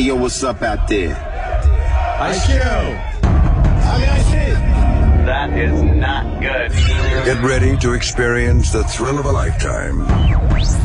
yo, what's up out there? Ice Cube. How can I see? That is not good. Get ready to experience the thrill of a lifetime.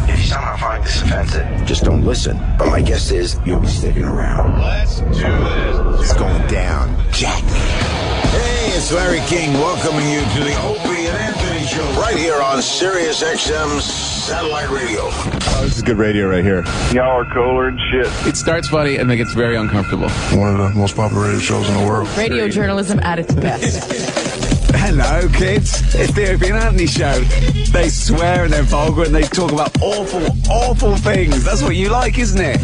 If you somehow find this offensive, just don't listen. But my guess is you'll be sticking around. Let's do this. It's going down, Jack. Hey, it's Larry King welcoming you to the Opie and Anthony Show right here on Sirius XM Satellite Radio. Oh, this is good radio right here. Y'all are cooler than shit. It starts funny and then gets very uncomfortable. One of the most popular radio shows in the world. Radio journalism at its best. Hello, kids. It's the Opie and Anthony Show. They swear and they're vulgar and they talk about awful, awful things. That's what you like, isn't it?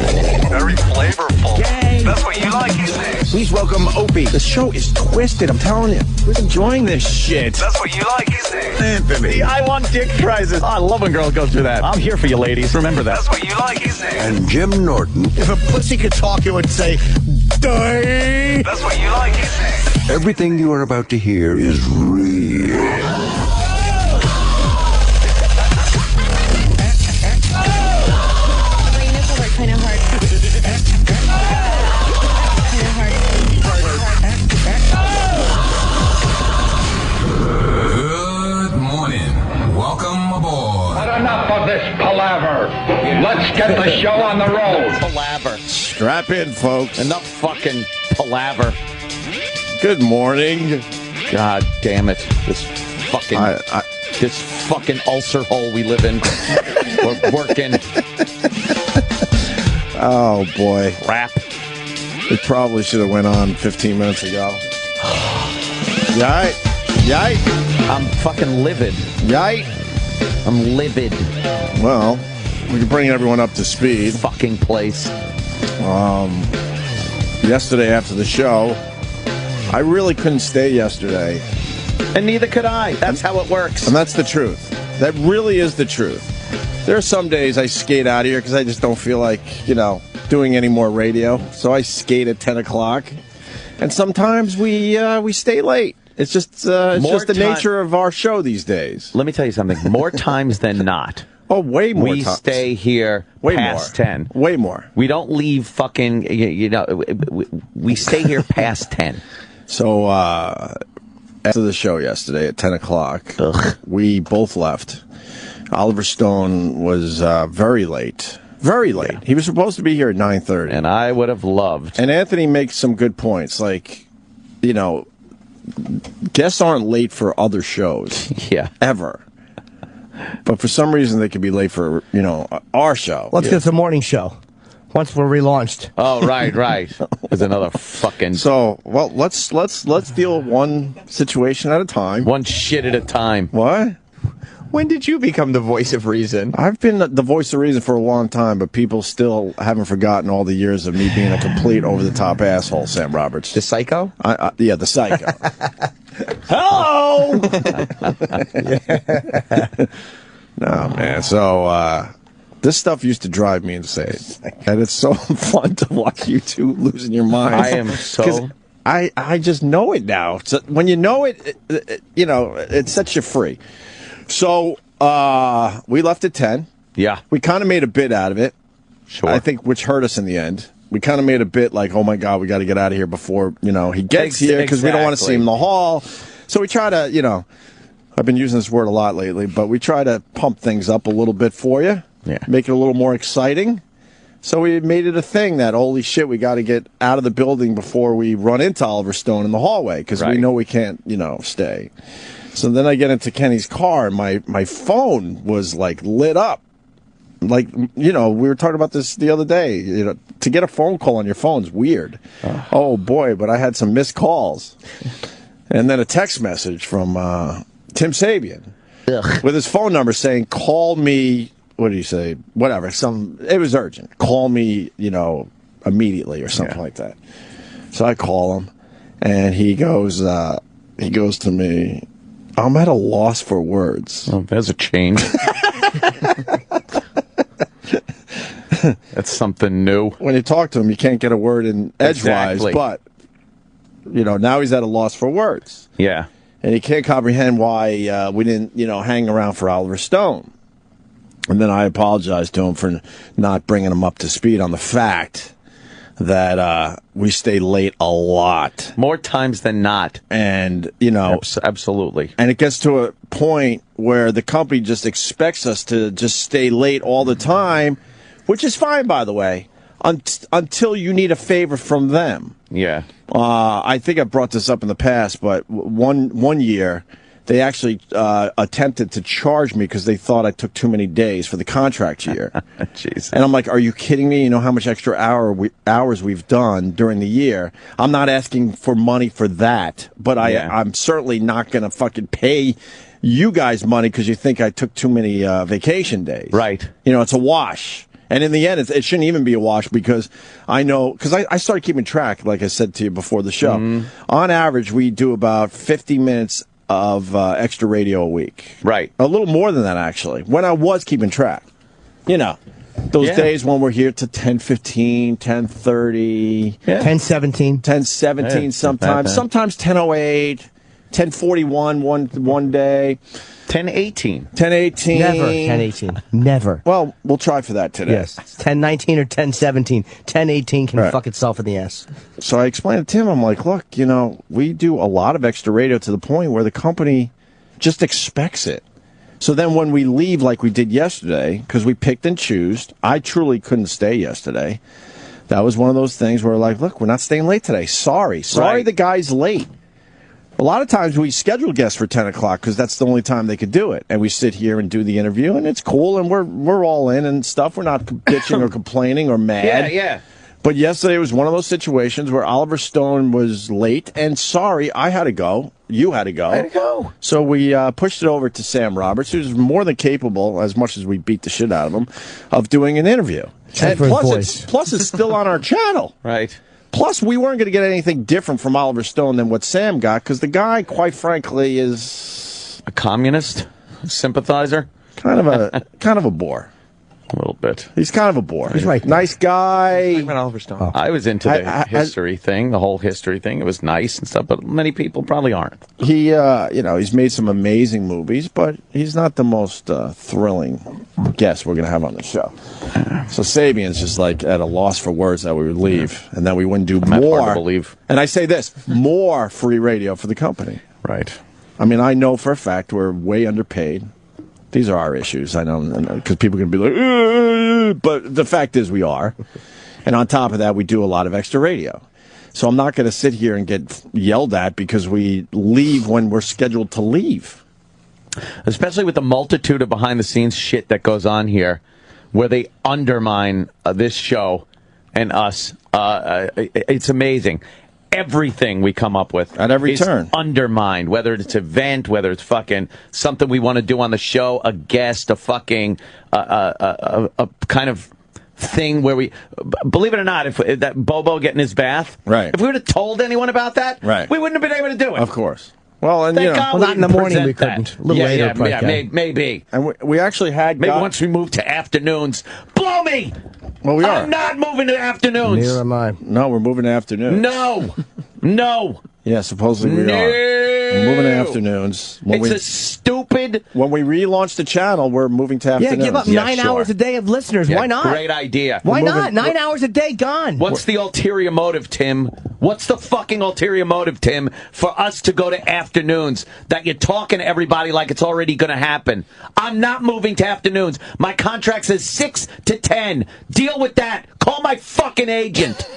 Very flavorful. Yay. That's what you like, isn't it? Please welcome Opie. The show is twisted, I'm telling you. We're enjoying this shit. That's what you like, isn't it? Anthony. I want dick prizes. I love when girls go through that. I'm here for you, ladies. Remember that. That's what you like, isn't it? And Jim Norton. If a pussy could talk, it would say, die. That's what you like, isn't it? Everything you are about to hear is real. Kind of hard. Good morning. Welcome aboard. Had enough of this palaver. Let's get the show on the road. Palaver. Strap in, folks. Enough fucking palaver. Good morning. God damn it. This fucking ulcer hole we live in. We're working. Oh, boy. Rap. It probably should have went on 15 minutes ago. Yite. Yite. I'm fucking livid. Yite. I'm livid. Well, we can bring everyone up to speed. Fucking place. Yesterday after the show, I really couldn't stay yesterday. And neither could I. That's how it works. And that's the truth. That really is the truth. There are some days I skate out of here because I just don't feel like, doing any more radio. So I skate at 10 o'clock. And sometimes we stay late. It's just the nature of our show these days. Let me tell you something. More times than not. Oh, way more We times. stay here past 10. Way more. We don't leave fucking, we stay here past 10. So, after the show yesterday at 10 o'clock, we both left. Oliver Stone was very late. Very late. Yeah. He was supposed to be here at 9:30. And I would have loved. And Anthony makes some good points. Like, guests aren't late for other shows. Yeah. Ever. But for some reason, they could be late for, our show. Let's get the morning show. Once we're relaunched. Oh, right. There's another fucking... So, well, let's deal with one situation at a time. One shit at a time. What? When did you become the voice of reason? I've been the voice of reason for a long time, but people still haven't forgotten all the years of me being a complete over-the-top asshole, Sam Roberts. The psycho? Yeah, the psycho. Hello! No, man. So, this stuff used to drive me insane. And it's so fun to watch you two losing your minds. I am so... I just know it now. So when you know it, it sets you free. So, we left at 10. Yeah. We kind of made a bit out of it. Sure. I think, which hurt us in the end. We kind of made a bit like, oh my God, we got to get out of here before, he gets here because we don't want to see him in the hall. So we try to, I've been using this word a lot lately, but we try to pump things up a little bit for you. Yeah. Make it a little more exciting. So we made it a thing that, holy shit, we got to get out of the building before we run into Oliver Stone in the hallway because we know we can't, stay. So then I get into Kenny's car, and my phone was, lit up. We were talking about this the other day. To get a phone call on your phone is weird. Oh, boy, but I had some missed calls. And then a text message from Tim Sabian with his phone number saying, call me, what did he say? Whatever. It was urgent. Call me, immediately or something like that. So I call him, and he goes to me, I'm at a loss for words. Oh, there's a change. That's something new. When you talk to him, you can't get a word in edgewise, but, now he's at a loss for words. Yeah. And he can't comprehend why we didn't, hang around for Oliver Stone. And then I apologized to him for not bringing him up to speed on the fact that we stay late a lot. More times than not. And, you know. Absolutely. And it gets to a point where the company just expects us to just stay late all the time, which is fine, by the way, until you need a favor from them. Yeah. I think I've brought this up in the past, but one year, they actually attempted to charge me because they thought I took too many days for the contract year. Jeez. And I'm like, are you kidding me? You know how much extra hours we've done during the year? I'm not asking for money for that, but I'm certainly not going to fucking pay you guys money because you think I took too many vacation days. Right. You know, it's a wash. And in the end, it shouldn't even be a wash because I know, because I started keeping track, like I said to you before the show. On average, we do about 50 minutes of extra radio a week. Right. A little more than that, actually, when I was keeping track. You know, those days when we're here to 10:15, 10:30. 10:17. 10:17 sometimes. Sometimes 10:08, 10:41 one day. 10:18. 10:18. Never 10:18. Never. Well, we'll try for that today. Yes. 10:19 or 10:17. 10:18 can fuck itself in the ass. So I explained to Tim, I'm like, look, you know, we do a lot of extra radio to the point where the company just expects it. So then when we leave like we did yesterday, because we picked and chose, I truly couldn't stay yesterday. That was one of those things where like, look, we're not staying late today. Sorry the guy's late. A lot of times we schedule guests for 10 o'clock because that's the only time they could do it. And we sit here and do the interview, and it's cool, and we're all in and stuff. We're not bitching or complaining or mad. Yeah. But yesterday was one of those situations where Oliver Stone was late, and sorry, I had to go. You had to go. I had to go. So we pushed it over to Sam Roberts, who's more than capable, as much as we beat the shit out of him, of doing an interview. And plus it's still on our channel. Right. Plus, we weren't going to get anything different from Oliver Stone than what Sam got, because the guy, quite frankly, is a communist sympathizer. Kind of a bore. A little bit. He's kind of a bore. He's right. Nice guy. Oliver Stone. Oh. I was into the history thing, the whole history thing. It was nice and stuff, but many people probably aren't. He, he's made some amazing movies, but he's not the most thrilling guest we're going to have on the show. So Sabian's just like at a loss for words that we would leave, and then we wouldn't do more. Hard to believe. And I say this, more free radio for the company. Right. I mean, I know for a fact we're way underpaid. These are our issues, I know, because people can be like, but the fact is we are. And on top of that, we do a lot of extra radio. So I'm not going to sit here and get yelled at because we leave when we're scheduled to leave. Especially with the multitude of behind-the-scenes shit that goes on here, where they undermine this show and us. It's amazing. Everything we come up with at every is turn undermined, whether it's an event, whether it's fucking something we want to do on the show, a guest, a fucking a kind of thing where we, believe it or not, if that Bobo getting his bath, right? If we would have told anyone about that, right, we wouldn't have been able to do it. Of course. Well, and not in the morning we couldn't. A little later, maybe. And we actually had once we moved to afternoons. Blow me. Well, we are. I'm not moving to afternoons. Neither am I. No, we're moving to afternoons. No. Yeah, supposedly we are. We're moving to afternoons. It's a stupid. When we relaunch the channel, we're moving to afternoons. Yeah, give up 9 hours a day of listeners. Yeah, why not? Great idea. Why not? 9 hours a day gone. What's the ulterior motive, Tim? What's the fucking ulterior motive, Tim, for us to go to afternoons? That you're talking to everybody like it's already going to happen. I'm not moving to afternoons. My contract says 6 to 10. Deal with that. Call my fucking agent.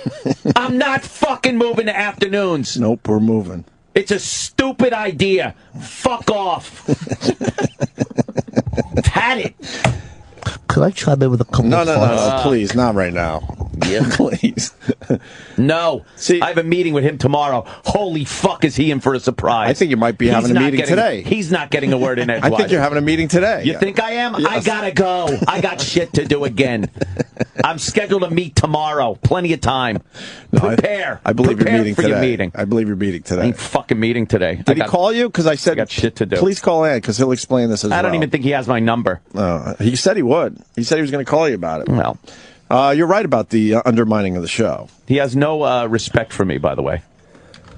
I'm not fucking moving to afternoons. Nope, we're moving. It's a stupid idea. Fuck off. Had it. Could I try that with a couple No, please, not right now. Yeah, please. No. See, I have a meeting with him tomorrow. Holy fuck, is he in for a surprise? I think you might be having a meeting today. He's not getting a word in edgewise. I think you're having a meeting today. You think I am? Yes. I gotta go. I got shit to do again. I'm scheduled to meet tomorrow. Plenty of time. Prepare. I believe Prepare you're meeting for today. Your meeting. I believe you're meeting today. I ain't fucking meeting today. Did he call you? Because I said I got shit to do. Please call in because he'll explain this as well. I don't even think he has my number. He said he would. He said he was going to call you about it. Well, you're right about the undermining of the show. He has no respect for me, by the way.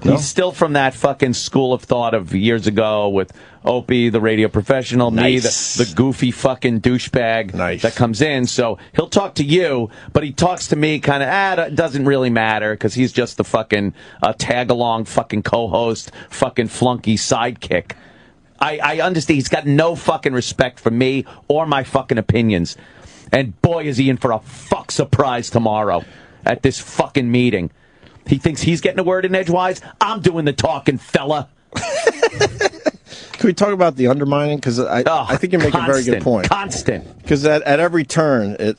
No? He's still from that fucking school of thought of years ago with Opie, the radio professional, me, the goofy fucking douchebag that comes in. So he'll talk to you, but he talks to me kind of, it doesn't really matter because he's just the fucking tag-along fucking co-host, fucking flunky sidekick. I understand he's got no fucking respect for me or my fucking opinions. And boy, is he in for a fuck surprise tomorrow at this fucking meeting. He thinks he's getting a word in edgewise. I'm doing the talking, fella. Can we talk about the undermining? Because I think you make a very good point. Constant. Because at every turn,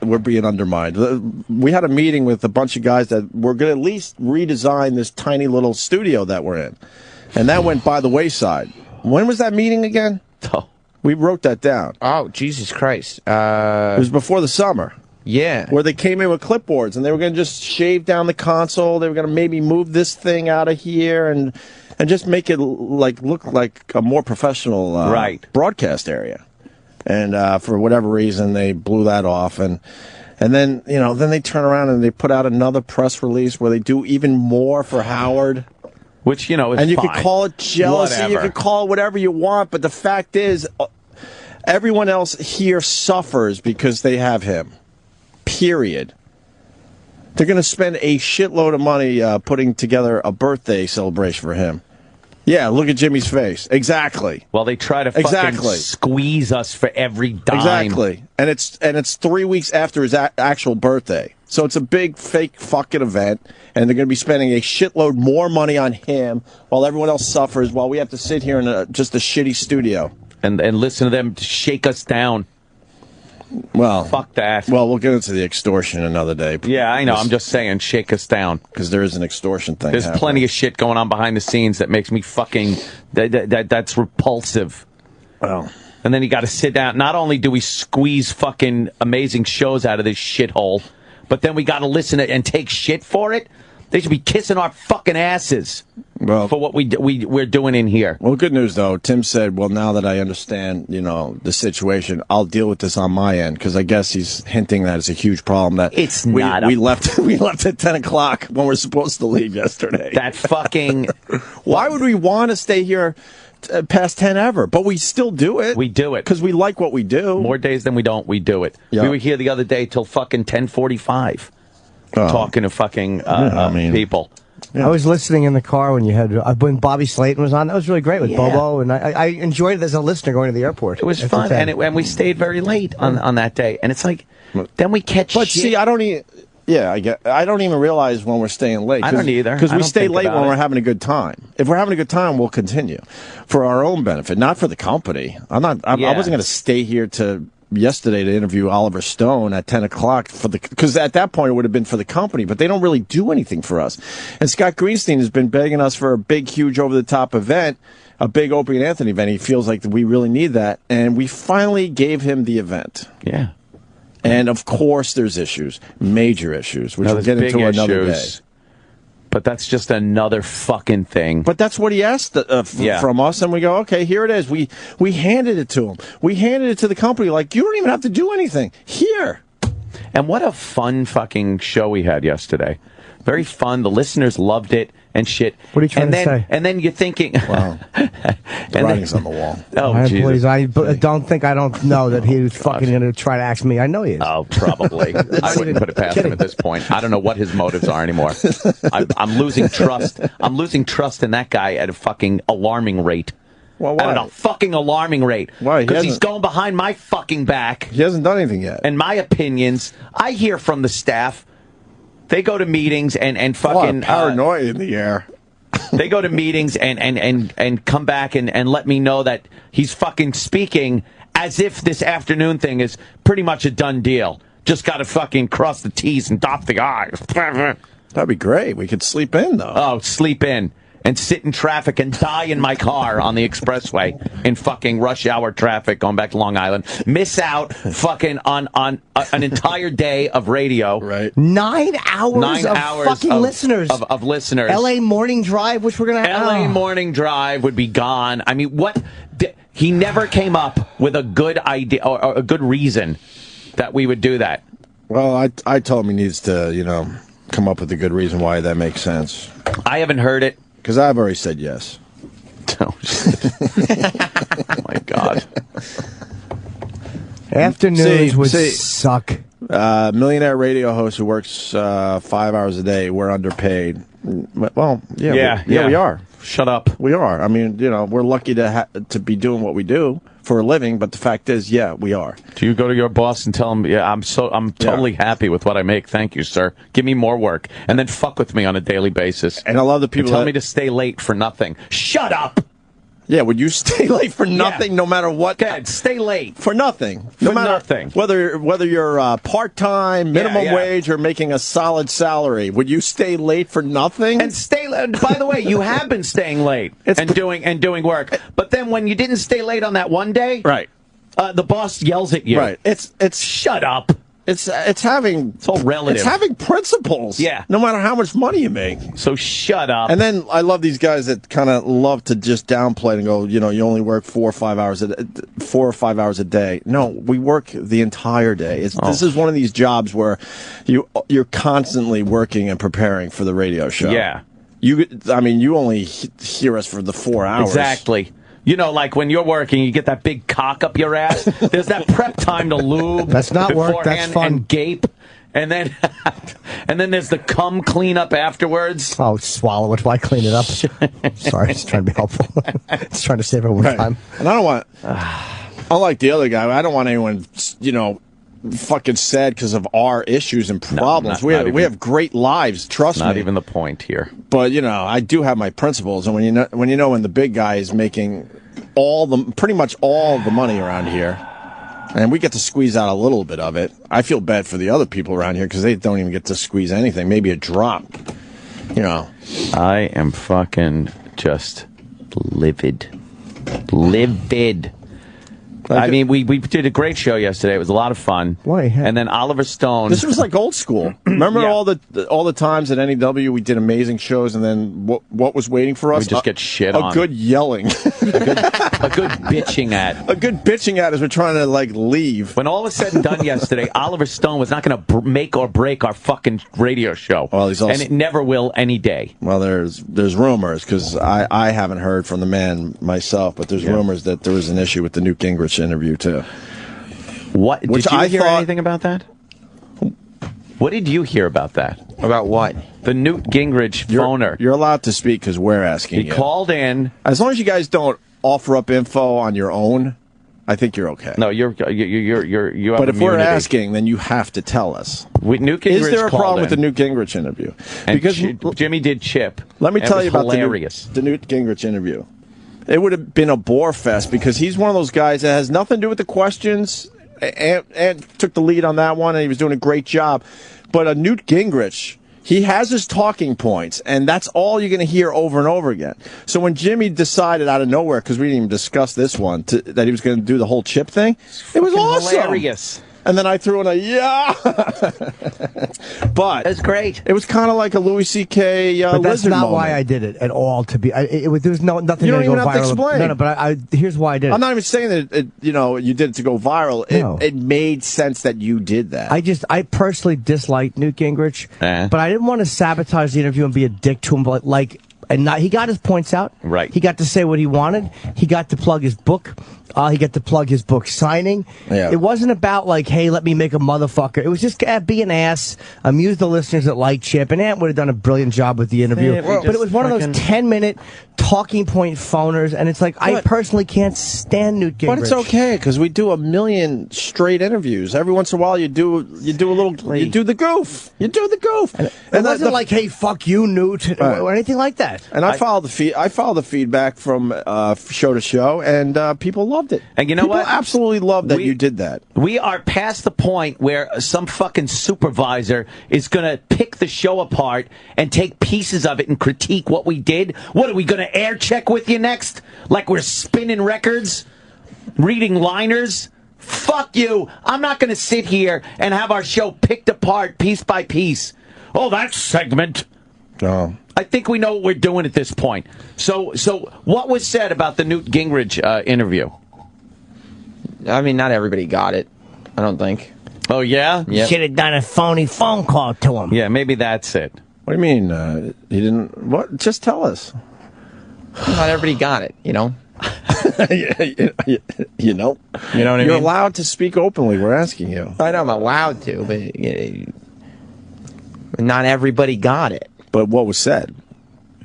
we're being undermined. We had a meeting with a bunch of guys that were going to at least redesign this tiny little studio that we're in. And that went by the wayside. When was that meeting again? Oh. We wrote that down. Oh, Jesus Christ. It was before the summer. Yeah. Where they came in with clipboards, and they were going to just shave down the console. They were going to maybe move this thing out of here and just make it look like a more professional broadcast area. And for whatever reason, they blew that off. And then, then they turn around and they put out another press release where they do even more for Howard. Which, is and you fine. can call it jealousy, Whatever. you can call it whatever you want, but the fact is, everyone else here suffers because they have him. Period. They're going to spend a shitload of money putting together a birthday celebration for him. Yeah, look at Jimmy's face. Exactly. Well, they try to fucking squeeze us for every dime. Exactly. And it's 3 weeks after his actual birthday. So it's a big fake fucking event, and they're going to be spending a shitload more money on him while everyone else suffers, while we have to sit here in just a shitty studio. And listen to them shake us down. Well, fuck that. Well, we'll get into the extortion another day. Yeah, I know. I'm just saying, shake us down. Because there is an extortion thing There's happening. plenty of shit going on behind the scenes that makes me fucking... That's repulsive. Well... And then you got to sit down. Not only do we squeeze fucking amazing shows out of this shithole, but then we got to listen to and take shit for it. They should be kissing our fucking asses for what we're doing in here. Well, good news, though. Tim said, well, now that I understand, the situation, I'll deal with this on my end. Because I guess he's hinting that it's a huge problem. That it's we left at 10 o'clock when we're supposed to leave yesterday. That fucking... Why would we want to stay here past 10 ever? But we still do it. We do it. Because we like what we do. More days than we don't, we do it. Yeah. We were here the other day till fucking 10:45. Talking to fucking people. Yeah. I was listening in the car when Bobby Slayton was on. That was really great with Bobo, and I enjoyed it as a listener going to the airport. It was fun, and we stayed very late on that day. And it's like, then we catch But shit. see, I don't even realize when we're staying late. I don't either. Because I we don't stay think late about when it. we're having a good time. If we're having a good time, we'll continue for our own benefit, not for the company. I wasn't going to stay here yesterday to interview Oliver Stone at 10 o'clock because at that point it would have been for the company, but they don't really do anything for us. And Scott Greenstein has been begging us for a big, huge, over-the-top event, a big Opie and Anthony event. He feels like we really need that, and we finally gave him the event. Yeah. And of course there's issues, major issues, which we'll get into another day. But that's just another fucking thing. But that's what he asked from us, and we go, okay, here it is. We handed it to him. We handed it to the company like, you don't even have to do anything. Here. And what a fun fucking show we had yesterday. Very fun. The listeners loved it and shit. What are you trying to say? And then you're thinking... Wow. The writing's on the wall. Oh, Jesus. Please, I don't know that he was fucking going to try to ask me. I know he is. Oh, probably. I wouldn't put it past him at this point. I don't know what his motives are anymore. I'm losing trust. I'm losing trust in that guy at a fucking alarming rate. Well, why? At a fucking alarming rate. Why? Because he's going behind my fucking back. He hasn't done anything yet. And my opinions. I hear from the staff. They go to meetings and fucking... paranoia in the air. They go to meetings and come back and let me know that he's fucking speaking as if this afternoon thing is pretty much a done deal. Just got to fucking cross the T's and dot the I's. That'd be great. We could sleep in, though. Oh, sleep in. And sit in traffic and die in my car on the expressway in fucking rush hour traffic going back to Long Island. Miss out fucking on an entire day of radio. Right. 9 hours of fucking listeners. Of listeners. L.A. Morning Drive, which we're going to have. L.A. Morning Drive would be gone. I mean, what? He never came up with a good idea or a good reason that we would do that. Well, I told him he needs to, come up with a good reason why that makes sense. I haven't heard it. Because I've already said yes. Oh, my God. Afternoons would suck. Millionaire radio host who works 5 hours a day. We're underpaid. Well, yeah, we are. Shut up. We are. I mean, we're lucky to be doing what we do for a living, but the fact is, yeah, we are. Do you go to your boss and tell him, yeah, I'm totally happy with what I make. Thank you, sir. Give me more work. And then fuck with me on a daily basis. And I love the people tell me to stay late for nothing. Shut up! Yeah, would you stay late for nothing, no matter what? Go ahead, stay late. For nothing. No matter nothing. Whether you're part-time, minimum wage, or making a solid salary, would you stay late for nothing? And by the way, you have been staying late and doing work. But then when you didn't stay late on that one day, right, the boss yells at you. Right. It's shut up. It's all relative. It's having principles. Yeah. No matter how much money you make. So shut up. And then I love these guys that kind of love to just downplay and go, you only work 4 or 5 hours a day. No, we work the entire day. This is one of these jobs where you're constantly working and preparing for the radio show. Yeah. You only hear us for the 4 hours. Exactly. Like when you're working, you get that big cock up your ass. There's that prep time to lube. That's not work. That's fun. And gape. And then there's the cum cleanup afterwards. Oh, swallow it while I clean it up. Sorry, just trying to be helpful. Just trying to save everyone's time. And I don't want, unlike the other guy, I don't want anyone, fucking sad because of our issues and problems. No, we have great lives, trust me. Not even the point here. But I do have my principles, and when the big guy is making pretty much all the money around here, and we get to squeeze out a little bit of it, I feel bad for the other people around here because they don't even get to squeeze anything, maybe a drop. I am fucking just livid. We did a great show yesterday. It was a lot of fun. Why? And then Oliver Stone. This was like old school. Remember all the times at NEW we did amazing shows, and then what was waiting for us? We just get shit on. A good yelling. a good bitching at. A good bitching at as we're trying to leave. When all was said and done yesterday, Oliver Stone was not going to make or break our fucking radio show. Well, and it never will any day. Well, there's rumors because I haven't heard from the man myself, but there's rumors that there was an issue with the Newt Gingrich interview too. What did you hear anything about that? What did you hear about that? About what? The Newt Gingrich phoner. You're allowed to speak because we're asking you. He called in. As long as you guys don't offer up info on your own, I think you're okay. No, you have But if immunity. we're asking, then you have to tell us. Newt Gingrich Is there a problem with the in. Newt Gingrich interview? And Because Jimmy did chip. Let me tell you about hilarious. the Newt Gingrich interview. It would have been a bore fest because he's one of those guys that has nothing to do with the questions and took the lead on that one, and he was doing a great job. But a Newt Gingrich, he has his talking points, and that's all you're going to hear over and over again. So when Jimmy decided out of nowhere, because we didn't even discuss this one, that he was going to do the whole chip thing, it was awesome. Hilarious. And then I threw in a but that's great. It was kind of like a Louis C.K. But that's lizard not moment. why I did it at all. There was nothing. You don't to even go have to viral. explain. No, but here's why I did it. I'm not even saying that you did it to go viral. No. It made sense that you did that. I personally disliked Newt Gingrich, but I didn't want to sabotage the interview and be a dick to him. But he got his points out. Right. He got to say what he wanted. He got to plug his book. He got to plug his book signing. Yeah. It wasn't about hey, let me make a motherfucker. It was just be an ass, amuse the listeners that like Chip. And Ant would have done a brilliant job with the interview. But it was one of those 10-minute talking point phoners, and it's I personally can't stand Newt Gingrich. But it's okay because we do a million straight interviews. Every once in a while, you do a little. You do the goof. You do the goof. And it wasn't hey, fuck you, Newt, or anything like that. And I follow the feedback from show to show, and people loved it. And you know what? People absolutely loved that you did that. We are past the point where some fucking supervisor is going to pick the show apart and take pieces of it and critique what we did. What are we going to air check with you next? Like we're spinning records, reading liners? Fuck you. I'm not going to sit here and have our show picked apart piece by piece. Oh, that segment. Oh. I think we know what we're doing at this point. So what was said about the Newt Gingrich interview? I mean, not everybody got it, I don't think. Oh, yeah? You should have done a phony phone call to him. Yeah, maybe that's it. What do you mean? He didn't... What? Just tell us. Not everybody got it, you know? You know? You know what I mean? You're allowed to speak openly. We're asking you. I know I'm allowed to, but not everybody got it. But what was said?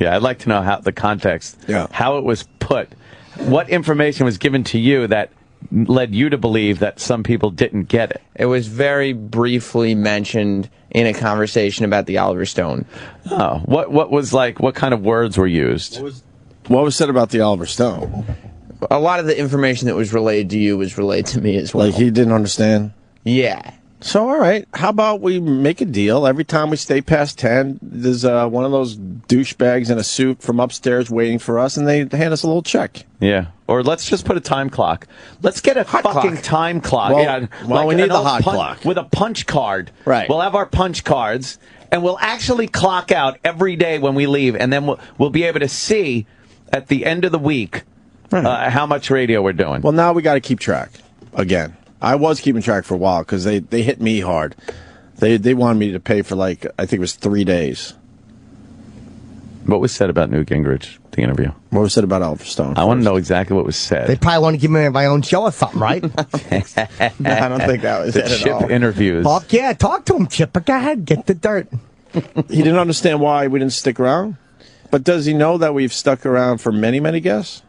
Yeah, I'd like to know how the context, how it was put. What information was given to you that led you to believe that some people didn't get it? It was very briefly mentioned in a conversation about the Oliver Stone. Oh, what was like? What kind of words were used? What was said about the Oliver Stone? A lot of the information that was relayed to you was relayed to me as well. Like he didn't understand? Yeah. So, all right, how about we make a deal? Every time we stay past 10, there's one of those douchebags in a suit from upstairs waiting for us, and they hand us a little check. Yeah. Or let's just put a time clock. Let's get a fucking time clock. Well, yeah. well, we need the hot clock. With a punch card. Right. We'll have our punch cards, and we'll actually clock out every day when we leave, and then we'll be able to see at the end of the week how much radio we're doing. Well, now we got to keep track again. I was keeping track for a while because they hit me hard. They wanted me to pay for, like, I think it was 3 days. What was said about Newt Gingrich, the interview? What was said about Oliver Stone? I want to know exactly what was said. They probably want to give me my own show or something, right? No, I don't think that was the it at Chip all. interviews. Fuck yeah, talk to him, Chip. Go ahead, get the dirt. He didn't understand why we didn't stick around? But does he know that we've stuck around for many, many guests?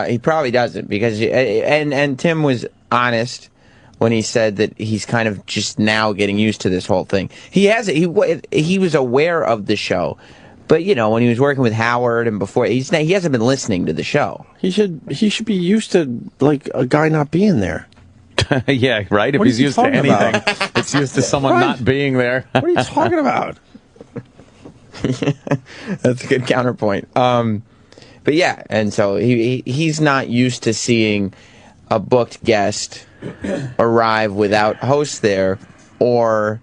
He probably doesn't, because and Tim was honest when he said that he's kind of just now getting used to this whole thing. He was aware of the show, but you know, when he was working with Howard and before, he hasn't been listening to the show. He should be used to, like, a guy not being there. Yeah, right. If What he's is he used to talking anything, about? it's used to someone Right. not being there. What are you talking about? That's a good counterpoint. But yeah, and so he's not used to seeing a booked guest arrive without host there, or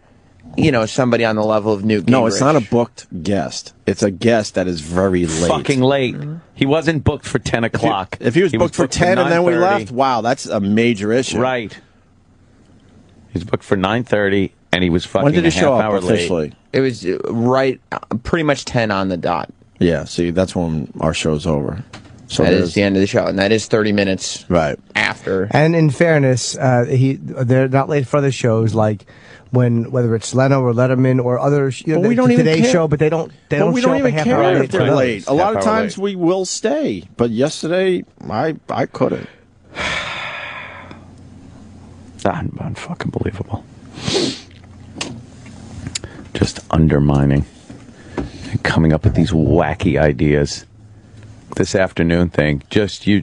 you know, somebody on the level of Newt Gingrich. No, it's not a booked guest. It's a guest that is very late. Fucking late. He wasn't booked for 10 o'clock. If he was booked for 10 and then we 9:30. left, wow, that's a major issue. Right. He was booked for 9:30, and he was fucking When did he a show half up hour officially? late. It was right, pretty much 10 on the dot. Yeah, see, that's when our show's over. So That is the end of the show, and that is 30 minutes after. And in fairness, they're not late for other shows, like whether it's Leno or Letterman or other we don't even Today care. Show, but they don't we show don't up a even half care hour if late. they're for late. others. A lot of Half hour times late. we will stay, but yesterday I couldn't. Unfucking-believable. Just undermining and coming up with these wacky ideas. This afternoon thing, just you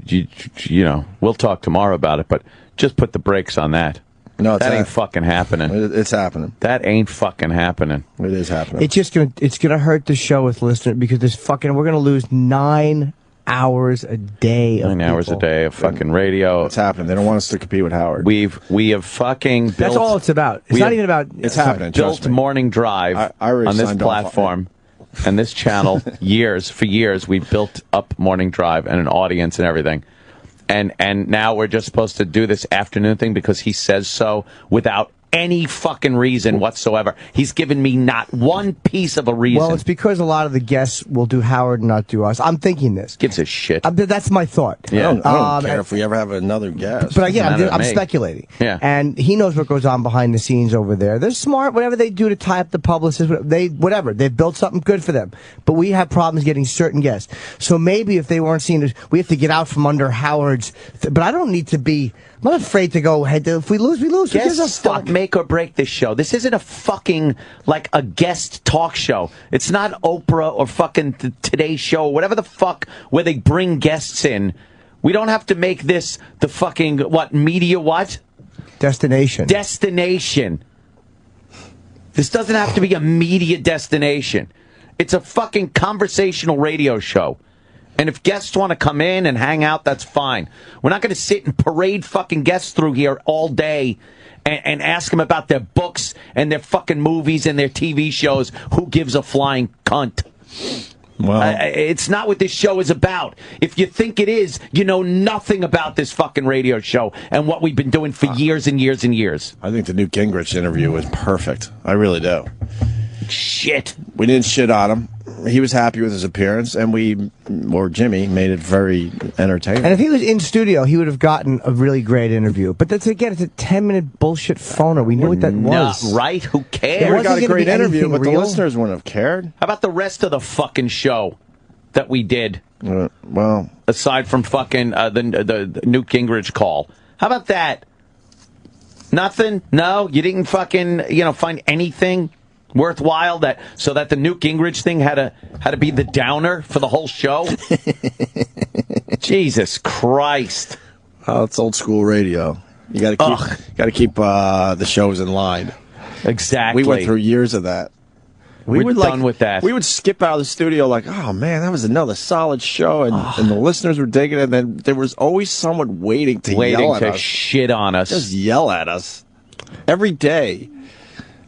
know, we'll talk tomorrow about it, but just put the brakes on that. No, that ain't fucking happening. It's happening. That ain't fucking happening. It is happening. It's gonna hurt the show with listeners because we're gonna lose 9 hours a day. 9 hours a day of fucking radio. It's happening. They don't want us to compete with Howard. We have fucking built. That's all it's about. It's not even about. It's happening. Built Trust me. Morning Drive I already on this signed off on it. platform and this channel. For years, we built up Morning Drive and an audience and everything. And now we're just supposed to do this afternoon thing because he says so without any fucking reason whatsoever. He's given me not one piece of a reason. Well, it's because a lot of the guests will do Howard and not do us. I'm thinking this. Gives a shit. That's my thought. Yeah. I don't care if we ever have another guest. But again, Matter to I'm me. speculating. Yeah. And he knows what goes on behind the scenes over there. They're smart. Whatever they do to tie up the publicists, whatever. They've built something good for them. But we have problems getting certain guests. So maybe if they weren't seen as, we have to get out from under Howard's. But I don't need to be. I'm not afraid to go ahead. If we lose, we lose. Who gives a Guests don't fuck? make or break this show. This isn't a fucking, like, a guest talk show. It's not Oprah or fucking Today Show, whatever the fuck, where they bring guests in. We don't have to make this the fucking, media what? Destination. Destination. This doesn't have to be a media destination. It's a fucking conversational radio show. And if guests want to come in and hang out, that's fine. We're not going to sit and parade fucking guests through here all day and ask them about their books and their fucking movies and their TV shows. Who gives a flying cunt? Well, it's not what this show is about. If you think it is, you know nothing about this fucking radio show and what we've been doing for years and years and years. I think the Newt Gingrich interview was perfect. I really do. Shit. We didn't shit on him. He was happy with his appearance, and Jimmy, made it very entertaining. And if he was in studio, he would have gotten a really great interview. But that's, again, it's a 10-minute bullshit phoner. We knew what that was. Right? Who cares? Yeah, we got a great interview, but the listeners wouldn't have cared. How about the rest of the fucking show that we did? Well, aside from fucking the Newt Gingrich call. How about that? Nothing? No? You didn't fucking, find anything worthwhile so that the Newt Gingrich thing had to be the downer for the whole show? Jesus Christ. Oh, it's old school radio. You got to keep the shows in line. Exactly. We went through years of that. We're done with that. We would skip out of the studio like, oh man, that was another solid show, and the listeners were digging it. And then there was always someone waiting to yell at us, shit on us, just yell at us every day.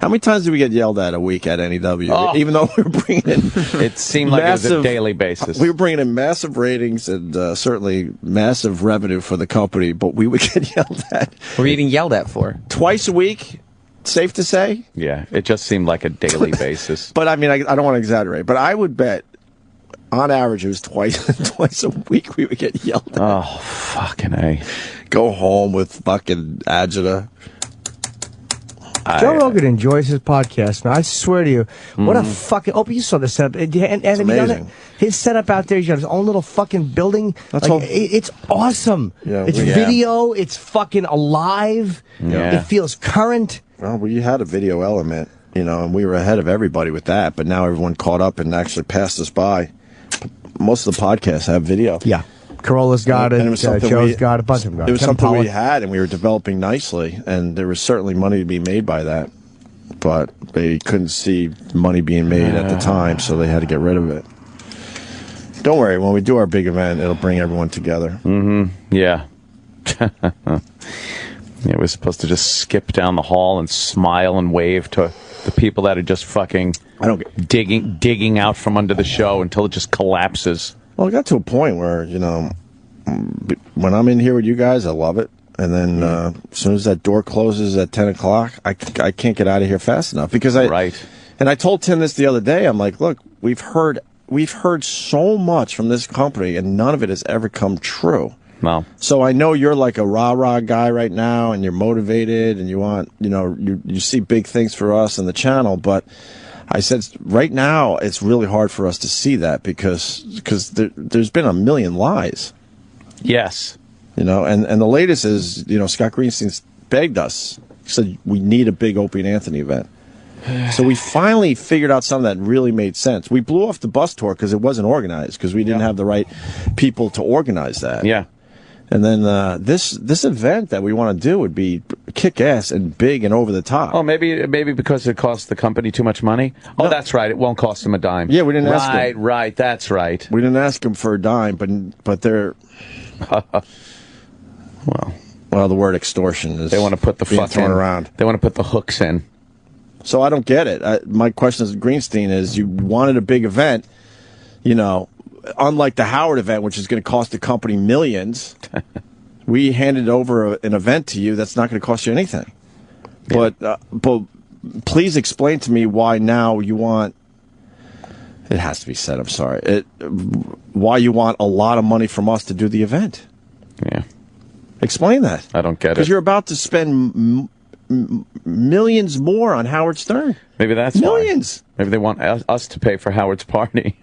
How many times did we get yelled at a week at NEW? Even though we were bringing in, it seemed like it was a daily basis. We were bringing in massive ratings and certainly massive revenue for the company, but we would get yelled at. What were you getting yelled at for? Twice a week. Safe to say? Yeah, it just seemed like a daily basis. But I mean, I don't want to exaggerate, but I would bet, on average, it was twice a week we would get yelled at. Oh, fucking A. Go home with fucking agita. Joe Rogan enjoys his podcast, man. I swear to you. What a fucking... Oh, you saw the setup. And it's amazing. His setup out there, he's got his own little fucking building. That's all. It's awesome. Yeah, it's video. It's fucking alive. Yeah. It feels current. Well, we had a video element, and we were ahead of everybody with that, but now everyone caught up and actually passed us by. Most of the podcasts have video. Yeah. Corolla's got it. And it was Joe's got a bunch of them. It was something we had, and we were developing nicely, and there was certainly money to be made by that. But they couldn't see money being made at the time, so they had to get rid of it. Don't worry, when we do our big event, it'll bring everyone together. Mm-hmm. Yeah. Yeah, we're supposed to just skip down the hall and smile and wave to the people that are just fucking digging out from under the show until it just collapses. Well, it got to a point where, when I'm in here with you guys, I love it. And then as soon as that door closes at 10 o'clock, I can't get out of here fast enough. Because And I told Tim this the other day. I'm like, look, we've heard so much from this company, and none of it has ever come true. Well, so I know you're like a rah-rah guy right now, and you're motivated, and you want, you see big things for us and the channel, but I said right now it's really hard for us to see that because there's been a million lies. Yes. And the latest is, Scott Greenstein's begged us. He said, we need a big Opie and Anthony event. So we finally figured out something that really made sense. We blew off the bus tour because it wasn't organized, because we didn't have the right people to organize that. Yeah. And then this event that we want to do would be kick-ass and big and over the top. Oh, maybe because it costs the company too much money? Oh, no. That's right. It won't cost them a dime. Yeah, we didn't ask them. Right, that's right. We didn't ask them for a dime, but they're... Well, the word extortion is... They want to put the fucking thrown around. They want to put the hooks in. So I don't get it. My question to Greenstein is, you wanted a big event, unlike the Howard event, which is going to cost the company millions. We handed over an event to you that's not going to cost you anything. Yeah. But please explain to me why now you want... It has to be said, I'm sorry. Why you want a lot of money from us to do the event. Yeah. Explain that. I don't get it. Because you're about to spend millions more on Howard Stern. Maybe that's millions. Why. Maybe they want us to pay for Howard's party,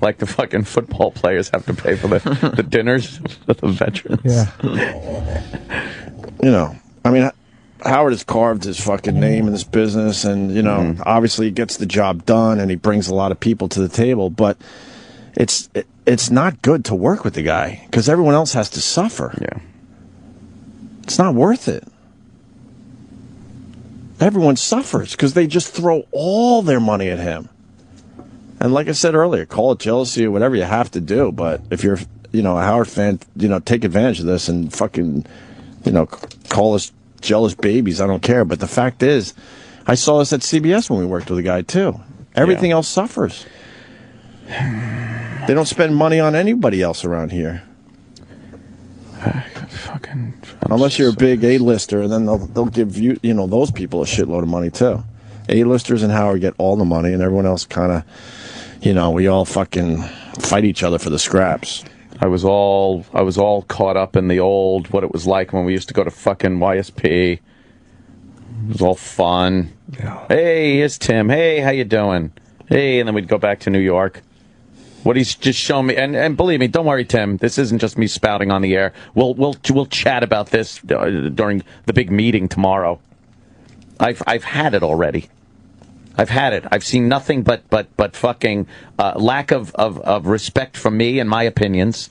like the fucking football players have to pay for the dinners for the veterans. Yeah. I mean, Howard has carved his fucking name in this business, and obviously he gets the job done, and he brings a lot of people to the table. But it's not good to work with the guy because everyone else has to suffer. Yeah. It's not worth it. Everyone suffers because they just throw all their money at him. And like I said earlier, call it jealousy or whatever you have to do. But if you're, a Howard fan, take advantage of this and fucking, call us jealous babies. I don't care. But the fact is, I saw this at CBS when we worked with a guy too. Everything else suffers. They don't spend money on anybody else around here. Unless you're a big A-lister, and then they'll give you those people a shitload of money too. A-listers and Howard get all the money, and everyone else kind of, we all fucking fight each other for the scraps. I was all caught up in the old what it was like when we used to go to fucking YSP. It was all fun. Yeah. Hey, here's Tim. Hey, how you doing? Hey, and then we'd go back to New York. What he's just shown me, and believe me, don't worry, Tim. This isn't just me spouting on the air. We'll chat about this during the big meeting tomorrow. I've had it already. I've had it. I've seen nothing but fucking lack of respect from me and my opinions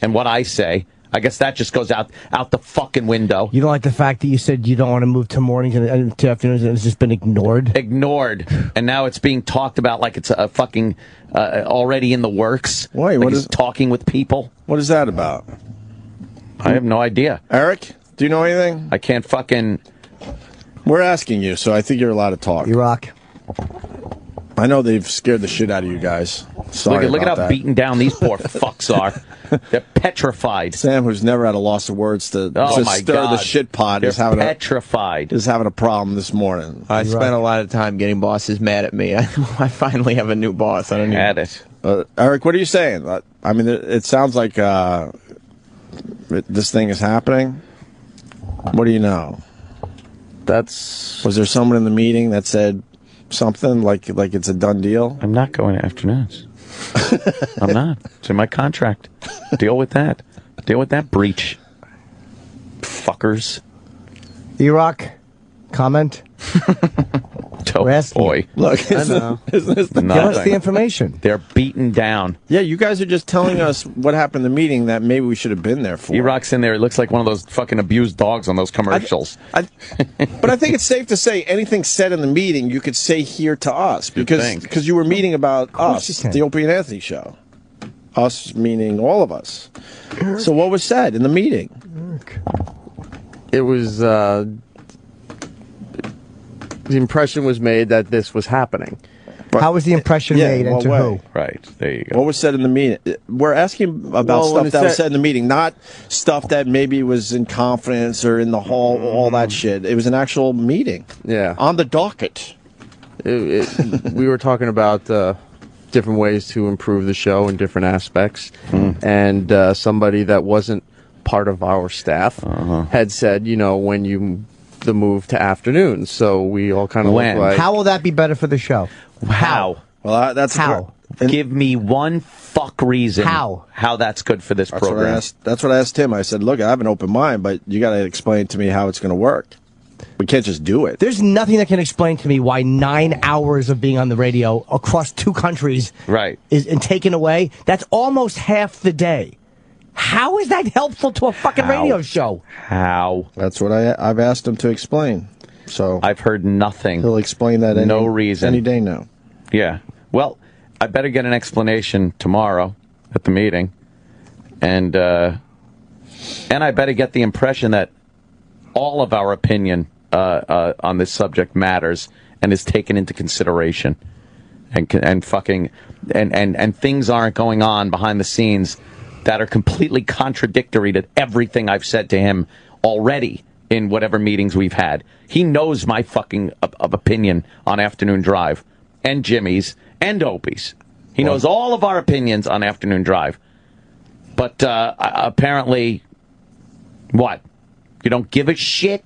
and what I say. I guess that just goes out the fucking window. You don't like the fact that you said you don't want to move to mornings and to afternoons, and it's just been ignored? Ignored. And now it's being talked about like it's a fucking already in the works. Why? Like he's talking with people. What is that about? I have no idea. Eric, do you know anything? I can't fucking... We're asking you, so I think you're allowed to talk. You rock. I know they've scared the shit out of you guys. Sorry Look at how that. beaten down these poor fucks are. They're petrified. Sam, who's never had a loss of words to stir the shit pot, is petrified. Is having a problem this morning. I spent a lot of time getting bosses mad at me. I finally have a new boss. I don't Had it. Eric, what are you saying? I mean, it sounds like this thing is happening. What do you know? Was there someone in the meeting that said something like it's a done deal? I'm not going to afternoons. I'm not. It's in my contract. Deal with that. Deal with that breach. Fuckers. E-Rock, comment? Boy. Look, isn't this the give us the information. They're beaten down. Yeah, you guys are just telling us what happened in the meeting that maybe we should have been there for. E-Rock's in there. It looks like one of those fucking abused dogs on those commercials. But I think it's safe to say anything said in the meeting you could say here to us because you were meeting about us, the Opie and Anthony show. Us meaning all of us. So what was said in the meeting? It was... the impression was made that this was happening. How was the impression made and to who? Right, there you go. What was said in the meeting? We're asking about stuff that was said in the meeting, not stuff that maybe was in confidence or in the hall, all that shit. It was an actual meeting. Yeah. On the docket. We were talking about different ways to improve the show in different aspects. And somebody that wasn't part of our staff had said, when the move to afternoons. So we all kind of look like... How will that be better for the show? How? Well, that's how. Give me one fuck reason how that's good for this program. That's what I asked him. I said, look, I have an open mind, but you got to explain to me how it's going to work. We can't just do it. There's nothing that can explain to me why 9 hours of being on the radio across 2 countries is taken away. That's almost half the day. How is that helpful to a fucking radio show? How? That's what I've asked him to explain. So I've heard nothing. He'll explain that no reason. Any day now. Yeah. Well, I better get an explanation tomorrow at the meeting. And I better get the impression that all of our opinion on this subject matters and is taken into consideration. And things aren't going on behind the scenes that are completely contradictory to everything I've said to him already in whatever meetings we've had. He knows my fucking opinion on Afternoon Drive and Jimmy's and Opie's. He knows all of our opinions on Afternoon Drive. But apparently, what? You don't give a shit?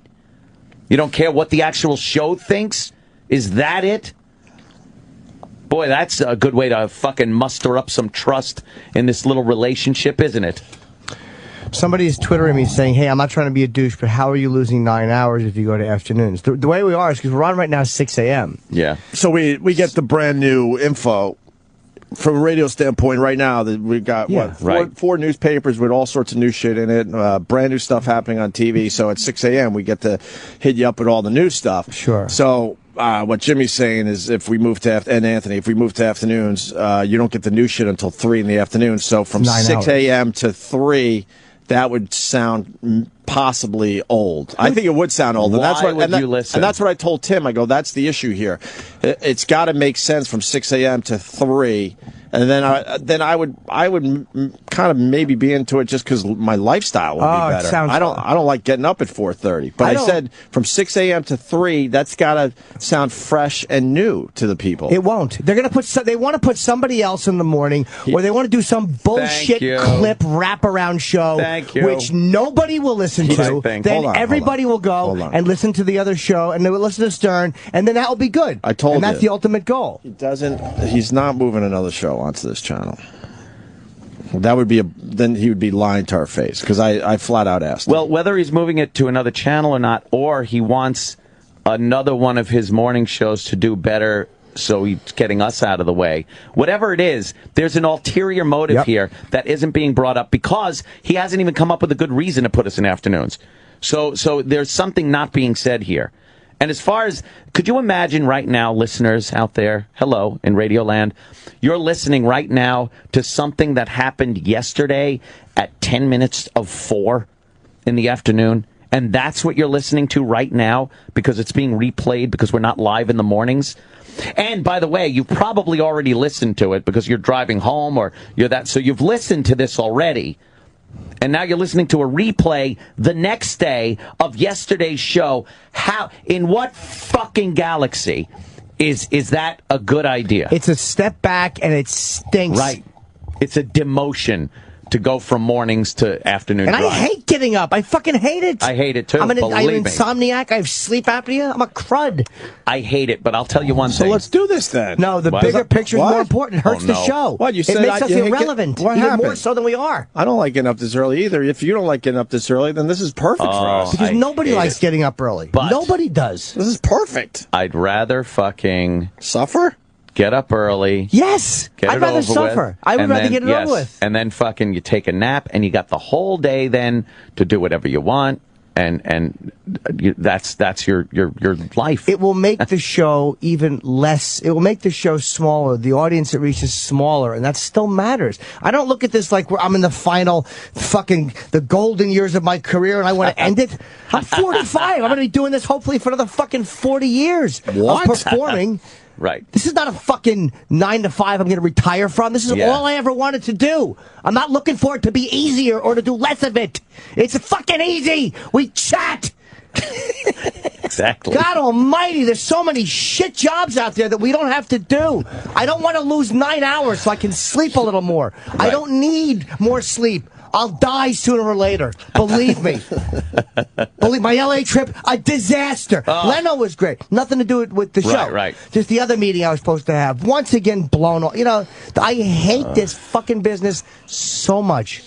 You don't care what the actual show thinks? Is that it? Boy, that's a good way to fucking muster up some trust in this little relationship, isn't it? Somebody's twittering me saying, hey, I'm not trying to be a douche, but how are you losing 9 hours if you go to afternoons? The way we are is because we're on right now 6 a.m. Yeah. So we get the brand new info. From a radio standpoint, right now, that we've got, four newspapers with all sorts of new shit in it, brand new stuff happening on TV. So at 6 a.m., we get to hit you up with all the new stuff. Sure. So what Jimmy's saying is if we move to, and Anthony, if we move to afternoons, you don't get the new shit until 3 in the afternoon. So from 6 a.m. to 3, that would sound possibly old. I think it would sound old. Why would you listen? And that's what I told Tim. I go, that's the issue here. It's got to make sense from 6 a.m. to 3, And then I would kind of maybe be into it just because my lifestyle would be better. I don't like getting up at 4:30. But I said from 6 a.m. to 3, that's got to sound fresh and new to the people. It won't. They're going to put. They want to put somebody else in the morning, or they want to do some bullshit clip wraparound show, which nobody will listen to. Then everybody will go and listen to the other show, and they will listen to Stern, and then that will be good. I told you. And that's the ultimate goal. He's not moving another show onto this channel. That would be then he would be lying to our face, because I flat out asked him. Well, whether he's moving it to another channel or not, or he wants another one of his morning shows to do better, so he's getting us out of the way. Whatever it is, there's an ulterior motive here that isn't being brought up because he hasn't even come up with a good reason to put us in afternoons. So there's something not being said here. And as far as, could you imagine right now, listeners out there, hello, in Radio Land, you're listening right now to something that happened yesterday at 10 minutes of 4 in the afternoon, and that's what you're listening to right now because it's being replayed because we're not live in the mornings? And by the way, you probably already listened to it because you're driving home or so you've listened to this already. And now you're listening to a replay the next day of yesterday's show. In what fucking galaxy is that a good idea? It's a step back and it stinks. Right. It's a demotion to go from mornings to afternoon and drive. I hate getting up. I fucking hate it. I hate it too. I'm an insomniac. I have sleep apnea. I'm a crud. I hate it, but I'll tell you one thing. So let's do this then. No, the bigger picture is more important. It hurts the show. What, you said it makes us irrelevant. Even more so than we are. I don't like getting up this early either. If you don't like getting up this early, then this is perfect for us. Because nobody likes getting up early. But nobody does. This is perfect. I'd rather fucking suffer. Get up early. Yes. I'd rather suffer. I would rather get it over with. And then fucking you take a nap and you got the whole day then to do whatever you want. And that's your life. It will make the show even less. It will make the show smaller. The audience it reaches smaller, and that still matters. I don't look at this like I'm in the final the golden years of my career and I want to end it. I'm 45. I'm going to be doing this hopefully for another fucking 40 years of performing. Right. This is not a fucking 9 to 5 I'm going to retire from. This is all I ever wanted to do. I'm not looking for it to be easier or to do less of it. It's fucking easy. We chat. Exactly. God almighty, there's so many shit jobs out there that we don't have to do. I don't want to lose 9 hours so I can sleep a little more. Right. I don't need more sleep. I'll die sooner or later. Believe me. Believe my LA trip, a disaster. Leno was great. Nothing to do with the show. Right. Just the other meeting I was supposed to have. Once again, blown off. You know, I hate this fucking business so much.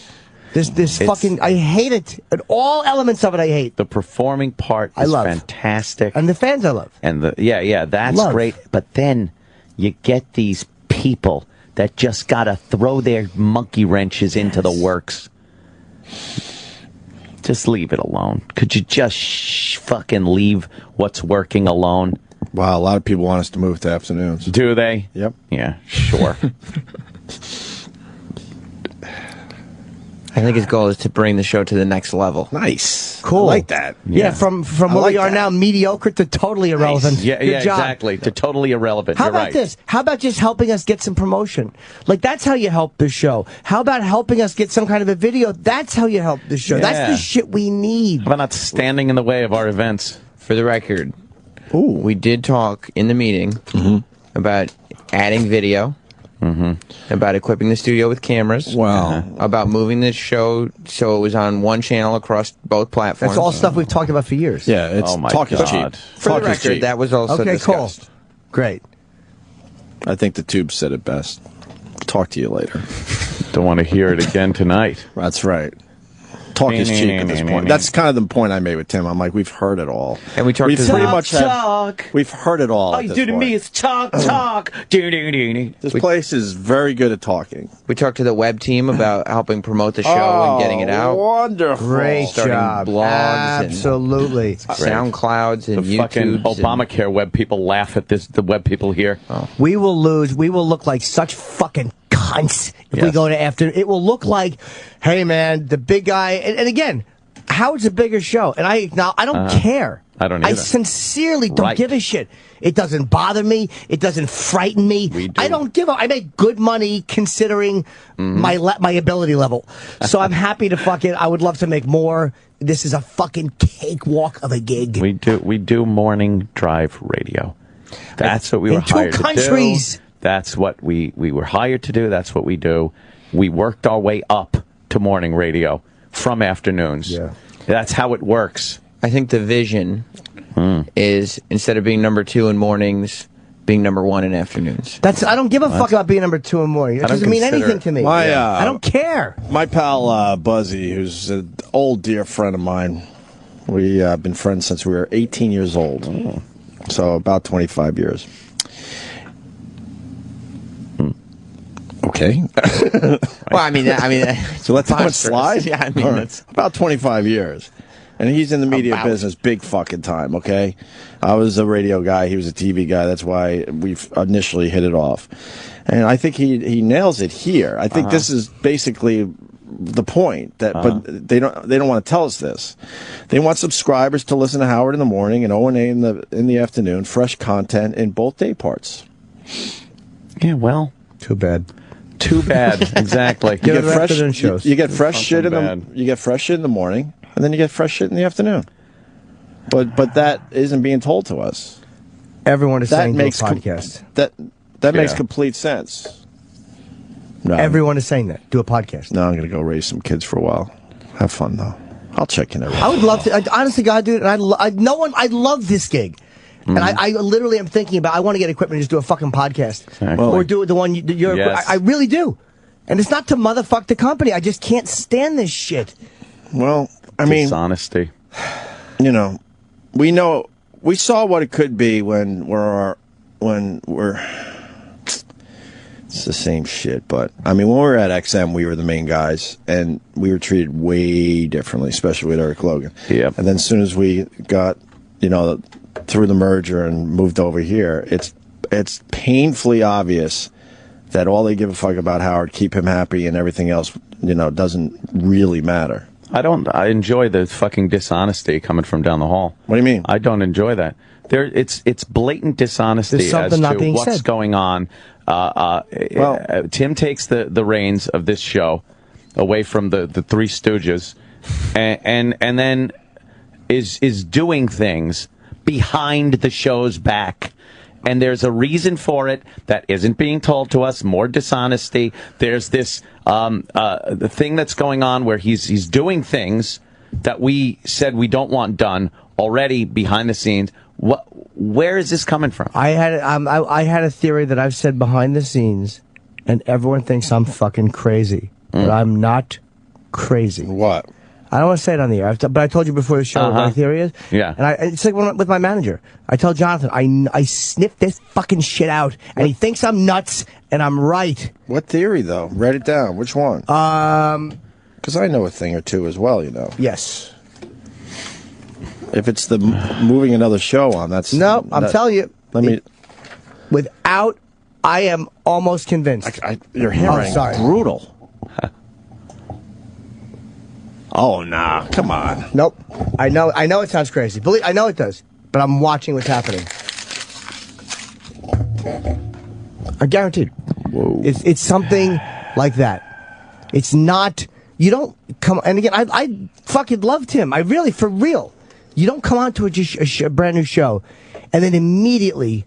This fucking, I hate it. And all elements of it I hate. The performing part is fantastic. And the fans I love. And that's great. But then you get these people that just got to throw their monkey wrenches into the works. Just leave it alone. Could you just fucking leave what's working alone? Wow, a lot of people want us to move to afternoons. Do they? Yep. Yeah, sure. I think his goal is to bring the show to the next level. Nice. Cool. I like that. Yeah, from where we are now, mediocre to totally irrelevant. Nice. Yeah, Good job. exactly. To totally irrelevant. How You're about right. this? How about just helping us get some promotion? Like, that's how you help the show. How about helping us get some kind of a video? That's how you help the show. Yeah. That's the shit we need. How about not standing in the way of our events? For the record, we did talk in the meeting about adding video. About equipping the studio with cameras. Wow. About moving the show so it was on one channel across both platforms. That's all stuff we've talked about for years. Yeah, it's talk is cheap. For the record, that was also discussed. Cool. Great. I think the Tube said it best. Talk to you later. Don't want to hear it again tonight. That's right. Talk is cheap at this point. That's kind of the point I made with Tim. I'm like, we've heard it all. And we talked pretty much we've heard it all. All you do to me is talk. This place is very good at talking. We talked to the web team about helping promote the show and getting it out. Wonderful. Great Starting job. blogs Absolutely. and SoundClouds and The fucking Obamacare web people laugh at this. The web people here. We will lose. We will look like such fucking cunts if we go to after. It will look like, hey man, the big guy. And again, Howard's a bigger show, and I don't care. I don't either. I sincerely don't give a shit. It doesn't bother me. It doesn't frighten me. We do. I don't give a... I make good money considering my ability level. So I'm happy to fucking... I would love to make more. This is a fucking cakewalk of a gig. We do morning drive radio. That's what we were hired to do. In 2 countries. That's what we were hired to do. That's what we do. We worked our way up to morning radio from afternoons. Yeah. That's how it works. I think the vision is, instead of being number 2 in mornings, being number 1 in afternoons. I don't give a fuck about being number 2 in morning. It doesn't mean anything to me. I don't care. My pal Buzzy, who's an old dear friend of mine, we have been friends since we were 18 years old. Oh. So about 25 years. Okay. Well, I mean, so let's let it slide. Yeah, I mean, that's about 25 years. And he's in the media business big fucking time, okay? I was a radio guy. He was a TV guy. That's why we initially hit it off. And I think he nails it here. I think this is basically the point. But they don't want to tell us this. They want subscribers to listen to Howard in the morning and O&A in the afternoon. Fresh content in both day parts. Yeah, well. Too bad. Too bad. Exactly. You get fresh shows. You get fresh shit in the morning. And then you get fresh shit in the afternoon. But that isn't being told to us. Everyone is saying do a podcast. That makes complete sense. No. Everyone is saying that. Do a podcast. No, I'm going to go raise some kids for a while. Have fun, though. I'll check in every I would love to. Honestly, God, dude, and I love this gig. And I literally am thinking about, I want to get equipment and just do a fucking podcast. Exactly. Or do the one you're... Yes. I really do. And it's not to motherfuck the company. I just can't stand this shit. Well... I mean, dishonesty. You know, we saw what it could be when we're. It's the same shit, but I mean, when we were at XM, we were the main guys, and we were treated way differently, especially with Eric Logan. Yeah. And then as soon as we got, through the merger and moved over here, it's painfully obvious that all they give a fuck about Howard, keep him happy, and everything else, doesn't really matter. I enjoy the fucking dishonesty coming from down the hall. What do you mean? I don't enjoy that. It's blatant dishonesty as to what's going on. Tim takes the reins of this show away from the Three Stooges, and then is doing things behind the show's back. And there's a reason for it that isn't being told to us. More dishonesty. There's this the thing that's going on where he's doing things that we said we don't want done already behind the scenes. Where is this coming from? I had a theory that I've said behind the scenes, and everyone thinks I'm fucking crazy, but I'm not crazy. What? I don't want to say it on the air, but I told you before the show what my theory is. Yeah. And it's like with my manager. I tell Jonathan, I sniffed this fucking shit out, and he thinks I'm nuts, and I'm right. What theory, though? Write it down. Which one? Because I know a thing or two as well, Yes. If it's the moving another show on, that's... No, I'm telling you. I am almost convinced. Your handwriting brutal. Oh, nah. Come on. Nope. I know it sounds crazy. I know it does. But I'm watching what's happening. I guaranteed. Whoa. It's something like that. It's not... You don't come... And again, I fucking loved him. I really, for real. You don't come on to a brand new show and then immediately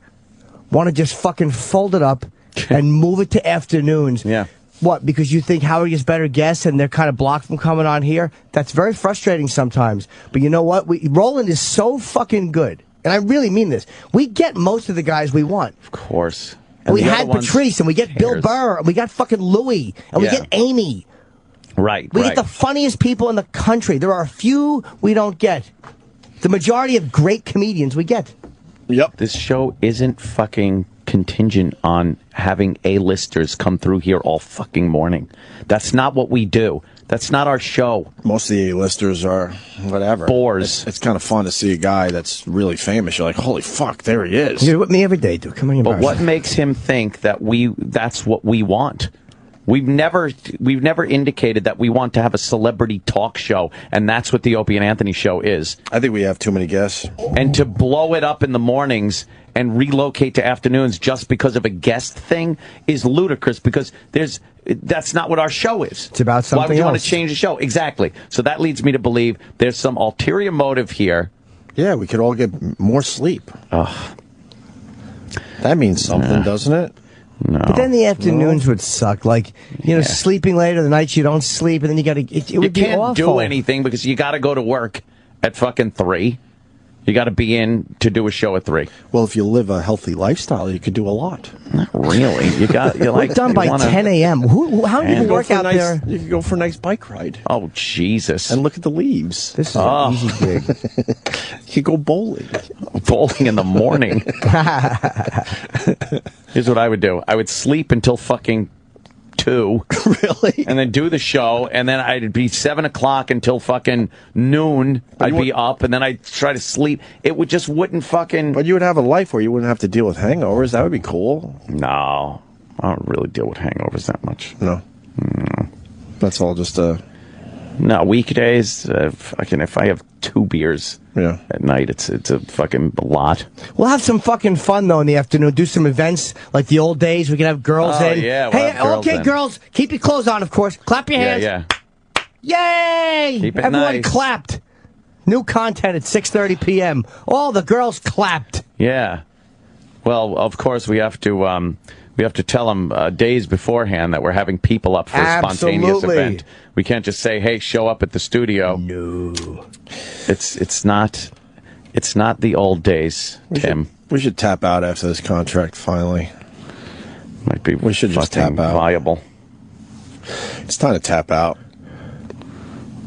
want to just fucking fold it up and move it to afternoons. Yeah. What, because you think Howard gets better guests and they're kind of blocked from coming on here? That's very frustrating sometimes. But you know what? Roland is so fucking good. And I really mean this. We get most of the guys we want. Of course. And we had Patrice, and we get Bill Burr, and we got fucking Louie, and we get Amy. Right, We get the funniest people in the country. There are a few we don't get. The majority of great comedians we get. Yep. This show isn't fucking contingent on having A-listers come through here all fucking morning. That's not what we do. That's not our show. Most of the A-listers are whatever. Bores. It's kind of fun to see a guy that's really famous. You're like, holy fuck, there he is. You're with me every day, dude. Come on, but what makes him think that that's what we want? We've never indicated that we want to have a celebrity talk show, and that's what the Opie and Anthony show is. I think we have too many guests. And to blow it up in the mornings and relocate to afternoons just because of a guest thing is ludicrous, because that's not what our show is. It's about something else. Why would you want to change the show? Exactly. So that leads me to believe there's some ulterior motive here. Yeah, we could all get more sleep. Ugh. That means something, doesn't it? No. But then the afternoons would suck. Like, sleeping later, the nights you don't sleep, and then you got to. It would be awful. You can't do anything because you got to go to work at fucking 3. You got to be in to do a show at 3. Well, if you live a healthy lifestyle, you could do a lot. Not really. You're like, we're done by 10 a.m. How do you work out there? You could go for a nice bike ride. Oh, Jesus. And look at the leaves. This is an easy gig. You could go bowling. Bowling in the morning. Here's what I would do. I would sleep until fucking 2. Really? And then do the show, and then I'd be 7 o'clock until fucking noon. I'd be up, and then I'd try to sleep. It wouldn't fucking... But you would have a life where you wouldn't have to deal with hangovers. That would be cool. No. I don't really deal with hangovers that much. No. That's all just a... No, weekdays, if I have 2 beers at night, it's a fucking lot. We'll have some fucking fun, though, in the afternoon. Do some events like the old days. We can have girls in. Yeah, hey, okay, girls, keep your clothes on, of course. Clap your hands. Yeah. Yay! Keep it Everyone nice. clapped. New content at 6:30 p.m. All the girls clapped. Yeah. Well, of course, we have to tell them days beforehand that we're having people up for a spontaneous event. We can't just say, "Hey, show up at the studio." No. It's not the old days, Tim. We should tap out after this contract finally. Might be. We should just tap out. Viable. It's time to tap out.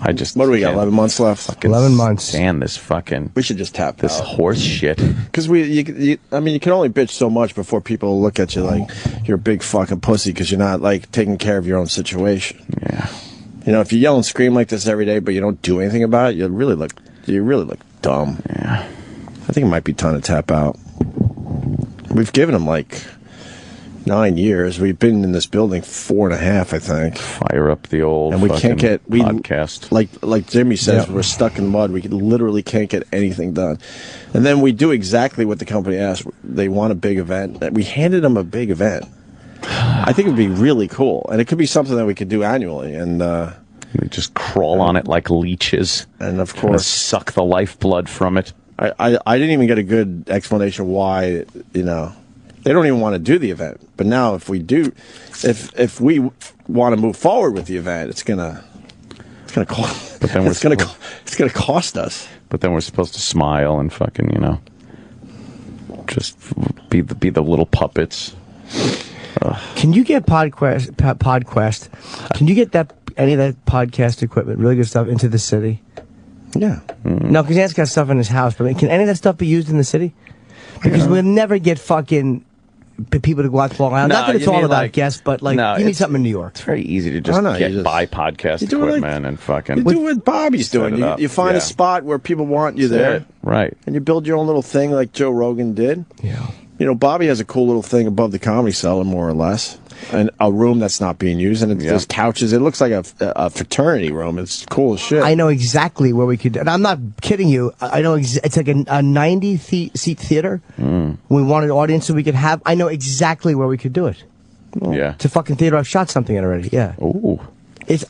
What do we got? 11 months left. 11 months. Stand this fucking. We should just tap this out. horse shit. Because you can only bitch so much before people look at you like you're a big fucking pussy because you're not like taking care of your own situation. Yeah. If you yell and scream like this every day, but you don't do anything about it, you really look dumb. Yeah. I think it might be time to tap out. We've given them like 9 years. We've been in this building 4.5, I think. Fire up the old and we can't get podcast. Like Jimmy says, we're stuck in the mud. We literally can't get anything done. And then we do exactly what the company asked. They want a big event. We handed them a big event. I think it would be really cool, and it could be something that we could do annually. And we just crawl on it like leeches, and of course suck the lifeblood from it. I didn't even get a good explanation why they don't even want to do the event. But now if we do, if we want to move forward with the event, it's gonna cost. But then it's gonna cost us. But then we're supposed to smile and fucking just be the little puppets. Can you get PodQuest? Can you get any of that podcast equipment, really good stuff, into the city? Yeah. No, because Ant's got stuff in his house, but can any of that stuff be used in the city? Because we'll never get fucking people to go out to Long Island. Not that it's all about guests, but you need something in New York. It's very easy to just buy podcast equipment and fucking. You do what Bobby's doing. You find a spot where people want you there, right? And you build your own little thing like Joe Rogan did. Yeah. Bobby has a cool little thing above the Comedy Cellar, more or less, and a room that's not being used, and there's couches. It looks like a fraternity room. It's cool as shit. I know exactly where we could, and I'm not kidding you. I know it's like a 90-seat theater. We want an audience so we could have. I know exactly where we could do it. It's a fucking theater. I've shot something in already. Yeah. Ooh. It's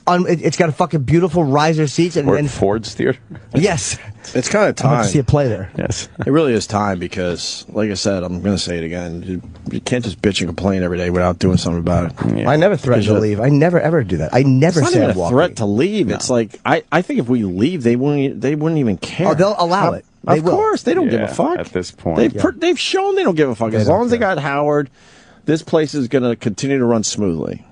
got a fucking beautiful riser seats and Ford's Theater. Yes. It's kind of time. I'd like to see a play there. Yes. It really is time because, like I said, I'm going to say it again. You can't just bitch and complain every day without doing something about it. Yeah. I never threaten to leave. I never ever do that. I never say I'm walking. It's not even a threat to leave. No. It's like I think if we leave, they wouldn't even care. Oh, they'll allow it. Of course, they don't give a fuck at this point. They've shown they don't give a fuck. As long as they got Howard, this place is going to continue to run smoothly.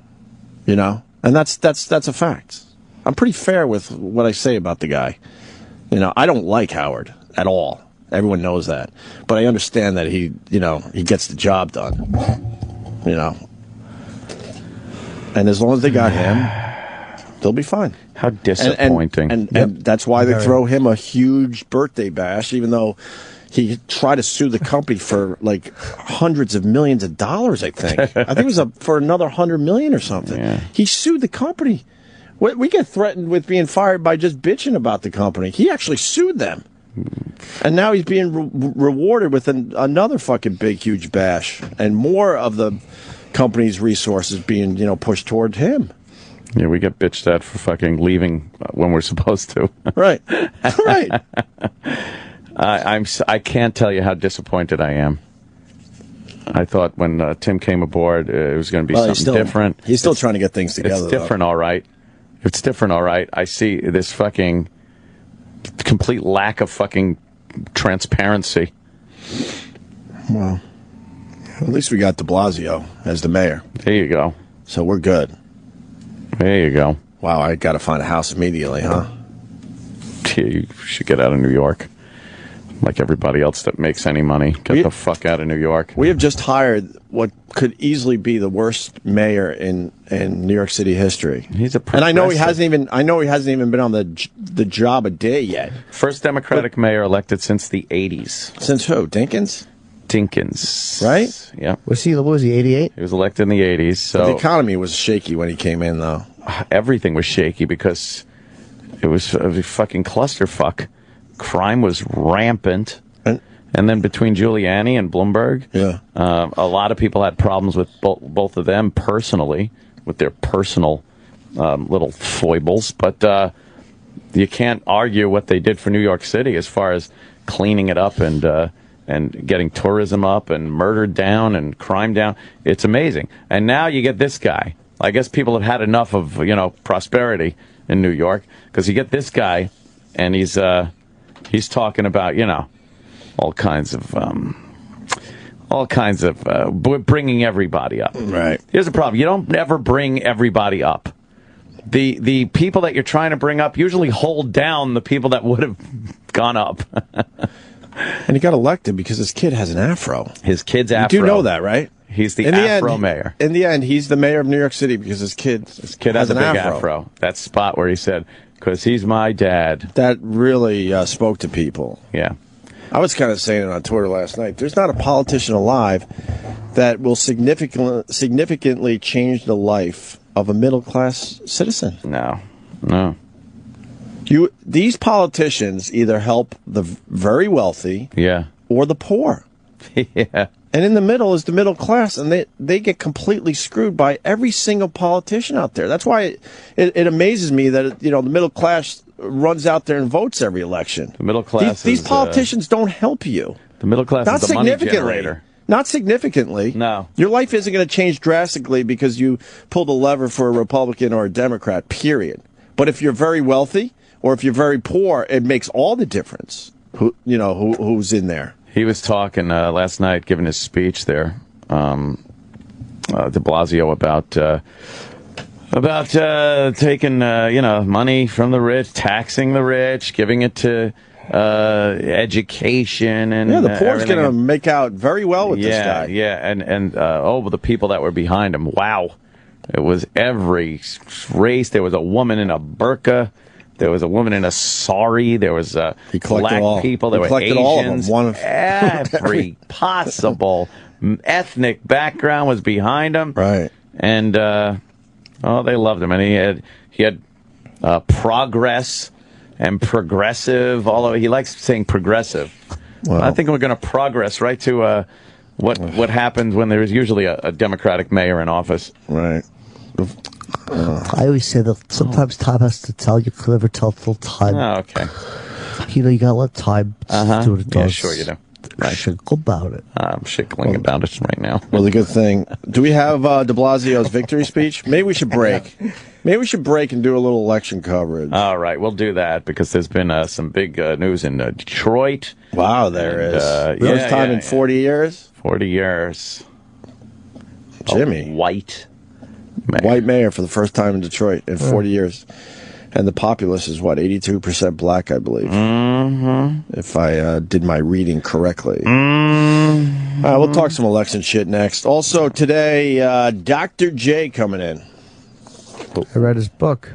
And that's a fact. I'm pretty fair with what I say about the guy. I don't like Howard at all. Everyone knows that. But I understand that he gets the job done. And as long as they got him, they'll be fine. How disappointing. And that's why they throw him a huge birthday bash, even though he tried to sue the company for like hundreds of millions of dollars. I think it was for another $100 million or something. Yeah. He sued the company. We get threatened with being fired by just bitching about the company. He actually sued them, and now he's being rewarded with another fucking big, huge bash, and more of the company's resources being pushed toward him. Yeah, we get bitched at for fucking leaving when we're supposed to. Right, right. I can't tell you how disappointed I am. I thought when Tim came aboard, it was going to be something different. He's still trying to get things together. It's different, all right. It's different, all right. I see this fucking complete lack of fucking transparency. Well, at least we got de Blasio as the mayor. There you go. So we're good. There you go. Wow, I got to find a house immediately, huh? Yeah, you should get out of New York. Like everybody else that makes any money. Get the fuck out of New York. We have just hired what could easily be the worst mayor in New York City history. He's a and I know he hasn't even been on the job a day yet. First Democratic mayor elected since the 80s. Since who? Dinkins? Dinkins. Right? Yeah. What was he, 88? He was elected in the 80s. So but the economy was shaky when he came in, though. Everything was shaky because it was a fucking clusterfuck. Crime was rampant. And then between Giuliani and Bloomberg, a lot of people had problems with both of them personally, with their personal little foibles. But you can't argue what they did for New York City as far as cleaning it up and getting tourism up and murder down and crime down. It's amazing. And now you get this guy. I guess people have had enough of prosperity in New York, because you get this guy and he's talking about all kinds of bringing everybody up. Right. Here's the problem: you don't ever bring everybody up. The people that you're trying to bring up usually hold down the people that would have gone up. And he got elected because his kid has an afro. His kid's afro. You do know that, right? He's the afro mayor. In the end, he's the mayor of New York City because his kid has a big afro. That spot where he said, "Because he's my dad." That really spoke to people. Yeah. I was kind of saying it on Twitter last night. There's not a politician alive that will significantly change the life of a middle-class citizen. No. These politicians either help the very wealthy or the poor. Yeah. And in the middle is the middle class, and they get completely screwed by every single politician out there. That's why it amazes me that the middle class runs out there and votes every election. The middle class. These politicians don't help you. The middle class is the money generator. Not significantly. No. Your life isn't going to change drastically because you pulled a lever for a Republican or a Democrat, period. But if you're very wealthy or if you're very poor, it makes all the difference who's in there. He was talking last night, giving his speech there, de Blasio, about taking money from the rich, taxing the rich, giving it to education, and the poor's going to make out very well with this guy. Yeah, and the people that were behind him. Wow, it was every race. There was a woman in a burqa. There was a woman in a sari. There was black people. There were Asians. All of them. Every possible ethnic background was behind him. Right. And they loved him. And he had progress and progressive. Although he likes saying progressive. Well, I think we're going to progress right to what happens when there is usually a Democratic mayor in office. Right. I always say that sometimes time has to tell. You can never tell full time. Oh, okay. You got to let time do what it does. Yeah, sure you do. Right. Shickle about it. I'm shickling about it right now. Well, the good thing. Do we have de Blasio's victory speech? Maybe we should break. Maybe we should break and do a little election coverage. All right, we'll do that because there's been some big news in Detroit. Wow, there is. First time in 40 years? 40 years. Jimmy. White mayor for the first time in Detroit in 40 years. And the populace is, 82% black, I believe. Mm-hmm. If I did my reading correctly. Mm-hmm. All right, we'll talk some election shit next. Also, today, Dr. J coming in. I read his book.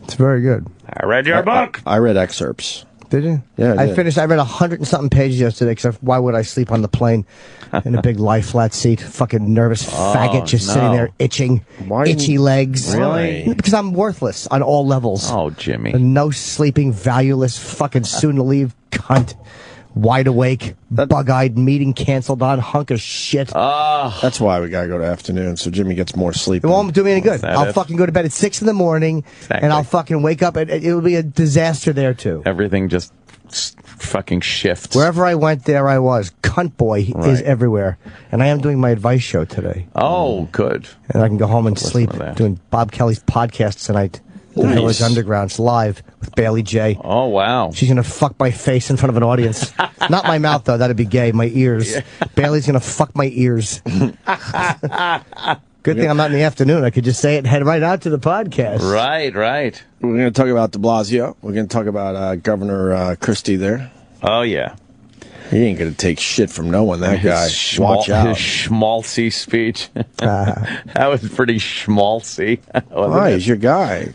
It's very good. I read your book. I read excerpts. Did you? Yeah, I finished. I read 100 and something pages yesterday. Because why would I sleep on the plane in a big lie flat seat? Fucking nervous faggot just sitting there itching, itchy legs. Really? Because I'm worthless on all levels. Oh, Jimmy. A no sleeping, valueless, fucking soon to leave cunt. Wide awake, bug-eyed, meeting canceled on, hunk of shit. That's why we gotta go to afternoon, so Jimmy gets more sleep. It won't do me any good. I'll fucking go to bed at 6 in the morning, and I'll fucking wake up, and it'll be a disaster there, too. Everything just fucking shifts. Wherever I went, there I was. Cunt boy is everywhere. And I am doing my advice show today. Oh, good. And I can go home and sleep doing Bob Kelly's podcast tonight. The Village Underground's live with Bailey J. Oh, wow. She's going to fuck my face in front of an audience. Not my mouth, though. That'd be gay. My ears. Yeah. Bailey's going to fuck my ears. Good thing I'm not in the afternoon. I could just say it and head right out to the podcast. Right. We're going to talk about de Blasio. We're going to talk about Governor Christie there. Oh, yeah. He ain't going to take shit from no one, that guy. Watch out. His schmaltzy speech. That was pretty schmaltzy. Why? He's your guy.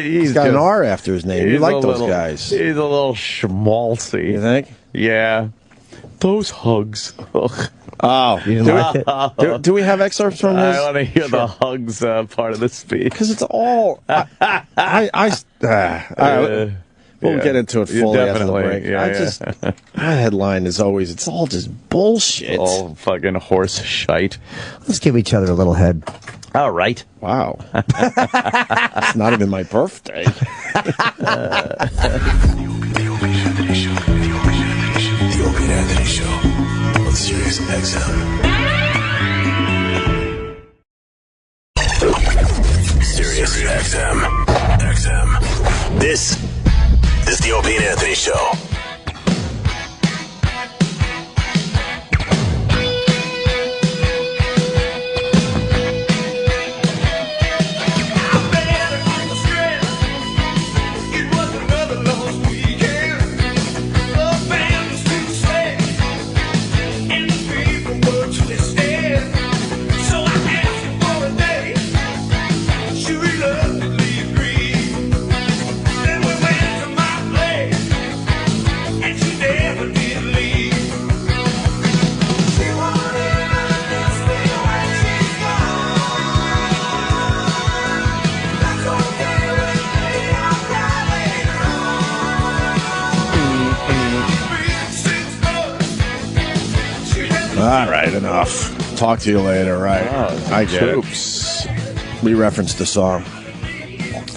He's got an R after his name. You like those guys. He's a little schmaltzy. You think? Yeah. Those hugs. Ugh. Oh, you didn't like it? Do we have excerpts from his? I want to hear the hugs part of the speech. Because it's all... We'll get into it fully after the break. My headline is always, it's all just bullshit. All fucking horse shite. Let's give each other a little head. All right. Wow. It's not even my birthday. The Opie and Anthony Show on Sirius XM. Sirius XM. This is the Opie and Anthony Show. All right, enough. Talk to you later, right? I get Tubes. it. We referenced the song.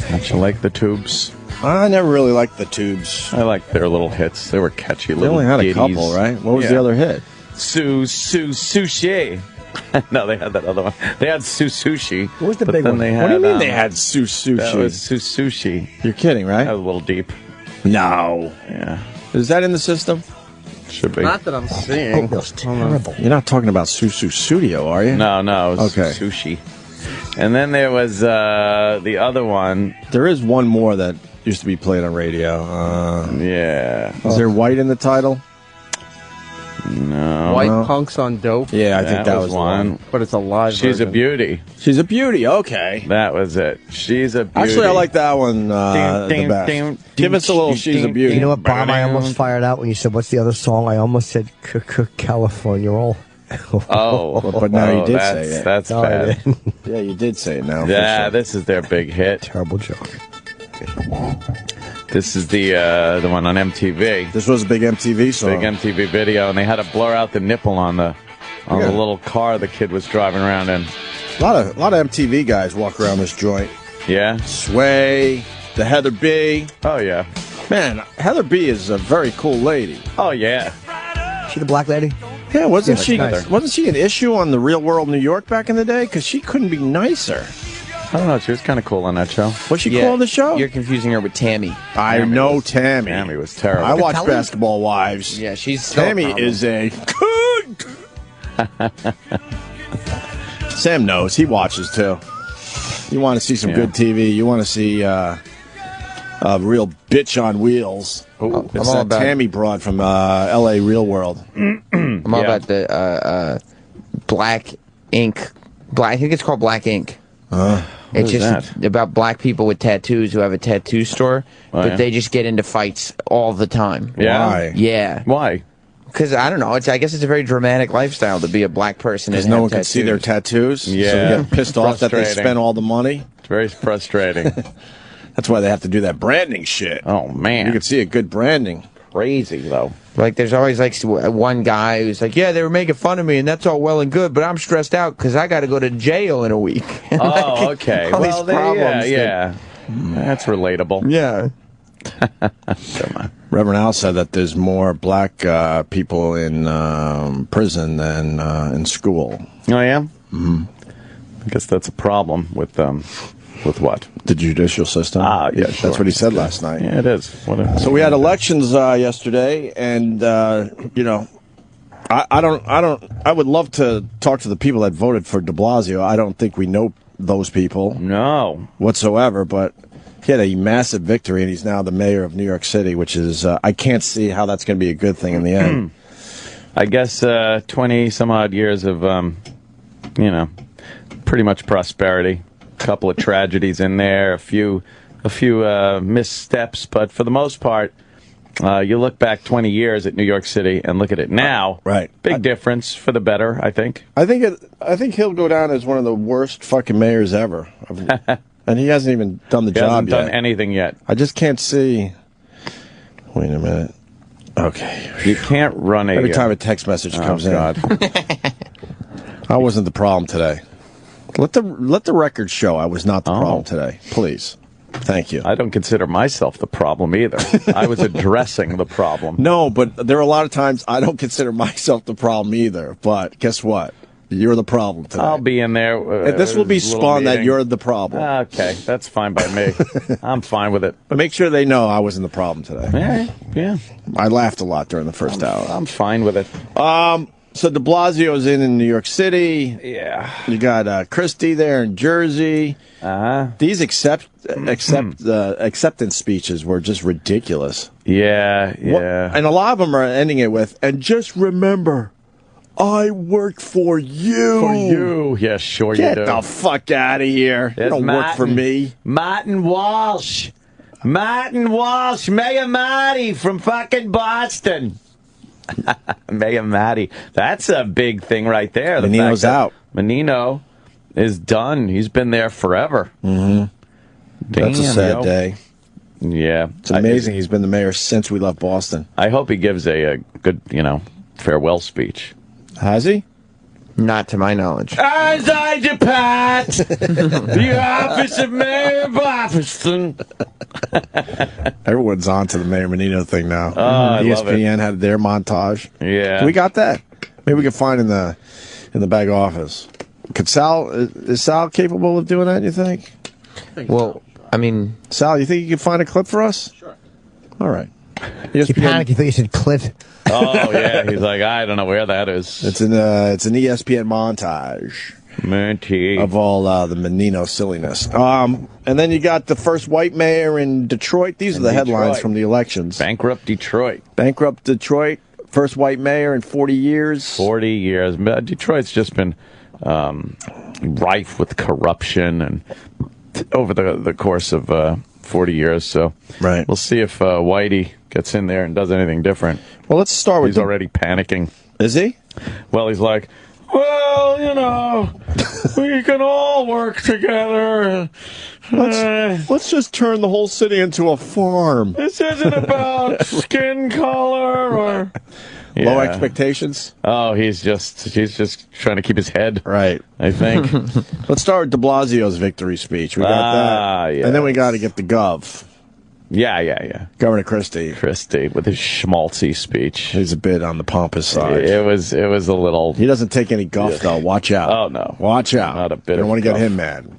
Don't you like the Tubes? I never really liked the Tubes. I liked their little hits. They were catchy They little only had a ditties. couple, right? What was the other hit? Sushi. No, they had that other one. They had Sushi. What was the big one? What do you mean they had Sushi? That was Sushi. You're kidding, right? That was a little deep. No. Yeah. Is that in the system? Should be. Not that I'm seeing. That was terrible. You're not talking about Susu Studio, are you? No, it was Okay. Sushi. And then there was the other one. There is one more that used to be played on radio. Yeah. Is there white in the title? No. White Punks on Dope. Yeah, I think that was one. But it's a live She's version. a beauty. She's a beauty. Okay. That was it. She's a beauty. Actually, I like that one the best. Give us a little She's a Beauty. You know what bomb I almost fired out when you said, what's the other song? I almost said California Roll. Oh, but now you did say it. That's No, I bad. didn't. Yeah, you did say it now. Yeah, for sure. this is their big hit. Terrible joke. This is the one on MTV. This was a big MTV song. Big MTV video, and they had to blur out the nipple on the little car the kid was driving around in. A lot of MTV guys walk around this joint. Yeah? Sway, the Heather B. Oh, yeah. Man, Heather B is a very cool lady. Oh, yeah. She the black lady? Yeah, wasn't Yeah, she? nice. Wasn't she an issue on the Real World New York back in the day? Because she couldn't be nicer. I don't know. She was kind of cool on that show. What's she called the show? You're confusing her with Tammy. I know Tammy. Tammy was terrible. I watch Basketball Wives. Yeah, she's still a Tammy problem. is a Sam knows. He watches too. You want to see some good TV. You want to see a real bitch on wheels. Ooh, It's I'm all that about Tammy broad from L.A. Real World. I'm all about the Black Ink. I think it's called Black Ink. It's just about black people with tattoos who have a tattoo store, but they just get into fights all the time. Yeah? Why? Yeah. Why? Because, I don't know, I guess it's a very dramatic lifestyle to be a black person. Because no one can see their tattoos. Yeah. So they get pissed off that they spent all the money. It's very frustrating. That's why they have to do that branding shit. Oh, man. You can see a good branding. Crazy, though. Like, there's always, like, one guy who's like, yeah, they were making fun of me, and that's all well and good, but I'm stressed out because I got to go to jail in a week. Oh, okay. Well, yeah. That's relatable. Yeah. Come on. Reverend Al said that there's more black people in prison than in school. Oh, yeah? Mm-hmm. I guess that's a problem with what? The judicial system. Ah, yeah, sure. That's what he said last night. Yeah, it is. So we had elections yesterday, and you know, I would love to talk to the people that voted for de Blasio. I don't think we know those people. No. Whatsoever, but he had a massive victory, and he's now the mayor of New York City, which is, I can't see how that's going to be a good thing in the end. I guess 20 some odd years of, you know, pretty much prosperity. A couple of tragedies in there, a few missteps, but for the most part, you look back 20 years at New York City and look at it now. Right. Big difference for the better, I think. I think he'll go down as one of the worst fucking mayors ever. And he hasn't even done the job yet. He hasn't done anything yet. I just can't see. Wait a minute. Okay. You can't run a... Every time a text message comes in. I wasn't the problem today. Let the record show I was not the problem today. Please. Thank you. I don't consider myself the problem either. I was addressing the problem. No, but there are a lot of times I don't consider myself the problem either. But guess what? You're the problem today. I'll be in there. This will be spun that you're the problem. Okay, that's fine by me. I'm fine with it. But make sure they know I wasn't the problem today. Yeah. I laughed a lot during the first hour. I'm fine with it. So de Blasio's in New York City. Yeah. You got Christie there in Jersey. These acceptance speeches were just ridiculous. Yeah. And a lot of them are ending it with, and just remember, I worked for you. For you. Yeah, sure you do. Get the fuck out of here. You don't work for me. Martin Walsh, Mayor Marty from fucking Boston. Mayor Matty. That's a big thing right there. Menino's out. Menino is done. He's been there forever. Mm-hmm. That's a sad day. Yeah. It's amazing he's been the mayor since we left Boston. I hope he gives a good, farewell speech. Has he? Not to my knowledge. As I depart the office of Mayor of Boston. Everyone's on to the Mayor Menino thing now. I love it. ESPN had their montage. Yeah. We got that. Maybe we can find in the back office. Is Sal capable of doing that, you think? Well, I mean... Sal, you think you can find a clip for us? Sure. All right. You panicked, you thought you said clip. Oh, yeah. He's like, I don't know where that is. It's an ESPN montage of all the Menino silliness. And then you got the first white mayor in Detroit. These are the headlines from the elections. Bankrupt Detroit. Bankrupt Detroit. First white mayor in 40 years. 40 years. Detroit's just been rife with corruption and over the course of 40 years. So we'll see if Whitey gets in there and does anything different. Well, let's start with... He's already panicking. Is he? Well, he's like, well, we can all work together. Let's just turn the whole city into a farm. This isn't about skin color or... Low expectations? Oh, he's just trying to keep his head right, I think. Let's start with de Blasio's victory speech. We got that. Yes. And then we got to get the gov. Yeah. Governor Christie with his schmaltzy speech. He's a bit on the pompous side. It was a little... He doesn't take any guff, though. Watch out. Oh, no. Watch out. Not a bit. You don't want to get him mad.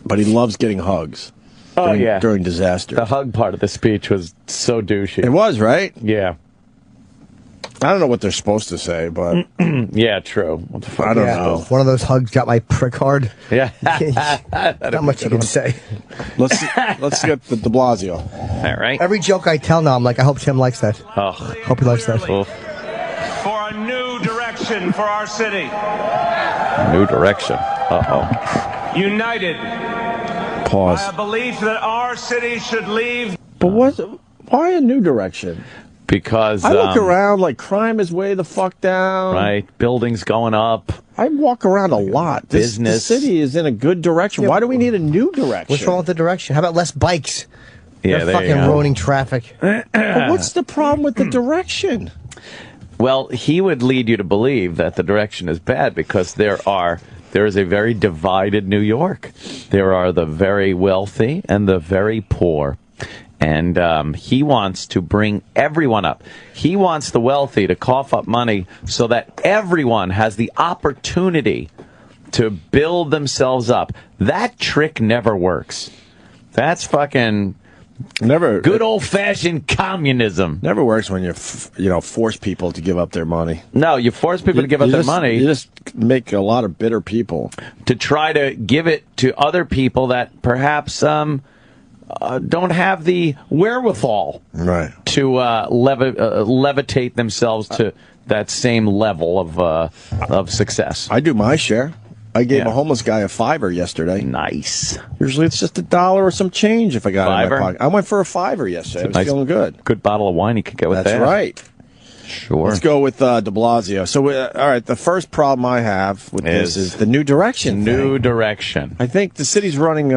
But he loves getting hugs. During disaster. The hug part of the speech was so douchey. It was, right? Yeah. I don't know what they're supposed to say, but... yeah, true. What the fuck? I don't know. One of those hugs got my prick hard. Yeah. Not much you can say. Let's get the de Blasio. All right. Every joke I tell now, I'm like, I hope Tim likes that. Oh. Hope he likes that. For a new direction for our city. New direction. Uh-oh. united Pause. by a belief that our city should leave. But why a new direction? Because I look around like crime is way the fuck down. Right, buildings going up. I walk around a lot. The city is in a good direction. Yeah. Why do we need a new direction? What's wrong with the direction? How about less bikes? Yeah, They're fucking ruining traffic. But what's the problem with the direction? Well, he would lead you to believe that the direction is bad because there is a very divided New York. There are the very wealthy and the very poor. And he wants to bring everyone up. He wants the wealthy to cough up money so that everyone has the opportunity to build themselves up. That trick never works. That's fucking good old-fashioned communism. Never works when you force people to give up their money. No, you force people to give up their money. You just make a lot of bitter people. To try to give it to other people that perhaps don't have the wherewithal to levitate themselves to that same level of success. I do my share. I gave a homeless guy a $5 yesterday. Nice. Usually it's just $1 or some change if I got it in my pocket. I went for a $5 yesterday. I was feeling good. Good bottle of wine you could get with that. That's right. Sure. Let's go with de Blasio. So, all right, the first problem I have with this is the new direction. Direction. I think the city's running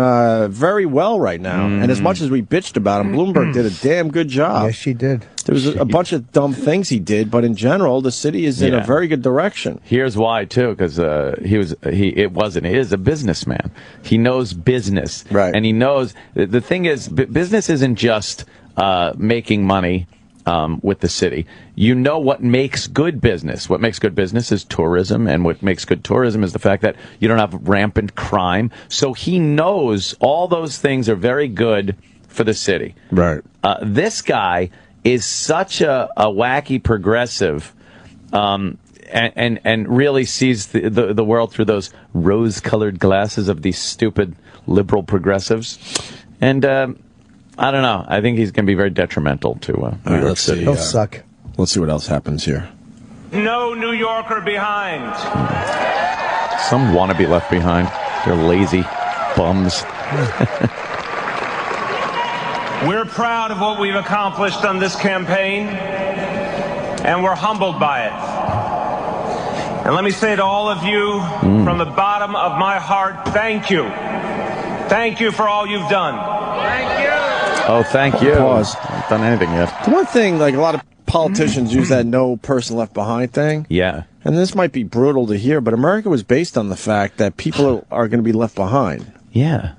very well right now. And as much as we bitched about him, Bloomberg did a damn good job. Yes, she did. There was a bunch of dumb things he did, but in general, the city is in a very good direction. Here's why, too, because he is a businessman. He knows business. Right. And he knows, the thing is, business isn't just making money with the city. You know what makes good business. What makes good business is tourism, and what makes good tourism is the fact that you don't have rampant crime. So he knows all those things are very good for the city. Right. This guy is such a wacky progressive and really sees the world through those rose-colored glasses of these stupid liberal progressives. And I don't know. I think he's going to be very detrimental to New York City. He'll suck. Let's see what else happens here. No New Yorker behind. Some want to be left behind. They're lazy bums. We're proud of what we've accomplished on this campaign, and we're humbled by it. And let me say to all of you, from the bottom of my heart, thank you. Thank you for all you've done. Thank you. Oh, thank you. Pause. I haven't done anything yet. The one thing, like a lot of politicians use that no person left behind thing. Yeah. And this might be brutal to hear, but America was based on the fact that people are going to be left behind. Yeah.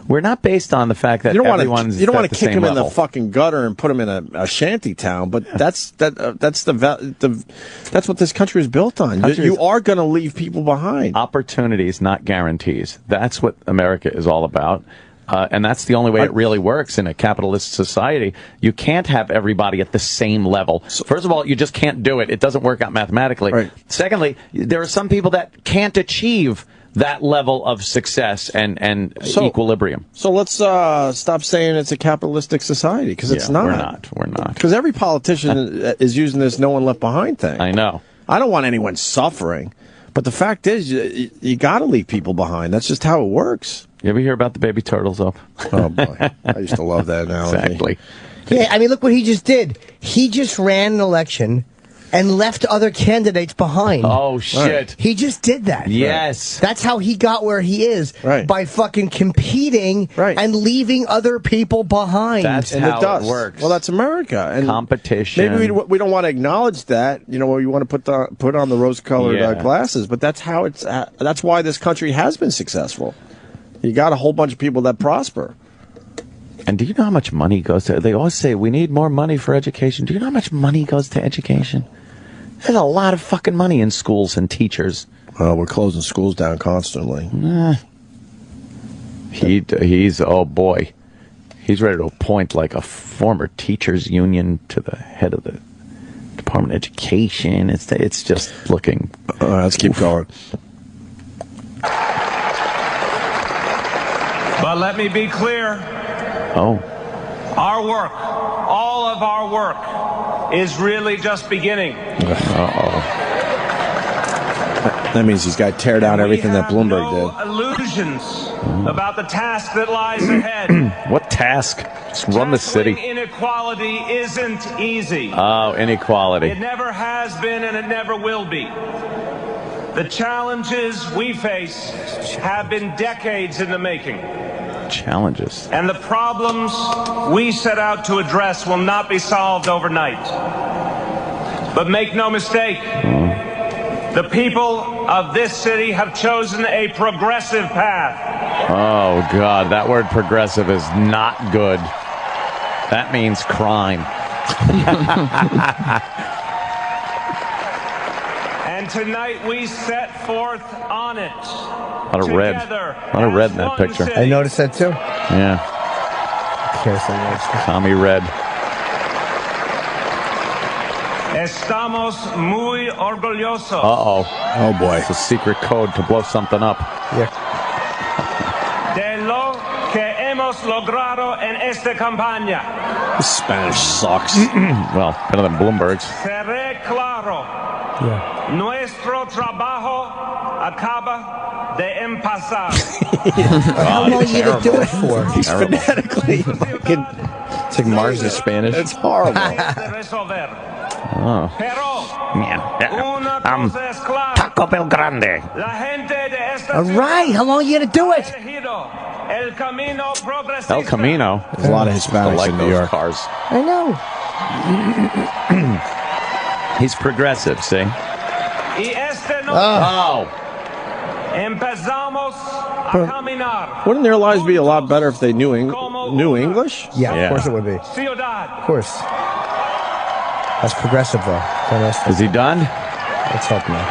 We're not based on the fact that everyone's you don't want at to the kick same them in level. the fucking gutter and put them in a shanty town, but that's what this country is built on. You are going to leave people behind. Opportunities, not guarantees. That's what America is all about. And that's the only way it really works in a capitalist society. You can't have everybody at the same level. First of all, you just can't do it. It doesn't work out mathematically. Right. Secondly, there are some people that can't achieve that level of success and equilibrium. So let's stop saying it's a capitalistic society, because it's not. We're not. Because every politician is using this no one left behind thing. I know. I don't want anyone suffering. But the fact is, you got to leave people behind. That's just how it works. You ever hear about the baby turtles, though? Oh, boy. I used to love that analogy. Exactly. Yeah, I mean, look what he just did. He just ran an election and left other candidates behind. Oh, shit. Right. He just did that. Yes. That's how he got where he is. Right. By fucking competing and leaving other people behind. That's how it works. Well, that's America. And competition. Maybe we don't want to acknowledge that. You know, we want to put on the rose-colored glasses. But that's how that's why this country has been successful. You got a whole bunch of people that prosper. And do you know how much money goes to... They always say, we need more money for education. Do you know how much money goes to education? There's a lot of fucking money in schools and teachers. We're closing schools down constantly. He's, oh boy. He's ready to appoint like a former teachers union to the head of the Department of Education. It's just looking... let's keep going. But let me be clear. Oh. Our work, all of our work, is really just beginning. Uh-oh. That means he's got to tear down everything that Bloomberg did. Illusions about the task that lies ahead. What task? Just run the city. Inequality isn't easy. Oh, inequality. It never has been and it never will be. The challenges we face have been decades in the making. Challenges. And the problems we set out to address will not be solved overnight. But make no mistake, the people of this city have chosen a progressive path. Oh, God, that word progressive is not good. That means crime. And tonight we set forth on it. A lot of red. A lot of red in that picture. I noticed that too. Yeah. Tommy Red. Estamos muy orgullosos. Uh-oh. Oh, boy. It's a secret code to blow something up. Yeah. De lo que hemos logrado en esta campaña. This Spanish sucks. Well, better than Bloomberg's. Seré claro. Yeah. Nuestro trabajo acaba de empezar. How long are you going to do it for? He's phonetically fucking... It's like Mars is Spanish. It's horrible. Oh. Taco Bell Grande. All right, how long are you going to do it? El Camino. There's a lot of Hispanics like in New those York. cars. I know. He's progressive, see? Oh. Empezamos a caminar. Wouldn't their lives be a lot better if they knew English? Yeah, of course it would be. Ciudad. Of course. That's progressive, though. Is he done? Let's hope not.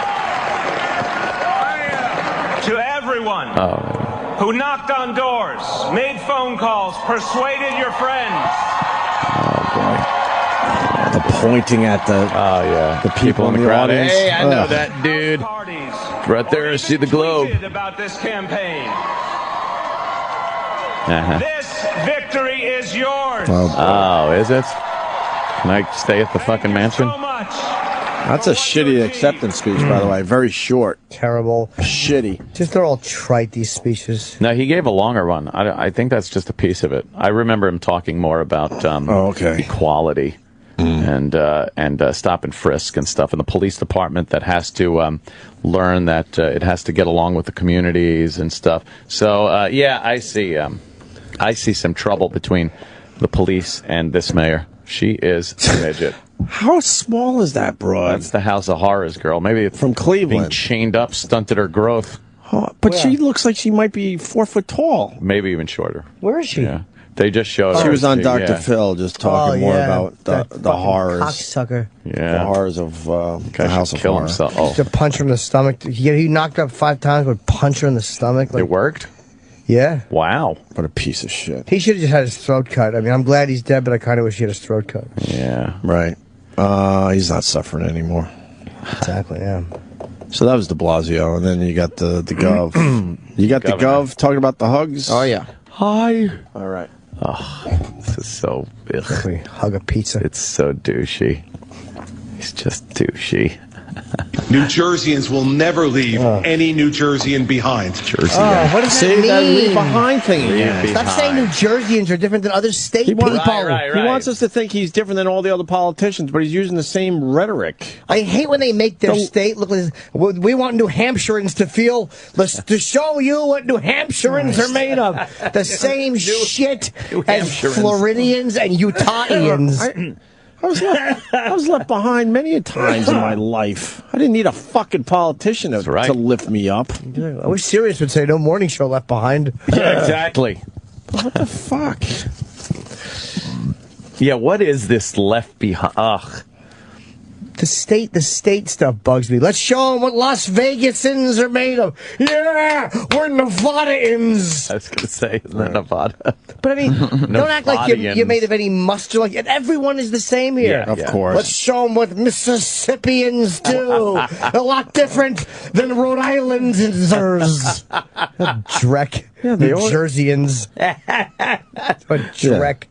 To everyone who knocked on doors, made phone calls, persuaded your friends. Oh, boy. The pointing at the the people in the crowd. audience. Hey, I know that dude. Right there, see the globe. About this campaign. Uh-huh. This victory is yours. Oh, is it? Can I stay at the fucking mansion? So much. That's a shitty acceptance speech, by the way. Very short. Terrible. Shitty. Just they're all trite, these speeches. No, he gave a longer one. I think that's just a piece of it. I remember him talking more about equality and stop and frisk and stuff in the police department that has to learn that it has to get along with the communities and stuff. So, yeah, I see some trouble between the police and this mayor. She is a midget. How small is that broad? That's the House of Horrors girl. Maybe it's from Cleveland. Being chained up stunted her growth. Oh, but she looks like she might be 4 foot tall. Maybe even shorter. Where is she? Yeah. They just showed her. She was on Dr. Phil just talking more about the horrors. Cocksucker. Yeah. The horrors of the House of Horror. Himself. Just to punch her in the stomach. He knocked her up 5 times, would punch her in the stomach. It worked? Yeah. Wow. What a piece of shit. He should have just had his throat cut. I mean, I'm glad he's dead, but I kind of wish he had his throat cut. Yeah. Right. He's not suffering anymore. Exactly, yeah. So that was de Blasio, and then you got the Gov. You got the Gov talking about the hugs? Oh, yeah. Hi. All right. Oh, this is so... We hug a pizza. It's so douchey. He's just douchey. New Jerseyans will never leave any New Jerseyan behind. What does that mean? That leave behind thing again. Stop saying New Jerseyans are different than other state people. He wants us to think he's different than all the other politicians, but he's using the same rhetoric. I hate when they make their state look like we want New Hampshireans to feel to show you what New Hampshireans are made of. The same shit as Floridians and Utahians. I was left behind many a times in my life. I didn't need a fucking politician to lift me up. I wish Sirius would say no morning show left behind. Yeah, exactly. What the fuck? Yeah, what is this left behind? Ugh. The state stuff bugs me. Let's show them what Las Vegasans are made of. Yeah, we're Nevadaans. I was going to say, isn't that Nevada? But I mean, don't act like you're made of any mustard. Like everyone is the same here. Yeah, of course. Let's show them what Mississippians do. A lot different than Rhode Islanders. Dreck. Yeah, New Jerseyans. What dreck.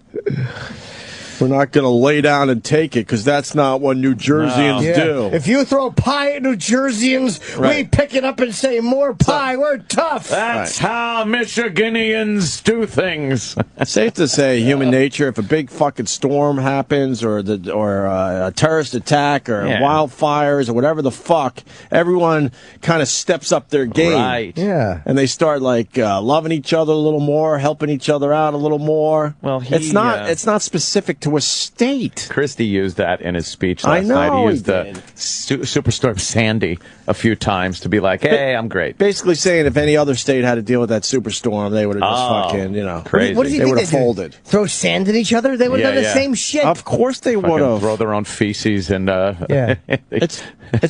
We're not going to lay down and take it because that's not what New Jerseyans do. If you throw pie at New Jerseyans, we pick it up and say, more pie, we're tough. That's how Michiganians do things. Safe to say, human nature, if a big fucking storm happens or a terrorist attack or wildfires or whatever the fuck, everyone kind of steps up their game. Right. Yeah. And they start like loving each other a little more, helping each other out a little more. Well, it's not specific to a state. Christie used that in his speech last night. He used Superstorm Sandy a few times to be like, hey, I'm great. Basically saying if any other state had to deal with that superstorm, they would have just fucking, crazy. What do you they think would have folded. Throw sand at each other? They would have done the same shit. Of course they would have. Throw their own feces and it's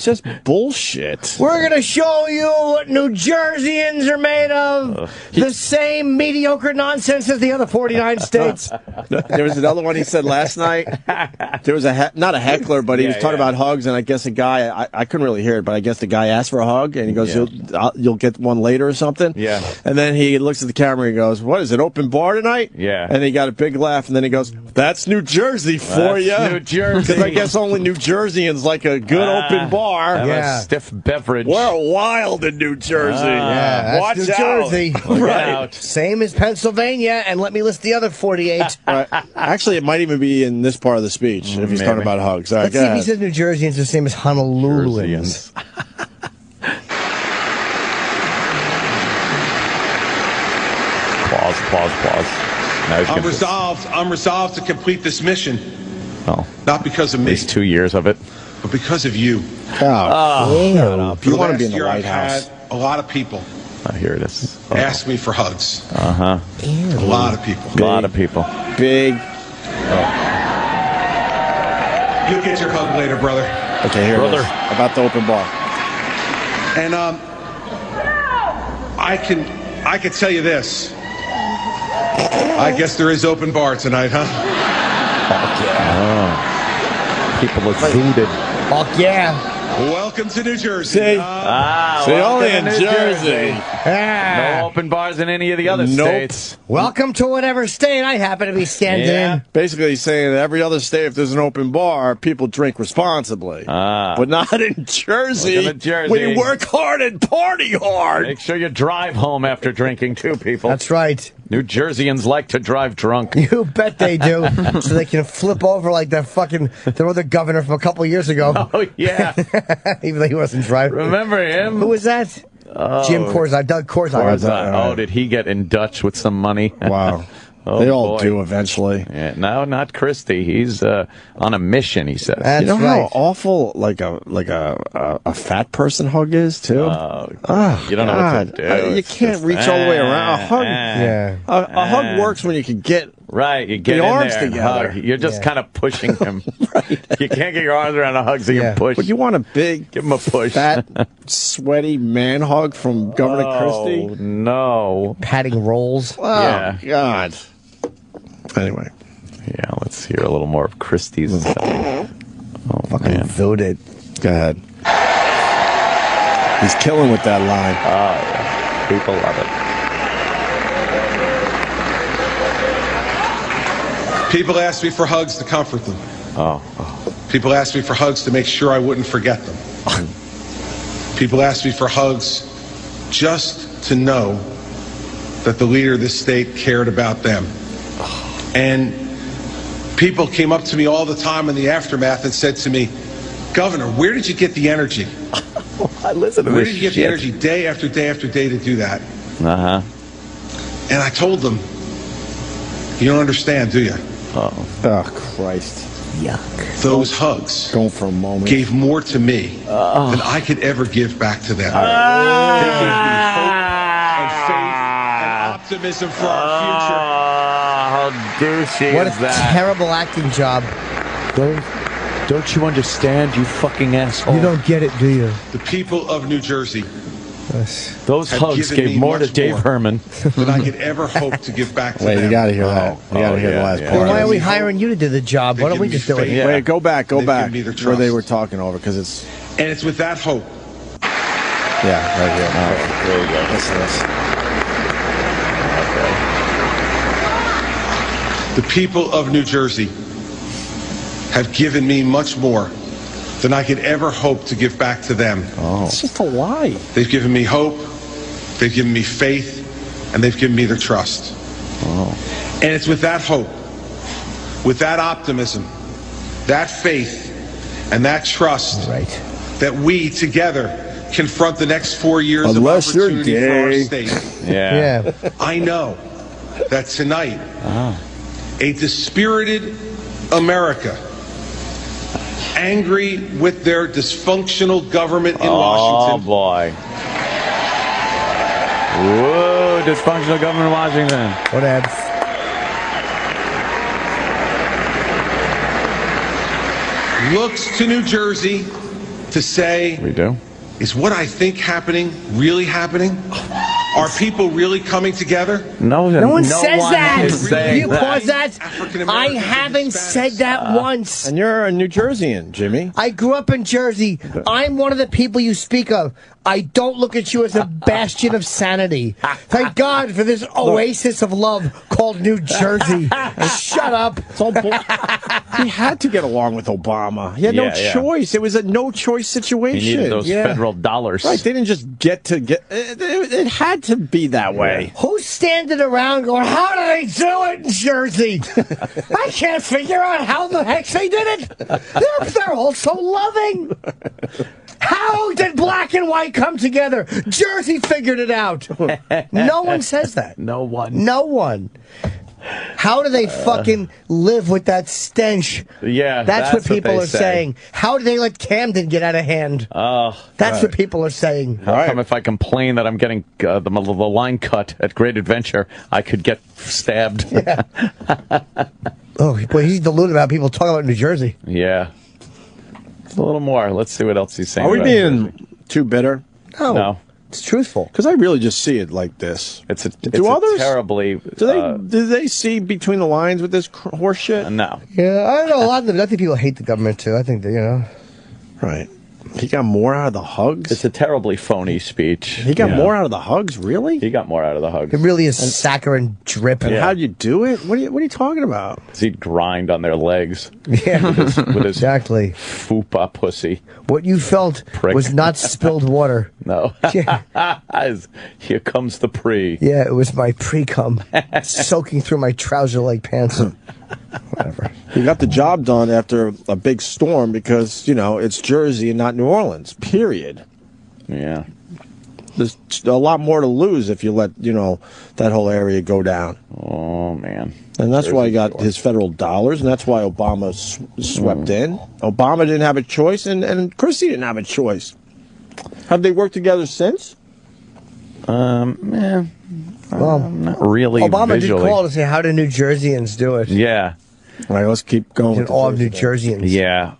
just bullshit. We're going to show you what New Jerseyans are made of. The same mediocre nonsense as the other 49 states. There was another one he said last night. There was not a heckler, but he was talking about hugs, and I guess a guy, I couldn't really hear it, but I guess the guy asked for a hug, and he goes, you'll get one later or something. Yeah. And then he looks at the camera and he goes, what is it, open bar tonight? Yeah. And he got a big laugh, and then he goes, that's New Jersey for you. New Jersey. Because I guess only New Jerseyans like a good open bar. A stiff beverage. We're wild in New Jersey. That's Watch New out. Jersey. Right. Same as Pennsylvania, and let me list the other 48. Actually, it might even be in this part of the speech if he's talking about hugs. Let's see if he says New Jerseyans are the same as Honoluluans. Pause. I'm resolved to complete this mission. Oh. Not because of me. At least 2 years of it. But because of you. Shut up. You want to be in the White House. A lot of people here it is. ask me for hugs. Uh-huh. A lot of people. A lot of people. Big. You'll get your hug later, brother. Okay, here it is. About the open bar. And I can tell you this. I guess there is open bar tonight, huh? People are zooted. Fuck yeah. Welcome to New Jersey. See? Only in New Jersey. No open bars in any of the other states. Welcome to whatever state I happen to be standing in. Basically, he's saying that every other state, if there's an open bar, people drink responsibly. But not in Jersey. We work hard and party hard. Make sure you drive home after drinking, too, people. That's right. New Jerseyans like to drive drunk. You bet they do. So they can flip over like that fucking the other governor from a couple of years ago. Oh, yeah. Even though he wasn't driving. Remember him? Who was that? Jim Corzine. Doug Corzine. Oh, did he get in Dutch with some money? Wow. Oh, they all do eventually. Yeah, no, not Christie. He's on a mission, he says. You know how awful like a fat person hug is too? You don't know what to do. You can't reach all the way around. A hug, a hug works when you can get you get the in arms there and together. hug. You're just kind of pushing him. You can't get your arms around a hug, so you push. But you want a big, give him a push, fat, sweaty man hug from Governor Christie? Oh no, patting rolls. Oh God. Anyway. Yeah, let's hear a little more of Christie's. Fucking voted. Go ahead. He's killing with that line. Oh, yeah. People love it. People ask me for hugs to comfort them. People ask me for hugs to make sure I wouldn't forget them. People ask me for hugs just to know that the leader of this state cared about them. And people came up to me all the time in the aftermath and said to me, Governor, where did you get the energy? I listen to Where this did you get the energy day after day after day to do that? And I told them, you don't understand, do you? Oh, Christ. Yuck. Those hugs going for a moment gave more to me than I could ever give back to them. They gave me hope and faith and optimism for our future. How douchey What is a that? terrible acting job. Don't you understand, you fucking asshole? You don't get it, do you? The people of New Jersey. Those have hugs given gave me more to much Dave more Herman than I could ever hope to give back to them. Wait, you got to hear that. You got to hear the last part. Well, why are we hiring you to do the job? Why don't we just do it? Wait, go back They've where given me their they trust. were talking over because it's. And it's with that hope. Yeah, right here. there you go. Listen to this. The people of New Jersey have given me much more than I could ever hope to give back to them. It's just a lie. They've given me hope, they've given me faith, and they've given me their trust. And it's with that hope, with that optimism, that faith, and that trust that we together confront the next 4 years of opportunity for our state. I know that tonight, a dispirited America, angry with their dysfunctional government in Washington. Oh, boy. Whoa, dysfunctional government in Washington. Whatever. Looks to New Jersey to say, we do. Is what I think happening really happening? Are people really coming together? No one says that. You that. pause that. I haven't said that once. And you're a New Jerseyan, Jimmy. I grew up in Jersey. I'm one of the people you speak of. I don't look at you as a bastion of sanity. Thank God for this oasis of love called New Jersey. Shut up. It's all he had to get along with Obama. He had no choice. It was a no-choice situation. He needed those federal dollars. Right. They didn't just get to get... It had to be that way. Who's standing around going, how do they do it in Jersey? I can't figure out how the heck they did it. They're all so loving. How did black and white come together? Jersey figured it out. No one says that. No one. No one. How do they fucking live with that stench? Yeah, that's what people are saying. How do they let Camden get out of hand? That's what people are saying. How come if I complain that I'm getting the line cut at Great Adventure, I could get stabbed? Yeah. Oh, boy, he's deluded about people talking about New Jersey. Yeah. A little more. Let's see what else he's saying. Are we being too bitter? No. It's truthful. Because I really just see it like this. It's others? terribly... Do they see between the lines with this horse shit? No. Yeah, I know a lot of them. I think people hate the government, too. I think that, Right. He got more out of the hugs? It's a terribly phony speech. He got more out of the hugs? Really? He got more out of the hugs. It really is saccharine drip. And how'd you do it? What are you talking about? He'd grind on their legs. Yeah. with his exactly. Fupa pussy. What you felt was not spilled water. No. Here comes the pre. Yeah, it was my pre-cum soaking through my trouser-like pants. Whatever. He got the job done after a big storm because, it's Jersey and not New Orleans, period. Yeah. There's a lot more to lose if you let, that whole area go down. Oh, man. And that's why he got his federal dollars, and that's why Obama swept in. Obama didn't have a choice, and Christie didn't have a choice. Have they worked together since? Well, not really. Obama visually. did call to say, how do New Jerseyans do it? Yeah. All right, let's keep going. And all of New Jerseyans. Yeah.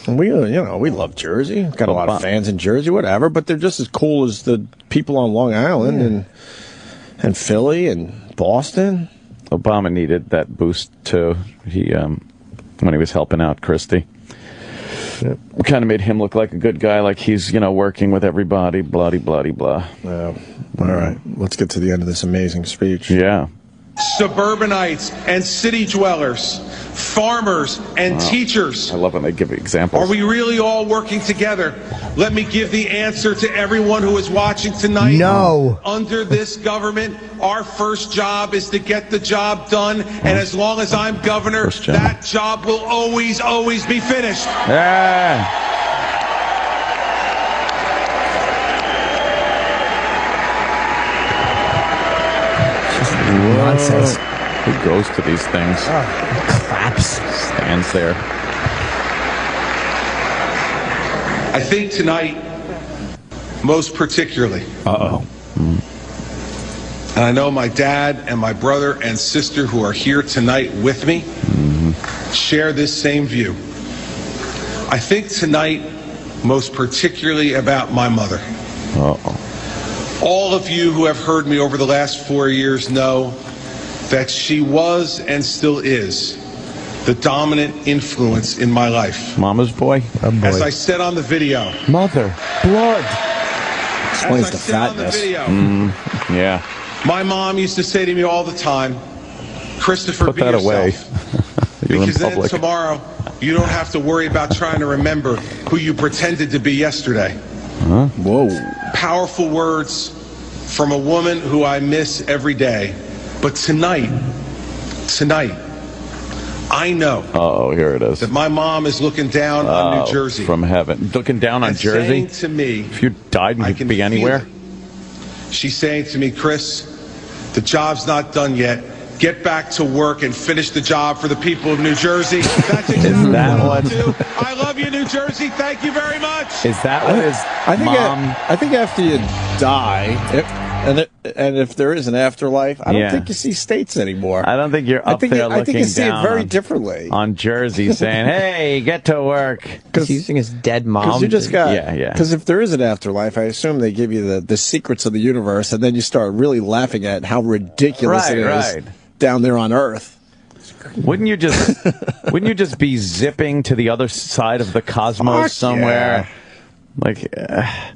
And we love Jersey. Got a lot of fans in Jersey, whatever, but they're just as cool as the people on Long Island and Philly and Boston. Obama needed that boost too. When he was helping out Christie. Yep. Kind of made him look like a good guy, like he's, working with everybody, blah. All right, let's get to the end of this amazing speech. Yeah. Suburbanites and city dwellers, farmers and teachers. I love when they give examples. Are we really all working together? Let me give the answer to everyone who is watching tonight. No. Under this government, our first job is to get the job done. And as long as I'm governor, that job will always, always be finished. Yeah. Nonsense. Who goes to these things? Claps. Stands there. I think tonight, most particularly. And I know my dad and my brother and sister who are here tonight with me share this same view. I think tonight, most particularly about my mother. All of you who have heard me over the last 4 years know that she was and still is the dominant influence in my life. Mama's boy? As I said on the video. Mother. Blood. Explains the fatness. Yeah. My mom used to say to me all the time, Christopher, Put be that yourself. away. You're because in public. then tomorrow You don't have to worry about trying to remember who you pretended to be yesterday. Huh? Whoa. Powerful words from a woman who I miss every day. But tonight, I know. Oh, here it is. That my mom is looking down on New Jersey. From heaven. Looking down on Jersey? Saying to me, if you died and you could be anywhere? She's saying to me, Chris, the job's not done yet. Get back to work and finish the job for the people of New Jersey. That's exactly what I do. I love you, New Jersey. Thank you very much. Is that what his mom... I think after you die, and if there is an afterlife, I don't think you see states anymore. I don't think you're up there looking down. I think you see it very differently. On Jersey saying, hey, get to work. He's using his dead mom. Because you just got... Yeah. Because if there is an afterlife, I assume they give you the secrets of the universe, and then you start really laughing at how ridiculous it is down there on Earth. Wouldn't you just be zipping to the other side of the cosmos somewhere? Yeah.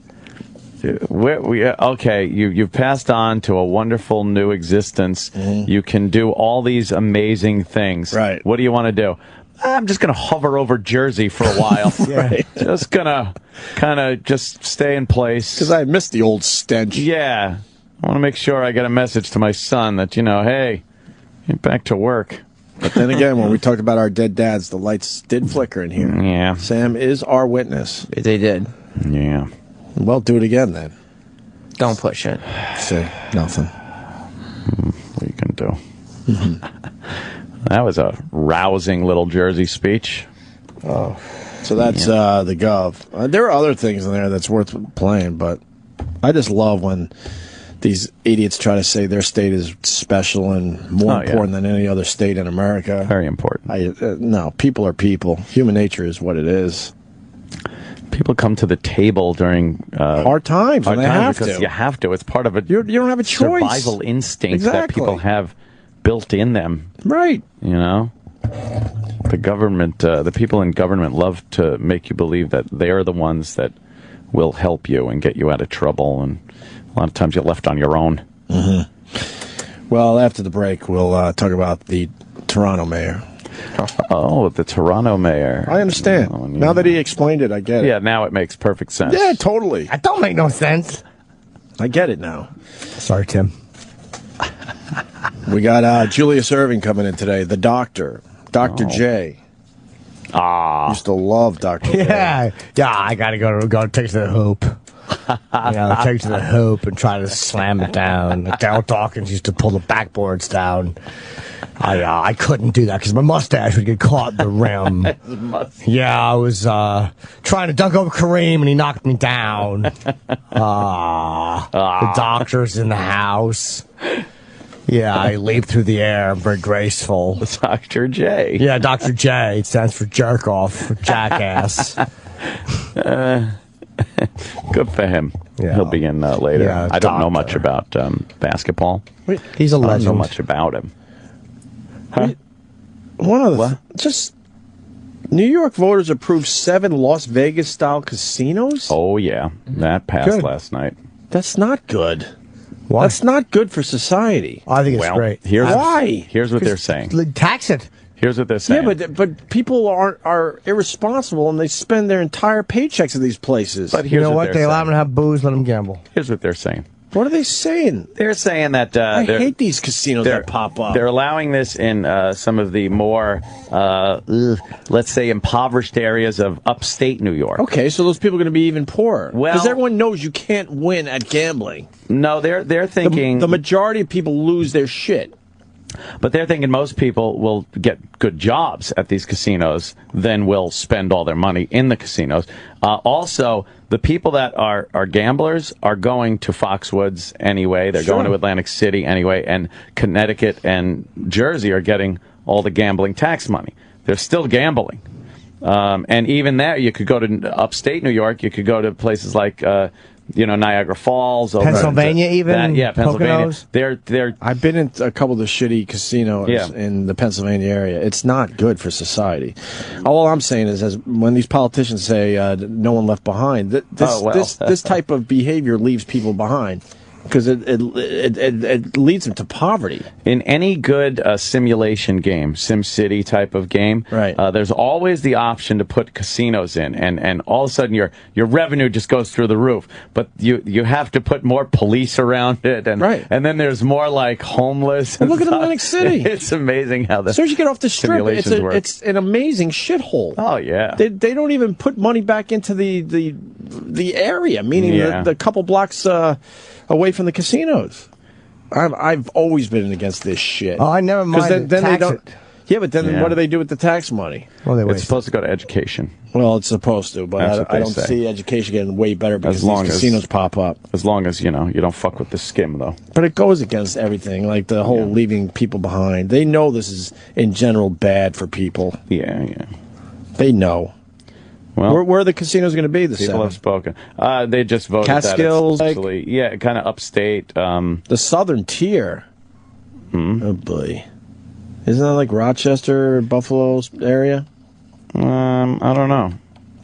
Like, okay, you've passed on to a wonderful new existence. Mm-hmm. You can do all these amazing things. Right. What do you want to do? I'm just going to hover over Jersey for a while. Right. Just going to kind of just stay in place. Because I miss the old stench. Yeah. I want to make sure I get a message to my son that, hey, get back to work. But then again, when we talked about our dead dads, the lights did flicker in here. Yeah. Sam is our witness. They did. Yeah. Well, do it again then. Don't push it. See, nothing. What you can do. That was a rousing little Jersey speech. Oh. So that's the Gov. There are other things in there that's worth playing, but I just love when these idiots try to say their state is special and more important than any other state in America. Very important. No, people are people. Human nature is what it is. People come to the table during hard times, and they have because to. You have to. It's part of a you don't have a choice. Survival instinct that people have built in them. Right. The government, the people in government love to make you believe that they are the ones that will help you and get you out of trouble, and a lot of times you're left on your own. Mm-hmm. Well, after the break, we'll talk about the Toronto mayor. Oh, the Toronto mayor. I understand. Now that he explained it, I get it. Yeah, now it makes perfect sense. Yeah, totally. That don't make no sense. I get it now. Sorry, Tim. We got Julius Erving coming in today, the doctor, Dr. J. Used to love Dr. J. Yeah, I gotta go take to the hoop. Take to the hoop and try to slam it down. Like Darryl Dawkins used to pull the backboards down. I couldn't do that because my mustache would get caught in the rim. Yeah, I was trying to dunk over Kareem and he knocked me down. The doctor's in the house. Yeah, I leap through the air. I'm very graceful. Dr. J. Yeah, Dr. J. It stands for jerk off, jackass. Good for him. Yeah. He'll be in later. Yeah, I don't know much about basketball. He's a legend. I don't know much about him. Huh? One of the just New York voters approved 7 Las Vegas style casinos. Oh yeah, that passed last night. That's not good. Why? That's not good for society. I think it's great. Why? Here's what they're saying. Tax it. Here's what they're saying. Yeah, but people are irresponsible and they spend their entire paychecks at these places. But you know what? They allow them to have booze, let them gamble. Here's what they're saying. What are they saying? They're saying that I hate these casinos that pop up. They're allowing this in some of the more, let's say, impoverished areas of upstate New York. Okay, so those people are going to be even poorer. Well, because everyone knows you can't win at gambling. No, they're thinking the majority of people lose their shit. But they're thinking most people will get good jobs at these casinos, then will spend all their money in the casinos. Also, the people that are gamblers are going to Foxwoods anyway. They're going to Atlantic City anyway. And Connecticut and Jersey are getting all the gambling tax money. They're still gambling. And even there, you could go to upstate New York. You could go to places like... Niagara Falls, Pennsylvania, Pennsylvania. Poconos. I've been in a couple of the shitty casinos in the Pennsylvania area. It's not good for society. All I'm saying is, when these politicians say no one left behind, this type of behavior leaves people behind. because it leads them to poverty. In any good simulation game, SimCity type of game, right? There's always the option to put casinos in, and all of a sudden your revenue just goes through the roof. But you have to put more police around it, and then there's more like homeless. Well, look at Atlantic City. It's amazing how the as soon as you get off the strip, it's an amazing shithole. Oh yeah, they don't even put money back into the area, meaning the couple blocks away from the casinos. I've always been against this shit. Oh, I never mind. Then they don't. Yeah, but then what do they do with the tax money? Well, it's supposed to go to education. Well, it's supposed to, but I don't see education getting way better because these casinos pop up. As long as you don't fuck with the skim, though. But it goes against everything, like the whole leaving people behind. They know this is in general bad for people. Yeah. They know. Well, where are the casinos going to be this People have spoken. They just voted Catskills, that it's actually, kind of upstate. The southern tier. Oh, boy. Isn't that like Rochester, Buffalo area? I don't know.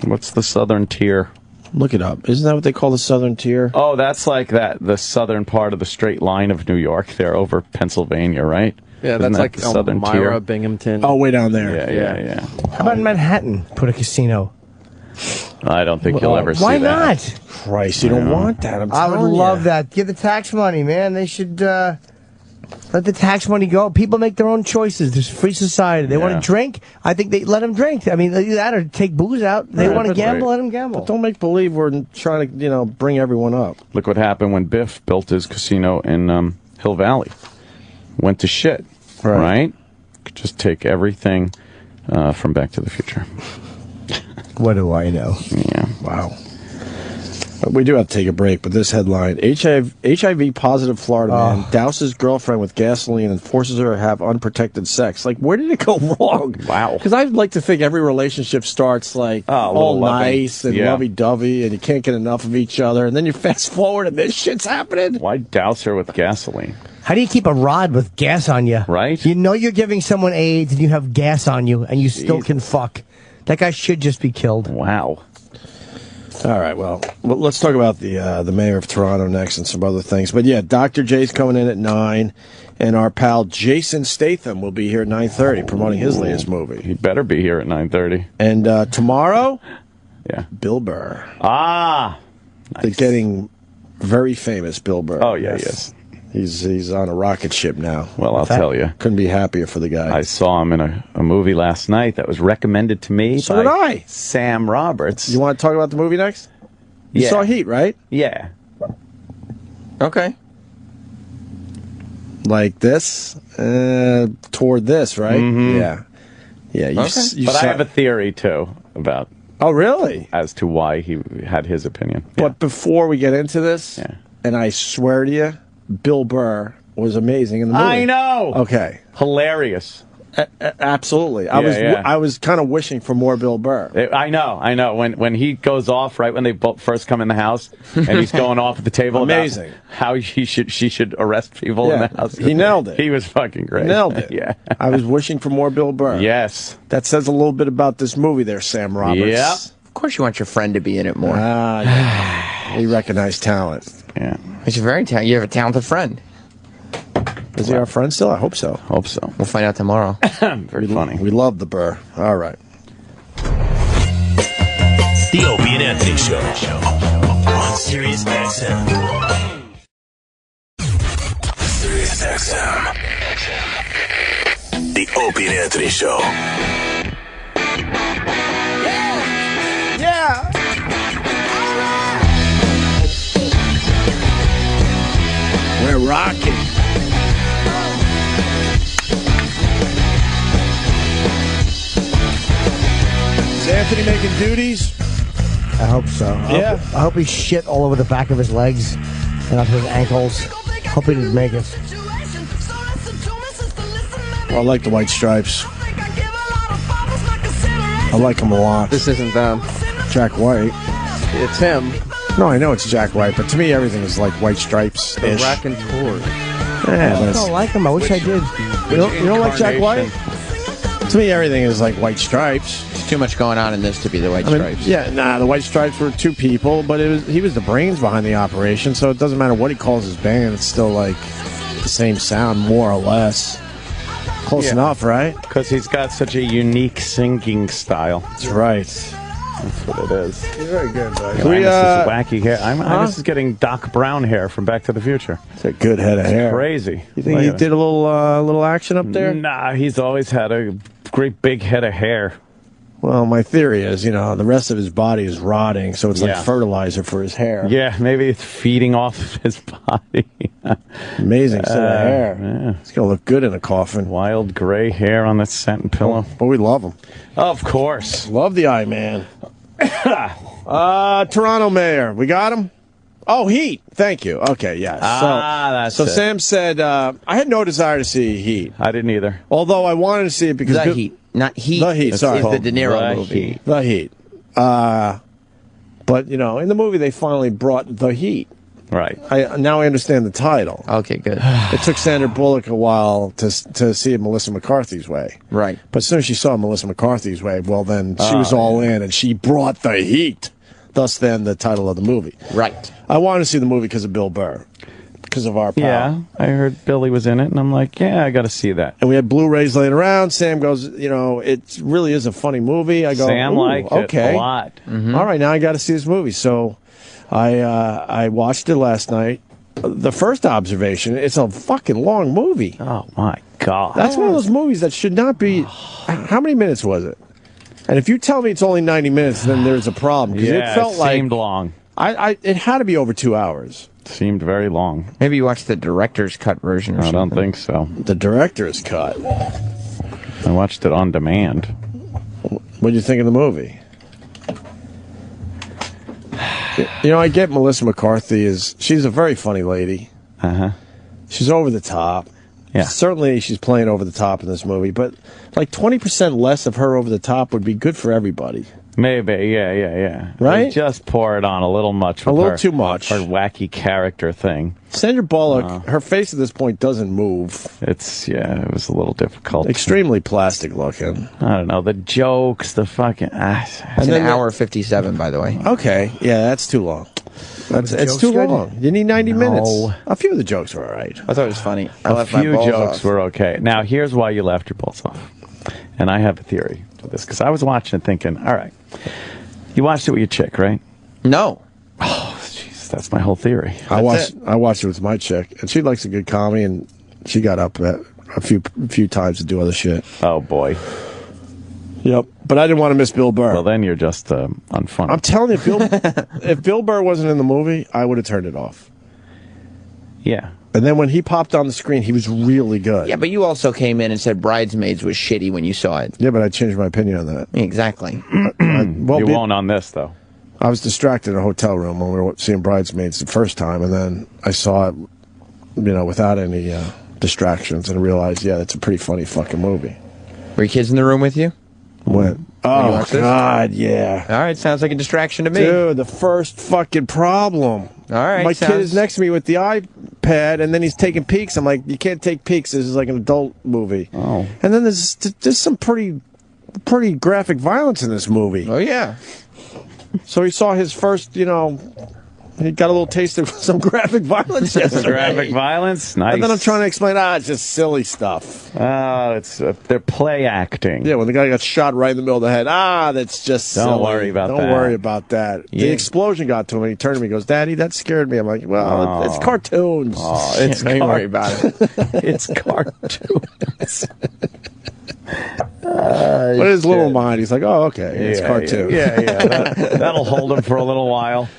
What's the southern tier? Look it up. Isn't that what they call the southern tier? Oh, that's like the southern part of the straight line of New York. They're over Pennsylvania, right? Yeah, Isn't that's that like the southern tier? Elmira, Binghamton. Oh, way down there. Yeah. How about in Manhattan? Put a casino. I don't think you'll ever see that. Why not? Christ, you don't want that. I would love that. Give the tax money, man. They should let the tax money go. People make their own choices. There's a free society. They want to drink. I think they let them drink. I mean, either that or take booze out. They want to gamble. Let them gamble. But don't make believe we're trying to, bring everyone up. Look what happened when Biff built his casino in Hill Valley. Went to shit. Right? Could just take everything from Back to the Future. What do I know? Yeah. Wow. We do have to take a break, but this headline, HIV positive Florida man douses girlfriend with gasoline and forces her to have unprotected sex. Like, where did it go wrong? Wow. Because I'd like to think every relationship starts like all nice and lovey-dovey, and you can't get enough of each other, and then you fast forward and this shit's happening. Why douse her with gasoline? How do you keep a rod with gas on you? Right. You know you're giving someone AIDS and you have gas on you, and you still can fuck. That guy should just be killed. Wow. All right, well, let's talk about the mayor of Toronto next and some other things. But yeah, Dr. J's coming in at 9, and our pal Jason Statham will be here at 9:30 promoting his latest movie. He better be here at 9:30. And tomorrow, Bill Burr. Nice. They're getting very famous, Bill Burr. Oh, yeah, yes. He's on a rocket ship now. Well, I'll tell you. Couldn't be happier for the guy. I saw him in a movie last night that was recommended to me So did I. Sam Roberts. You want to talk about the movie next? You saw Heat, right? Yeah. Okay. Like this? Toward this, right? Mm-hmm. Yeah. Yeah. But I have a theory, too, about... Oh, really? As to why he had his opinion. But before we get into this, and I swear to you, Bill Burr was amazing in the movie. I know. Okay. Hilarious. Absolutely. I was kind of wishing for more Bill Burr. I know. When he goes off, right when they first come in the house, and he's going off at the table Amazing. about how she should arrest people in the house. He nailed it. He was fucking great. Nailed it. Yeah. I was wishing for more Bill Burr. Yes. That says a little bit about this movie there, Sam Roberts. Yep. Of course you want your friend to be in it more. Yeah. You recognize talent. Yeah. He's very talented. You have a talented friend. Is he our friend still? I hope so. Hope so. We'll find out tomorrow. Very funny. We love the Burr. All right. The Opie and Anthony Show on Sirius XM. Sirius XM. The Opie and Anthony Show. Yeah. We're rocking. Is Anthony making duties? I hope so. Yeah. I hope he shit all over the back of his legs and up his ankles. Hope he didn't make it. Well, I like the white stripes. I like him a lot. This isn't them. Jack White. It's him. No, I know it's Jack White, but to me everything is like white stripes. The raconteur. Yeah, I don't like him. I wish I did. You don't like Jack White? To me, everything is like White Stripes. There's too much going on in this to be the White Stripes. Yeah, the White Stripes were two people, but he was the brains behind the operation, so it doesn't matter what he calls his band. It's still like the same sound, more or less. Close enough, right? Because he's got such a unique singing style. That's right. That's what it is. You're very good, buddy. This is wacky hair. This is getting Doc Brown hair from Back to the Future. It's a good head of hair. Crazy. You think he did a little action up there? Nah, he's always had a great big head of hair. Well, my theory is, the rest of his body is rotting, so it's like fertilizer for his hair. Yeah, maybe it's feeding off his body. Amazing set of hair. Yeah. It's going to look good in a coffin. Wild gray hair on that satin pillow. But we love him. Of course. Love the Eye Man. Toronto mayor. We got him? Oh, Heat. Thank you. Okay, yes. That's so Sam said, I had no desire to see Heat. I didn't either. Although I wanted to see it because... The Heat. Not Heat. The Heat, sorry. It's the De Niro movie. The Heat. But, in the movie, they finally brought The Heat. Right. Now I understand the title. Okay, good. It took Sandra Bullock a while to see it Melissa McCarthy's way. Right. But as soon as she saw Melissa McCarthy's way, well, then she was all in, and she brought the heat. Thus, then, the title of the movie. Right. I wanted to see the movie because of Bill Burr. Because of our pal. Yeah, I heard Billy was in it, and I'm like, yeah, I got to see that. And we had Blu-rays laying around. Sam goes, it really is a funny movie. I go, Sam liked it a lot. Mm-hmm. All right, now I got to see this movie. So I watched it last night. The first observation, it's a fucking long movie. Oh, my God. That's one of those movies that should not be... How many minutes was it? And if you tell me it's only 90 minutes, then there's a problem. Yeah, it felt seemed long. It had to be over 2 hours. Seemed very long. Maybe you watched the director's cut version or something. I don't think so. The director's cut? I watched it on demand. What did you think of the movie? I get Melissa McCarthy she's a very funny lady. Uh-huh. She's over the top. Yeah. Certainly she's playing over the top in this movie, but like 20% less of her over the top would be good for everybody. Maybe, yeah. Right? They just pour it on a little much. With a little too much. Her wacky character thing. Sandra Bullock, her face at this point doesn't move. It was a little difficult. Extremely plastic looking. I don't know, the jokes, the fucking... It's an hour 57, by the way. Okay, yeah, that's too long. It's too long. You need 90 minutes. A few of the jokes were all right. I thought it was funny. A few jokes were okay. Now, here's why you left your balls off. And I have a theory for this, because I was watching it thinking, all right, you watched it with your chick, right? No. Oh, jeez, that's my whole theory. I watched it with my chick, and she likes a good comedy, and she got up a few times to do other shit. Oh, boy. Yep, but I didn't want to miss Bill Burr. Well, then you're just unfunny. I'm telling you, if Bill Burr wasn't in the movie, I would have turned it off. Yeah. And then when he popped on the screen, he was really good. Yeah, but you also came in and said Bridesmaids was shitty when you saw it. Yeah, but I changed my opinion on that. Exactly. You won't on this, though. I was distracted in a hotel room when we were seeing Bridesmaids the first time, and then I saw it, without any distractions, and realized, yeah, it's a pretty funny fucking movie. Were your kids in the room with you? When? Oh, God, yeah. All right, sounds like a distraction to me. Dude, the first fucking problem. All right. My kid is next to me with the iPad, and then he's taking peeks. I'm like, you can't take peeks. This is like an adult movie. Oh. And then there's some pretty graphic violence in this movie. Oh, yeah. So he saw his first, he got a little taste of some graphic violence yesterday. Graphic violence? Nice. And then I'm trying to explain, it's just silly stuff. They're play acting. Yeah, when the guy got shot right in the middle of the head, that's just silly. Don't worry about that. Don't worry about that. Yeah. The explosion got to him, and he turned to me and goes, Daddy, that scared me. I'm like, well, it's cartoons. Oh, it's don't worry about it. It's cartoons. But his little mind, he's like, oh, okay, it's cartoon. Yeah. That'll hold him for a little while.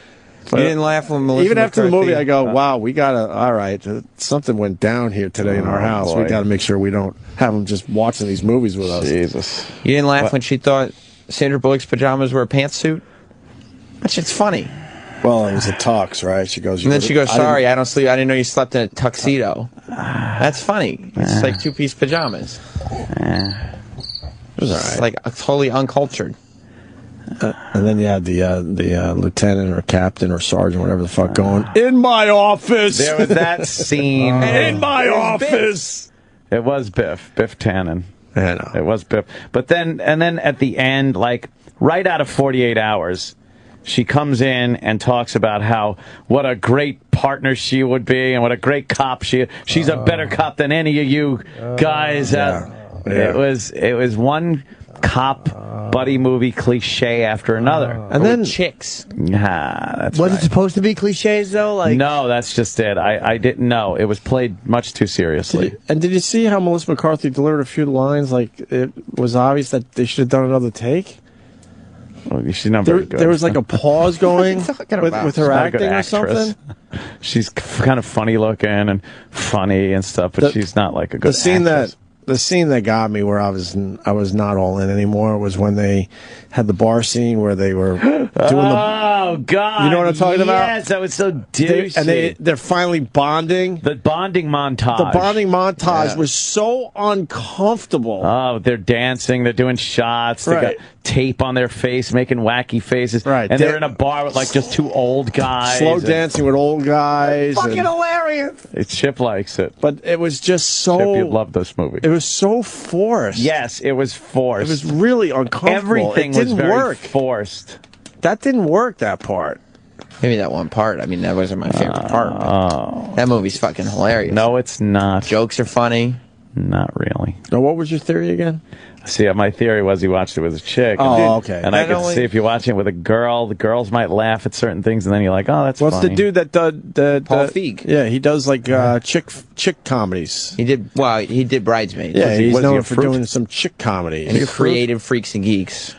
You didn't laugh when Melissa Even after the McCarthy, movie, I go, wow, we got to, all right, something went down here today in our house. Boy. We got to make sure we don't have them just watching these movies with us. Jesus. You didn't laugh when she thought Sandra Bullock's pajamas were a pantsuit? That shit's funny. Well, it was a tux, right? She goes, and then she goes, sorry, I don't sleep. I didn't know you slept in a tuxedo. That's funny. It's like two-piece pajamas. It was all right. It's like totally uncultured. And then you had the lieutenant or captain or sergeant, whatever the fuck, going, in my office! There was that scene. In my office! It was Biff Tannen. I know. It was Biff. But then at the end, like right out of 48 Hours, she comes in and talks about what a great partner she would be and what a great cop she's a better cop than any of you guys. It was one cop buddy movie cliche after another. And then chicks. That's Was right. it supposed to be cliches though? Like No, that's just it. I didn't know. It was played much too seriously. Did you see how Melissa McCarthy delivered a few lines? Like, it was obvious that they should have done another take. Well, she's not very good. There was like a pause going about? with her acting or something. She's kind of funny looking and funny and stuff, but she's not like a good actress. The scene that got me where I was not all in anymore was when they had the bar scene where they were doing Oh God! You know what I'm talking about? Yes, that was so douchey. And they're finally bonding. The bonding montage. The bonding montage was so uncomfortable. Oh, they're dancing. They're doing shots. They got tape on their face, making wacky faces. Right. And they're in a bar with like just two old guys. Slow dancing with old guys. Fucking hilarious. Chip likes it. But it was just so... Chip, you'd love this movie. It was so forced. Yes, it was forced. It was really uncomfortable. Everything was very forced. That didn't work, that part. Maybe that one part. I mean, that wasn't my favorite part. But that movie's fucking hilarious. No, it's not. Jokes are funny. Not really. Now, what was your theory again? See, my theory was he watched it with a chick. Okay. And I could see if you watch it with a girl, the girls might laugh at certain things, and then you're like, oh, that's What's funny. the dude that Paul Feig. Yeah, he does like chick comedies. He did Bridesmaids. Yeah, he's known for doing some chick comedy. And he created Freaks and Geeks.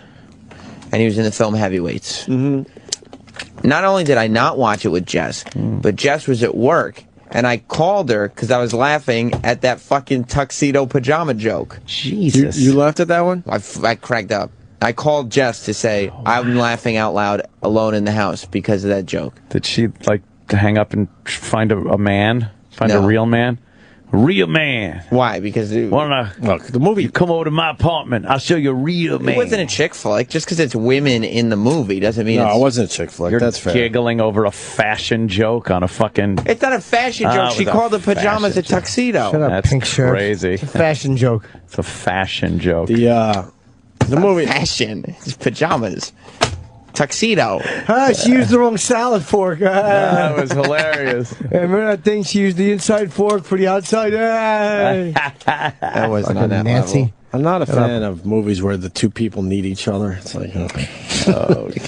And he was in the film Heavyweights. Mm-hmm. Not only did I not watch it with Jess, but Jess was at work. And I called her because I was laughing at that fucking tuxedo pajama joke. Jesus. You laughed at that one? I cracked up. I called Jess to say, I'm laughing out loud alone in the house because of that joke. Did she, like, hang up and find a man? Find a real man? Real man. Why? Because look, the movie. You come over to my apartment. I'll show you a real man. It wasn't a chick flick. Just because it's women in the movie doesn't mean it wasn't a chick flick. You're That's fair. Giggling over a fashion joke on a fucking. It's not a fashion joke. She called the pajamas a tuxedo. Shut up, That's pink shirt. crazy. It's a fashion joke. It's a fashion joke. The movie fashion. It's pajamas. Tuxedo. She used the wrong salad fork. That was hilarious. Remember that thing? She used the inside fork for the outside. That wasn't on that level. I'm not a fan of movies where the two people need each other. It's like, oh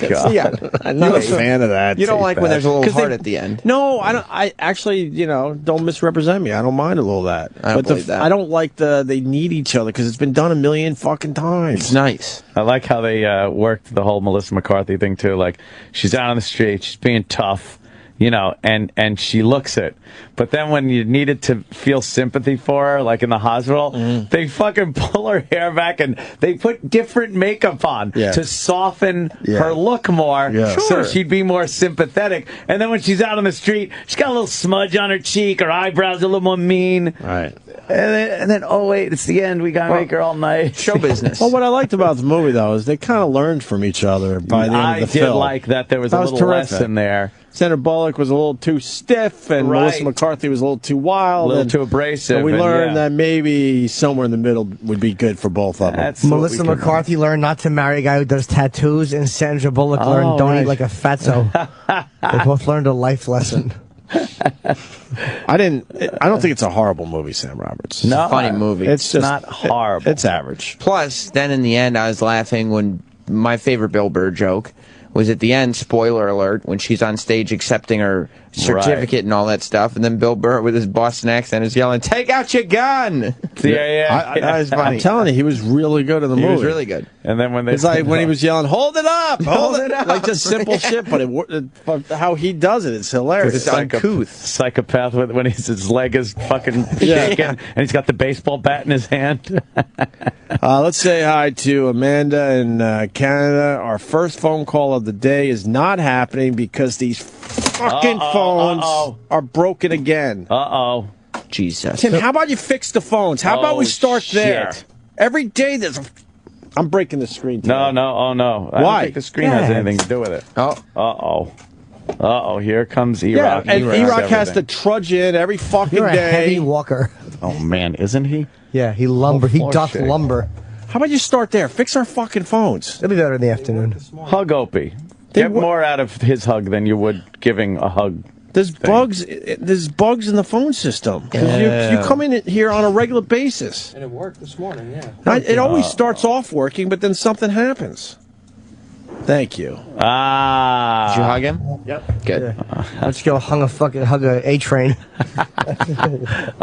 God, yeah, I'm not a fan of that. You don't like when there's a little heart at the end. No, I don't. I actually, don't misrepresent me. I don't mind a little of that. I don't believe that. I don't like they need each other because it's been done a million fucking times. It's nice. I like how they worked the whole Melissa McCarthy thing too. Like she's out on the street, she's being tough. And she looks it. But then when you needed to feel sympathy for her, like in the hospital, they fucking pull her hair back and they put different makeup on to soften her look more so she'd be more sympathetic. And then when she's out on the street, she's got a little smudge on her cheek, her eyebrows are a little more mean. Right. And then oh, wait, it's the end. We got to make her all nice. Show business. Well, what I liked about the movie, though, is they kind of learned from each other by the end of the film. I did like that there was a little lesson there. Sandra Bullock was a little too stiff, and Melissa McCarthy was a little too wild. A little too abrasive. And we learned that maybe somewhere in the middle would be good for both of them. Melissa McCarthy learned not to marry a guy who does tattoos, and Sandra Bullock learned don't eat like a fatso. They both learned a life lesson. I don't think it's a horrible movie, Sam Roberts. No, funny movie. It's just not horrible. It's average. Plus, then in the end, I was laughing when my favorite Bill Burr joke was at the end, spoiler alert, when she's on stage accepting her certificate and all that stuff, and then Bill Burr with his Boston accent is yelling, "Take out your gun!" That was funny. I'm telling you, he was really good in the movie. He was really good. And then when it's like when he was yelling, "Hold it up, hold it up," like just simple shit, but how he does it, it's hilarious. It's uncouth. Psychopath when his leg is fucking shaking and he's got the baseball bat in his hand. Let's say hi to Amanda in Canada. Our first phone call of the day is not happening because these fucking phones are broken again. Jesus. Tim, how about you fix the phones? How about we start there? Every day I'm breaking the screen. No. I don't think the screen has anything to do with it. Uh-oh, here comes E-Rock. Yeah, and E-Rock has to trudge in every fucking You're a day. heavy walker. Oh, man, isn't he? Yeah, he doth shake. lumber. How about you start there? Fix our fucking phones. It'll be better in the afternoon. Hug Opie. Get more out of his hug than you would giving a hug. There's bugs. There's bugs in the phone system. 'Cause you come in here on a regular basis. And it worked this morning, yeah. It always starts off working, but then something happens. Thank you. Did you hug him? Yep. Good. Let's go hug a A-train.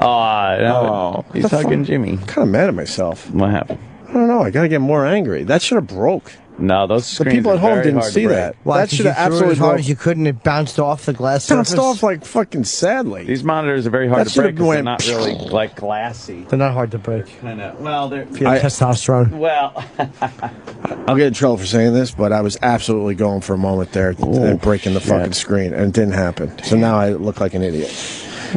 No. He's hugging Jimmy. I'm kind of mad at myself. What happened? I don't know. I got to get more angry. That should have broke. No, those The screens people at are home very didn't hard to see break. that. Why, That 'cause should you have threw it absolutely as hard broke. as you could, and it bounced off the glass surface. Bounced off like fucking sadly. These monitors are very hard That to break should have because they're went- not really, like, glassy. They're not hard to break. Kind of. Well, they're... If you have testosterone. Well... I'll get in trouble for saying this, but I was absolutely going for a moment there and breaking the fucking screen, and it didn't happen. So now I look like an idiot.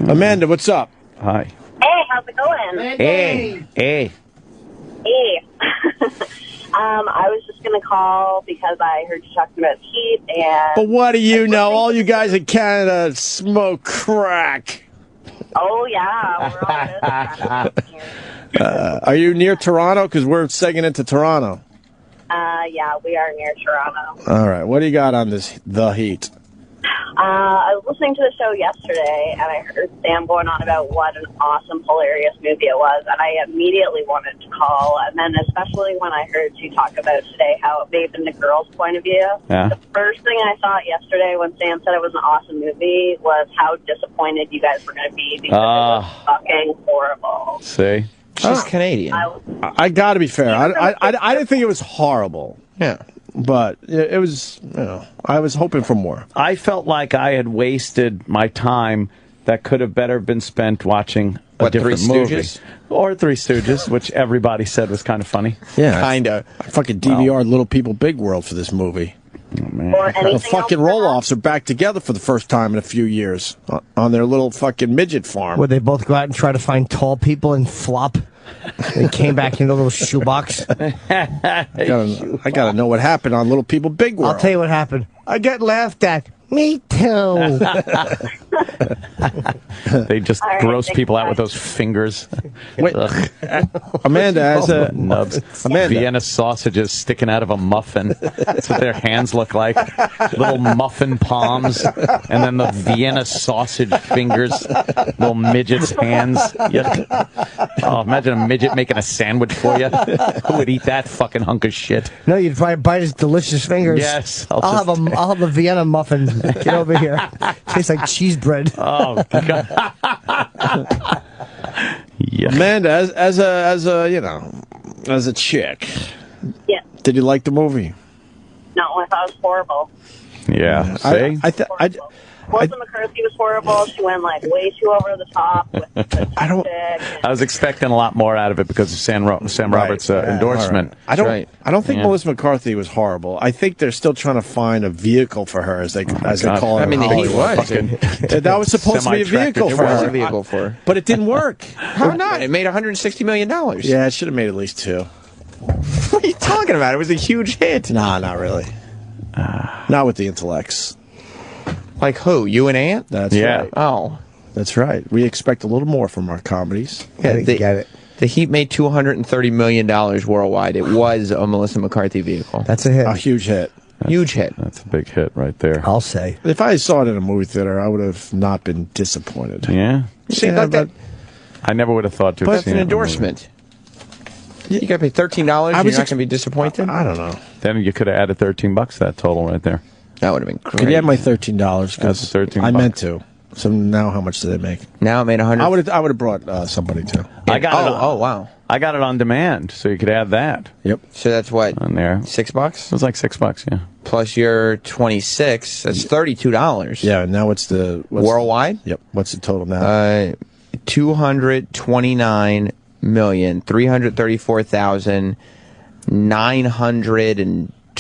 Amanda, what's up? Hi. Hey, how's it going? Hey. Hey. I was just going to call because I heard you talking about heat and... But what do you know? All you guys in Canada smoke crack. Oh, yeah. We're all good. Are you near Toronto? Because we're segging into Toronto. Yeah, we are near Toronto. All right. What do you got on the heat? I was listening to the show yesterday, and I heard Sam going on about what an awesome, hilarious movie it was, and I immediately wanted to call, and then especially when I heard you talk about today how it may have been the girl's point of view. Yeah. The first thing I thought yesterday when Sam said it was an awesome movie was how disappointed you guys were going to be because it was fucking horrible. See? She's Canadian. I got to be fair. I didn't think it was horrible. Yeah. But it was, I was hoping for more. I felt like I had wasted my time that could have better been spent watching a different movie. Stooges? Or Three Stooges, which everybody said was kind of funny. Yeah. Kinda. I fucking DVR'd Little People Big World for this movie. Oh, man. Or The anything fucking else roll-offs are back together for the first time in a few years on their little fucking midget farm. Where they both go out and try to find tall people and flop. They came back in a little shoebox. I gotta know what happened on Little People Big World. I'll tell you what happened. I get laughed at. Me too. They just All right, gross thanks, people out bye. with those fingers. Wait, Ugh. Amanda, as a Nubs. Amanda. Vienna sausages sticking out of a muffin. That's what their hands look like. Little muffin palms. And then the Vienna sausage fingers. Little midget's hands. Oh, imagine a midget making a sandwich for you. Who would eat that fucking hunk of shit? No, you'd probably bite his delicious fingers. Yes. I'll have a Vienna muffin. Get over here. Tastes like cheese bread. Oh, God. Yeah. Amanda, as a chick, Yeah. did you like the movie? No, I thought it was horrible. Yeah. See? Melissa McCarthy was horrible. She went like way too over the top with the I was expecting a lot more out of it because of Sam Roberts' endorsement. I don't think Melissa McCarthy was horrible. I think they're still trying to find a vehicle for her, as they call it. I mean, in he Hollywood. was. That was supposed to be a vehicle for It was her. a vehicle for her. But it didn't work. How not? It made $160 million. Yeah, it should have made at least $2. What are you talking about? It was a huge hit. Nah, not really. Not with the intellects. Like who? You and Ant? That's right. Oh. That's right. We expect a little more from our comedies. Yeah, the Heat made $230 million worldwide. It was a Melissa McCarthy vehicle. That's a hit. A huge hit. Huge hit. That's a big hit right there. I'll say. If I saw it in a movie theater, I would have not been disappointed. Yeah. See, Yeah, like that. I never would have thought to But have it's seen an it. endorsement. You got to pay $13. You're not going to be disappointed. I don't know. Then you could have added $13 to that total right there. That would have been great. Could you have my $13? That's Because $13. I meant to. So now, how much do they make? Now it made 100. I would have brought somebody too. I got it. Oh, wow. I got it on demand, so you could add that. Yep. So that's what? On there. $6? It was like $6, yeah. Plus your 26. That's $32. Yeah. Now what's the worldwide? Yep. What's the total now?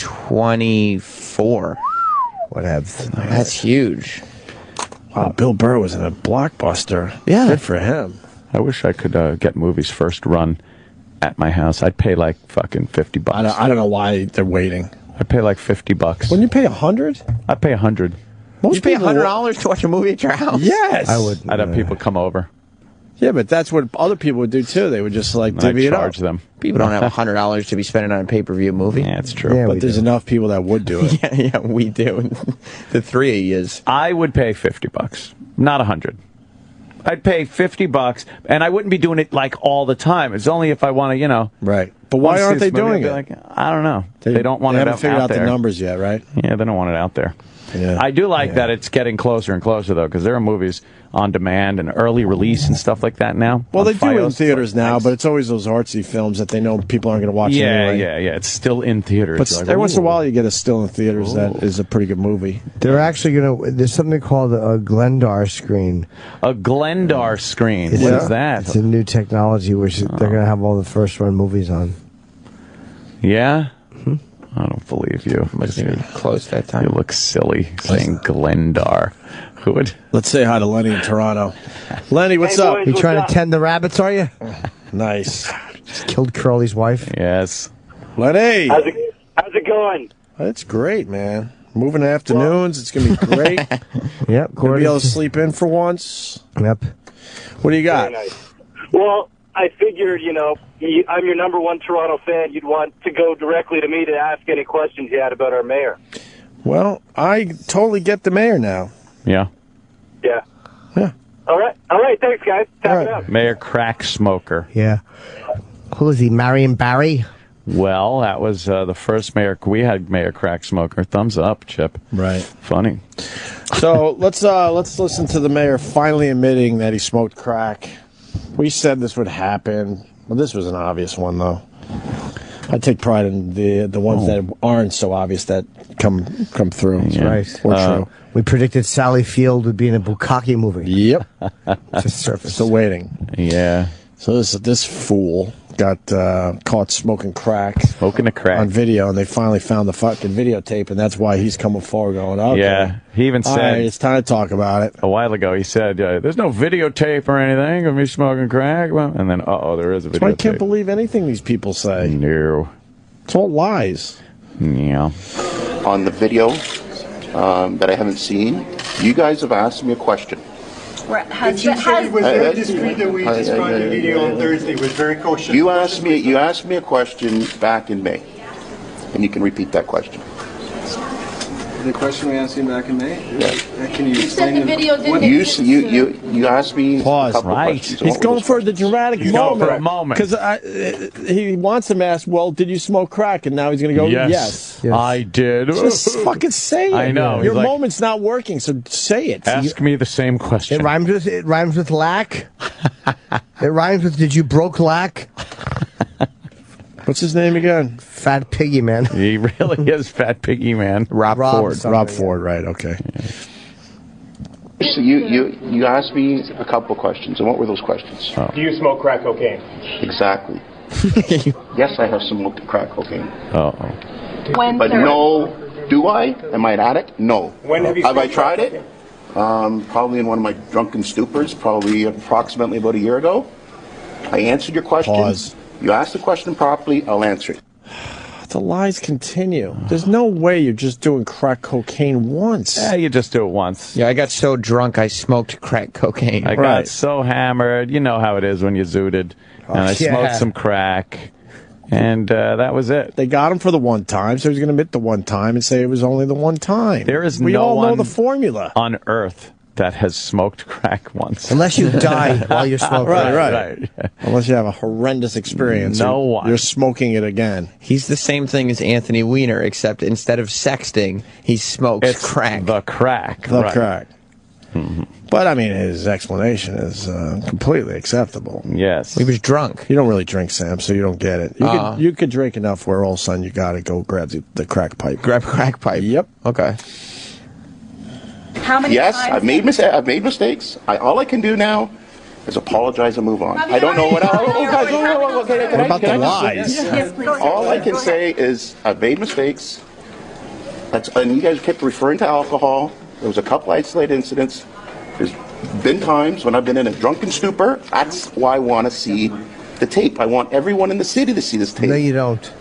229,334,924. That's huge. Wow, Bill Burr was in a blockbuster. Yeah. Good for him. I wish I could get movies first run at my house. I'd pay like fucking $50. I don't know why they're waiting. I'd pay like $50. Wouldn't you pay $100? I'd pay $100. You pay $100 to watch a movie at your house? Yes. I would. I'd have people come over. Yeah, but that's what other people would do too. They would just like divvy it up. Charge them. People don't have $100 to be spending on a pay-per-view movie. Yeah, it's true. Yeah, But there's enough people that would do it. Yeah, we do. The three of yous. I would pay $50, not $100. I'd pay $50, and I wouldn't be doing it like all the time. It's only if I want to, Right. But why aren't they doing it? Like, I don't know. They don't want they it haven't figured out there. the numbers yet, right? Yeah, they don't want it out there. Yeah. I do like that it's getting closer and closer, though, because there are movies on demand and early release and stuff like that now. Well, they do it in Fios. theaters now, but it's always those artsy films that they know people aren't going to watch Yeah, anyway. yeah. It's still in theaters. But You're like, every once in a ooh. while you get a still in theaters that is a pretty good movie. They're actually there's something called a Glendar screen. A Glendar screen. It's What a- is that? It's a new technology where they're going to have all the first-run movies on. Yeah? I don't believe you. Wasn't even close that time. You look silly saying Glendar. Who would? Let's say hi to Lenny in Toronto. Lenny, what's Hey, up? boys, You what's trying up? to tend the rabbits, are you? Nice. Just killed Curly's wife. Yes. Lenny! How's it going? That's great, man. Moving afternoons, it's going to be great. Yep. Gonna be able to sleep in for once. Yep. What do you got? Very nice. Well, I figured, I'm your number one Toronto fan. You'd want to go directly to me to ask any questions you had about our mayor. Well, I totally get the mayor now. Yeah. Yeah. Yeah. All right. Thanks, guys. Tap it up. Mayor Crack Smoker. Yeah. Who is he, Marion Barry? Well, that was the first mayor. We had Mayor Crack Smoker. Thumbs up, Chip. Right. Funny. So let's listen to the mayor finally admitting that he smoked crack. We said this would happen. Well, this was an obvious one, though. I take pride in the ones that aren't so obvious that come through. That's right. Or true. We predicted Sally Field would be in a Bukkake movie. Yep. Just surface. Still waiting. Yeah. So this fool got caught smoking crack. Smoking a crack. On video, and they finally found the fucking videotape, and that's why he's coming forward going, okay. Yeah. He even All said right, it's time to talk about it. a while ago, he said, there's no videotape or anything of me smoking crack. Well, and then, there is a That's why I videotape. can't believe anything these people say. No. It's all lies. Yeah. On the video that I haven't seen, you guys have asked me a question. It was very discreet that we described the video on Thursday. It was very cautious. You asked me a question back in May, and you can repeat that question. The question we asked you back in May? Yeah. Can you explain the video didn't You asked me Pause. a couple Right. questions. He's going for the dramatic He's moment. going for a moment. Because he wants him to ask, well, did you smoke crack? And now he's going to go, yes. I did. Just fucking say it. I know. Your He's like, moment's not working, so say it. ask me the same question. It rhymes with lack. It rhymes with did you broke lack? What's his name again? Fat Piggy Man. He really is Fat Piggy Man. Rob Ford. something, Rob yeah. Ford, right, okay. So you asked me a couple questions, and what were those questions? Do you smoke crack cocaine? Exactly. Yes, I have smoked crack cocaine. When, But sir? no, do I? Am I an addict? No. When have you I smoked tried crack it? Probably in one of my drunken stupors, probably approximately about a year ago. I answered your question. Pause. You asked the question properly, I'll answer it. The lies continue. There's no way you're just doing crack cocaine once. Yeah, you just do it once. Yeah, I got so drunk I smoked crack cocaine. I got so hammered. You know how it is when you're zooted. And I smoked some crack. And that was it. They got him for the one time, so he's going to admit the one time and say it was only the one time. There is we no all know one the formula on Earth that has smoked crack once. Unless you die while you're smoking. Right. Unless you have a horrendous experience. No one. You're smoking it again. He's the same thing as Anthony Weiner, except instead of sexting, he smokes crack. The crack. The right. crack. But, I mean, his explanation is completely acceptable. Yes. He was drunk. You don't really drink, Sam, so you don't get it. You could drink enough where all of a sudden you got to go grab the crack pipe. Grab crack pipe. Yep. Okay. How many Yes, times? I've made mistakes. All I can do now is apologize and move on. I don't know what else. What about the lies? Yes, please. All I can say is I've made mistakes. And you guys kept referring to alcohol. There was a couple isolated incidents. There's been times when I've been in a drunken stupor. That's why I want to see the tape. I want everyone in the city to see this tape. No, you don't.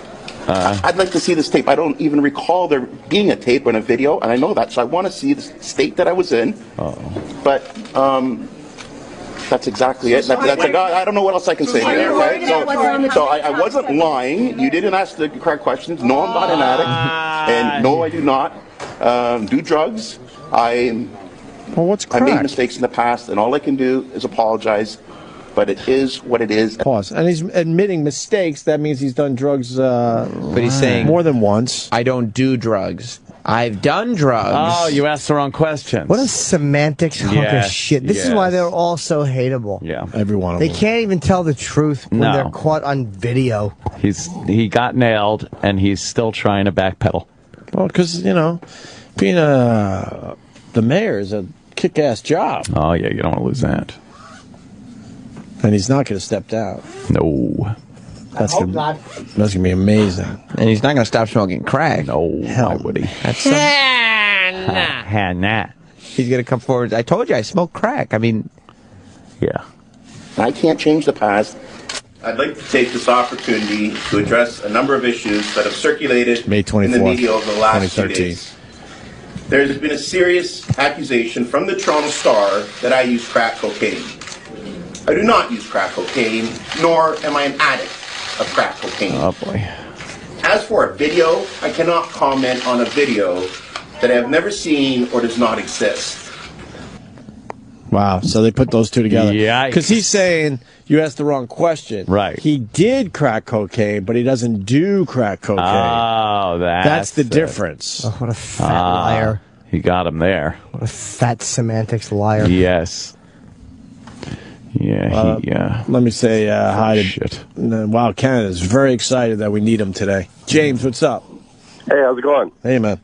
I'd like to see this tape. I don't even recall there being a tape and a video, and I know that, so I want to see the state that I was in. But that's exactly it. That's I don't know what else I can say here. Okay? So I wasn't lying. You didn't ask the correct questions. No, I'm not an addict, and no, I do not do drugs. What's crack? I made mistakes in the past, and all I can do is apologize. But it is what it is. Pause. And he's admitting mistakes. That means he's done drugs. But he's saying more than once. I don't do drugs. I've done drugs. Oh, you asked the wrong question. What a semantics hunk of shit. This is why they're all so hateable. Yeah, every one of them. them. They can't even tell the truth when No. they're caught on video. He got nailed, and he's still trying to backpedal. Well, because, being the mayor is a kick-ass job. Oh, yeah, you don't want to lose that. And he's not going to step down. No. That's going to be amazing. And he's not going to stop smoking crack. No, why would he? That's nah. He's going to come forward. I told you I smoke crack. I mean, yeah. I can't change the past. I'd like to take this opportunity to address a number of issues that have circulated May 24th, in the media over the last 2 2013. days. There has been a serious accusation from the Toronto Star that I use crack cocaine. I do not use crack cocaine, nor am I an addict of crack cocaine. Oh, boy. As for a video, I cannot comment on a video that I have never seen or does not exist. Wow. So they put those two together. Yikes. Because he's saying you asked the wrong question. Right. He did crack cocaine, but he doesn't do crack cocaine. Oh, That's the difference. Oh, what a fat liar. He got him there. What a fat semantics liar. Yes. Yeah, Let me say hi to Wow, Canada's very excited that we need him today. James, what's up? Hey, how's it going? Hey, man.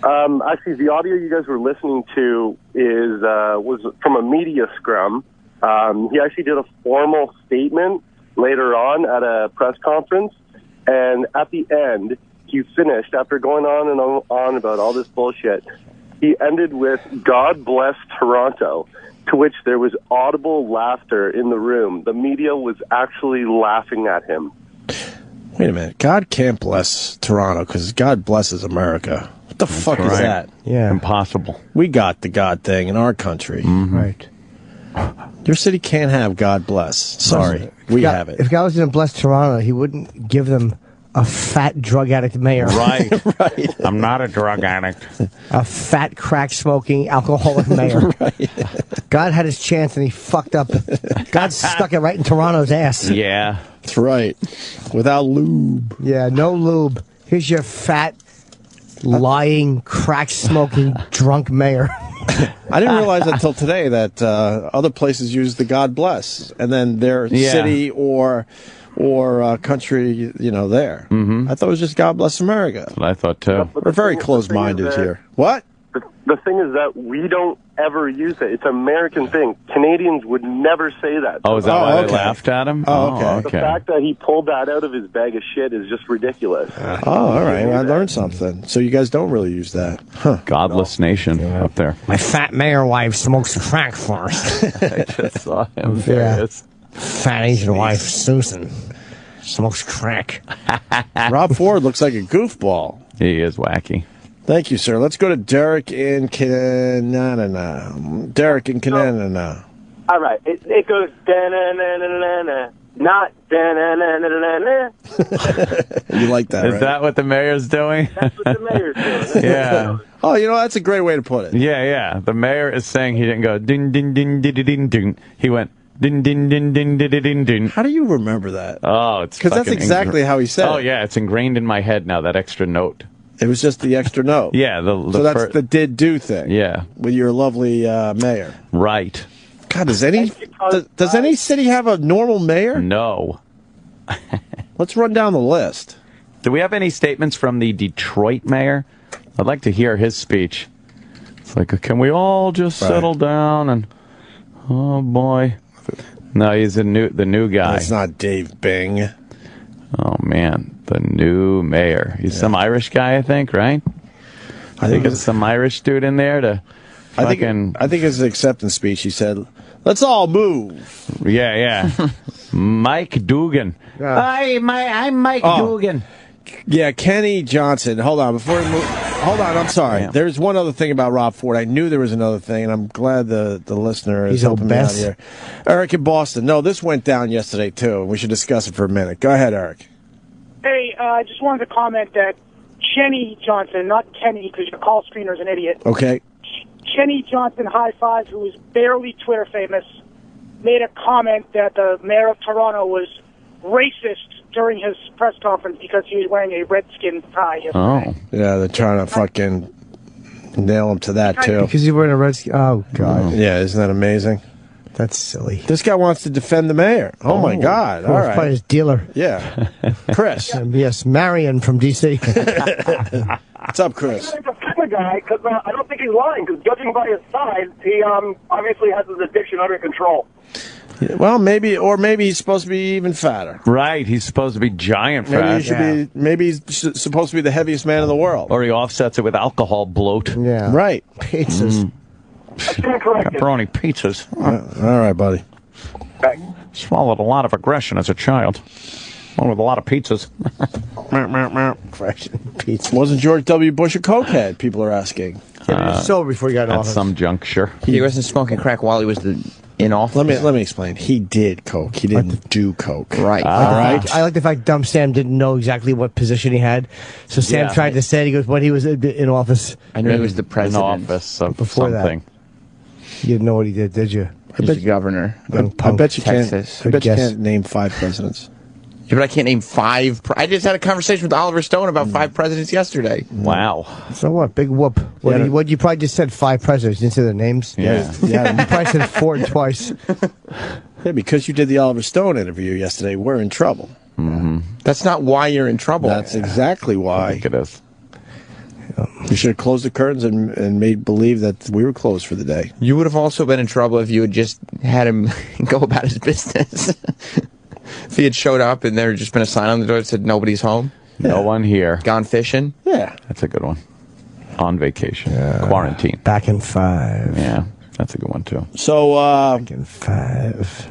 Actually, the audio you guys were listening to was from a media scrum. He actually did a formal statement later on at a press conference, and at the end, he finished, after going on and on about all this bullshit, he ended with, "God bless Toronto," to which there was audible laughter in the room. The media was actually laughing at him. Wait a minute. God can't bless Toronto because God blesses America. What the fuck is that? Yeah. Impossible. We got the God thing in our country. Right. Your city can't have God bless. Sorry. We have it. If God was going to bless Toronto, he wouldn't give them a fat drug addict mayor. Right. I'm not a drug addict. A fat crack-smoking alcoholic mayor. God had his chance and he fucked up. God stuck it right in Toronto's ass. Yeah. That's right. Without lube. Yeah, no lube. Here's your fat, lying, crack-smoking, drunk mayor. I didn't realize until today that other places use the God bless, and then their city or country, there. Mm-hmm. I thought it was just God bless America. That's what I thought too. We're very close-minded here. What? The thing is that we don't ever use it. It's an American thing. Canadians would never say that. Oh, is that why they laughed at him? Oh, okay. The fact that he pulled that out of his bag of shit is just ridiculous. Oh, all right. Well, I learned something. So you guys don't really use that. Huh. Godless nation up there. My fat mayor wife smokes crack first. I just saw him. Various. Fat Asian wife, Susan, smokes crack. Rob Ford looks like a goofball. He is wacky. Thank you, sir. Let's go to Derek in Kanana. Derek in Kanana. All right. It goes da-na-na-na-na-na, not da-na-na-na-na-na. You like that, Is right? that what the mayor's doing? That's what the mayor's doing. Yeah. Oh, that's a great way to put it. Yeah. The mayor is saying he didn't go ding ding ding ding ding ding. He went ding ding ding ding ding ding ding. How do you remember that? Oh, it's because that's exactly how he said it. Oh yeah, it's ingrained in my head now. That extra note. It was just the extra note. Yeah. So that's the did do thing. Yeah. With your lovely mayor. Right. God, does any city have a normal mayor? No. Let's run down the list. Do we have any statements from the Detroit mayor? I'd like to hear his speech. It's like, can we all just settle down? And oh boy, no, he's the new guy. It's not Dave Bing. Oh man, the new mayor. He's some Irish guy, I think, right? I think it's some Irish dude in there to. I think his acceptance speech. He said, "Let's all move." Yeah. Mike Dugan. Hi, I'm Mike Dugan. Yeah, Kenny Johnson. Hold on, before we move. Hold on, I'm sorry. Yeah. There's one other thing about Rob Ford. I knew there was another thing, and I'm glad the listener is He's helping me out obese. here. Eric in Boston. No, this went down yesterday, too, and we should discuss it for a minute. Go ahead, Eric. Hey, I just wanted to comment that Jenny Johnson, not Kenny, because your call screener's an idiot. Okay. Kenny Johnson, high five, who is barely Twitter famous, made a comment that the mayor of Toronto was racist during his press conference because he was wearing a Redskin tie yesterday. Oh. Yeah, they're trying to fucking nail him to that, too. Because he's wearing a red skin. Oh, God. Yeah, isn't that amazing? That's silly. This guy wants to defend the mayor. Oh, my God. All Well, it's probably right. his dealer. Yeah. Chris. Yes, Marion from D.C. What's up, Chris? The guy, because I don't think he's lying. Because judging by his size, he obviously has his addiction under control. Well, maybe he's supposed to be even fatter. Right, he's supposed to be giant Maybe fat. he should be. Maybe he's supposed to be the heaviest man in the world. Or he offsets it with alcohol bloat. Yeah. Right. Pizzas. Pepperoni pizzas. All right, buddy. Swallowed a lot of aggression as a child. One with a lot of pizzas. Pizza. Wasn't George W. Bush a cokehead? People are asking. He was sober before he got in At office. some juncture. He wasn't smoking crack while he was in office. Let me explain. He did coke. He didn't do coke. Right. All right. I like the fact Dumb Sam didn't know exactly what position he had. So Sam Yeah. tried to say it. He goes, when he was in office. I knew he was the president. In office of Before something. You didn't know what he did you? He was the governor. I bet you can't. Texas. I bet you Guess. can't name 5 presidents. Yeah, but I can't name 5. I just had a conversation with Oliver Stone about 5 presidents yesterday. Wow. So what? Big whoop. What you probably just said 5 presidents. You didn't say their names? Yeah. Yeah. You probably said 4 twice. Yeah, because you did the Oliver Stone interview yesterday, we're in trouble. Mm-hmm. That's not why you're in trouble. That's exactly I why. think it is. You should have closed the curtains and made believe that we were closed for the day. You would have also been in trouble if you had just had him go about his business. If he had showed up and there had just been a sign on the door that said nobody's home. No one here. Gone fishing. Yeah. That's a good one. On vacation. Quarantine. Back in 5. Yeah. That's a good one, too. So, Back in 5.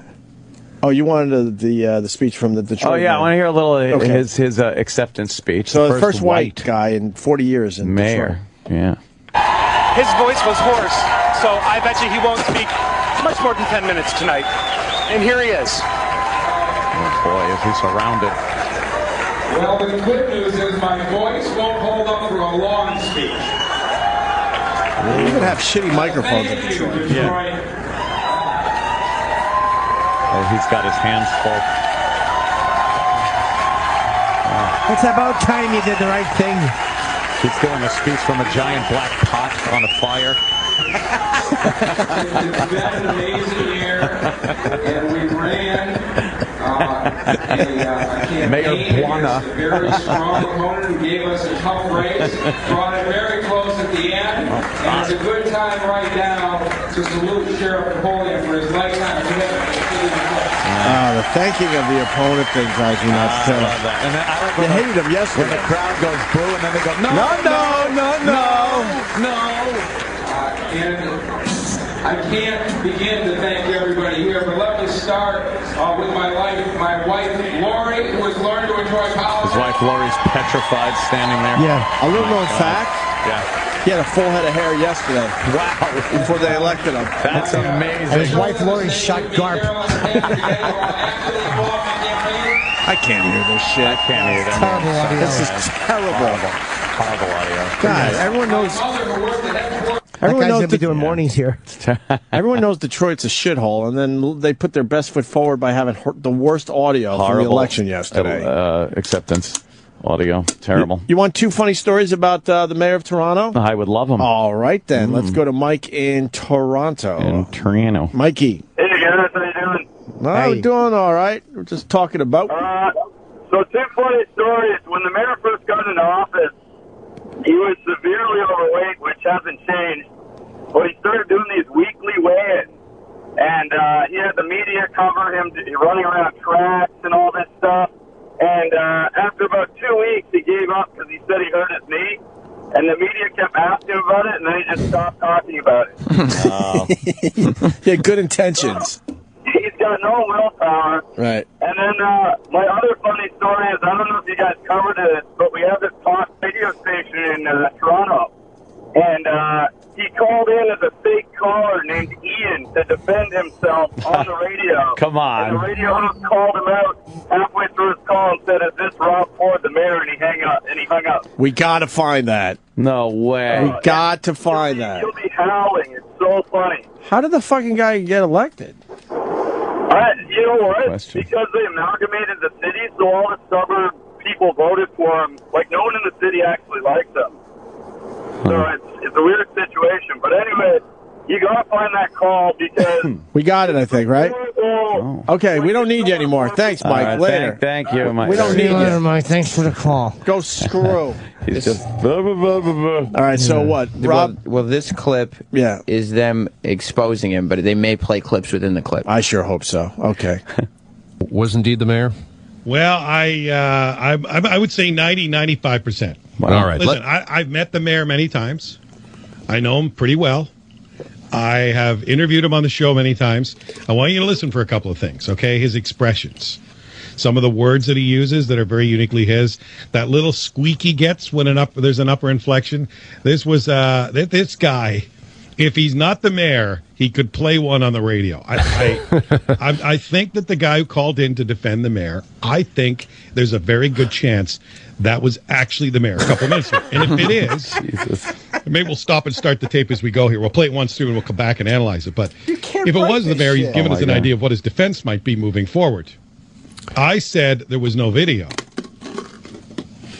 oh, you wanted the speech from the Detroit. Oh, yeah. I man. want to hear a little Okay. his acceptance speech. So the first white guy in 40 years in mayor. Yeah. His voice was hoarse, so I bet you he won't speak much more than 10 minutes tonight. And here he is. Oh, boy, is he surrounded. Well, the good news is my voice won't hold up for a long speech. They even have shitty microphones in Detroit. Yeah. Oh, he's got his hands full. It's about time you did the right thing. He's doing a speech from a giant black pot on a fire. It's been an amazing year, and we ran a campaign Mayor Buana. against a very strong opponent who gave us a tough race, brought it very close at the end, and it's a good time right now to salute Sheriff Napoleon for his lifetime commitment to the city of Detroit. The thanking of the opponent thing drives me nuts, too. I love that. And then I like They when hated him yesterday. when the crowd goes boo, and then they go, no, No. And I can't begin to thank everybody here, but let me start with my wife, Lori, who has learned to enjoy politics. His wife Lori's petrified standing there. Yeah. A little known fact. Yeah. He had a full head of hair yesterday. Wow. Before they elected him. That's amazing. And his wife Lori shot Garp. I can't hear this shit. I can't hear that. Terrible audio. This is terrible. Horrible audio. God, everyone knows. That Everyone guy's knows going to be doing mornings here. Everyone knows Detroit's a shithole, and then they put their best foot forward by having the worst audio from the Horrible election yesterday. Acceptance audio. Terrible. You want 2 funny stories about the mayor of Toronto? I would love them. All right, then. Let's go to Mike in Toronto. In Toronto. Mikey. Hey guys, how you doing? No, Hey. we're doing all right. We're just talking about. So 2 funny stories. When the mayor first got into office, he was severely overweight, which hasn't changed. But he started doing these weekly weigh-ins. And he had the media cover him running around tracks and all this stuff. And after about 2 weeks, he gave up because he said he hurt his knee. And the media kept asking him about it, and then he just stopped talking about it. He had good intentions. He's got no willpower. Right. And then my other funny story is, I don't know if you guys covered it, but we have this talk radio station in Toronto. And he called in as a fake caller named Ian to defend himself on the radio. Come on. And the radio host called him out halfway through his call and said, "Is this Rob Ford, the mayor?" And he hung up. We got to find that. No way. We got to find that. You'll be howling. It's so funny. How did the fucking guy get elected? You know what? Because they amalgamated the city, so all the suburb people voted for him. Like, no one in the city actually likes him. So it's a weird situation. But anyway, you got to find that call because... We got it, I think, right? Okay, we don't need you anymore. Thanks, Mike. All right, Later. Thank you, Mike. We don't need you. Mike. Thanks for the call. Go screw. He's just... Blah, blah, blah, blah, blah. All right, so what? Rob? Well, this clip is them exposing him, but they may play clips within the clip. I sure hope so. Okay. Was indeed the mayor? Well, I would say 95%. Wow. All right. Listen, I've met the mayor many times. I know him pretty well. I have interviewed him on the show many times. I want you to listen for a couple of things, okay? His expressions. Some of the words that he uses that are very uniquely his. That little squeak he gets when there's an upper inflection. This was this guy. If he's not the mayor, he could play one on the radio. I think that the guy who called in to defend the mayor, I think there's a very good chance that was actually the mayor a couple minutes ago. And if it is, maybe we'll stop and start the tape as we go here. We'll play it once through and we'll come back and analyze it. But if it was the mayor, he's given us an idea of what his defense might be moving forward. I said there was no video.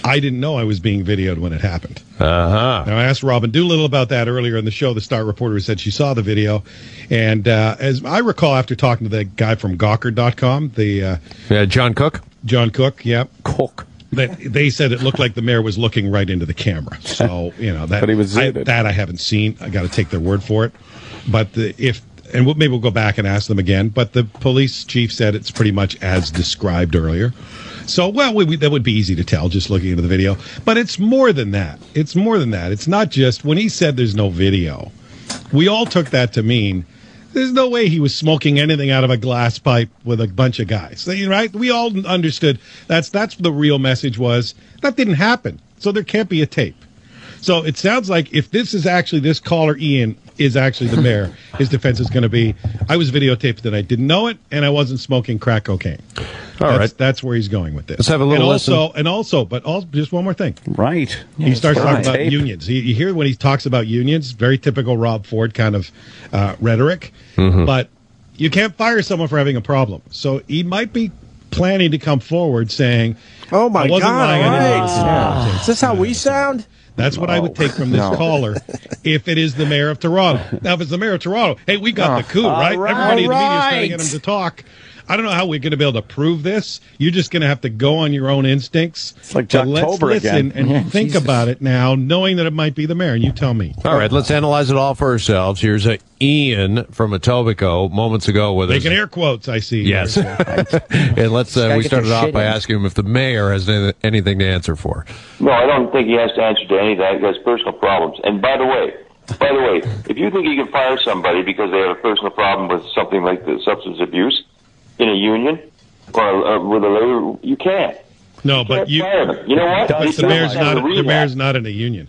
I didn't know I was being videoed when it happened. Now, I asked Robin Doolittle about that earlier in the show. The Star reporter said she saw the video. And as I recall, after talking to the guy from Gawker.com, John Cook? John Cook, yeah. Cook. They said it looked like the mayor was looking right into the camera. So, that, but he was that I haven't seen. I got to take their word for it. But maybe we'll go back and ask them again. But the police chief said it's pretty much as described earlier. So, that would be easy to tell just looking into the video. But it's more than that. It's more than that. It's not just when he said there's no video. We all took that to mean there's no way he was smoking anything out of a glass pipe with a bunch of guys. Right? We all understood that's the real message was that didn't happen. So there can't be a tape. So it sounds like if this caller, Ian, is actually the mayor, his defense is going to be, I was videotaped that I didn't know it, and I wasn't smoking crack cocaine. That's where he's going with this. Let's have a little listen. Just one more thing. Right. He starts talking about unions. You hear when he talks about unions, very typical Rob Ford kind of rhetoric. Mm-hmm. But you can't fire someone for having a problem. So he might be planning to come forward saying, "Oh my I wasn't God! lying, I didn't Is this how we sound?" That's what I would take from this caller if it is the mayor of Toronto. Now, if it's the mayor of Toronto, hey, we got the coup, right? Everybody in the media is trying to get him to talk. I don't know how we're going to be able to prove this. You're just going to have to go on your own instincts. It's like October let's listen again. and think about it now, knowing that it might be the mayor, and you tell me. All right, let's analyze it all for ourselves. Here's Ian from Etobicoke moments ago with us. Making air quotes, I see. Yes. And let's we started off by asking him if the mayor has anything to answer for. No, I don't think he has to answer to any of that. He has personal problems. And by the way, if you think you can fire somebody because they have a personal problem with something like the substance abuse in a union or with a labor, you can't. No, but you know what? But the mayor's not in a union.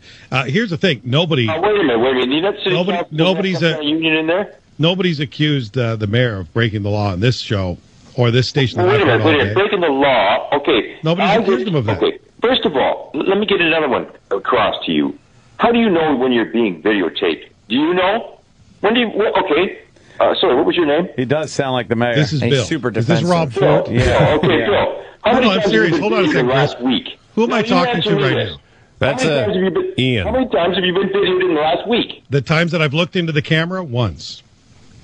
Here's the thing: nobody. Wait a minute. Nobody's a union in there. Nobody's accused the mayor of breaking the law in this show or this station. Wait a minute. Breaking the law. Okay. Nobody's accused him of that. Okay. First of all, let me get another one across to you. How do you know when you're being videotaped? Do you know? Okay. Sorry, what was your name? He does sound like the mayor. This is Bill. Super Is defensive. this Rob Ford? Yeah. Okay, Bill. I'm serious. Hold on a second. Last week. Who am I talking to right now? That's Ian. How many times have you been videoed in the last week? The times that I've looked into the camera? Once.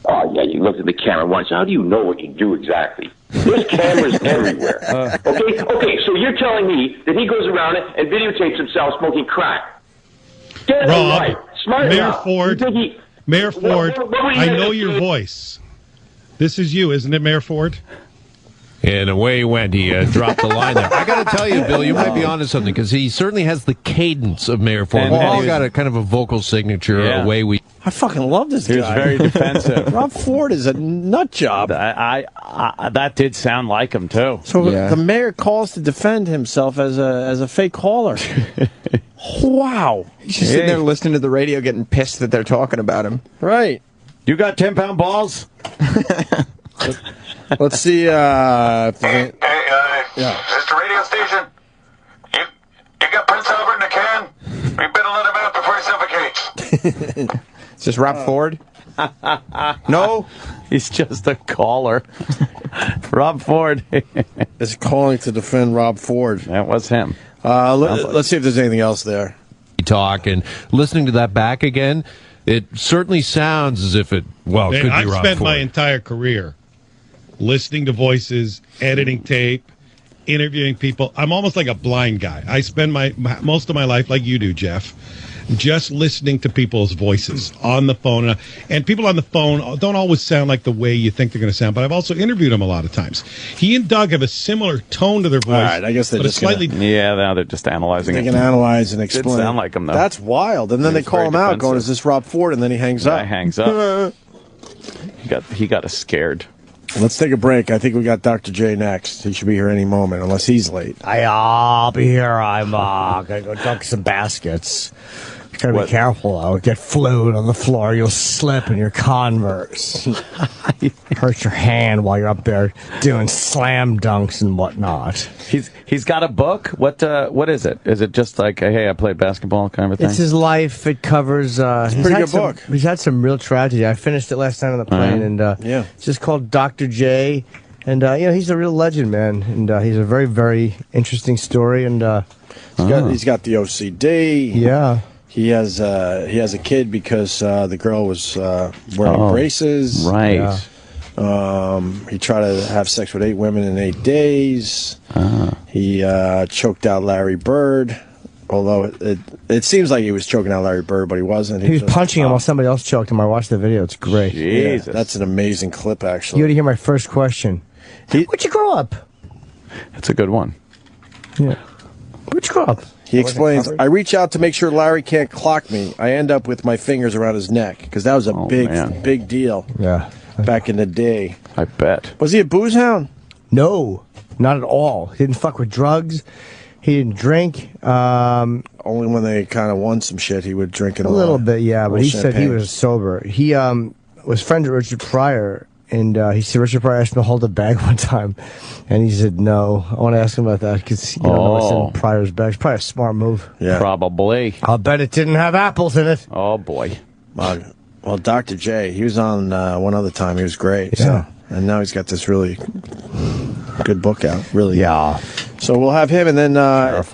Oh, yeah, you looked at the camera once. How do you know what you do exactly? There's cameras everywhere. Okay, so you're telling me that he goes around and videotapes himself smoking crack. Get it Rob, right. Smart Mayor enough. Ford, Mayor Ford, I know your voice. This is you, isn't it, Mayor Ford? And away he went. He dropped the line there. I got to tell you, Bill, you might be onto something because he certainly has the cadence of Mayor Ford. We've all got a kind of a vocal signature, a way we I fucking love this guy. He was very defensive. Rob Ford is a nut job. That did sound like him, too. So the mayor calls to defend himself as a fake caller. Wow. He's just sitting there listening to the radio, getting pissed that they're talking about him. Right. You got 10-pound balls? Let's see. Is this the radio station? You got Prince Albert in a can? We better let him out before he suffocates. Is this Rob Ford? No? He's just a caller. Rob Ford is calling to defend Rob Ford. That was him. Let's see if there's anything else there. Talk and listening to that back again, it certainly sounds as if it, well, it could be I've Rob spent Ford. my entire career listening to voices, editing tape, interviewing people. I'm almost like a blind guy. I spend most of my life, like you do, Jeff, just listening to people's voices on the phone. And people on the phone don't always sound like the way you think they're going to sound, but I've also interviewed them a lot of times. He and Doug have a similar tone to their voice. All right, I guess they're just slightly. Yeah, now they're just analyzing They it. can analyze and explain. Didn't sound like him, though. That's wild. And then they call him out, going, "Is this Rob Ford?" And then he hangs up. He hangs up. He got us scared. Let's take a break. I think we got Dr. J next. He should be here any moment, unless he's late. I'll be here. I'm gonna go dunk some baskets. Gotta be careful, though. Get fluid on the floor. You'll slip in your Converse. Hurt your hand while you're up there doing slam dunks and whatnot. He's got a book. What is it? Is it just like, hey, I played basketball kind of a thing? It's his life. It covers. It's a pretty good book. He's had some real tragedy. I finished it last night on the plane, and it's just called Dr. J. And he's a real legend, man. And he's a very, very interesting story. And he's got the OCD. Yeah. He has a kid because the girl was wearing braces. Right. He tried to have sex with 8 women in 8 days. He choked out Larry Bird, although it seems like he was choking out Larry Bird, but he wasn't. He was punching him while somebody else choked him. I watched the video. It's great. Jesus. Yeah, that's an amazing clip, actually. You ought to hear my first question. Where'd you grow up? That's a good one. Yeah. Where'd you grow up? He explains, I reach out to make sure Larry can't clock me. I end up with my fingers around his neck, because that was a big deal back in the day. I bet. Was he a booze hound? No, not at all. He didn't fuck with drugs. He didn't drink. Only when they kind of won some shit, he would drink a little bit, yeah, but he said he was sober. He was friends with Richard Pryor. And he said Richard Pryor asked him to hold a bag one time, and he said no. I want to ask him about that because you don't know what's in Pryor's bag. It's probably a smart move. Yeah, probably. I'll bet it didn't have apples in it. Oh boy. Well, Dr. J, he was on one other time. He was great. Yeah. And now he's got this really good book out. Really. Yeah. So we'll have him and then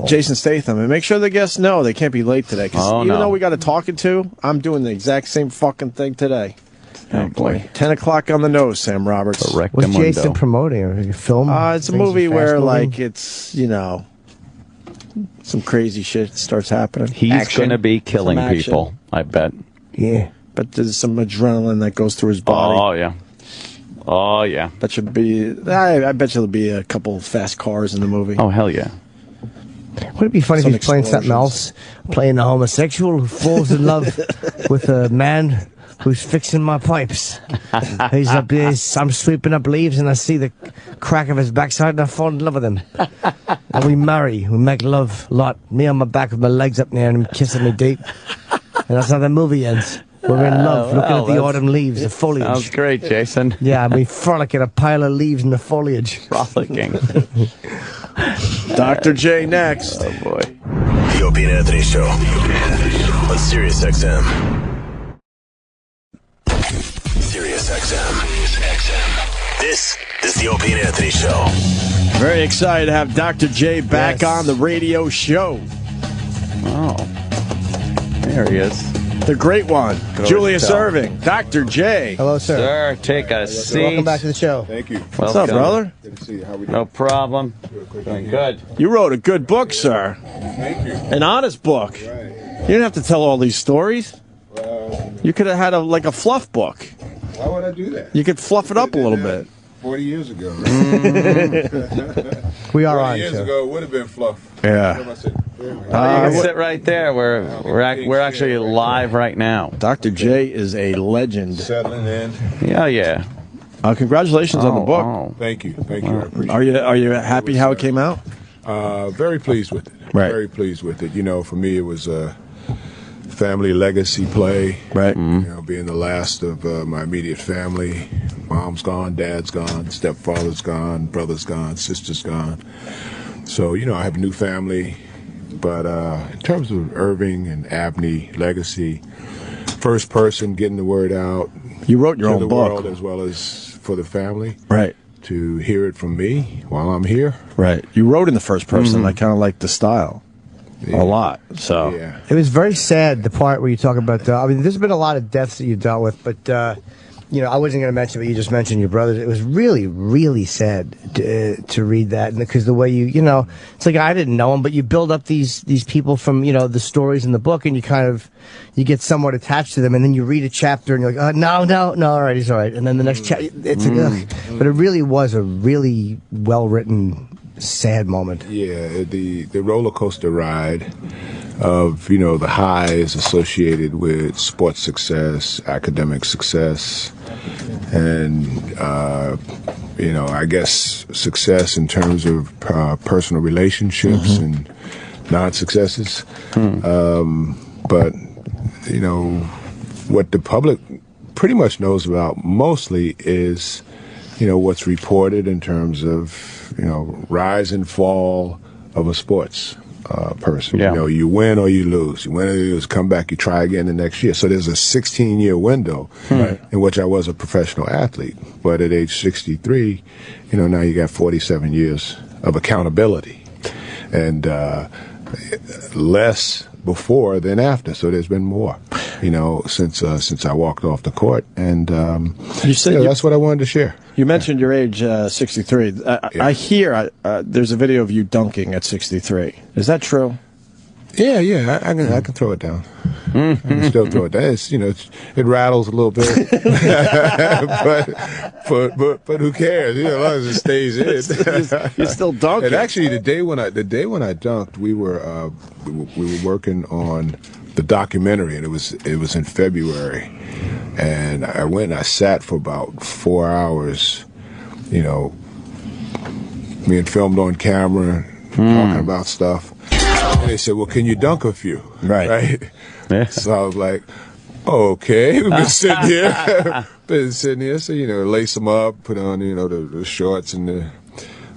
Jason Statham. And make sure the guests know they can't be late today. Because even though we got a talking to, I'm doing the exact same fucking thing today. Oh, boy. 10 o'clock on the nose, Sam Roberts. What's Jason promoting? A film? It's a movie where, like, it's, some crazy shit starts happening. He's going to be killing people, I bet. Yeah. But there's some adrenaline that goes through his body. Oh, yeah. Oh, yeah. That should be, I bet you there'll be a couple fast cars in the movie. Oh, hell yeah. Would it be funny if he's playing something else? Playing a homosexual who falls in love with a man who's fixing my pipes. He's up there, I'm sweeping up leaves and I see the crack of his backside and I fall in love with him. And we marry, we make love a lot. Me on my back with my legs up there and him kissing me deep. And that's how the movie ends. We're in love, looking at the autumn leaves, the foliage. Sounds great, Jason. Yeah, we frolic in a pile of leaves in the foliage. Frolicking. Dr. J next. Oh, boy. The Opie and Anthony Show on Sirius XM. Sirius XM. This is the Opie and Anthony Show. Very excited to have Dr. J back on the radio show. Oh, there he is. The great one, Julius Erving. Dr. J. Hello, sir. Sir, take a seat. Welcome back to the show. Thank you. What's up, brother? Good to see you. How we doing? No problem. Doing good. You wrote a good book, sir. Thank you. An honest book. Right. You didn't have to tell all these stories. You could have had a fluff book. Why would I do that? You could fluff it up a little bit. 40 years ago. We are on, 40 years sir. ago, it would have been fluff. Yeah. What am I saying? You can sit right there. We're actually live right now. Dr. J is a legend. Settling in. Yeah. Congratulations on the book. Thank you. I appreciate Are you happy how it came out? Very pleased with it. Right. Very pleased with it. You know, for me, it was a family legacy play. Right. You know, being the last of my immediate family. Mom's gone, dad's gone, stepfather's gone, brother's gone, sister's gone. So, you know, I have a new family. But in terms of Erving and Abney legacy, first person getting the word out. You wrote your to own the book. world as well as for the family. Right. To hear it from me while I'm here. Right. You wrote in the first person. I kind of like the style a lot. So It was very sad, the part where you talk about, I mean, there's been a lot of deaths that you dealt with, but, you know, I wasn't going to mention, but you just mentioned your brothers. It was really, really sad to read that, because the way you know, it's like I didn't know them, but you build up these people from, you know, the stories in the book, and you get somewhat attached to them, and then you read a chapter, and you're like, no, all right, he's all right, and then the next chapter, it's but it really was a really well-written, sad moment. Yeah, the roller coaster ride of, you know, the highs associated with sports success, academic success, and you know, I guess success in terms of personal relationships and non-successes. But you know, what the public pretty much knows about mostly is, you know, what's reported in terms of, you know, rise and fall of a sports person. You know, you win or you lose. You win or you lose, come back, you try again the next year. So there's a 16-year window in which I was a professional athlete. But at age 63, you know, now you got 47 years of accountability. And less before than after. So there's been more, you know, since I walked off the court. And you said that's what I wanted to share. You mentioned your age, 63. I hear there's a video of you dunking at 63. Is that true? Yeah, I can throw it down. I can still throw it down. It's, you know, it rattles a little bit, but who cares? You know, as long as it stays in. You're still dunking. And actually, the day when I dunked, we were working on the documentary, and it was in February, and I went and I sat for about 4 hours, you know, being filmed on camera, talking about stuff. And they said, well, can you dunk a few? Right? Yeah. So I was like, oh, okay. We've been sitting here. So, you know, lace them up, put on, you know, the shorts and the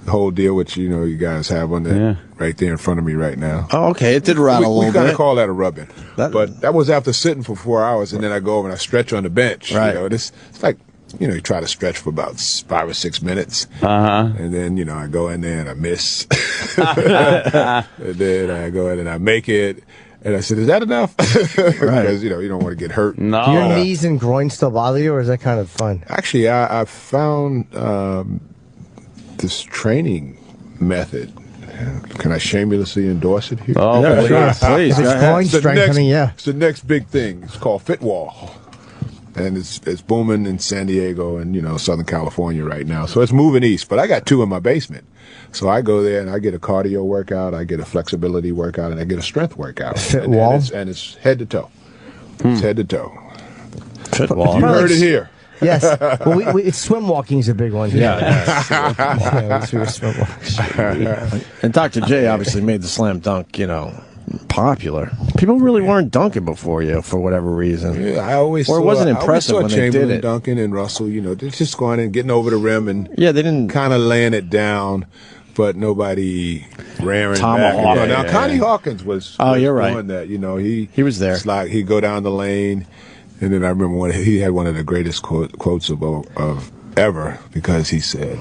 whole deal, which, you know, you guys have on there right there in front of me right now. Oh, okay. It did rattle a little bit. We kind of call that a rubbing. But that was after sitting for 4 hours, and then I go over and I stretch on the bench. Right. You know, it's like, you know, you try to stretch for about 5 or 6 minutes. And then, you know, I go in there and I miss. And then I go in and I make it. And I said, is that enough? Because, you know, you don't want to get hurt. No. Do your knees and groin still bother you, or is that kind of fun? Actually, I found this training method. Can I shamelessly endorse it here? Oh, yeah, please. If it's groin strengthening, It's the next big thing. It's called Fitwall. And it's booming in San Diego and, you know, Southern California right now. So it's moving east. But I got 2 in my basement. So I go there and I get a cardio workout, I get a flexibility workout, and I get a strength workout. Fitwall? And it's head to toe. It's head to toe. Fitwall. You heard it here. Yes. Well, swim walking is a big one. And Dr. J obviously made the slam dunk, you know, popular. People really weren't dunking before you for whatever reason. Yeah, I always or it wasn't impressive when they did it. Duncan and Russell, you know, they're just going and getting over the rim and they didn't kind of laying it down, but nobody raring Tomahawk. back. Now Connie Hawkins was you're right. doing that. You know, he was there. It's like he'd go down the lane, and then I remember he had one of the greatest quotes of ever, because he said,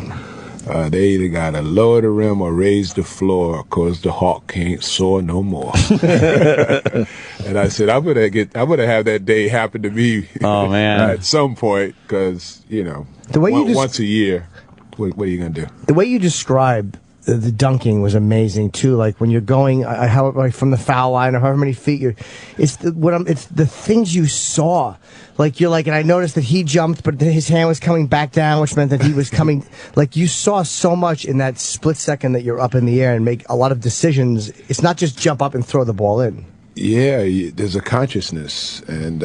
they either got to lower the rim or raise the floor, because the hawk can't soar no more. And I said, I'm gonna have that day happen to me. Oh man! At some point, because, you know, once a year. What are you gonna do? The way you describe the dunking was amazing too. Like when you're going, like from the foul line or however many feet you're, it's the things you saw. Like you're like, and I noticed that he jumped, but his hand was coming back down, which meant that he was coming. Like you saw so much in that split second that you're up in the air and make a lot of decisions. It's not just jump up and throw the ball in. Yeah, there's a consciousness, and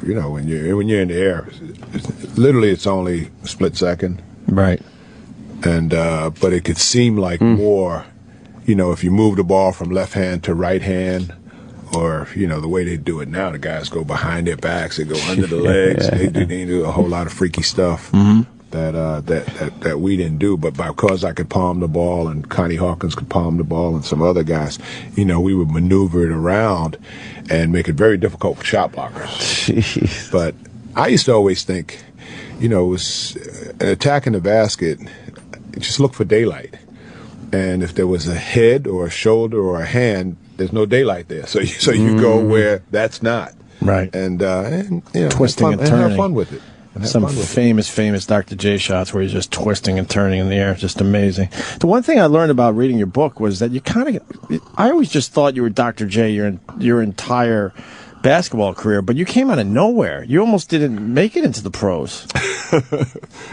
you know, when you're in the air, literally it's only a split second. Right. And but it could seem like more, you know, if you move the ball from left hand to right hand, or you know the way they do it now, the guys go behind their backs, they go under the legs, they do a whole lot of freaky stuff that we didn't do. But because I could palm the ball and Connie Hawkins could palm the ball and some other guys, you know, we would maneuver it around and make it very difficult for shot blockers. Jeez. But I used to always think, you know, it was attacking the basket. Just look for daylight, and if there was a head or a shoulder or a hand, there's no daylight there. So you go where that's not. Right. And you know, twisting and turning. Have fun with it. Some famous Dr. J shots where he's just twisting and turning in the air. Just amazing. The one thing I learned about reading your book was that you I always just thought you were Dr. J your entire basketball career, but you came out of nowhere. You almost didn't make it into the pros.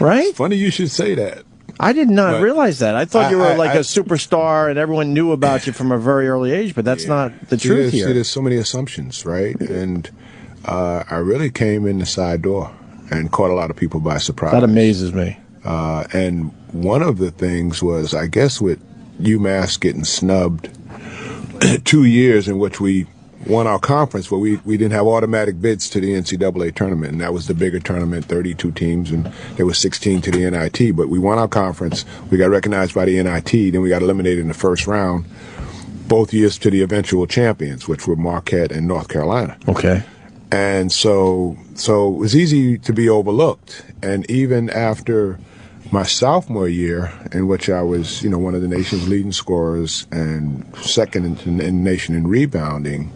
Right? It's funny you should say that. I did not realize that. I thought you were like a superstar and everyone knew about you from a very early age, but that's not the truth here. There's so many assumptions, right? And I really came in the side door and caught a lot of people by surprise. That amazes me. And one of the things was, I guess, with UMass getting snubbed 2 years in which we won our conference, but we didn't have automatic bids to the NCAA tournament, and that was the bigger tournament, 32 teams, and there was 16 to the NIT. But we won our conference, we got recognized by the NIT, then we got eliminated in the first round, both years to the eventual champions, which were Marquette and North Carolina. Okay. And so it was easy to be overlooked. And even after my sophomore year, in which I was, you know, one of the nation's leading scorers and second in the nation in rebounding,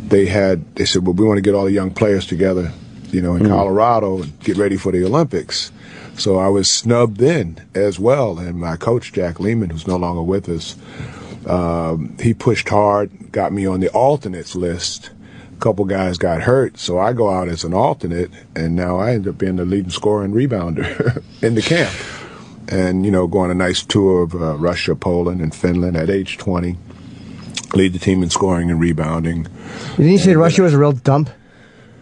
they said, well, we want to get all the young players together, you know, in Colorado and get ready for the Olympics. So I was snubbed then as well. And my coach, Jack Lehman, who's no longer with us, he pushed hard, got me on the alternates list. A couple guys got hurt, so I go out as an alternate, and now I end up being the leading scorer and rebounder in the camp. And, you know, go on a nice tour of Russia, Poland, and Finland at age 20. Lead the team in scoring and rebounding. Didn't you say Russia was a real dump?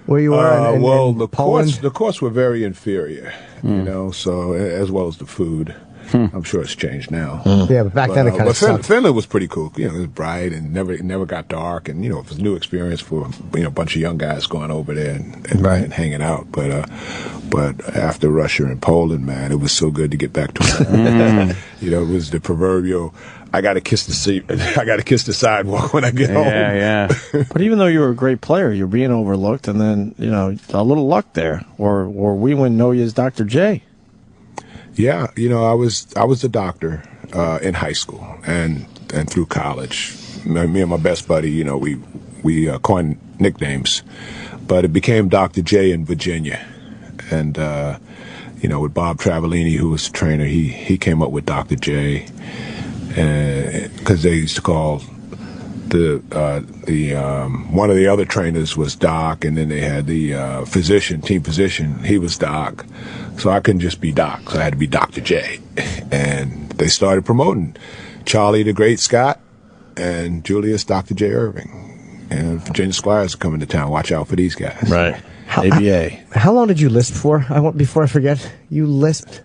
Where you were in Poland? The courts were very inferior, you know, so as well as the food. I'm sure it's changed now. Yeah, but back then it kind of sucked. Finland was pretty cool. You know, it was bright and never got dark, and you know, it was a new experience for a bunch of young guys going over there and hanging out. But after Russia and Poland, man, it was so good to get back to it. You know, it was the proverbial, I got to kiss the sidewalk when I get home. Yeah. But even though you were a great player, you're being overlooked, and then, you know, a little luck there, or we wouldn't know you as Dr. J. Yeah, you know, I was the doctor in high school and through college. Me and my best buddy, you know, we coined nicknames, but it became Dr. J in Virginia. And you know, with Bob Travellini, who was the trainer, he came up with Dr. J, because they used to call the one of the other trainers was Doc, and then they had the team physician. He was Doc, so I couldn't just be Doc, so I had to be Dr. J. And they started promoting Charlie the Great Scott and Julius Dr. J. Erving. And Virginia Squires are coming to town. Watch out for these guys. Right. ABA. How long did you lisp for? Before I forget, you lisped.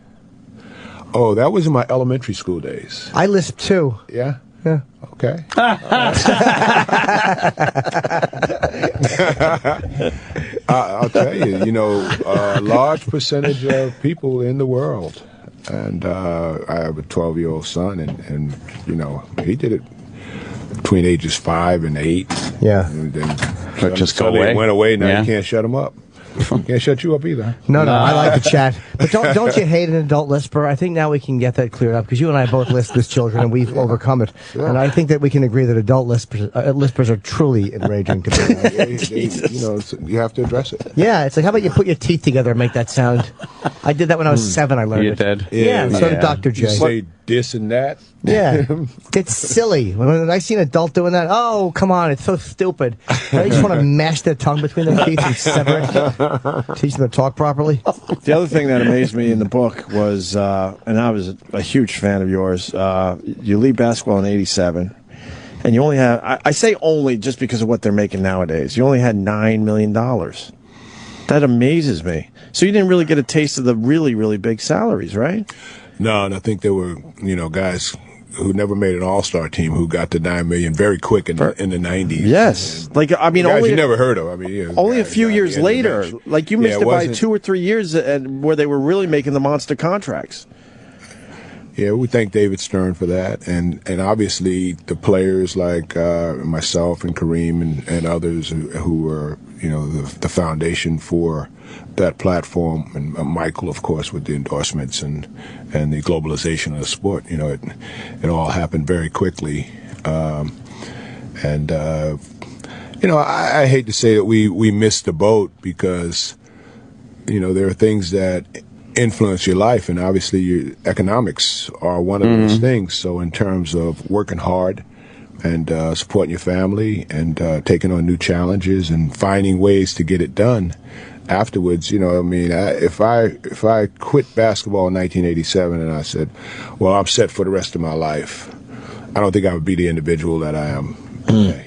Oh, that was in my elementary school days. I lisped too. Yeah. Yeah. Okay. I'll tell you, you know, a large percentage of people in the world, and I have a 12-year-old son, and you know, he did it between ages 5 and 8. Yeah. And then just go away. It went away. Now you can't shut him up. Can't shut you up either. No, I like to chat. But don't you hate an adult lisper? I think now we can get that cleared up, because you and I both lisp as children, and we've overcome it. Yeah. And I think that we can agree that adult lispers are truly enraging to me. You know, you have to address it. Yeah, it's like, how about you put your teeth together and make that sound? I did that when I was 7. I learned you it. Did? Yeah, so did Dr. J. You say this and that. Yeah, it's silly. When I see an adult doing that, oh, come on, it's so stupid. I just want to mash their tongue between their teeth and sever it. Teach them to talk properly. The other thing that amazed me in the book was, and I was a huge fan of yours, you leave basketball in '87, and you only have, I say only just because of what they're making nowadays, you only had $9 million. That amazes me. So you didn't really get a taste of the really, really big salaries, right? No, and I think there were, guys who never made an all-star team who got to $9 million very quick in the 90s. Yes. And guys only you never heard of. Only a few years later. Like, you missed it by 2 or 3 years where they were really making the monster contracts. Yeah, we thank David Stern for that. And obviously the players like myself and Kareem and others who were, the foundation for that platform, and Michael, of course, with the endorsements and the globalization of the sport. It all happened very quickly. I hate to say that we missed the boat because, there are things that influence your life, and obviously your economics are one of those things. So in terms of working hard and supporting your family and taking on new challenges and finding ways to get it done afterwards, if I quit basketball in 1987 and I said, well, I'm set for the rest of my life, I don't think I would be the individual that I am today.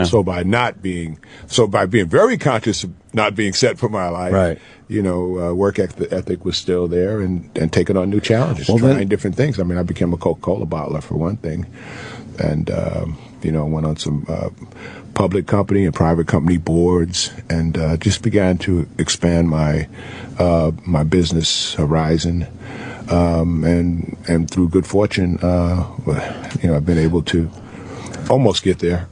So by being very conscious of not being set for my life, right. Work ethic was still there and taking on new challenges, trying different things. I became a Coca-Cola bottler for one thing, and went on some public company and private company boards, and just began to expand my business horizon. And through good fortune, I've been able to almost get there,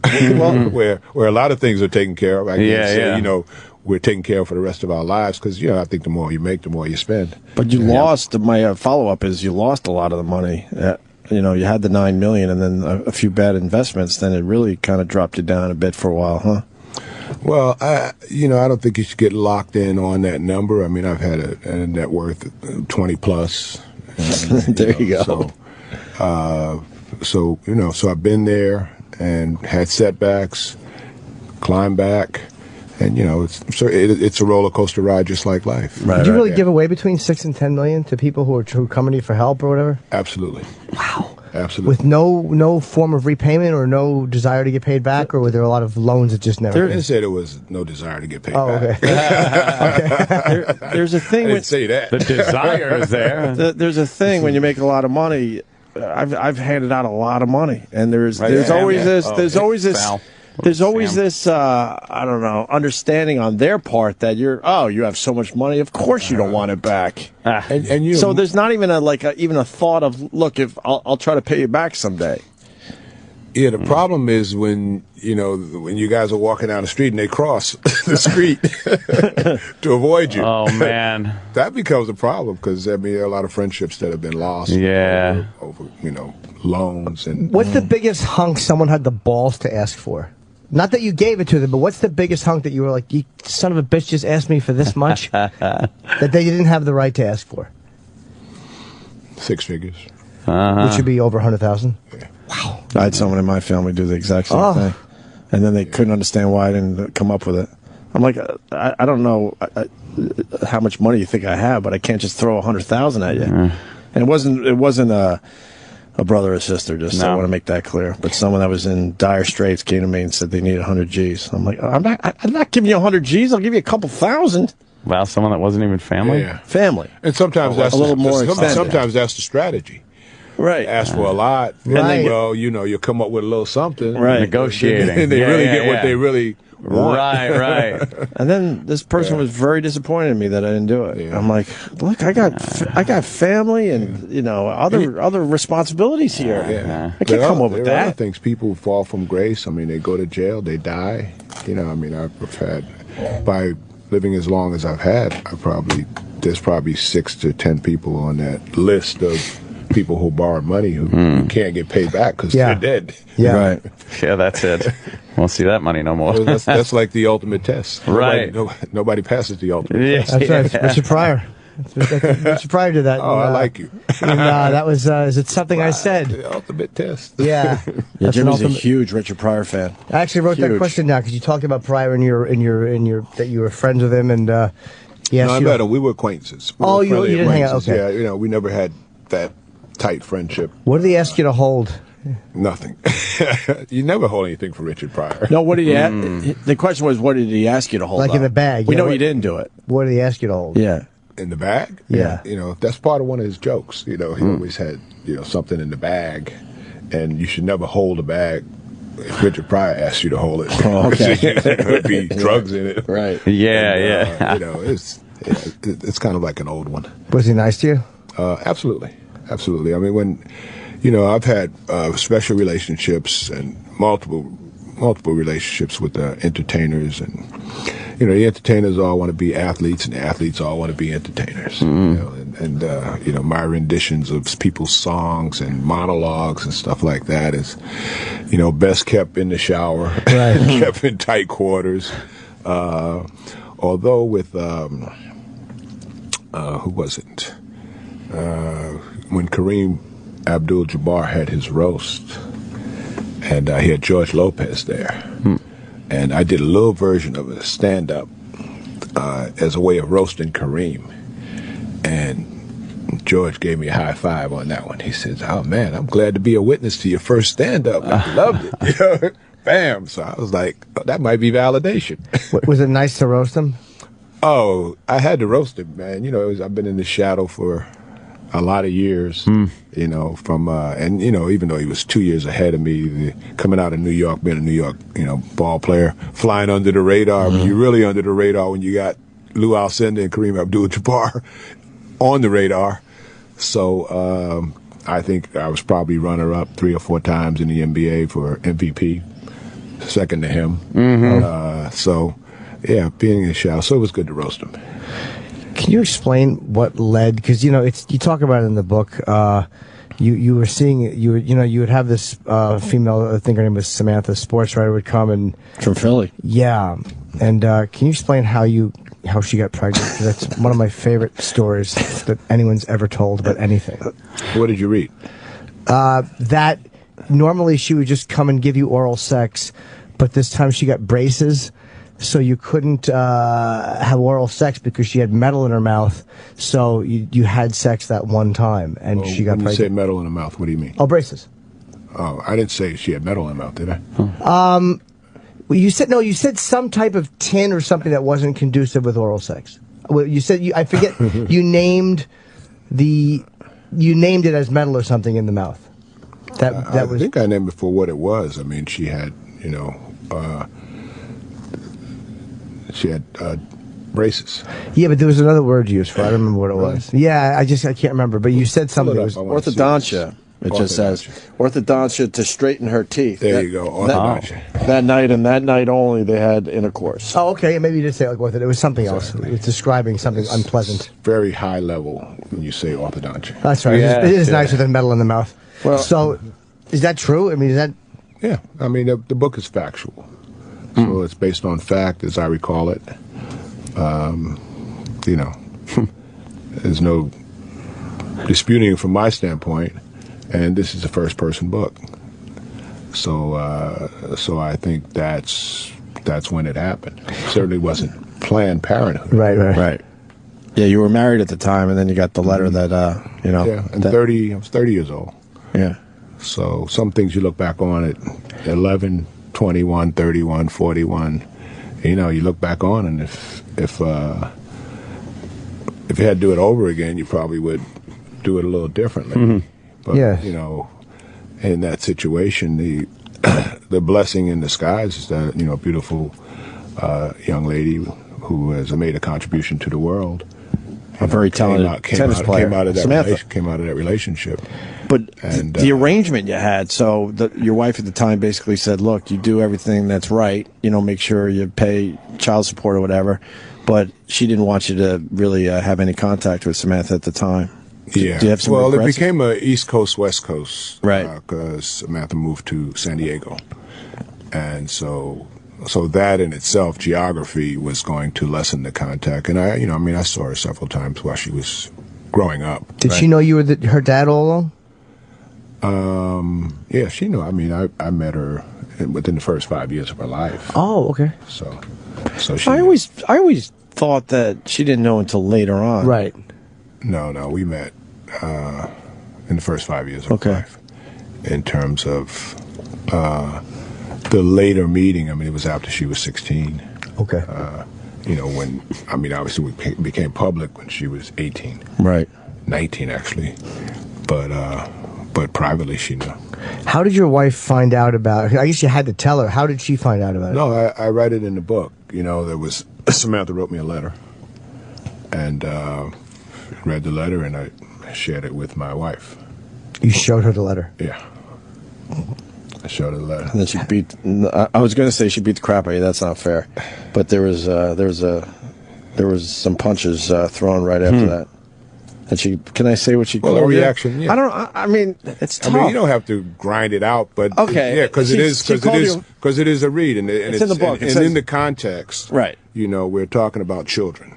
where a lot of things are taken care of. I can't say, we're taken care of for the rest of our lives because, I think the more you make, the more you spend. But you lost, my follow-up is you lost a lot of the money. You had the $9 million and then a few bad investments, then it really kind of dropped you down a bit for a while, huh? Well, I don't think you should get locked in on that number. I've had a net worth 20 plus. And, there you go. So I've been there and had setbacks, climbed back, and it's a roller coaster ride just like life. Did you really give away between $6 and $10 million to people who come to you for help or whatever? Absolutely. Wow. Absolutely. With no form of repayment or no desire to get paid back, or were there a lot of loans that just never? I didn't say there was no desire to get paid back. Okay. There's a thing. I didn't say that. The desire is there. There's a thing when you make a lot of money. I've handed out a lot of money, and there's always this I don't know, understanding on their part that you have so much money, of course you don't want it back. So there's not even even a thought of, look, if I'll try to pay you back someday. Yeah, the problem is when you guys are walking down the street and they cross the street to avoid you. Oh man, that becomes a problem because there are a lot of friendships that have been lost. Yeah, over loans and. What's the biggest hunk someone had the balls to ask for? Not that you gave it to them, but what's the biggest hunk that you were like, you son of a bitch just asked me for this much that they didn't have the right to ask for? 6 figures. Which would be over 100,000. Yeah. Wow. I had someone in my family do the exact same thing. And then they couldn't understand why I didn't come up with it. I'm like, I don't know how much money you think I have, but I can't just throw 100,000 at you. And it wasn't a brother or sister, I want to make that clear. But someone that was in dire straits came to me and said they need 100 G's. I'm like, I'm not giving you 100 G's. I'll give you a couple thousand. Wow, someone that wasn't even family? Yeah. Family. And sometimes that's a little more extended. Sometimes that's the strategy. Right. Ask for a lot. Right. And then, you'll come up with a little something. Right. Negotiating. And they really get what they really want. Right. And then this person was very disappointed in me that I didn't do it. Yeah. I'm like, look, I got family and other responsibilities here. Yeah. I can't come up with there are that. other things. People fall from grace. They go to jail, they die. I've had, by living as long as I've had, there's probably 6 to 10 people on that list of people who borrowed money who can't get paid back because they're dead. Yeah. Right. Yeah, that's it. Won't see that money no more. That's like the ultimate test. Right. Nobody passes the ultimate test. That's right. Richard Pryor. Richard Pryor did that. Oh, I like you. That was, is it something I said? The ultimate test. Yeah. Yeah, Jimmy's a huge Richard Pryor fan. I actually wrote that question down because you talked about Pryor in your that you were friends with him and yes. No, I met him. We were acquaintances. You didn't hang out. Okay. Yeah, we never had that tight friendship. What did he ask you to hold? Nothing. You never hold anything for Richard Pryor. No, what did he the question was, what did he ask you to hold? Like in the bag. We know you didn't do it. What did he ask you to hold? Yeah. In the bag? Yeah. That's part of one of his jokes. He always had, something in the bag, and you should never hold a bag if Richard Pryor asks you to hold it. Oh, okay. There'd be drugs in it. Right. Yeah. It's kind of like an old one. Was he nice to you? Absolutely. I mean, when, I've had special relationships and multiple relationships with entertainers, and the entertainers all want to be athletes, and the athletes all want to be entertainers. My renditions of people's songs and monologues and stuff like that is, best kept in the shower, right. Kept in tight quarters. Although with who was it? When Kareem Abdul-Jabbar had his roast, and he had George Lopez there, and I did a little version of a stand-up as a way of roasting Kareem, and George gave me a high five on that one. He says, "Oh man, I'm glad to be a witness to your first stand-up. I loved it." Bam! So I was like, oh, that might be validation. Was it nice to roast him? Oh, I had to roast him, man. I've been in the shadow for a lot of years, from even though he was 2 years ahead of me, coming out of New York, being a New York, ball player, flying under the radar. But you're really under the radar when you got Lou Alcindor and Kareem Abdul-Jabbar on the radar. So I think I was probably runner-up 3 or 4 times in the NBA for MVP, second to him. Being in the shadow, so it was good to roast him. Can you explain what led? Because you talk about it in the book. You were seeing you would have this female, I think her name was Samantha, sports writer, would come and from Philly. Yeah, and can you explain how she got pregnant? 'Cause that's one of my favorite stories that anyone's ever told about anything. What did you read? That normally she would just come and give you oral sex, but this time she got braces. So you couldn't have oral sex because she had metal in her mouth. So you had sex that one time, and she got pregnant. When you say metal in her mouth, what do you mean? Oh, braces. Oh, I didn't say she had metal in her mouth, did I? You said some type of tin or something that wasn't conducive with oral sex. Well, you said I forget. you named it as metal or something in the mouth. I think I named it for what it was. I mean, she had braces. Yeah, but there was another word used for it. I don't remember what it was. Yeah, I can't remember. But you said something. It was orthodontia. It just says orthodontia to straighten her teeth. There you go. Orthodontia. That night and that night only, they had intercourse. Oh, okay. Maybe you did say it was something else. It was describing something unpleasant. Very high level when you say orthodontia. That's right. Yeah, it is nicer than metal in the mouth. Well, so is that true? I mean, is that? Yeah. I mean, the book is factual. So it's based on fact, as I recall it. There's no disputing from my standpoint, and this is a first-person book. So I think that's when it happened. It certainly wasn't Planned Parenthood. Right. Yeah, you were married at the time, and then you got the letter that Yeah, and I was 30 years old. Yeah. So some things you look back on at 11. 21, 31, 41. You look back on, and if you had to do it over again, you probably would do it a little differently. But in that situation, the blessing in disguise is that beautiful young lady who has made a contribution to the world. A very talented tennis player. Came out of that relationship. But the arrangement you had, so your wife at the time basically said, look, you do everything that's right, make sure you pay child support or whatever, but she didn't want you to really have any contact with Samantha at the time. Yeah. Do you have some regrets? It became a East Coast, West Coast. Right. Because Samantha moved to San Diego. And so that in itself, geography was going to lessen the contact. And I saw her several times while she was growing up. Did she know you were her dad all along? Yeah, she knew. I mean, I met her within the first 5 years of her life. Oh, okay. So she. I always thought that she didn't know until later on. Right. No, we met in the first 5 years of her life. In terms of the later meeting, I mean, it was after she was 16. Okay. Obviously we became public when she was 18. Right. 19, actually. But privately she knew. How did your wife find out about it? I guess you had to tell her. How did she find out about it? No, I write it in the book. There was Samantha wrote me a letter, and read the letter, and I shared it with my wife. You showed her the letter? Yeah. I showed her the letter. And then she beat. I was going to say she beat the crap out of you. That's not fair. But there was some punches thrown right after that. And she, can I say what she called a you? reaction, yeah. I mean, it's tough. I mean, you don't have to grind it out, but okay, yeah, because it is a read, and it's in the book, and in the context, right? We're talking about children,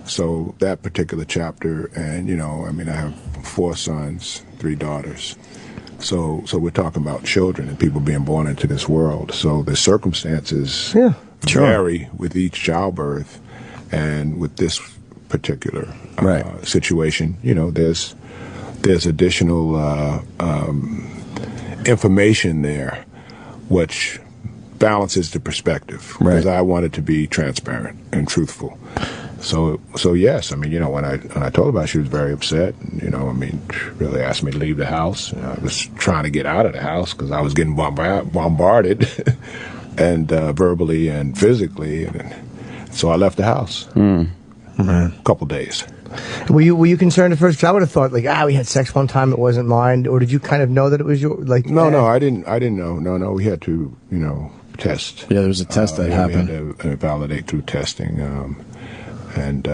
so that particular chapter, and I have 4 sons, 3 daughters, so we're talking about children and people being born into this world. So the circumstances vary with each childbirth, and with this particular situation, there's additional information there which balances the perspective, because I wanted to be transparent and truthful. So yes, I mean, when I told her about it, she was very upset. Really asked me to leave the house. I was trying to get out of the house because I was getting bombarded and verbally and physically, and so I left the house. A couple days. Were you concerned at first? Because I would have thought we had sex one time, it wasn't mine. Or did you kind of know that it was your No, I didn't know. No, we had to test. Yeah, there was a test that happened. We had to validate through testing, and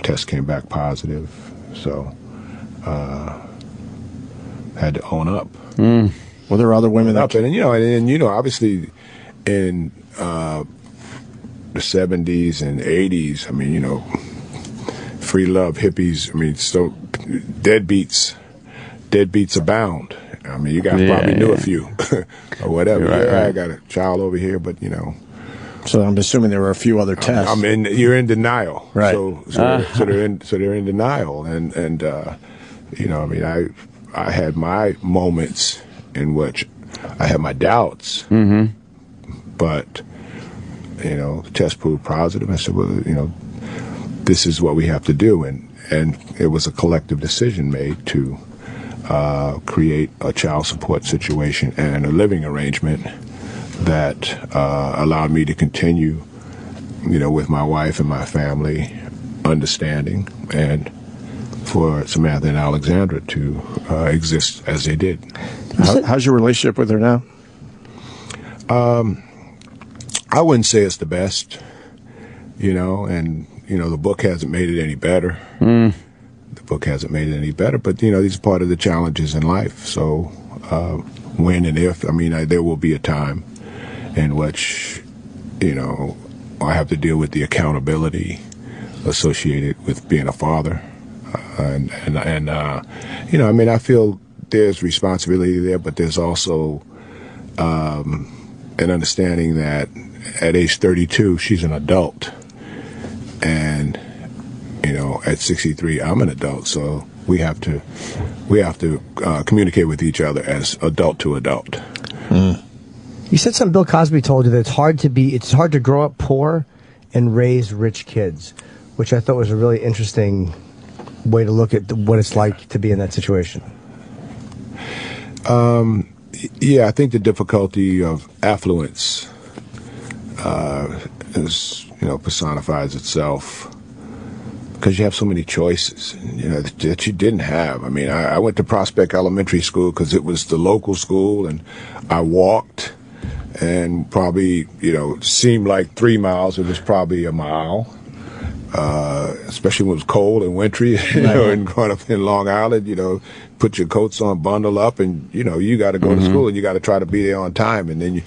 test came back positive. So had to own up. Well, there were other women that and obviously in the 70s and 80s, I mean, free love, hippies, I mean, so deadbeats abound. I mean, you guys probably knew a few or whatever. Right. I got a child over here, but So I'm assuming there were a few other tests. You're in denial, right? So they're in denial, and I had my moments in which I had my doubts, but the test proved positive. I said, well, this is what we have to do, and it was a collective decision made to create a child support situation and a living arrangement that allowed me to continue, with my wife and my family, understanding, and for Samantha and Alexandra to exist as they did. How's your relationship with her now? I wouldn't say it's the best, and the book hasn't made it any better. The book hasn't made it any better, but these are part of the challenges in life. So when and if, there will be a time in which I have to deal with the accountability associated with being a father, and I feel there's responsibility there, but there's also an understanding that at age 32 she's an adult, and at 63 I'm an adult, so we have to communicate with each other as adult to adult. You said something Bill Cosby told you, that it's hard to grow up poor and raise rich kids, which I thought was a really interesting way to look at what it's like to be in that situation. Yeah, I think the difficulty of affluence personifies itself because you have so many choices, that you didn't have. I went to Prospect Elementary School because it was the local school, and I walked, and probably, seemed like 3 miles. It was probably a mile, especially when it was cold and wintry, and growing up in Long Island, put your coats on, bundle up, and you got to go to school, and you got to try to be there on time. And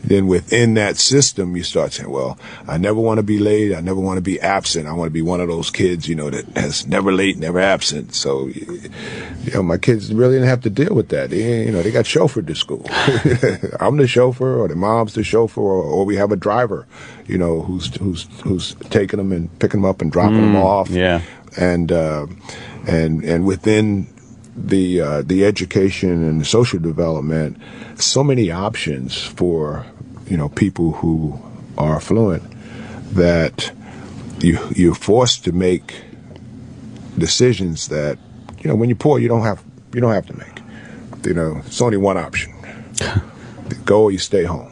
then within that system, you start saying, well, I never want to be late. I never want to be absent. I want to be one of those kids, that has never late, never absent. So, my kids really didn't have to deal with that. They got chauffeured to school. I'm the chauffeur, or the mom's the chauffeur, or we have a driver, who's taking them and picking them up and dropping them off. Yeah. And within the education and the social development, so many options for people who are affluent that you're forced to make decisions that when you're poor you don't have to make. It's only one option: go or you stay home.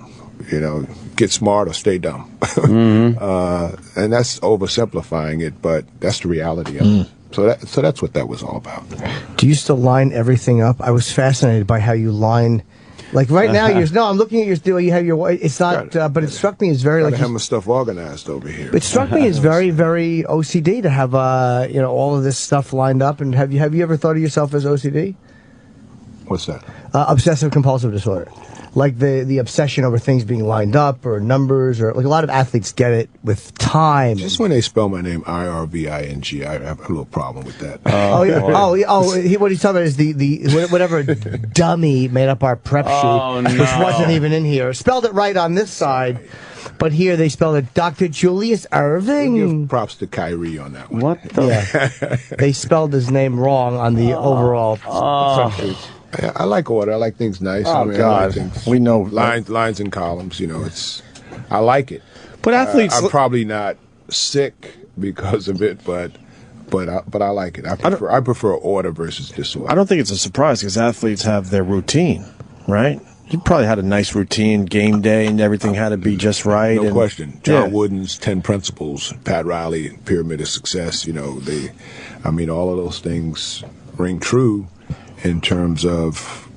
Get smart or stay dumb. And that's oversimplifying it, but that's the reality of it. So that's what that was all about. Do you still line everything up? I was fascinated by how you line. Like right now, I'm looking at your still. You have your. It's not, but it struck me as very like. I have my stuff organized over here. It struck me as very, very OCD to have all of this stuff lined up. And have you ever thought of yourself as OCD? What's that? Obsessive compulsive disorder. Like the obsession over things being lined up or numbers, or like a lot of athletes get it with time. Just when they spell my name Irving, I have a little problem with that. What he's talking about is the whatever dummy made up our prep sheet, which wasn't even in here. Spelled it right on this side, but here they spelled it Dr. Julius Erving. Give props to Kyrie on that one. What? They spelled his name wrong on the overall prep sheet. I like order. I like things nice. Oh, God. I like things, we know lines and columns. I like it. But athletes, I'm probably not sick because of it, but I like it. I prefer order versus disorder. I don't think it's a surprise because athletes have their routine, right? You probably had a nice routine, game day, and everything had to be just right. No question. John Wooden's 10 Principles, Pat Riley, Pyramid of Success. All of those things ring true in terms of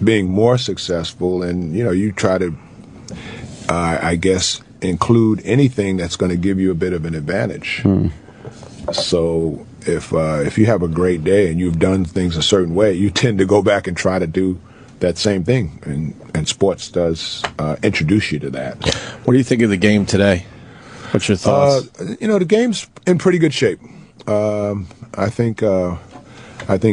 being more successful, and you try to, I guess, include anything that's going to give you a bit of an advantage. So if you have a great day and you've done things a certain way, you tend to go back and try to do that same thing, and sports does introduce you to that. What do you think of the game today? What's your thoughts? The game's in pretty good shape. I think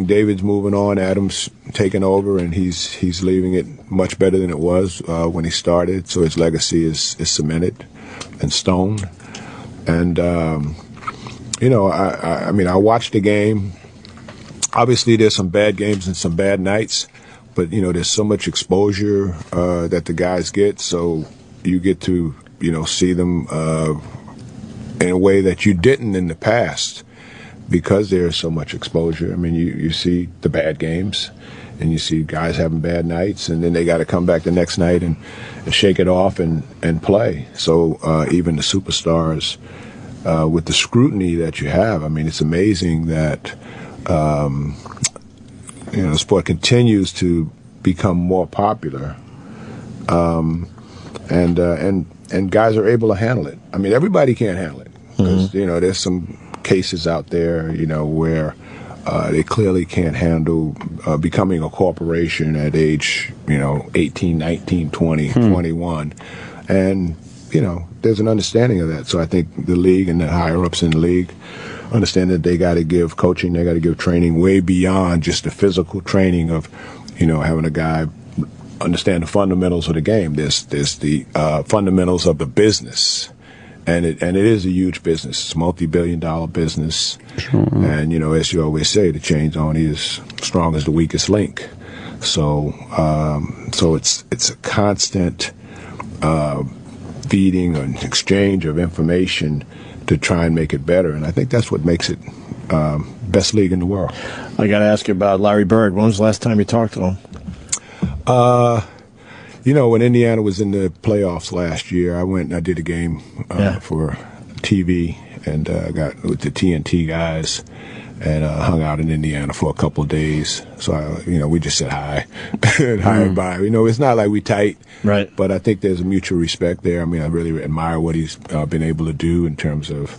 David's moving on. Adam's taking over, and he's leaving it much better than it was when he started. So his legacy is cemented and stone. And I watched the game. Obviously, there's some bad games and some bad nights, but there's so much exposure that the guys get. So you get to see them in a way that you didn't in the past. Because there's so much exposure. You see the bad games, and you see guys having bad nights, and then they got to come back the next night and shake it off and play. So even the superstars, with the scrutiny that you have, it's amazing that the sport continues to become more popular, and guys are able to handle it. Everybody can't handle it because there's some cases out there, where they clearly can't handle becoming a corporation at age, 18, 19, 20, 21. And, there's an understanding of that. So I think the league and the higher-ups in the league understand that they got to give coaching, they got to give training way beyond just the physical training of, having a guy understand the fundamentals of the game. There's the fundamentals of the business. And it is a huge business. It's a multi-billion-dollar business. Sure. And, as you always say, the chain's only as strong as the weakest link. So it's a constant feeding and exchange of information to try and make it better. And I think that's what makes it best league in the world. I got to ask you about Larry Bird. When was the last time you talked to him? When Indiana was in the playoffs last year, I went and I did a game for TV, and got with the TNT guys and hung out in Indiana for a couple of days. So, we just said hi and hi and bye. It's not like we tight, right? But I think there's a mutual respect there. I really admire what he's been able to do in terms of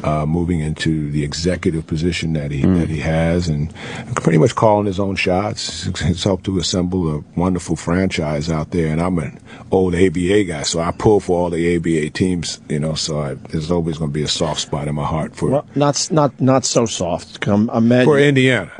moving into the executive position that he has, and pretty much calling his own shots. He's helped to assemble a wonderful franchise out there, and I'm an old ABA guy, so I pull for all the ABA teams, so there's always going to be a soft spot in my heart for not so soft. I'm mad for Indiana.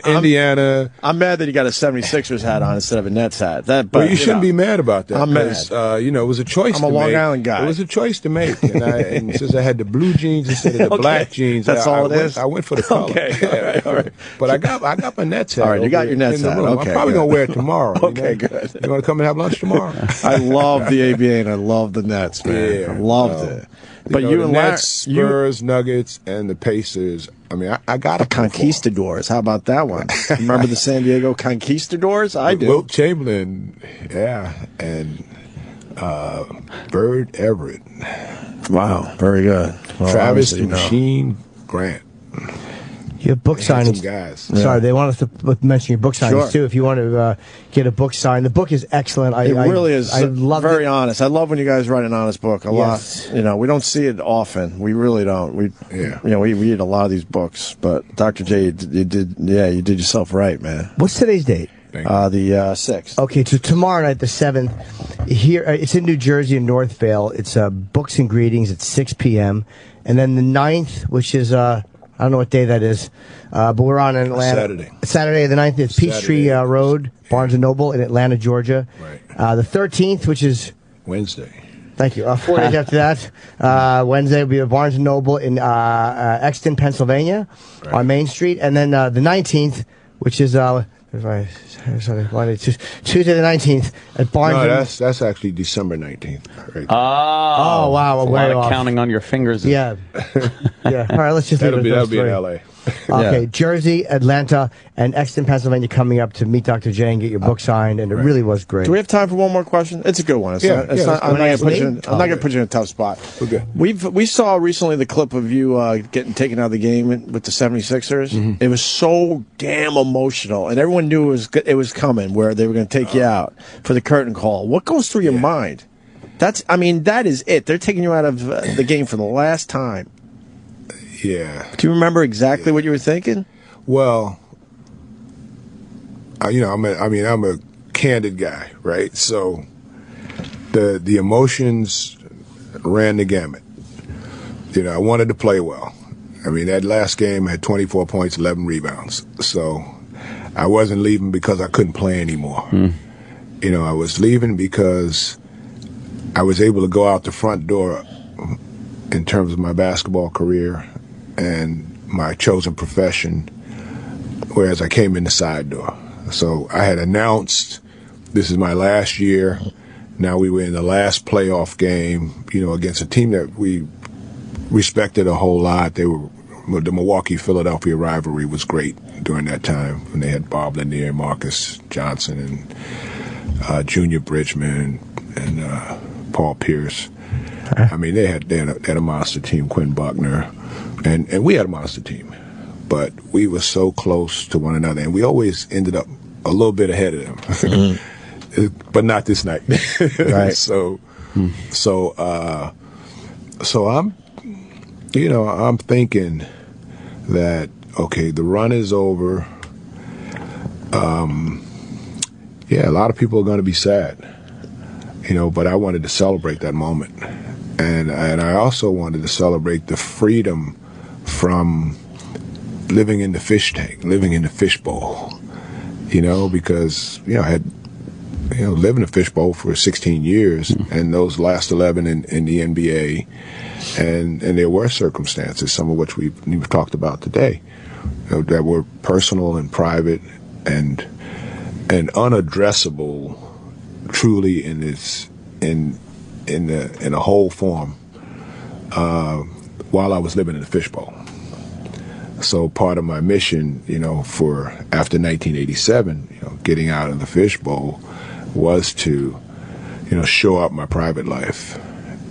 Indiana. I'm mad that you got a 76ers hat on instead of a Nets hat. But you shouldn't be mad about that. I'm mad. It was a choice. I'm a Long Island guy. It was a choice to make, and since I had the blue jeans instead of the black jeans, that's all it is. I went for the color. Okay, all right. But I got my Nets hat. All right, you got your Nets hat. Okay, I'm probably gonna wear it tomorrow. Okay, good. You want to come and have lunch tomorrow? I love the ABA and I love the Nets, man. Yeah, I loved it. But you and Nets, Spurs, Nuggets, and the Pacers. I mean, I got the Conquistadors. How about that one? Remember the San Diego Conquistadors? I do. Wilt Chamberlain, and Bird Everett. Wow, very good. Well, Travis Machine Grant. You have book signings. Guys. Sorry, they want us to mention your book signings too. If you want to get a book signed, the book is excellent. It really is. I love very honest. I love when you guys write an honest book. A lot. We don't see it often. We really don't. We read a lot of these books. But Dr. J, you did yourself right, man. What's today's date? The 6th. Okay, so tomorrow night, the 7th, here it's in New Jersey in Northvale. It's Books and Greetings at 6 p.m. And then the 9th, which is I don't know what day that is, but we're on in Atlanta. Saturday the 9th is Peachtree Road, Barnes & Noble in Atlanta, Georgia. Right. The 13th, which is Wednesday. Thank you. 4 days after that, Wednesday will be at Barnes & Noble in Exton, Pennsylvania, on Main Street. And then the 19th, which is Tuesday the 19th at Barnes. No, that's actually December 19th. Right. Oh, wow. A lot of counting on your fingers. Yeah. Yeah. All right, let's just leave it. That'll be in L.A. Okay, Jersey, Atlanta, and Exton, Pennsylvania coming up to meet Dr. J and get your book signed, and it really was great. Do we have time for one more question? It's a good one. I'm not going to put you in a tough spot. Okay. We saw recently the clip of you getting taken out of the game with the 76ers. Mm-hmm. It was so damn emotional, and everyone knew it was coming, where they were going to take you out for the curtain call. What goes through your mind? That is it. They're taking you out of the game for the last time. Yeah. Do you remember exactly what you were thinking? Well, I'm a candid guy, right? So the emotions ran the gamut. I wanted to play well. I mean, that last game I had 24 points, 11 rebounds. So I wasn't leaving because I couldn't play anymore. I was leaving because I was able to go out the front door in terms of my basketball career and my chosen profession, whereas I came in the side door. So I had announced this is my last year. Now we were in the last playoff game, against a team that we respected a whole lot. The Milwaukee-Philadelphia rivalry was great during that time when they had Bob Lanier, Marcus Johnson, and Junior Bridgman and Paul Pierce. I mean, they had a monster team, Quinn Buckner, and we had a monster team. But we were so close to one another, and we always ended up a little bit ahead of them. Mm-hmm. But not this night. Right. So I'm thinking that, okay, the run is over. A lot of people are going to be sad, but I wanted to celebrate that moment. And I also wanted to celebrate the freedom from living in the fish tank, living in the fishbowl, because, I had, lived in a fishbowl for 16 years, and those last 11 in the NBA, and there were circumstances, some of which we've talked about today, that were personal and private and unaddressable, truly in a whole form, while I was living in the fishbowl. So part of my mission, for after 1987, getting out of the fishbowl, was to, show up my private life.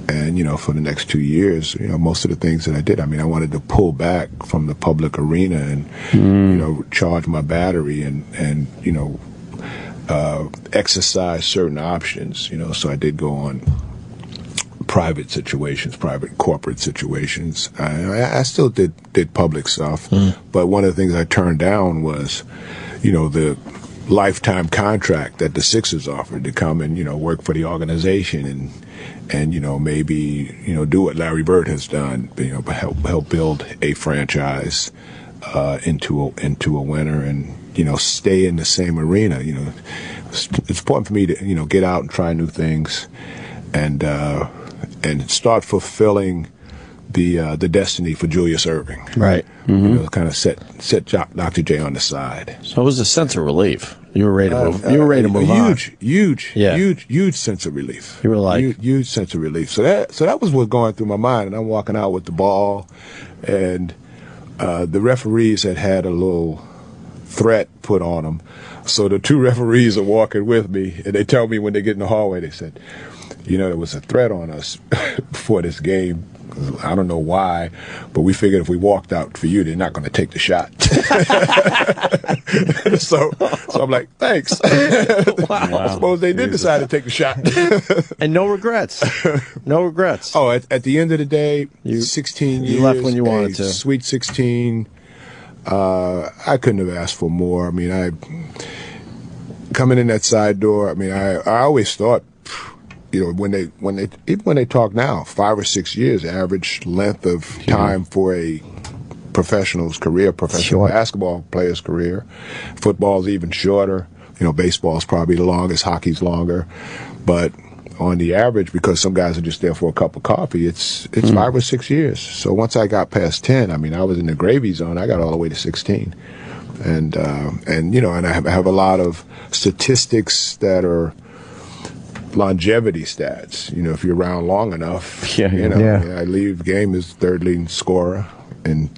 And, for the next 2 years, most of the things that I did, I wanted to pull back from the public arena and, charge my battery and exercise certain options, so I did go on private situations, private corporate situations. I still did public stuff, but one of the things I turned down was, the lifetime contract that the Sixers offered to come and, work for the organization and maybe, do what Larry Bird has done, help build a franchise into a winner and, stay in the same arena. It's important for me to, get out and try new things and start fulfilling the destiny for Julius Erving. Right. Kind of set Dr. J on the side. So it was a sense of relief. You were ready to move. You were ready to move on. Huge sense of relief. You were like huge sense of relief. So that was what going through my mind. And I'm walking out with the ball, and the referees had a little threat put on them. So the two referees are walking with me, and they tell me when they get in the hallway, they said, there was a threat on us before this game. I don't know why, but we figured if we walked out for you, they're not going to take the shot. so I'm like, thanks. Wow. I suppose they did decide to take the shot. And no regrets. No regrets. Oh, at the end of the day, 16 years. You left when you wanted to. Sweet 16. I couldn't have asked for more. I mean, coming in that side door, I always thought, when they talk now, 5 or 6 years, average length of time for a professional basketball player's career. Football's even shorter. Baseball's probably the longest, hockey's longer. But on the average, because some guys are just there for a cup of coffee, it's 5 or 6 years. So once I got past 10, I was in the gravy zone. I got all the way to 16. And I have a lot of statistics that are longevity stats. If you're around long enough, I leave game as third leading scorer in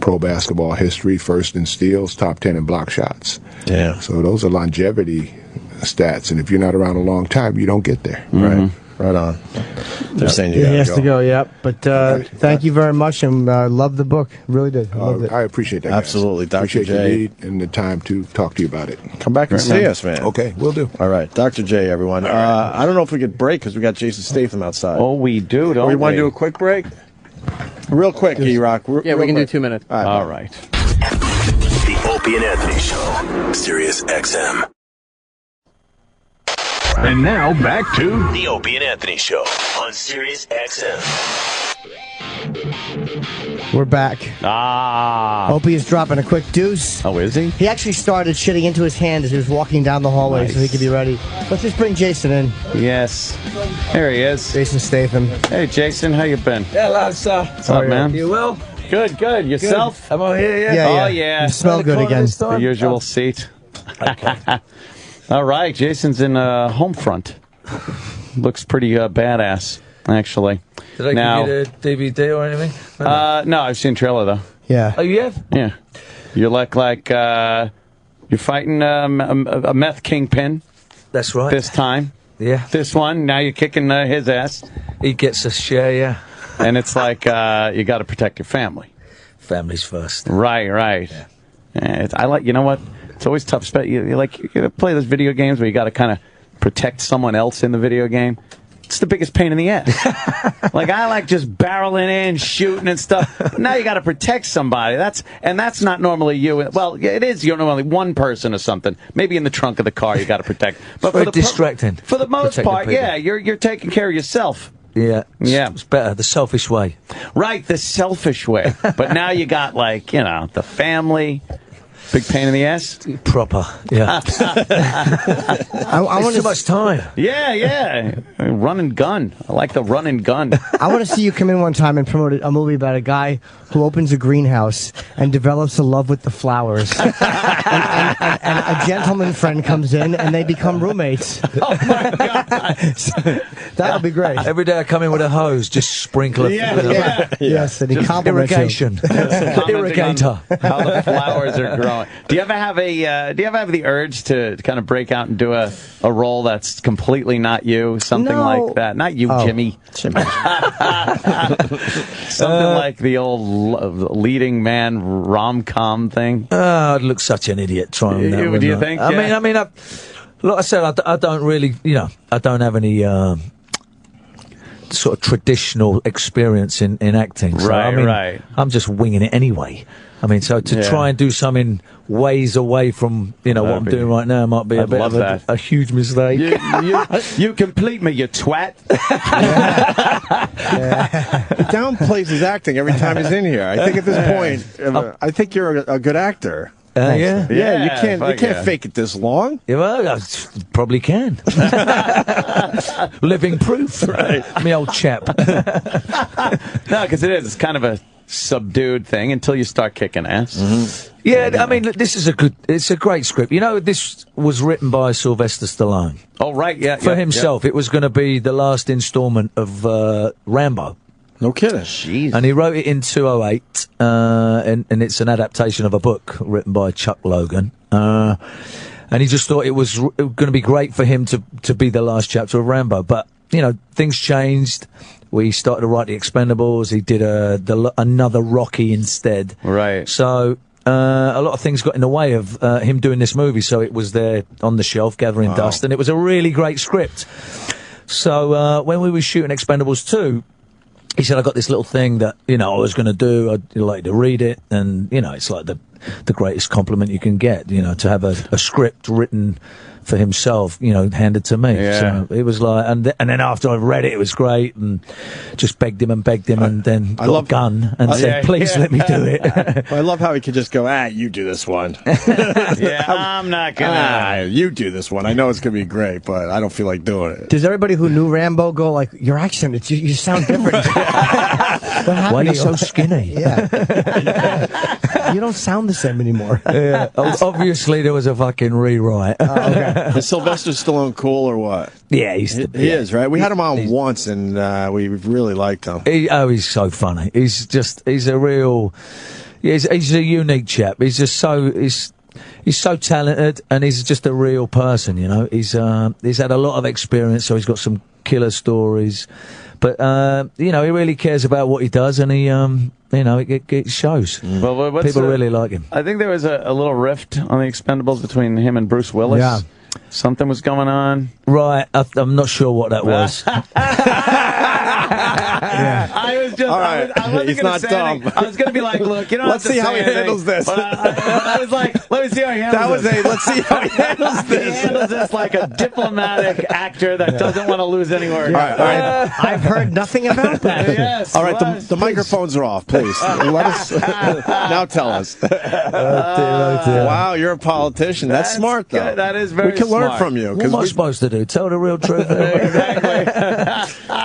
pro basketball history, first in steals, top 10 in block shots. Yeah. So those are longevity stats, and if you're not around a long time, you don't get there. Right. Right on. They're saying you he has to go, yep. But thank you very much, and love the book. Really did. Loved it. I appreciate that. Absolutely, Dr. Dr. Appreciate J. the need and the time to talk to you about it. Come back and see us, man. Okay, we'll do. All right, Dr. J, everyone. I don't know if we could break because we got Jason Statham outside. Oh, we do, don't we? Want to do a quick break? Real quick, E-Rock. Yeah, we can do 2 minutes. All right. The Opie and Anthony Show, Sirius XM. And now back to the Opie and Anthony Show on Sirius XM. We're back. Opie is dropping a quick deuce. Oh, is he? He actually started shitting into his hand as he was walking down the hallway so he could be ready. Let's just bring Jason in. Yes. There he is. Jason Statham. Hey, Jason, how you been? Yeah, lads. What's up, man? You well? Good. Yourself? Good. I'm all here, yeah? Yeah. Oh, yeah. You smell good again. The usual seat. Okay. All right, Jason's in Homefront. Looks pretty badass, actually. Did I give you the DVD or anything? No, I've seen trailer, though. Yeah. Oh, you have? Yeah. You look like you're fighting a meth kingpin. That's right. This time. Yeah. This one, now you're kicking his ass. He gets a share, yeah. And it's like you got to protect your family. Family's first. Right. Yeah. I like, you know what? It's always tough. You play those video games where you got to kind of protect someone else in the video game. It's the biggest pain in the ass. I like just barreling in, shooting and stuff. But now you got to protect somebody. That's not normally you. Well, it is. You're normally one person or something. Maybe in the trunk of the car you got to protect. But very distracting. For the most part, yeah, you're taking care of yourself. Yeah. It's better, the selfish way. Right, the selfish way. But now you got the family. Big pain in the ass? Proper, yeah. I want too much time. Yeah. Run and gun. I like the run and gun. I want to see you come in one time and promote a movie about a guy who opens a greenhouse and develops a love with the flowers. and a gentleman friend comes in and they become roommates. Oh, my God. That would be great. Every day I come in with a hose, just sprinkle it. Yes, and he compliments irrigation. Irrigator. How the flowers are growing. Do you ever have the urge to kind of break out and do a role that's completely not you? Something like that. Not you, Jimmy. Something like the old leading man rom-com thing. I'd look such an idiot trying that. Do you think? I mean, like I said, I don't really, I don't have any sort of traditional experience in acting. So, I mean, right. I'm just winging it anyway. I mean, so to try and do something ways away from, what I'm doing right now might be a bit of a huge mistake. You complete me, you twat. He downplays his acting every time he's in here. I think at this point, I think you're a good actor. Yeah, you can't fake it this long. Yeah, well, I probably can. Living proof, right? Me old chap. No, because it's kind of a subdued thing until you start kicking ass. Mm-hmm. Yeah, I mean, it's a great script. This was written by Sylvester Stallone. Oh, right, yeah. For himself. It was going to be the last installment of Rambo. No kidding. Jeez. And he wrote it in 2008, and it's an adaptation of a book written by Chuck Logan. And he just thought it was going to be great for him to be the last chapter of Rambo. But, things changed. We started to write the Expendables. He did another Rocky instead. Right. So a lot of things got in the way of him doing this movie. So it was there on the shelf gathering dust, and it was a really great script. So when we were shooting Expendables 2, he said, I got this little thing that, I was going to do. I'd like to read it. And, it's like the greatest compliment you can get, to have a script written for himself, handed to me. Yeah. So it was like, and then after I read it, it was great, and just begged him, and then got a gun and said, please let me do it. I love how he could just go, you do this one. I'm not gonna. You do this one. I know it's going to be great, but I don't feel like doing it. Does everybody who knew Rambo go like, your accent, you sound different? Why are you so skinny? Yeah. You don't sound the same anymore. Yeah. Obviously, there was a fucking rewrite. Okay. Is Sylvester Stallone cool or what? Yeah, he is, right? We had him on once, and we really liked him. He's so funny. He's a real. He's a unique chap. He's just he's so talented, and he's just a real person. He's had a lot of experience, so he's got some killer stories. But he really cares about what he does, and he it shows. Well, people really like him. I think there was a little rift on the Expendables between him and Bruce Willis. Yeah. Something was going on. Right, I'm not sure what that was. I was just. All right. I wasn't He's gonna not say dumb. anything. I was going to be like, look, you don't Let's have to see how say he handles anything. this. But I was like, let me see how he handles this. Let's see how he handles He this. handles this like a diplomatic actor that doesn't want to lose any words. All right. I've heard nothing about that. Yes. All right, the microphones are off, please. Let us now tell us. Wow, you're a politician. That's smart, though. Good. That is very We can learn smart. from you. What am I supposed to do? Tell the real truth?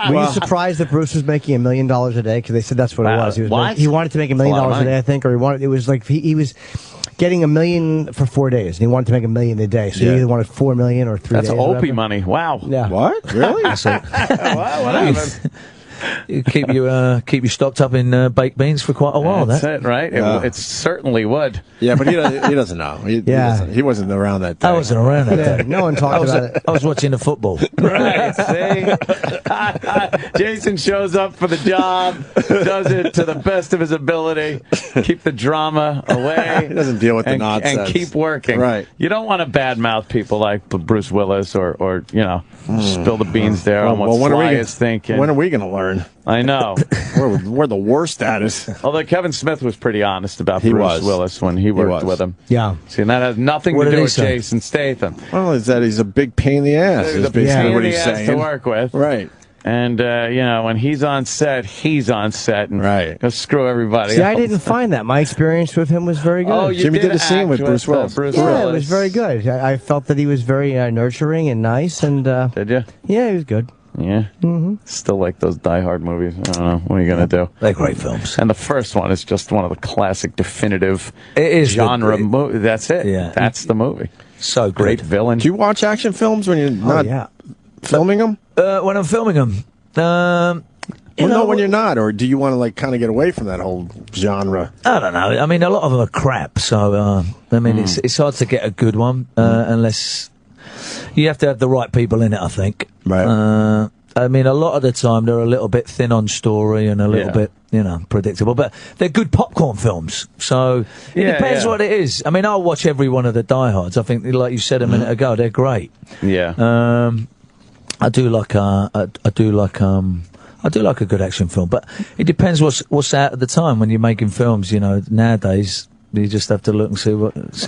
Were you surprised that Bruce was making $1 million a day? Because they said that's what it was. He wanted to make $1 million a day, I think, or it was like he was getting $1 million for 4 days, and he wanted to make $1 million a day. So he either wanted 4 million or 3 days. That's Opie money. Wow. Yeah. What? Really? What happened? keep you stocked up in baked beans for quite a while. That's it, right? It certainly would. Yeah, but he doesn't know. He wasn't around that day. I wasn't around that day. No one talked about it. I was watching the football. Right, see? Jason shows up for the job, does it to the best of his ability, keep the drama away. He doesn't deal with the nonsense. And keep working. Right. You don't want to badmouth people like Bruce Willis or spill the beans there on what Sly is thinking. When are we going to learn? I know. We're the worst at it. Although Kevin Smith was pretty honest about Bruce Willis when he worked with him. Yeah. See, and that has nothing to do with Jason Statham. Well, is that he's a big pain in the ass. He's a basically pain in what the he's ass saying. to work with. Right. And, when he's on set, and go screw everybody See, else. I didn't find that. My experience with him was very good. Oh, you Jimmy did a act scene with Bruce Willis. Yeah, it was very good. I felt that he was very nurturing and nice. And did you? Yeah, he was good. Yeah. Mm-hmm. Still like those Die Hard movies. I don't know. What are you going to do? They're great films. And the first one is just one of the classic, definitive genre movie. That's it. Yeah. That's the movie. So good. Great villain. Do you watch action films when you're not filming them? When I'm filming them. When you're not, or do you want to kind of get away from that whole genre? I don't know. I mean, a lot of them are crap, so it's hard to get a good one unless you have to have the right people in it. I think. Right. I mean, a lot of the time they're a little bit thin on story and a little bit, predictable. But they're good popcorn films, so it depends what it is. I mean, I'll watch every one of the Die Hards. I think, like you said a minute ago, they're great. Yeah. I do like I do like a good action film, but it depends what's out at the time when you're making films. You know, nowadays you just have to look and see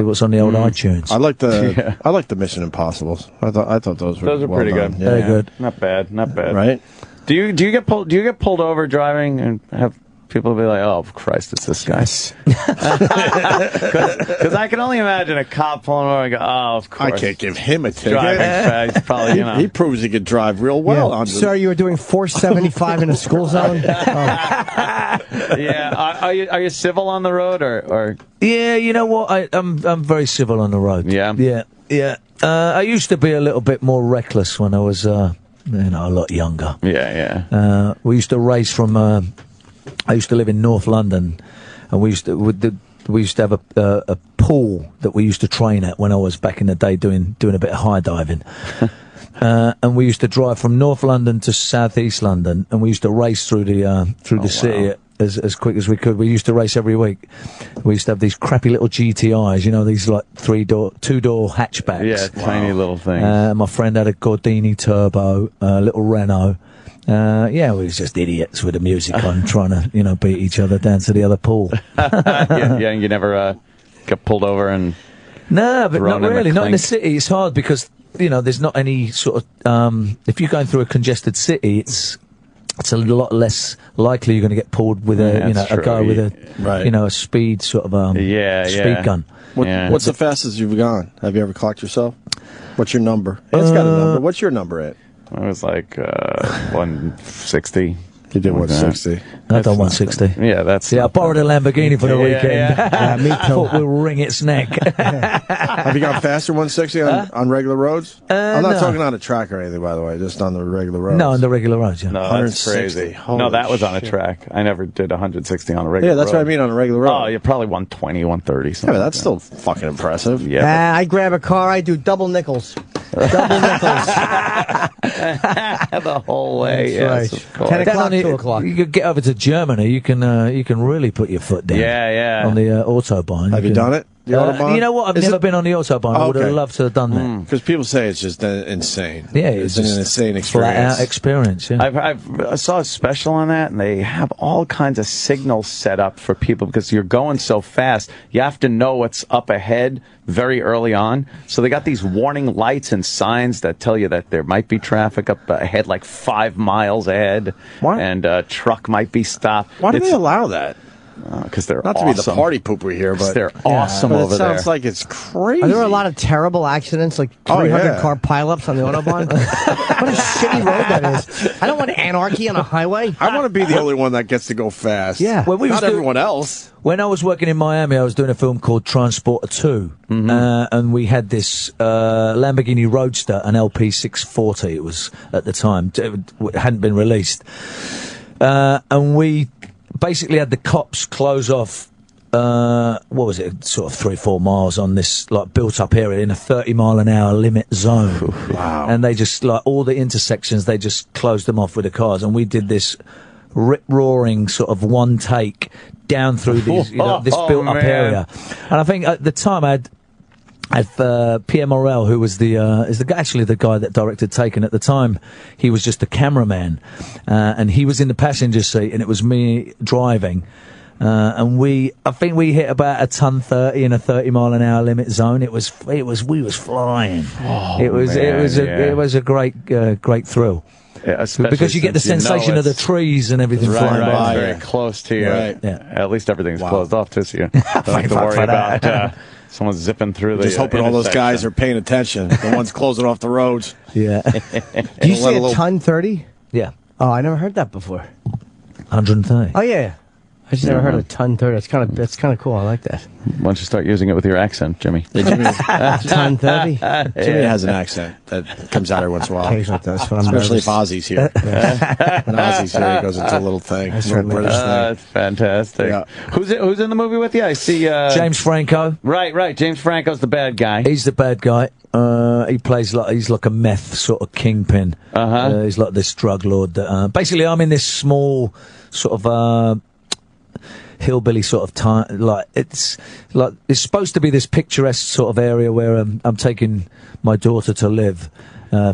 what's on the old iTunes. I like the Mission Impossibles. I thought those were pretty well good. done. Yeah. Very good. Not bad. Right? Do you get pulled over driving and have people be like, "Oh Christ, it's this guy"? Because I can only imagine a cop pulling over and go, "Oh, of course." I can't give him a ticket. Driving fast, probably, you know. He proves he could drive real well. Yeah. Sir, you were doing 475 in a school zone? Yeah. Are you civil on the road or? Yeah, you know what? I'm very civil on the road. Yeah. Yeah. I used to be a little bit more reckless when I was, a lot younger. Yeah. We used to race from. I used to live in North London, and we used to have a pool that we used to train at when I was back in the day doing a bit of high diving. And we used to drive from North London to South East London, and we used to race through the city as quick as we could. We used to race every week. We used to have these crappy little GTIs, these like two-door hatchbacks. Yeah, tiny little things. My friend had a Gordini Turbo, little Renault. We was just idiots with the music on, trying to, beat each other down to the other pool. Yeah, you never got pulled over and... No, but not really. Not in the city. It's hard because, there's not any sort of... if you're going through a congested city, it's a lot less likely you're going to get pulled with a guy with a speed sort of speed gun. What's the fastest you've gone? Have you ever clocked yourself? What's your number? It's got a number. What's your number at? I was like 160. You did 160. I've done 160. Yeah, that's... Yeah, I borrowed a Lamborghini for the weekend. Yeah, me too. Thought we'll wring its neck. Have you gone faster 160 on regular roads? I'm not talking on a track or anything, by the way, just on the regular roads. No, on the regular roads, yeah. No, that's crazy. No, that was on a track. I never did 160 on a regular road. Yeah, that's what I mean on a regular road. Oh, you're probably 120, 130, something. Yeah, but that's still fucking impressive. Yeah. I grab a car, I do double nickels. Double nickels. The whole way, That's yes, right. 10 o'clock, 2 o'clock. You could get over to Germany, you can really put your foot down. Yeah. On the Autobahn. Have you done it? The Autobahn? You know what? I've never been on the Autobahn. I would have loved to have done that. Because people say it's just insane. Yeah, it's an insane experience. Flat out experience, yeah. I saw a special on that, and they have all kinds of signals set up for people because you're going so fast. You have to know what's up ahead very early on. So they got these warning lights and signs that tell you that there might be traffic up ahead, like 5 miles ahead, and a truck might be stopped. Why do they allow that? Because they're not awesome. to be the party pooper here, but they're awesome but over it sounds there. like it's crazy. Are there a lot of terrible accidents, like 300 car pileups on the Autobahn? What a shitty road that is. I don't want anarchy on a highway. I want to be the only one that gets to go fast. Yeah. Well, not everyone else. When I was working in Miami, I was doing a film called Transporter 2, and we had this Lamborghini Roadster, an LP 640 it was at the time. It hadn't been released. And we basically had the cops close off, what was it, sort of 3-4 miles on this like built-up area in a 30-mile-an-hour limit zone. Wow. And they just, like, all the intersections, they just closed them off with the cars. And we did this rip-roaring sort of one take down through these, this built-up area. And I think at the time I had Pierre Morel, who was actually the guy that directed Taken at the time. He was just a cameraman, and he was in the passenger seat, and it was me driving. And I think we hit about a ton 30 in a 30-mile-an-hour limit zone. We was flying. It was a great thrill. Yeah, because you get the sensation of the trees and everything flying by. Very close to you. Right. Yeah. At least everything's closed off to you. Don't have to worry about someone zipping through the Just hoping all those guys are paying attention. The ones closing off the roads. Yeah. Do you say a ton 30? Yeah. Oh, I never heard that before. 130. Oh, yeah. I just never heard of a ton 30. That's kind of cool. I like that. Why don't you start using it with your accent, Jimmy? Ton 30. Jimmy has an accent that comes out every once in a while. Occasionally does, when I'm Especially if nervous. Ozzy's here. When Ozzy's here, he goes into a little thing. A little British thing. That's fantastic. Yeah. Who's in the movie with you? I see... James Franco. Right. James Franco's the bad guy. He's the bad guy. He plays he's like a meth sort of kingpin. He's like this drug lord. Basically, I'm in this small sort of... hillbilly sort of time, it's supposed to be this picturesque sort of area where I'm taking my daughter to live,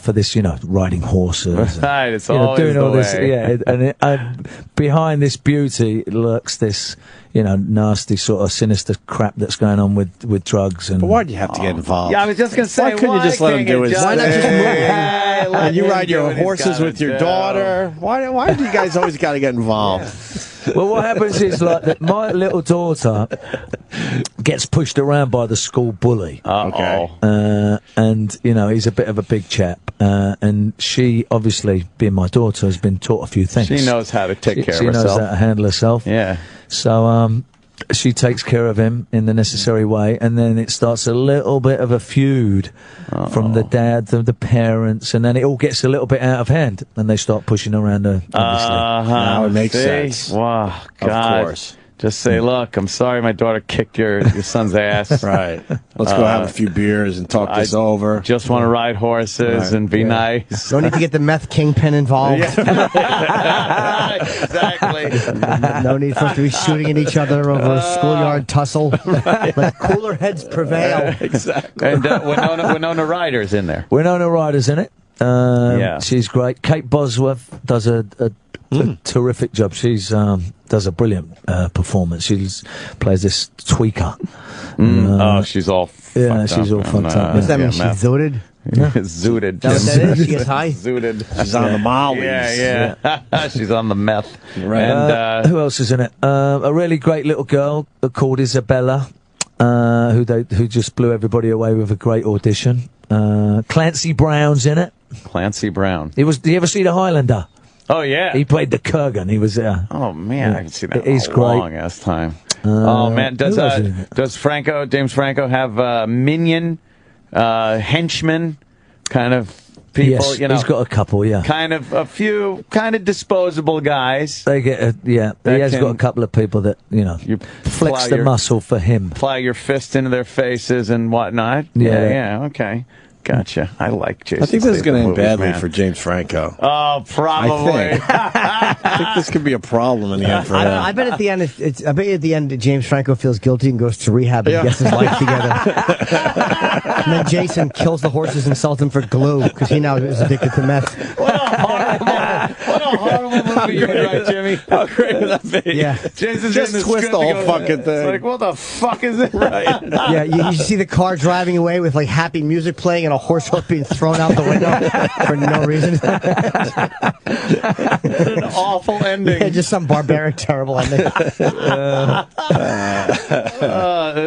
for this, riding horses. Right, it's and, always doing all the this. way. Yeah, and behind this beauty lurks this, nasty sort of sinister crap that's going on with drugs. And But why do you have to get involved? Yeah, I was just going to say, why couldn't you just let him do his thing? Why not just move? And you ride your horses with your daughter. Why do you guys always got to get involved? Well, what happens is that my little daughter gets pushed around by the school bully. Okay. And he's a bit of a big chap, and she, obviously being my daughter, has been taught a few things. She knows how to take care of She knows herself. how to handle herself. Yeah. So she takes care of him in the necessary way, and then it starts a little bit of a feud from the dad, the parents, and then it all gets a little bit out of hand, and they start pushing around her, obviously. Now it makes sense. Wow, God. Of course. Just say, look, I'm sorry my daughter kicked your son's ass. Right. Let's go have a few beers and talk this over. Just want to ride horses and be nice. No need to get the meth kingpin involved. Exactly. No need for us to be shooting at each other over a schoolyard tussle. Let cooler heads prevail. Exactly. And Winona Ryder's in there. Winona Ryder's in it. She's great. Kate Bosworth does a terrific job. She's does a brilliant performance. She plays this tweaker. She's all fucked up. She's all fucked up. Does that mean she's zooted? Zooted. That is? She gets high? Zooted. She's on the mollies. Yeah. She's on the meth. Right. And, who else is in it? A really great little girl called Isabella, who just blew everybody away with a great audition. Clancy Brown's in it. Clancy Brown. Did you ever see The Highlander? Oh, yeah. He played the Kurgan. He was there. Oh, man. I haven't seen that He's in a great. long-ass time. Oh, man. Does James Franco have minion, henchmen kind of people? Yes, he's got a couple, yeah. Kind of a few kind of disposable guys. They get he has got a couple of people that, you flex the muscle for him. Plow your fist into their faces and whatnot. Yeah, okay. Gotcha. I like Jason. I think this is going to end Statham badly movies, for James Franco. Oh, probably. I think this could be a problem in the end for him. I bet at the end, I bet at the end, James Franco feels guilty and goes to rehab and gets his life together. And then Jason kills the horses and sells them for glue because he now is addicted to meth. What a horrible movie you would write, Jimmy. How great would that be? Yeah. Jason's Just in the twist script the whole and goes, fucking thing. It's like, what the fuck is it? Right. Yeah, you see the car driving away with like happy music playing and a horse hook being thrown out the window for no reason. An awful ending. Yeah, just some barbaric, terrible ending.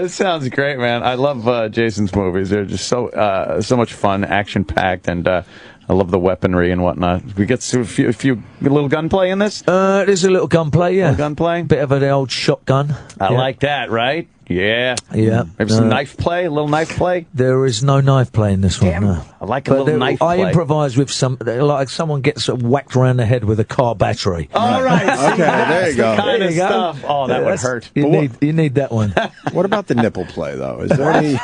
This sounds great, man. I love Jason's movies. They're just so much fun, action-packed, and I love the weaponry and whatnot. We get to a few little gunplay in this? There's a little gunplay, yeah. Gunplay? Bit of an old shotgun. I like that, right? Yeah. Yeah. Maybe some knife play, a little knife play? There is no knife play in this one, no. I like a little knife play. I improvise with like someone gets whacked around the head with a car battery. All right. Okay, there you go. Kind of stuff. Oh, that would hurt. You need that one. What about the nipple play, though? Is there any...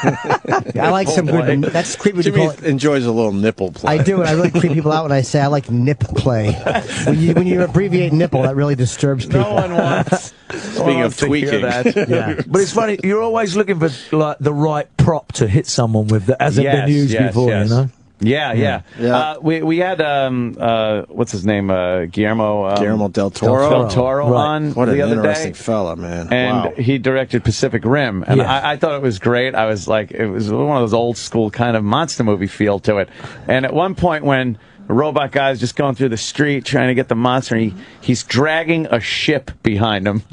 I like some good... That's creepy. Jimmy enjoys a little nipple play. I do, and I really creep people out when I say I like nip play. When you abbreviate nipple, that really disturbs people. No one wants... Speaking of tweaking. Yeah. But it's funny, you're always looking for like the right prop to hit someone with that hasn't been used before, you know? Yeah. We had what's his name, Guillermo del Toro. On what the an other interesting day. fella, man. And he directed Pacific Rim, and I thought it was great. I was like, it was one of those old school kind of monster movie feel to it. And at one point when the robot guy's just going through the street trying to get the monster, and he's dragging a ship behind him.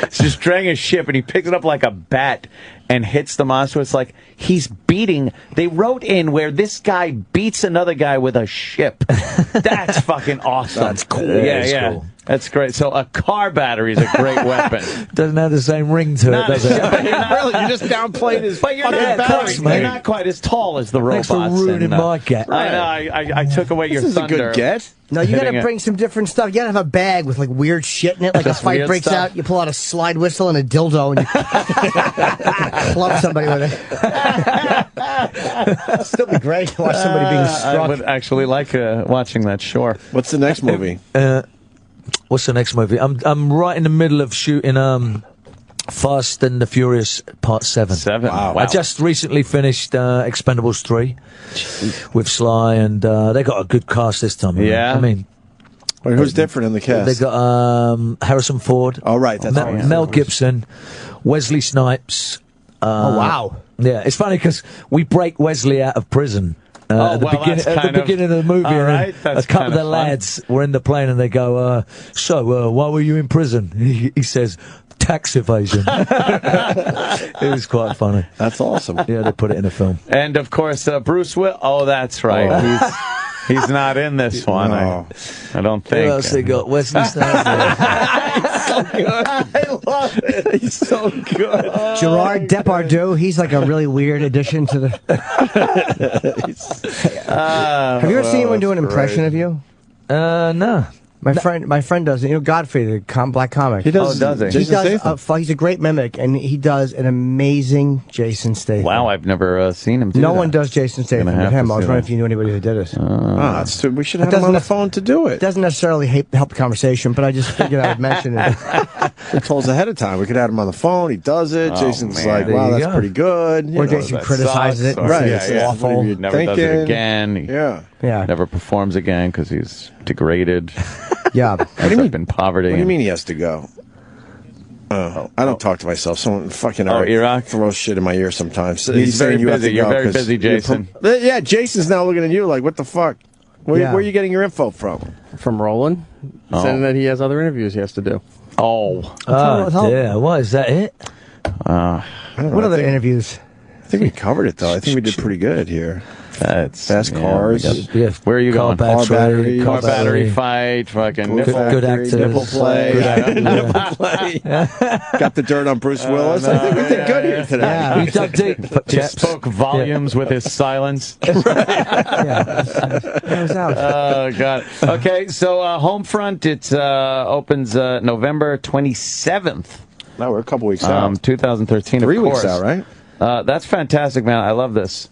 He's just dragging a ship, and he picks it up like a bat and hits the monster. It's like he's beating. They wrote in where this guy beats another guy with a ship. That's fucking awesome. That's cool. Yeah. Cool. That's great. So a car battery is a great weapon. Doesn't have the same ring to it, does it? Really, you just downplayed his But you're not quite as tall as the robots. Thanks for ruining my get. I know. I took away your thunder. This is a good get. No, you gotta bring some different stuff. You gotta have a bag with like weird shit in it. Like a fight breaks out, you pull out a slide whistle and a dildo and you club somebody with it. It'd still be great to watch somebody being struck. I would actually like watching that. Sure. What's the next movie? What's the next movie? I'm right in the middle of shooting Fast and the Furious Part 7. Wow. I just recently finished Expendables 3 with Sly, and they got a good cast this time. Yeah. I mean, Wait, who's different in the cast? they got Harrison Ford. Oh, right. That's Mel Gibson, Wesley Snipes. Oh, wow. Yeah, it's funny because we break Wesley out of prison. At the beginning of the movie, all right, and that's a couple kind of of the fun. lads were in the plane, and they go, "So, why were you in prison?" He says, "Tax evasion." It was quite funny. That's awesome. Yeah, they put it in a film. And of course, Bruce Will. Oh, that's right. He's not in this one. No. I don't think. Who else they got? Wesley Snipes. So good. I love it. He's so good. Gerard Depardieu, he's like a really weird addition to the... Have you ever seen anyone do an impression of you? No. My friend does it. You know Godfrey, the black comic. He does. Oh, does he? He does. He's a great mimic, and he does an amazing Jason Statham. Wow, I've never seen him do No that. one does Jason Statham Gonna but have him. to I was see wondering that. if you knew anybody who did it. We should have him on the phone to do it. Doesn't necessarily help the conversation, but I just figured I would mention it. He told us ahead of time. We could have him on the phone. He does it. Oh, Jason's man. like, There wow, you that's go. pretty good. You Or know, Jason that criticizes sucks. it. Right. It's Yeah. awful. He never does it again. He Yeah. never performs again because he's degraded. Yeah. Ends up in poverty. What do you mean he has to go? I don't talk to myself. Someone fucking Iraq throws shit in my ear sometimes. He's very saying you have busy. to You're go very 'cause busy, you're Jason. Yeah, Jason's now looking at you like, what the fuck? Where are you getting your info from? From Roland, saying that he has other interviews he has to do. Oh. Yeah. What, is that it? What other interviews? I think we covered it, though. I think we did pretty good here. Fast cars. Where are you Car going? battery, Car battery fight. Fucking Good actors. Nipple play. Nipple play. Got the dirt on Bruce Willis. I think we did good here today. Yeah. We dug deep. He spoke volumes with his silence. Oh, God. Okay, so Homefront, it opens November 27th. No, we're a couple weeks out. 2013, 3 of course. weeks out, right? That's fantastic, man. I love this.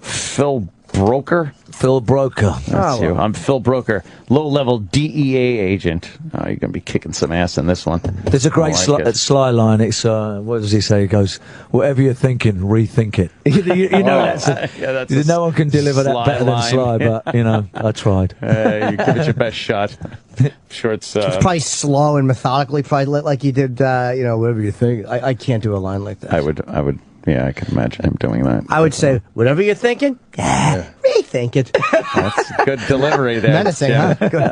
Phil Broker? Phil Broker. That's you. I'm Phil Broker, low-level DEA agent. Oh, you're going to be kicking some ass in this one. There's a great Sly line. It's what does he say? He goes, "Whatever you're thinking, rethink it." you know, that's no one can deliver that better than Sly, but you know, I tried. You give it your best shot. I'm sure it's probably slow and methodically, probably like you did. Whatever you think. I can't do a line like that. I would. Yeah, I can imagine him doing that. I would say, whatever you're thinking, rethink it. That's good delivery there. Menacing, huh? Good.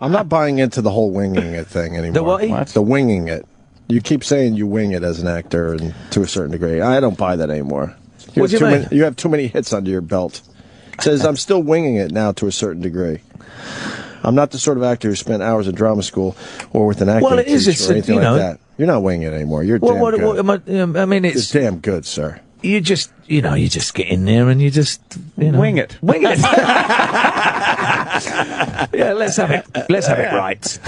I'm not buying into the whole winging it thing anymore. The what? The winging it. You keep saying you wing it as an actor, and to a certain degree, I don't buy that anymore. What do you mean? You have too many hits under your belt. It says I'm still winging it now to a certain degree. I'm not the sort of actor who spent hours at drama school or with an acting Well, it is. teacher It's or anything like that. You're not winging it anymore. You're damn good. I mean, it's You're damn good, sir. you just you just get in there and you just wing it. Wing it. Yeah, let's have it right.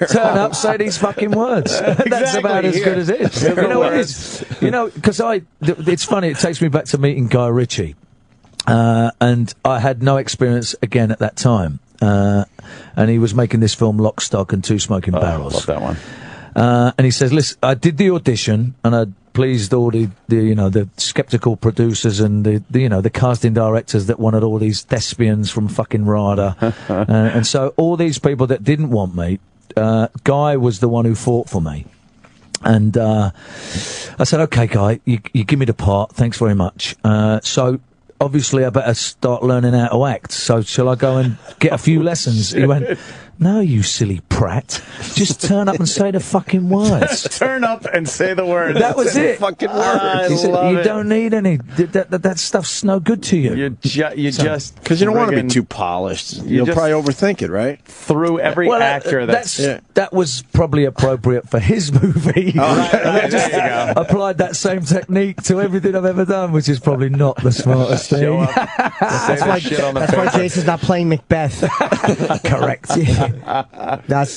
Turn up, say these fucking words. That's about as good as it is. You know what it is? Because it's funny. It takes me back to meeting Guy Ritchie, and I had no experience again at that time. And he was making this film Lock, Stock and Two Smoking Barrels. Love that one. And he says, "Listen, I did the audition, and I pleased all the skeptical producers and the casting directors that wanted all these thespians from fucking RADA, and so all these people that didn't want me, Guy was the one who fought for me." And I said, "Okay, Guy, you give me the part. Thanks very much." So obviously I better start learning how to act. So shall I go and get a few lessons? He went, "No, you silly prat. Just turn up and say the fucking words." Turn up and say the words. That was it. Fucking words. He said, "You don't need any. That stuff's no good to you." Just because you don't want to be too polished. You'll probably overthink it, right? Through every actor that was probably appropriate for his movie. Right, Just there you go. applied that same technique to everything I've ever done, which is probably not the smartest thing. That's why Jason's not playing Macbeth. Correct. No, it's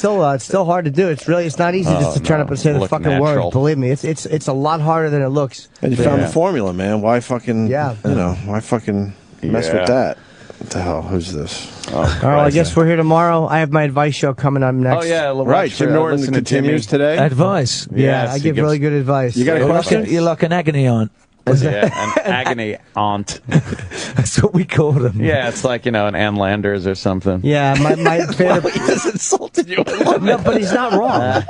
still hard to do. It's not easy just to turn up and say the fucking natural. words. Believe me, it's a lot harder than it looks. And you found the formula, man. Why fucking why fucking mess with that? What the hell? Who's this? All right, I guess we're here tomorrow. I have my advice show coming up next. Oh, yeah. Right, Jim Norton continues today. Advice. Yeah, I give really good advice. You got a question? You're like an agony aunt. Yeah, an agony aunt. That's what we call them. Yeah, it's like, an Ann Landers or something. Yeah, my favorite. He just insulted you. No, but he's not wrong.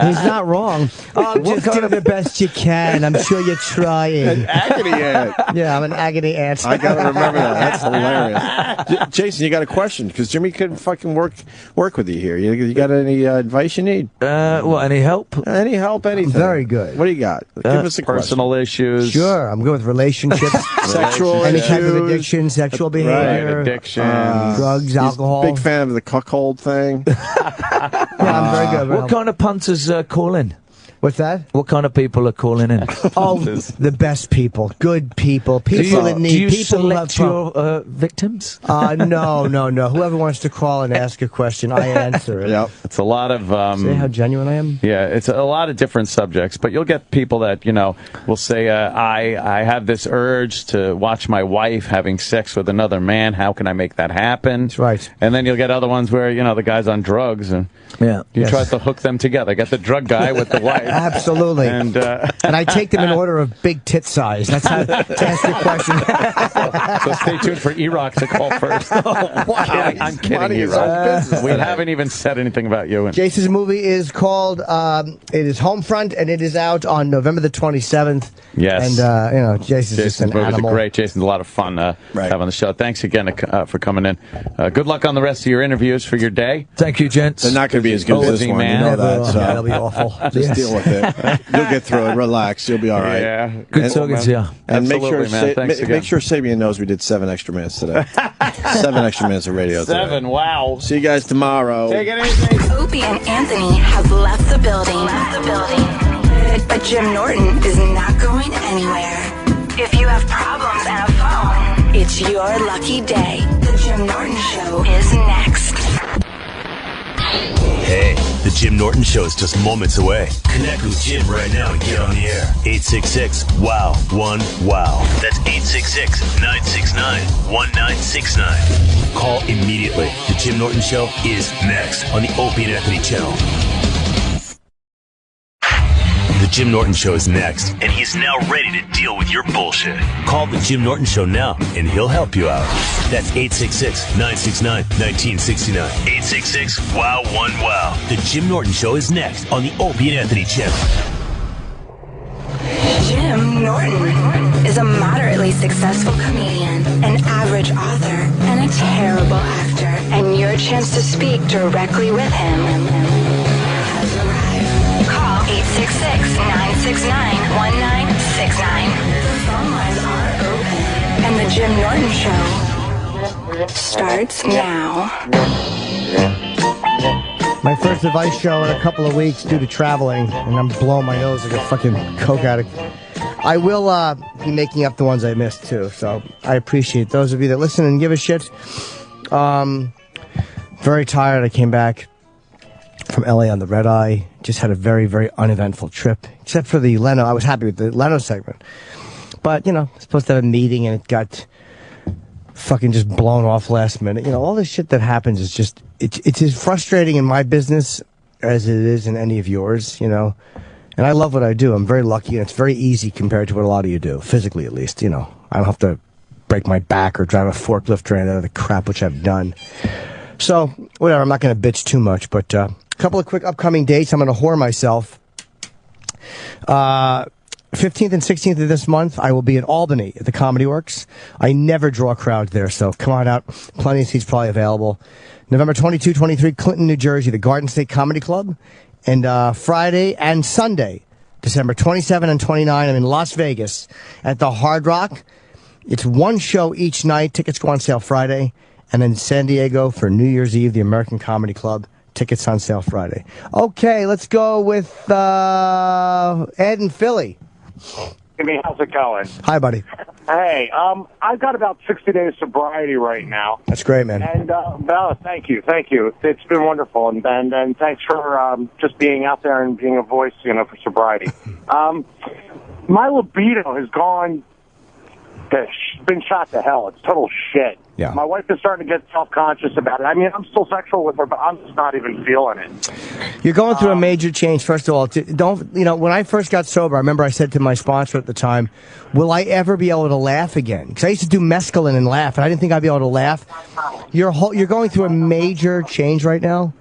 He's not wrong. Oh, just do the best you can. I'm sure you're trying. An agony aunt. Yeah, I'm an agony aunt. I gotta remember that. That's hilarious. Jason, you got a question? Because Jimmy couldn't fucking work with you here. You got any advice you need? Any help? Any help? Anything? Very good. What do you got? Give us a personal issues. Sure, I'm good with relationships, sexual any issues, type of addiction, sexual behavior, addiction, drugs, alcohol. Big fan of the cuckold thing. Yeah, I'm very good. What kind of punters call in? What's that? What kind of people are calling in? Oh, the best people, good people, people that need. Do you people select your victims? No. Whoever wants to call and ask a question, I answer it. Yep. It's a lot of... See how genuine I am? Yeah, it's a lot of different subjects, but you'll get people that, will say, I have this urge to watch my wife having sex with another man. How can I make that happen? That's right. And then you'll get other ones where, the guy's on drugs, and you try to hook them together. Get the drug guy with the wife. Absolutely. And I take them in order of big tit size. That's how to ask your question. So stay tuned for E-Rock to call first. I'm kidding, E-Rock. We haven't even said anything about you. Jason's movie is called, it is Homefront, and it is out on November the 27th. Yes. And, Jason's just an movies animal. are great. Jason's a lot of fun having the show. Thanks again for coming in. Good luck on the rest of your interviews for your day. Thank you, gents. They're not going to be as good as this one. Man. You know that. So that'll be awful. Just deal with it. You'll get through it. Relax. You'll be all right. Yeah. Good talking to you. And make sure, make sure Sabian knows we did 7 extra minutes today. 7 extra minutes of radio today. 7, wow. See you guys tomorrow. Take it easy. Opie and Anthony have left the building. But Jim Norton is not going anywhere. If you have problems and a phone, it's your lucky day. The Jim Norton Show is next. Hey, the Jim Norton Show is just moments away. Connect with Jim right now and get on the air. 866-WOW-1-WOW. That's 866-969-1969. Call immediately. The Jim Norton Show is next on the Opie and Anthony channel. The Jim Norton Show is next, and he's now ready to deal with your bullshit. Call the Jim Norton Show now, and he'll help you out. That's 866-969-1969. 866-WOW-1-WOW. The Jim Norton Show is next on the Opie and Anthony channel. Jim Norton is a moderately successful comedian, an average author, and a terrible actor. And your chance to speak directly with him has arrived. Call 866-969-1969. The phone lines are open, and the Jim Norton Show starts now. My first advice show in a couple of weeks due to traveling, and I'm blowing my nose like a fucking coke addict. I will be making up the ones I missed, too, so I appreciate those of you that listen and give a shit. Very tired. I came back from L.A. on the red eye. Just had a very, very uneventful trip, except for the Leno. I was happy with the Leno segment. But, supposed to have a meeting, and it got fucking just blown off last minute. All this shit that happens is just, it's as frustrating in my business as it is in any of yours, And I love what I do. I'm very lucky, and it's very easy compared to what a lot of you do, physically at least, I don't have to break my back or drive a forklift or any of the crap which I've done. So, whatever, I'm not going to bitch too much, but a couple of quick upcoming dates. I'm going to whore myself. 15th and 16th of this month, I will be in Albany at the Comedy Works. I never draw crowds there, so come on out. Plenty of seats probably available. November 22, 23, Clinton, New Jersey, the Garden State Comedy Club. And Friday and Sunday, December 27 and 29, I'm in Las Vegas at the Hard Rock. It's one show each night. Tickets go on sale Friday. And then San Diego for New Year's Eve, the American Comedy Club. Tickets on sale Friday. Okay, let's go with Ed in Philly. Jimmy, how's it going? Hi, buddy. Hey, I've got about 60 days sobriety right now. That's great, man. And thank you. It's been wonderful, and thanks for just being out there and being a voice, for sobriety. My libido has gone been shot to hell. It's total shit. Yeah. My wife is starting to get self-conscious about it. I mean, I'm still sexual with her, but I'm just not even feeling it. You're going through a major change. First of all, when I first got sober, I remember I said to my sponsor at the time, will I ever be able to laugh again? Because I used to do mescaline and laugh, and I didn't think I'd be able to laugh. You're going through a major change right now.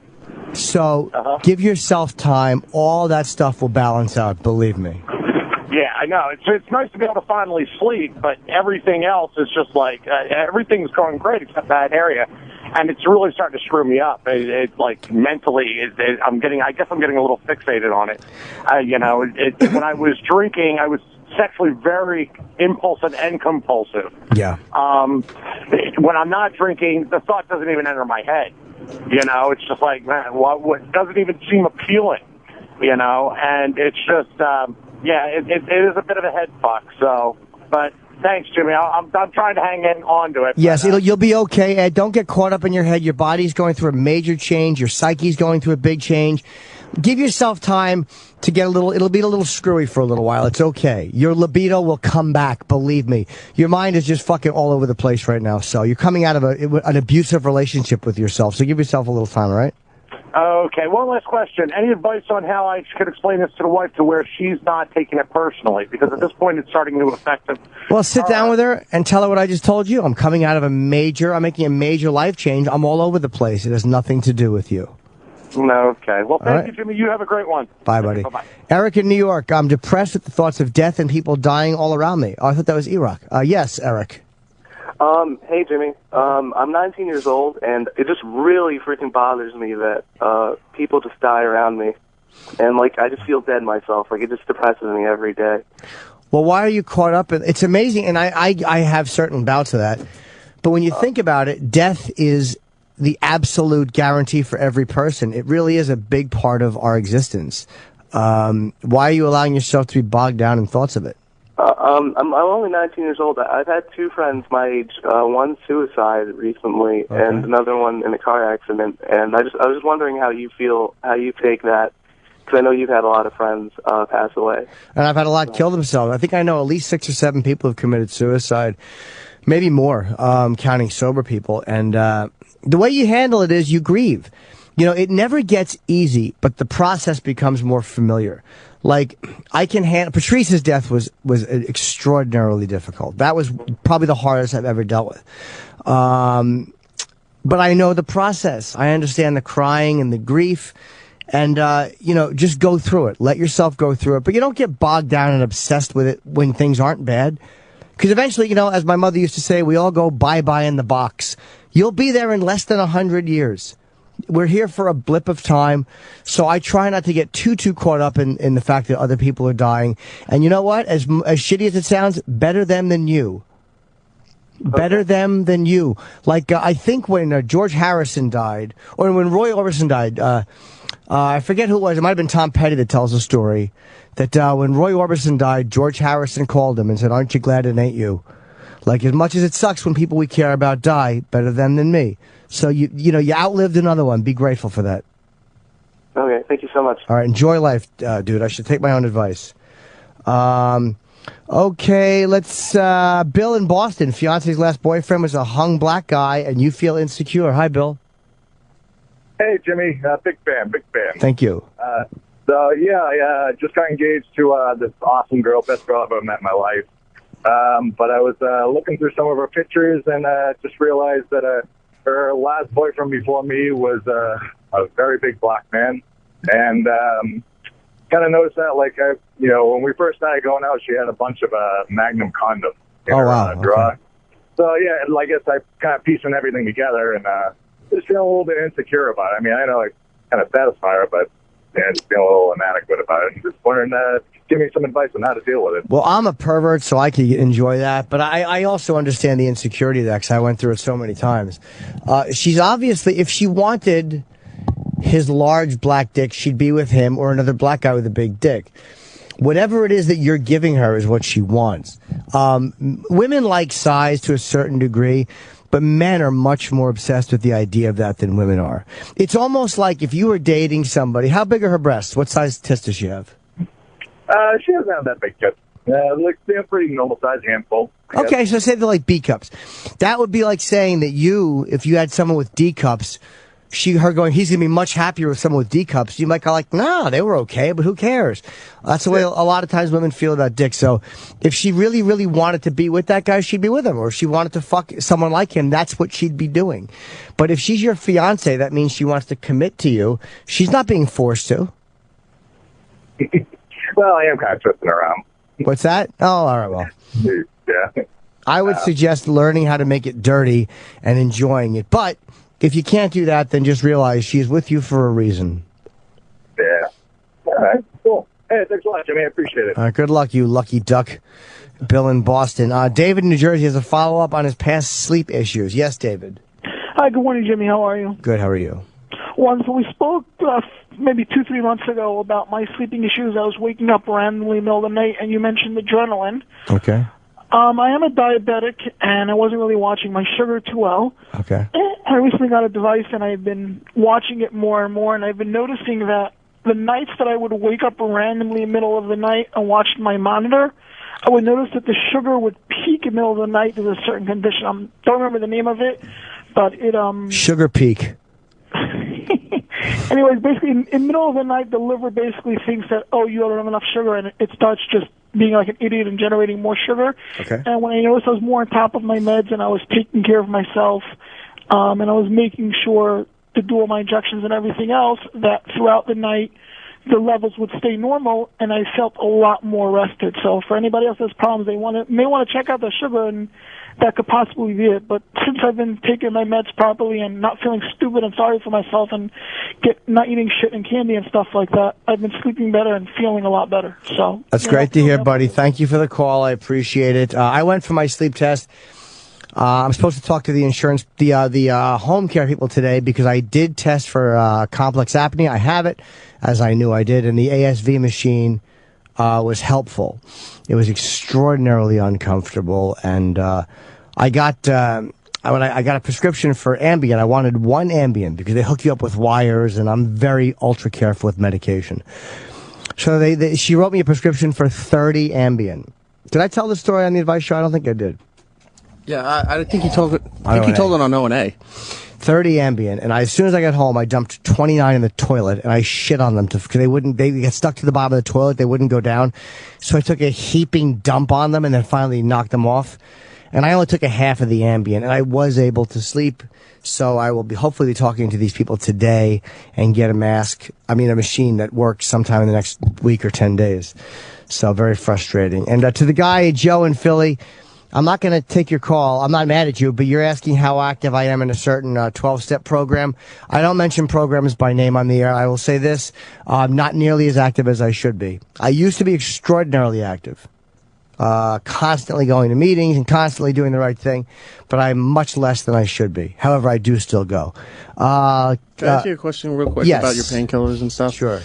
So give yourself time. All that stuff will balance out, believe me. Yeah, I know. It's nice to be able to finally sleep, but everything else is just like, everything's going great except that area. And it's really starting to screw me up. It's like mentally, I guess I'm getting a little fixated on it. When I was drinking, I was sexually very impulsive and compulsive. Yeah. When I'm not drinking, the thought doesn't even enter my head. It's just like, man, what doesn't even seem appealing, and it's just, it is a bit of a head fuck, so, but thanks, Jimmy. I'm trying to hang on to it. Yes, you'll be okay, Ed. Don't get caught up in your head. Your body's going through a major change. Your psyche's going through a big change. Give yourself time to get it'll be a little screwy for a little while. It's okay. Your libido will come back, believe me. Your mind is just fucking all over the place right now, so you're coming out of an abusive relationship with yourself, so give yourself a little time, all right? Okay, one last question. Any advice on how I could explain this to the wife to where she's not taking it personally? Because at this point, it's starting to affect them. Well, sit down with her and tell her what I just told you. I'm coming out of I'm making a major life change. I'm all over the place. It has nothing to do with you. Okay. Well, thank you, Jimmy. You have a great one. Bye, buddy. Bye-bye. Eric in New York. I'm depressed at the thoughts of death and people dying all around me. Oh, I thought that was Iraq. Yes, Eric. Hey, Jimmy. I'm 19 years old, and it just really freaking bothers me that people just die around me. And, I just feel dead myself. It just depresses me every day. Well, why are you caught up in... It's amazing, and I have certain bouts of that. But when you think about it, death is the absolute guarantee for every person. It really is a big part of our existence. Why are you allowing yourself to be bogged down in thoughts of it? I'm only 19 years old. I've had two friends my age. One suicide recently, and another one in a car accident. And I was just wondering how you feel, how you take that, because I know you've had a lot of friends pass away. And I've had a lot kill themselves. I think I know at least 6 or 7 people have committed suicide, maybe more, counting sober people. And the way you handle it is you grieve. It never gets easy, but the process becomes more familiar. I can handle... Patrice's death was extraordinarily difficult. That was probably the hardest I've ever dealt with. But I know the process. I understand the crying and the grief. And, just go through it. Let yourself go through it. But you don't get bogged down and obsessed with it when things aren't bad. Because eventually, as my mother used to say, we all go bye-bye in the box. You'll be there in less than 100 years. We're here for a blip of time, so I try not to get too caught up in the fact that other people are dying. And you know what? As shitty as it sounds, better them than you. Better them than you. I think when George Harrison died, or when Roy Orbison died, I forget who it was. It might have been Tom Petty that tells the story, that when Roy Orbison died, George Harrison called him and said, "Aren't you glad it ain't you? As much as it sucks when people we care about die, better them than me." So, you outlived another one. Be grateful for that. Okay, thank you so much. All right, enjoy life, dude. I should take my own advice. Okay, let's... Bill in Boston. Fiance's last boyfriend was a hung black guy, and you feel insecure. Hi, Bill. Hey, Jimmy. Big fan. Thank you. I just got engaged to this awesome girl, best girl I've ever met in my life. But I was looking through some of her pictures and just realized that her last boyfriend before me was a very big black man. And kind of noticed that, when we first started going out, she had a bunch of Magnum condoms in her drawer. Okay. So, I guess I kind of piecing everything together and just feeling a little bit insecure about it. I mean, I know I kind of satisfy her, but just feeling a little inadequate about it. And just wondering, give me some advice on how to deal with it. Well, I'm a pervert, so I can enjoy that. But I also understand the insecurity of that because I went through it so many times. She's obviously, if she wanted his large black dick, she'd be with him or another black guy with a big dick. Whatever it is that you're giving her is what she wants. Women like size to a certain degree, but men are much more obsessed with the idea of that than women are. It's almost like if you were dating somebody, how big are her breasts? What size tits does she have? She doesn't have that big tits. Like they're pretty normal size handful. Okay, so say they're like B cups. That would be like saying that if you had someone with D cups, he's going to be much happier with someone with D cups. You might go like, nah, they were okay, but who cares? That's the way a lot of times women feel about dicks. So if she really, really wanted to be with that guy, she'd be with him. Or if she wanted to fuck someone like him, that's what she'd be doing. But if she's your fiance, that means she wants to commit to you. She's not being forced to. Well, I am kind of twisting around. What's that? Oh, all right, well. Yeah. I would suggest learning how to make it dirty and enjoying it. But if you can't do that, then just realize she's with you for a reason. Yeah. All right, cool. Hey, thanks a lot, Jimmy. I appreciate it. All right, good luck, you lucky duck. Bill in Boston. David in New Jersey has a follow-up on his past sleep issues. Yes, David. Hi, good morning, Jimmy. How are you? Good, how are you? So we spoke maybe 2-3 months ago about my sleeping issues. I was waking up randomly in the middle of the night, and you mentioned adrenaline. Okay. I am a diabetic, and I wasn't really watching my sugar too well. Okay. I recently got a device, and I've been watching it more and more, and I've been noticing that the nights that I would wake up randomly in the middle of the night and watch my monitor, I would notice that the sugar would peak in the middle of the night. There's a certain condition. I don't remember the name of it, but it... Sugar peak. Anyways, basically, in the middle of the night, the liver basically thinks that, oh, you don't have enough sugar, and it starts just being like an idiot and generating more sugar. Okay. And when I noticed I was more on top of my meds and I was taking care of myself, and I was making sure to do all my injections and everything else, that throughout the night, the levels would stay normal, and I felt a lot more rested. So for anybody else that has problems, they may want to check out the sugar, and that could possibly be it. But since I've been taking my meds properly and not feeling stupid and sorry for myself and not eating shit and candy and stuff like that, I've been sleeping better and feeling a lot better. So that's great to hear, buddy. Thank you for the call. I appreciate it. I went for my sleep test. I'm supposed to talk to the insurance, the home care people today because I did test for complex apnea. I have it, as I knew I did, and the ASV machine was helpful. It was extraordinarily uncomfortable, and I got a prescription for Ambien. I wanted one Ambien because they hook you up with wires, and I'm very ultra careful with medication. So she wrote me a prescription for 30 Ambien. Did I tell the story on the advice show? I don't think I did. Yeah, I think you told it. I think you told it on O&A. 30 Ambien, and as soon as I got home, I dumped 29 in the toilet, and I shit on them because they got stuck to the bottom of the toilet. They wouldn't go down, so I took a heaping dump on them, and then finally knocked them off. And I only took a half of the Ambien, and I was able to sleep. So I will hopefully be talking to these people today and get a machine that works sometime in the next week or 10 days. So very frustrating. And to the guy Joe in Philly. I'm not going to take your call. I'm not mad at you, but you're asking how active I am in a certain 12-step program. I don't mention programs by name on the air. I will say this. I'm not nearly as active as I should be. I used to be extraordinarily active, constantly going to meetings and constantly doing the right thing, but I'm much less than I should be. However, I do still go. Can I ask you a question real quick about your painkillers and stuff? Sure.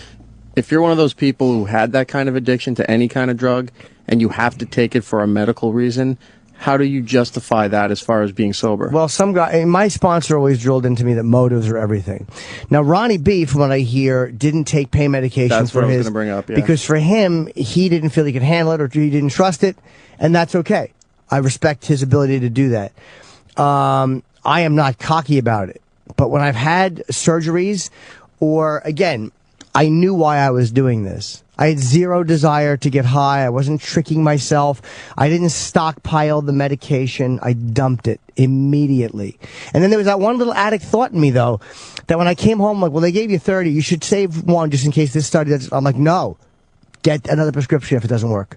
If you're one of those people who had that kind of addiction to any kind of drug and you have to take it for a medical reason, how do you justify that as far as being sober? Well, my sponsor always drilled into me that motives are everything. Now, Ronnie B, from what I hear, didn't take pain medication That's for what I was his, gonna bring up, yeah. because for him, he didn't feel he could handle it or he didn't trust it, and that's okay. I respect his ability to do that. I am not cocky about it, but when I've had surgeries, or again, I knew why I was doing this. I had zero desire to get high. I wasn't tricking myself. I didn't stockpile the medication. I dumped it immediately. And then there was that one little addict thought in me, though, that when I came home, like, well, they gave you 30. You should save one just in case this study doesn't. I'm like, no. Get another prescription if it doesn't work.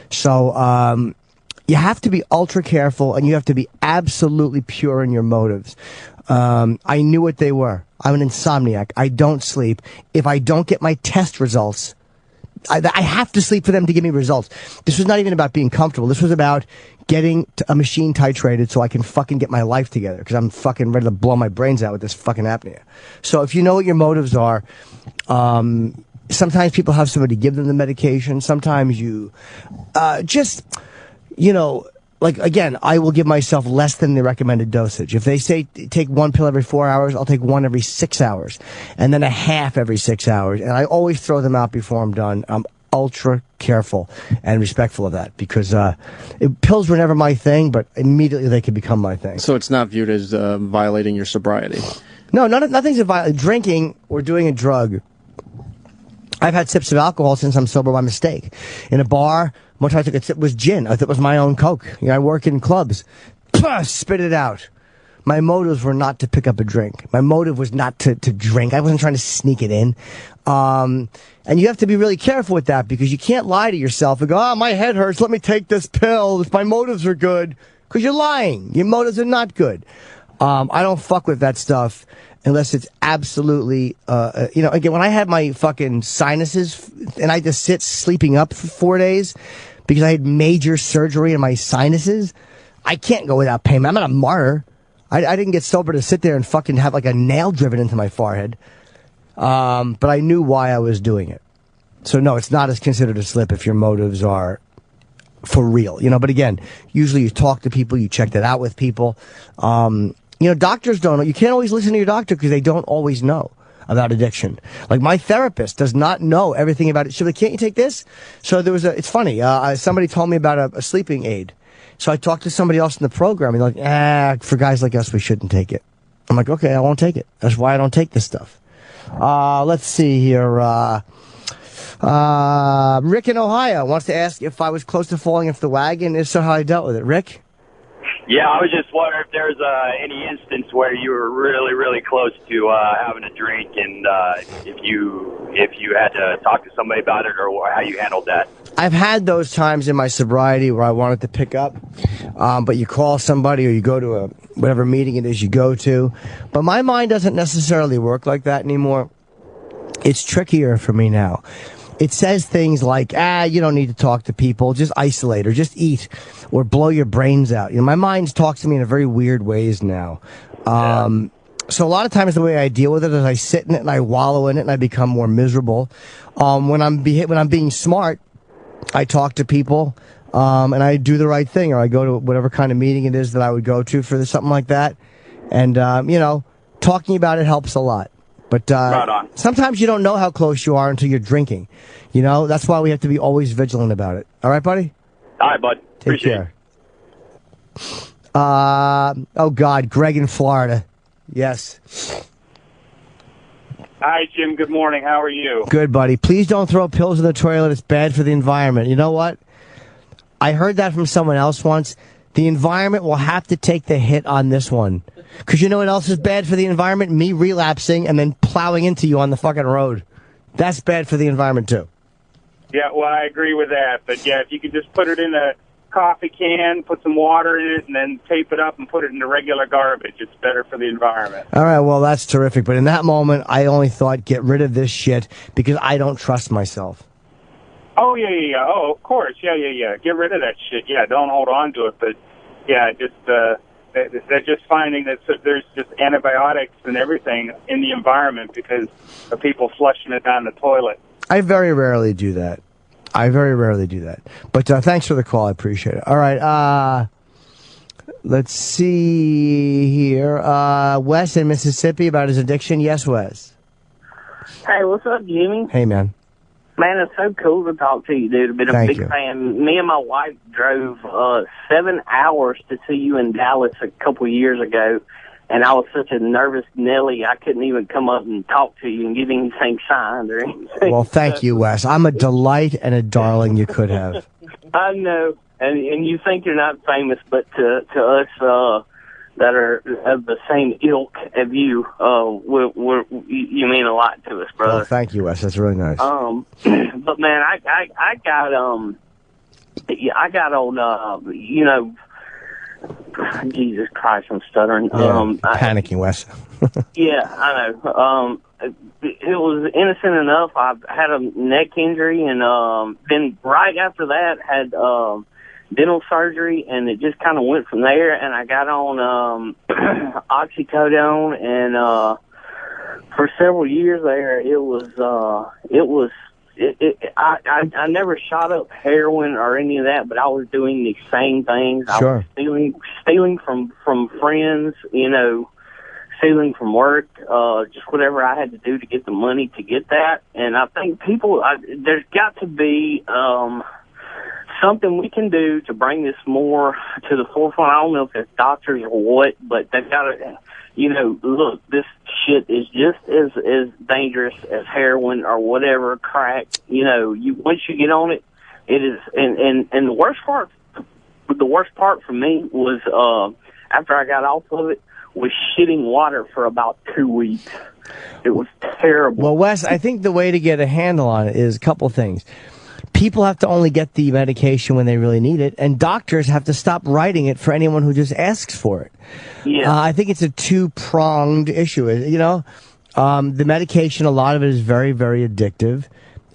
So, you have to be ultra careful, and you have to be absolutely pure in your motives. I knew what they were. I'm an insomniac. I don't sleep. If I don't get my test results, I have to sleep for them to give me results. This was not even about being comfortable. This was about getting a machine titrated so I can fucking get my life together, because I'm fucking ready to blow my brains out with this fucking apnea. So if you know what your motives are, sometimes people have somebody give them the medication. Sometimes you like, again, I will give myself less than the recommended dosage. If they say take one pill every 4 hours, I'll take one every 6 hours, and then a half every 6 hours. And I always throw them out before I'm done. I'm ultra careful and respectful of that because pills were never my thing, but immediately they could become my thing. So it's not viewed as violating your sobriety? No, nothing's a violation. Drinking or doing a drug. I've had sips of alcohol since I'm sober by mistake. In a bar, one time I took a sip was gin. I thought it was my own Coke. You know, I work in clubs. Spit it out. My motives were not to pick up a drink. My motive was not to drink. I wasn't trying to sneak it in. And you have to be really careful with that because you can't lie to yourself and go, oh, my head hurts. Let me take this pill. If my motives are good. Because you're lying. Your motives are not good. I don't fuck with that stuff unless it's absolutely, again, when I had my fucking sinuses and I just sit sleeping up for 4 days because I had major surgery in my sinuses, I can't go without pain. I'm not a martyr. I didn't get sober to sit there and fucking have like a nail driven into my forehead. But I knew why I was doing it. So no, it's not as considered a slip if your motives are for real, but again, usually you talk to people, you check that out with people. Doctors don't know. You can't always listen to your doctor because they don't always know about addiction. Like my therapist does not know everything about it. She's like, can't you take this? So it's funny. Somebody told me about a sleeping aid. So I talked to somebody else in the program, and they're like, for guys like us, we shouldn't take it. I'm like, okay, I won't take it. That's why I don't take this stuff. Let's see here. Rick in Ohio wants to ask if I was close to falling off the wagon. If so, how I dealt with it. Rick? Yeah, I was just wondering if there's any instance where you were really, really close to having a drink, and if you had to talk to somebody about it, or how you handled that. I've had those times in my sobriety where I wanted to pick up, but you call somebody or you go to whatever meeting it is you go to. But my mind doesn't necessarily work like that anymore. It's trickier for me now. It says things like, you don't need to talk to people, just isolate or just eat or blow your brains out. My mind talks to me in a very weird ways now. So a lot of times the way I deal with it is I sit in it and I wallow in it and I become more miserable. When I'm being smart, I talk to people, and I do the right thing, or I go to whatever kind of meeting it is that I would go to for something like that. And, talking about it helps a lot. But right on. Sometimes you don't know how close you are until you're drinking. That's why we have to be always vigilant about it. All right, buddy? All right, bud. Take care. Oh, God, Greg in Florida. Yes. Hi, Jim. Good morning. How are you? Good, buddy. Please don't throw pills in the toilet. It's bad for the environment. You know what? I heard that from someone else once. The environment will have to take the hit on this one. Because you know what else is bad for the environment? Me relapsing and then plowing into you on the fucking road. That's bad for the environment, too. Yeah, well, I agree with that. But, yeah, if you could just put it in a coffee can, put some water in it, and then tape it up and put it into regular garbage, it's better for the environment. All right, well, that's terrific. But in that moment, I only thought, get rid of this shit because I don't trust myself. Oh, yeah. Oh, of course. Yeah. Get rid of that shit. Yeah, don't hold on to it. But, yeah, just they're just finding that there's just antibiotics and everything in the environment because of people flushing it down the toilet. I very rarely do that. But thanks for the call. I appreciate it. All right. Let's see here. Wes in Mississippi about his addiction. Yes, Wes. Hey, what's up, Jimmy? Hey, man. Man, it's so cool to talk to you, dude. I've been a big fan. Me and my wife drove 7 hours to see you in Dallas a couple of years ago, and I was such a nervous Nelly, I couldn't even come up and talk to you and give anything signed or anything. Well, thank you, Wes. I'm a delight and a darling you could have. I know, and you think you're not famous, but to us that are of the same ilk as you, you mean a lot to us, brother. Well, thank you, Wes. That's really nice. But man, I got on, Jesus Christ, I'm stuttering. Panicking, Wes. Yeah, I know. It was innocent enough. I had a neck injury, and then right after that had dental surgery, and it just kind of went from there. And I got on oxycodone, and for several years there, I never shot up heroin or any of that, but I was doing the same things. Sure. I was stealing from friends, stealing from work, just whatever I had to do to get the money to get that. And I think there's got to be something we can do to bring this more to the forefront. I don't know if it's doctors or what, but they've got to, look, this shit is just as dangerous as heroin or whatever, crack. Once you get on it, it is, and the worst part for me was, after I got off of it, was shitting water for about 2 weeks. It was terrible. Well, Wes, I think the way to get a handle on it is a couple things. People have to only get the medication when they really need it, and doctors have to stop writing it for anyone who just asks for it. Yeah. I think it's a two-pronged issue. The medication, a lot of it is very, very addictive.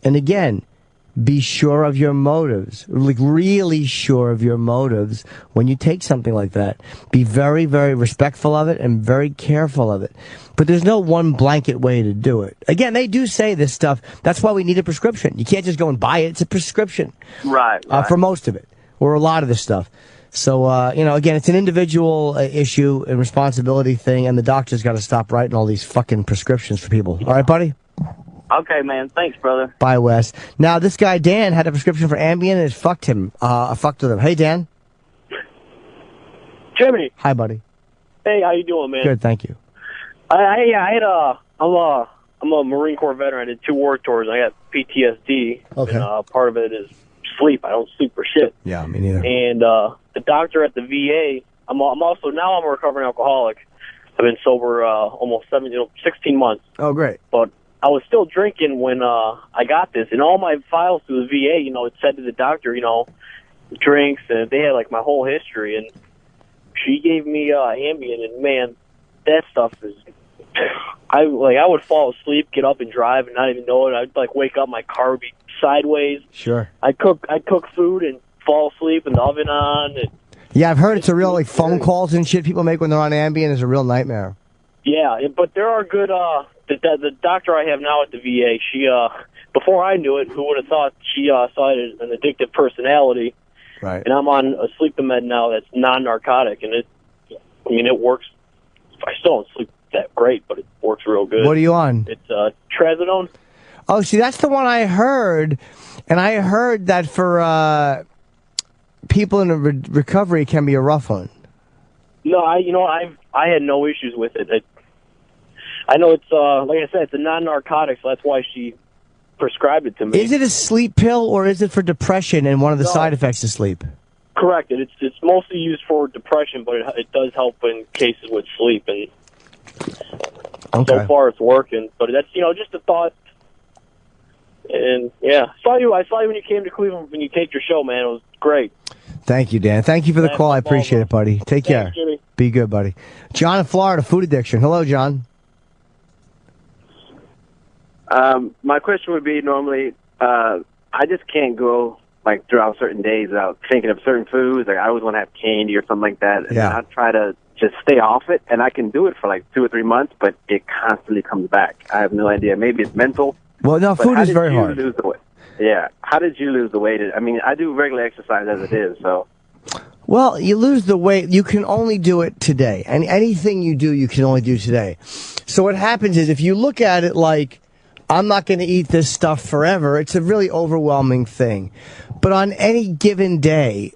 And again, be sure of your motives, like really sure of your motives when you take something like that. Be very, very respectful of it and very careful of it. But there's no one blanket way to do it. Again, they do say this stuff. That's why we need a prescription. You can't just go and buy it. It's a prescription. Right. For most of it, or a lot of this stuff. So, again, it's an individual issue and responsibility thing, and the doctor's got to stop writing all these fucking prescriptions for people. All right, buddy? Okay, man. Thanks, brother. Bye, Wes. Now, this guy, Dan, had a prescription for Ambien, and it fucked him. Fucked with him. Hey, Dan. Jimmy. Hi, buddy. Hey, how you doing, man? Good, thank you. I'm a Marine Corps veteran. I did 2 war tours. I got PTSD. Okay. And, part of it is sleep. I don't sleep for shit. Yeah, me neither. And the doctor at the VA, I'm also now I'm a recovering alcoholic. I've been sober almost 16 months. Oh, great. But I was still drinking when I got this, and all my files through the VA, it said to the doctor, drinks, and they had like my whole history, and she gave me Ambien, and man, that stuff is. I would fall asleep, get up and drive, and not even know it. I'd like wake up, my car would be sideways. Sure. I'd cook food and fall asleep, and the oven on. And Yeah, I've heard it's a real, phone calls and shit people make when they're on Ambien is a real nightmare. Yeah, but there are good, the doctor I have now at the VA, she, before I knew it, who would have thought she saw it as an addictive personality. Right. And I'm on a sleeping med now that's non-narcotic, and it works. I still don't sleep that great, but it works real good. What are you on? It's trazodone. Oh, see, that's the one I heard, and I heard that for people in recovery it can be a rough one. No, I had no issues with it. I know it's like I said, it's a non-narcotic, so that's why she prescribed it to me. Is it a sleep pill or is it for depression and one of the side effects of sleep? Correct. It's mostly used for depression, but it does help in cases with sleep, and so far it's working. But that's just a thought. And yeah, I saw you when you came to Cleveland when you taped your show, man. It was great. Thank you, Dan. Thank you for the call. I appreciate it, buddy. Take care. Jimmy. Be good, buddy. John in Florida, food addiction. Hello, John. My question would be normally, I just can't go throughout certain days without thinking of certain foods. Like I always want to have candy or something like that. And I try to just stay off it, and I can do it for 2 or 3 months, but it constantly comes back. I have no idea. Maybe it's mental. Well, no, food is very hard. Lose the weight? Yeah. How did you lose the weight? I mean, I do regular exercise as it is, so. Well, you lose the weight. You can only do it today. And anything you do, you can only do today. So what happens is if you look at it like, I'm not going to eat this stuff forever, it's a really overwhelming thing. But on any given day,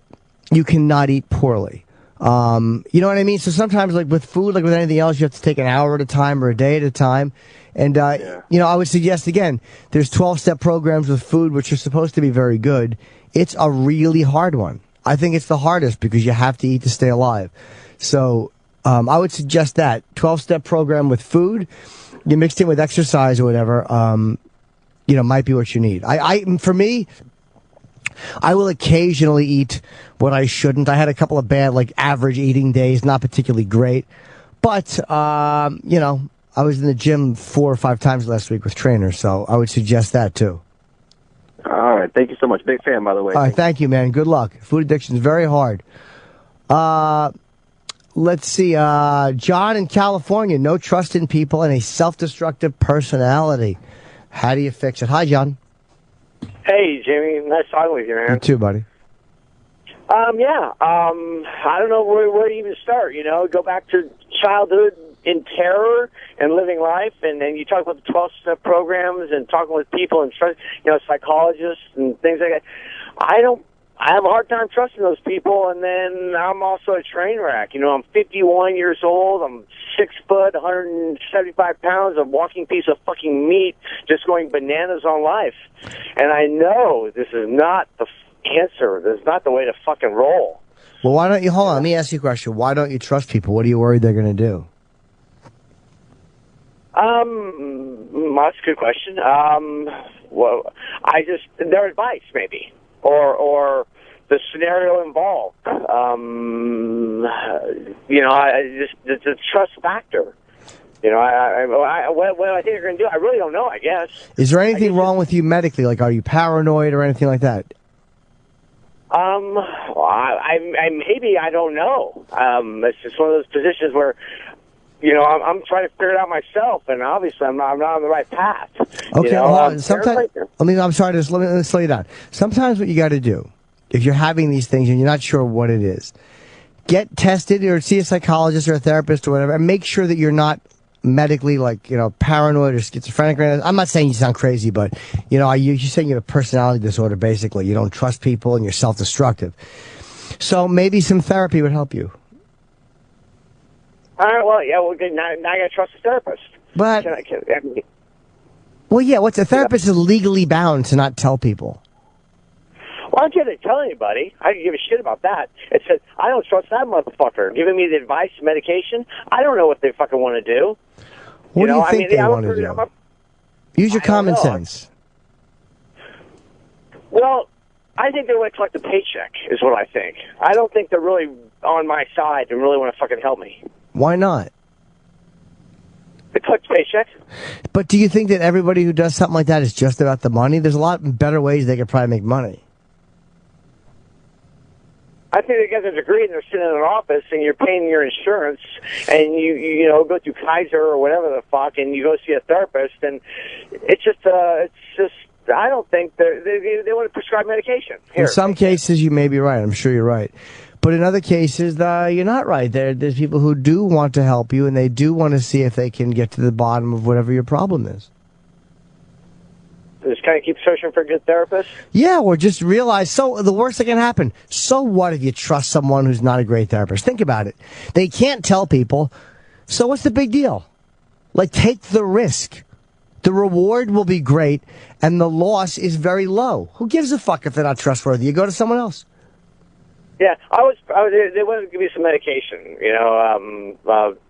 you cannot eat poorly. You know what I mean? So sometimes, with food, with anything else, you have to take an hour at a time or a day at a time. And, I would suggest, again, there's 12-step programs with food, which are supposed to be very good. It's a really hard one. I think it's the hardest because you have to eat to stay alive. So I would suggest that 12-step program with food, you mixed in with exercise or whatever, might be what you need. For me, I will occasionally eat what I shouldn't. I had a couple of bad, average eating days, not particularly great. But, I was in the gym 4 or 5 times last week with trainers, so I would suggest that too. All right. Thank you so much. Big fan, by the way. All right. Thank you, man. Good luck. Food addiction is very hard. Let's see. John in California, no trust in people and a self-destructive personality. How do you fix it? Hi, John. Hey, Jimmy. Nice talking with you, man. You too, buddy. I don't know where to even start, go back to childhood, in terror and living life, and then you talk about the 12-step programs and talking with people and psychologists and things like that. I have a hard time trusting those people, and then I'm also a train wreck. I'm 51 years old. I'm 6 foot, 175 pounds, a walking piece of fucking meat, just going bananas on life. And I know this is not the answer. This is not the way to fucking roll. Well, why don't you, hold on, let me ask you a question. Why don't you trust people? What are you worried they're going to do? That's a good question. Well, their advice, maybe. Or the scenario involved. The trust factor. What I think they're going to do, I really don't know, I guess. Is there anything wrong with you medically? Like, are you paranoid or anything like that? Maybe, I don't know. It's just one of those positions where, I'm trying to figure it out myself, and obviously I'm not on the right path. Okay, sometimes, I'm sorry, let me slow you down. Sometimes what you got to do, if you're having these things and you're not sure what it is, get tested or see a psychologist or a therapist or whatever, and make sure that you're not medically, paranoid or schizophrenic. I'm not saying you sound crazy, but, you're saying you have a personality disorder, basically. You don't trust people and you're self-destructive. So maybe some therapy would help you. All right, well, yeah, now I got to trust a therapist. But, well, yeah, what's a therapist is legally bound to not tell people. Well, I didn't tell anybody. I didn't give a shit about that. It said, I don't trust that motherfucker giving me the advice, medication. I don't know what they fucking want to do. What do you think they want to do? Use your common sense. Well, I think they want to collect a paycheck, is what I think. I don't think they're really on my side and really want to fucking help me. Why not? They collect paychecks. But do you think that everybody who does something like that is just about the money? There's a lot better ways they could probably make money. I think they get a degree and they're sitting in an office and you're paying your insurance and you go through Kaiser or whatever the fuck and you go see a therapist and it's just I don't think they want to prescribe medication. Here. In some cases you may be right. I'm sure you're right. But in other cases, you're not right. There's people who do want to help you and they do want to see if they can get to the bottom of whatever your problem is. Just kind of keep searching for a good therapist? Yeah, or just realize, the worst that can happen, so what if you trust someone who's not a great therapist? Think about it. They can't tell people, so what's the big deal? Take the risk. The reward will be great, and the loss is very low. Who gives a fuck if they're not trustworthy? You go to someone else. Yeah, they wanted to give me some medication,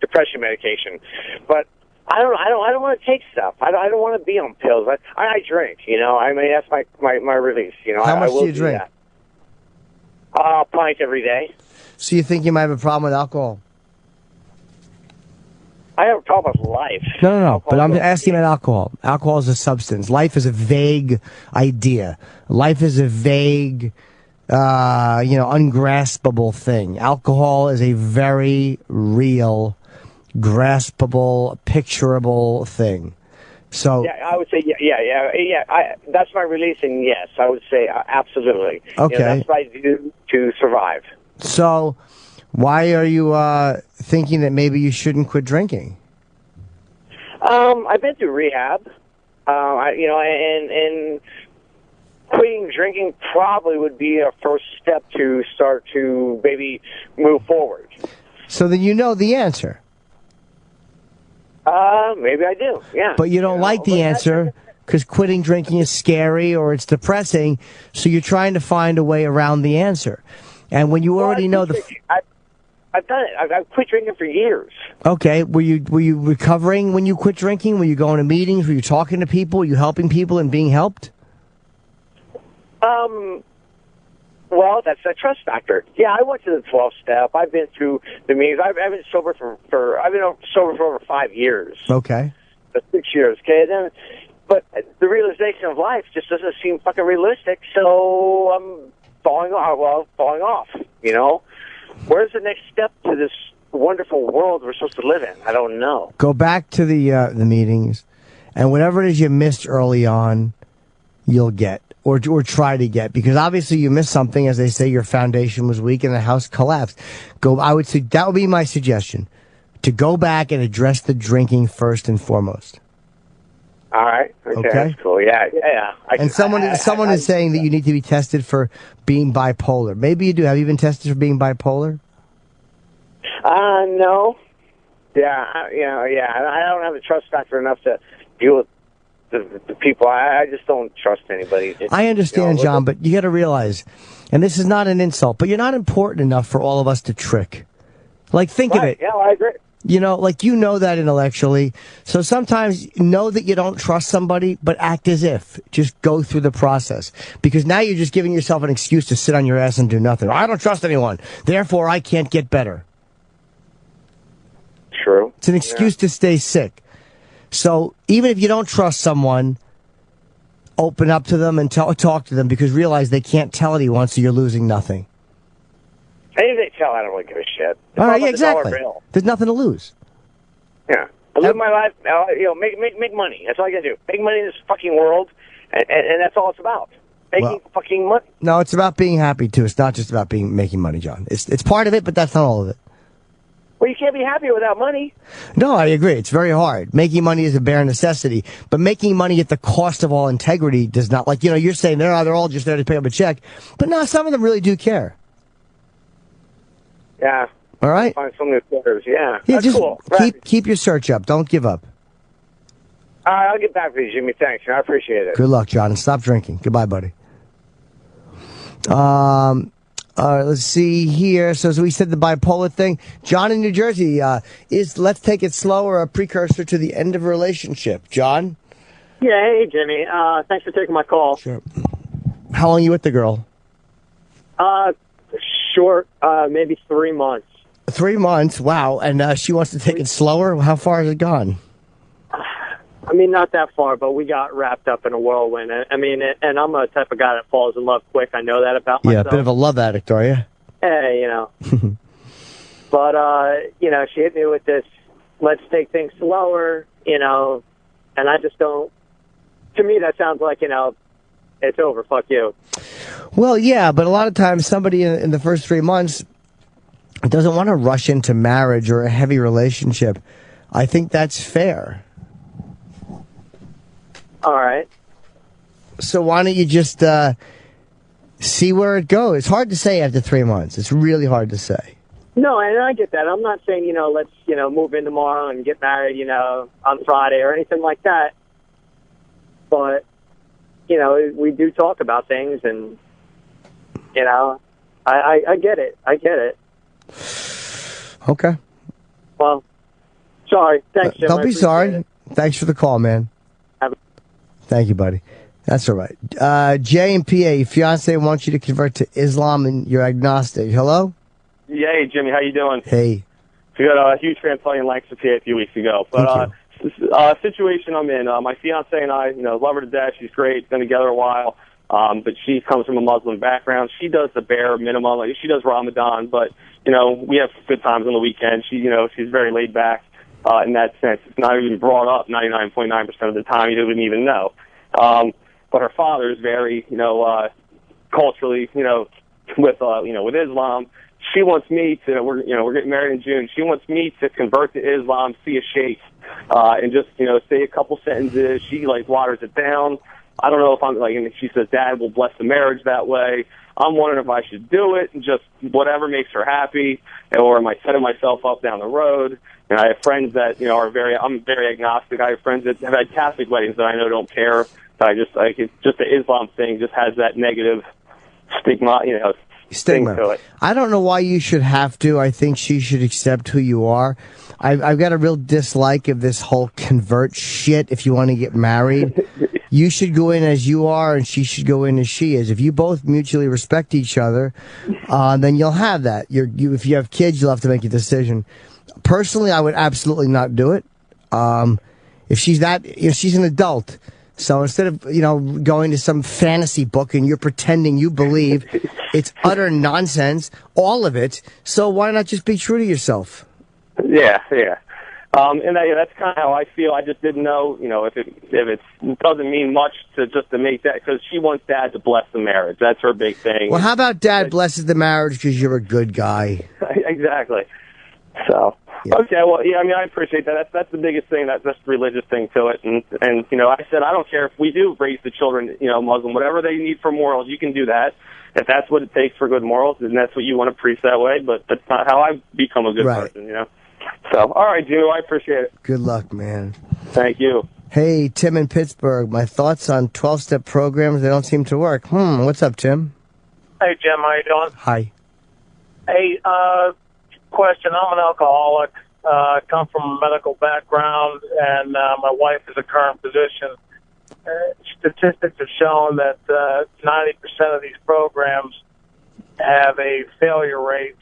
depression medication, but I don't want to take stuff. I don't want to be on pills. I drink, that's my release, How much do you drink? A pint every day. So you think you might have a problem with alcohol? I have a problem with life. No. But I'm asking about alcohol. Alcohol is a substance. Life is a vague idea. Life is a vague, ungraspable thing. Alcohol is a very real, graspable, picturable thing. So yeah, I would say yeah. That's my release, and yes, I would say absolutely. Okay, that's what I do to survive. So, why are you thinking that maybe you shouldn't quit drinking? I've been through rehab, and quitting drinking probably would be a first step to start to maybe move forward. So then you know the answer. Maybe I do, yeah. But you don't like the answer because quitting drinking is scary or it's depressing, so you're trying to find a way around the answer. And when you already know I've done it. I've quit drinking for years. Okay. Were you recovering when you quit drinking? Were you going to meetings? Were you talking to people? Were you helping people and being helped? Well, that's a trust factor. Yeah, I went to the 12-step. I've been through the meetings. I've been sober I've been sober for over 5 years. Okay. 6 years. Okay. But the realization of life just doesn't seem fucking realistic. So I'm falling off. Where's the next step to this wonderful world we're supposed to live in? I don't know. Go back to the meetings, and whatever it is you missed early on, you'll get. Or try to get, because obviously you missed something. As they say, your foundation was weak and the house collapsed. I would say that would be my suggestion. to go back and address the drinking first and foremost. All right. Okay. That's cool. Yeah. And someone is saying that you need to be tested for being bipolar. Maybe you do. Have you been tested for being bipolar? No. Yeah. I don't have a trust factor enough to deal with the people. I just don't trust anybody. I understand, John, but you got to realize, and this is not an insult, but you're not important enough for all of us to trick. Like, think of it. Yeah, I agree. You know, like, you know that intellectually. So sometimes know that you don't trust somebody, but act as if. Just go through the process. Because now you're just giving yourself an excuse to sit on your ass and do nothing. I don't trust anyone. Therefore, I can't get better. True. It's an excuse to stay sick. So even if you don't trust someone, open up to them and talk to them, because realize they can't tell anyone, so you're losing nothing. And if they tell, I don't really give a shit. It's All all right, about the exactly. dollar bill. There's nothing to lose. Yeah. I live my life, make money. That's all I gotta do. Make money in this fucking world, and that's all it's about. Making fucking money. No, it's about being happy, too. It's not just about making money, John. It's part of it, but that's not all of it. Well, you can't be happy without money. No, I agree. It's very hard. Making money is a bare necessity, but making money at the cost of all integrity does not. Like, you're saying they're all just there to pick up a check, but no, some of them really do care. Yeah. All right. Find some new players. Yeah. Yeah, That's just cool. keep your search up. Don't give up. All right, I'll get back with you, Jimmy. Thanks. I appreciate it. Good luck, John, and stop drinking. Goodbye, buddy. All right, let's see here. So as we said, the bipolar thing. John in New Jersey, is Let's Take It Slower a precursor to the end of a relationship? John? Yeah, hey, Jimmy. Thanks for taking my call. Sure. How long are you with the girl? Short, maybe 3 months. 3 months? Wow. And she wants to take it slower? How far has it gone? I mean, not that far, but we got wrapped up in a whirlwind. I mean, and I'm a type of guy that falls in love quick. I know that about myself. Yeah, a bit of a love addict, are you? Hey, But, she hit me with this, let's take things slower, and I just don't, to me, that sounds like, it's over, fuck you. Well, yeah, but a lot of times somebody in the first 3 months doesn't want to rush into marriage or a heavy relationship. I think that's fair. All right. So why don't you just see where it goes? It's hard to say after 3 months. It's really hard to say. No, and I get that. I'm not saying, let's, move in tomorrow and get married, on Friday or anything like that. But, we do talk about things and, I get it. I get it. Okay. Well, sorry. Thanks, Jim. Don't be sorry. Thanks for the call, man. Thank you, buddy. That's all right. Jay and PA, your fiance wants you to convert to Islam and you're agnostic. Hello? Yeah, hey, Jimmy, how you doing? Hey. We got a huge fan playing in Lancaster, PA a few weeks ago. But situation I'm in, my fiance and I, love her to death. She's great. Been together a while. But she comes from a Muslim background. She does the bare minimum. Like, she does Ramadan, but, we have good times on the weekend. She's very laid back. In that sense, it's not even brought up 99.9% of the time. You wouldn't even know. But her father is very, culturally, with Islam. She wants me to. We're getting married in June. She wants me to convert to Islam, see a sheikh, and just say a couple sentences. She waters it down. I don't know if I'm and she says, "Dad will bless the marriage that way." I'm wondering if I should do it and just whatever makes her happy, or am I setting myself up down the road? And I have friends that I'm very agnostic. I have friends that have had Catholic weddings that I know don't care. But it's just the Islam thing just has that negative stigma, Stigma. to it. I don't know why you should have to. I think she should accept who you are. I've got a real dislike of this whole convert shit. If you want to get married, you should go in as you are, and she should go in as she is. If you both mutually respect each other, then you'll have that. If you have kids, you'll have to make a decision. Personally, I would absolutely not do it. If she's she's an adult. So instead of, going to some fantasy book and you're pretending you believe, it's utter nonsense, all of it. So why not just be true to yourself? Yeah. And that's kind of how I feel. I just didn't know, if it doesn't mean much to make that, because she wants Dad to bless the marriage. That's her big thing. Well, how about Dad blesses the marriage because you're a good guy? Exactly. So, okay, well, yeah, I mean, I appreciate that. That's the biggest thing. That's the religious thing to it. And you know, I said, I don't care if we do raise the children, you know, Muslim, whatever they need for morals, you can do that. If that's what it takes for good morals, then that's what you want to preach that way. But that's not how I become a good person, you know. So, all right, Jimmy, I appreciate it. Good luck, man. Thank you. Hey, Tim in Pittsburgh. My thoughts on 12-step programs. They don't seem to work. What's up, Tim? Hey, Jim, how you doing? Hi. Hey, question. I'm an alcoholic. I come from a medical background, and my wife is a current physician. Statistics have shown that 90% of these programs have a failure rate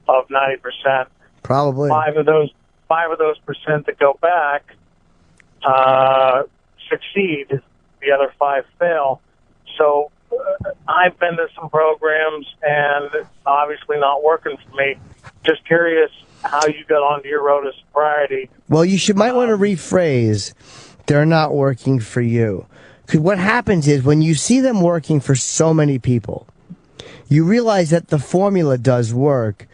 of 90%. Probably. Five of those percent that go back succeed. The other 5 fail. So I've been to some programs, and it's obviously not working for me. Just curious how you got onto your road to sobriety. Well, might want to rephrase, they're not working for you. Because what happens is when you see them working for so many people, you realize that the formula does work.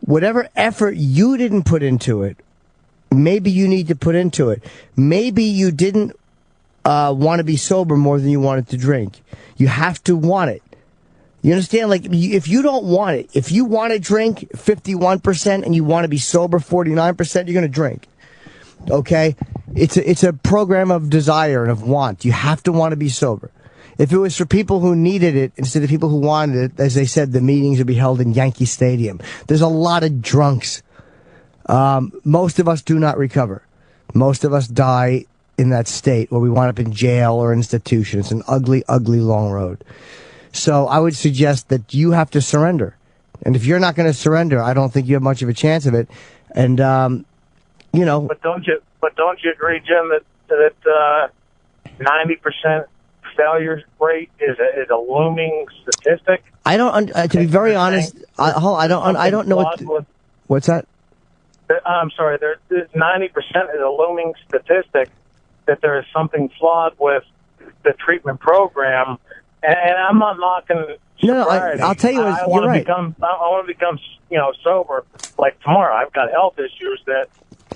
Whatever effort you didn't put into it, maybe you need to put into it. Maybe you didn't want to be sober more than you wanted to drink. You have to want it. You understand? Like, if you don't want it, if you want to drink 51% and you want to be sober 49%, you're going to drink. Okay? It's a program of desire and of want. You have to want to be sober. If it was for people who needed it instead of people who wanted it, as they said, the meetings would be held in Yankee Stadium. There's a lot of drunks. Most of us do not recover. Most of us die in that state where we wind up in jail or institution. It's an ugly, ugly long road. So I would suggest that you have to surrender. And if you're not going to surrender, I don't think you have much of a chance of it. And, you know. But don't you agree, Jim, that 90% failure rate is a looming statistic? I don't. To be very honest, I don't know what's that? I'm sorry. There's 90% is a looming statistic that there is something flawed with the treatment program, and I'm not knocking sobriety. I'll tell you, you're right. I want to become, sober like tomorrow. I've got health issues that,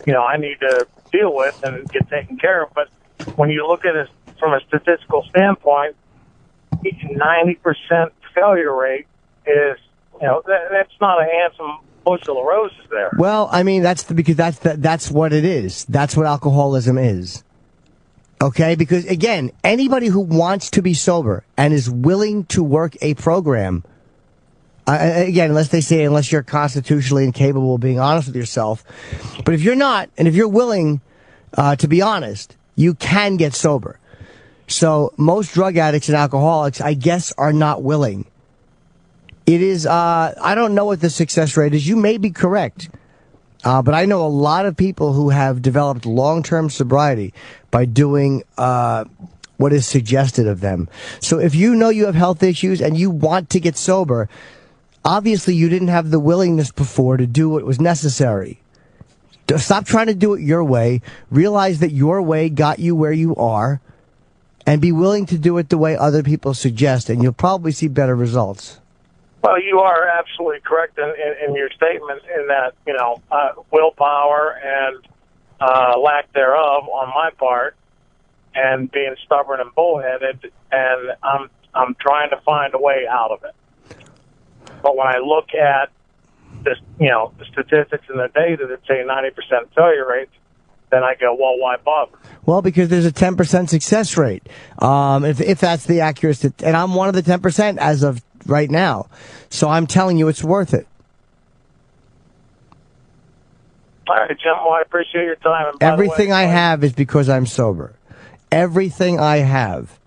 I need to deal with and get taken care of. But when you look at it from a statistical standpoint, 90% failure rate is, that's not a handsome bushel of roses there. Well, I mean, because that's what it is. That's what alcoholism is. Okay? Because, again, anybody who wants to be sober and is willing to work a program, again, unless you're constitutionally incapable of being honest with yourself, but if you're not, and if you're willing to be honest, you can get sober. So most drug addicts and alcoholics, I guess, are not willing. It is, I don't know what the success rate is. You may be correct. But I know a lot of people who have developed long-term sobriety by doing what is suggested of them. So if you know you have health issues and you want to get sober, obviously you didn't have the willingness before to do what was necessary. Stop trying to do it your way. Realize that your way got you where you are, and be willing to do it the way other people suggest, and you'll probably see better results. Well, you are absolutely correct in your statement in that, willpower and lack thereof on my part, and being stubborn and bullheaded, and I'm trying to find a way out of it. But when I look at this, the statistics and the data that say 90% failure rates, then I go, well, why bother? Well, because there's a 10% success rate. If that's the accurate, and I'm one of the 10% as of right now. So I'm telling you, it's worth it. All right, Jim. Well, I appreciate your time. And everything I have is because I'm sober. Everything I have.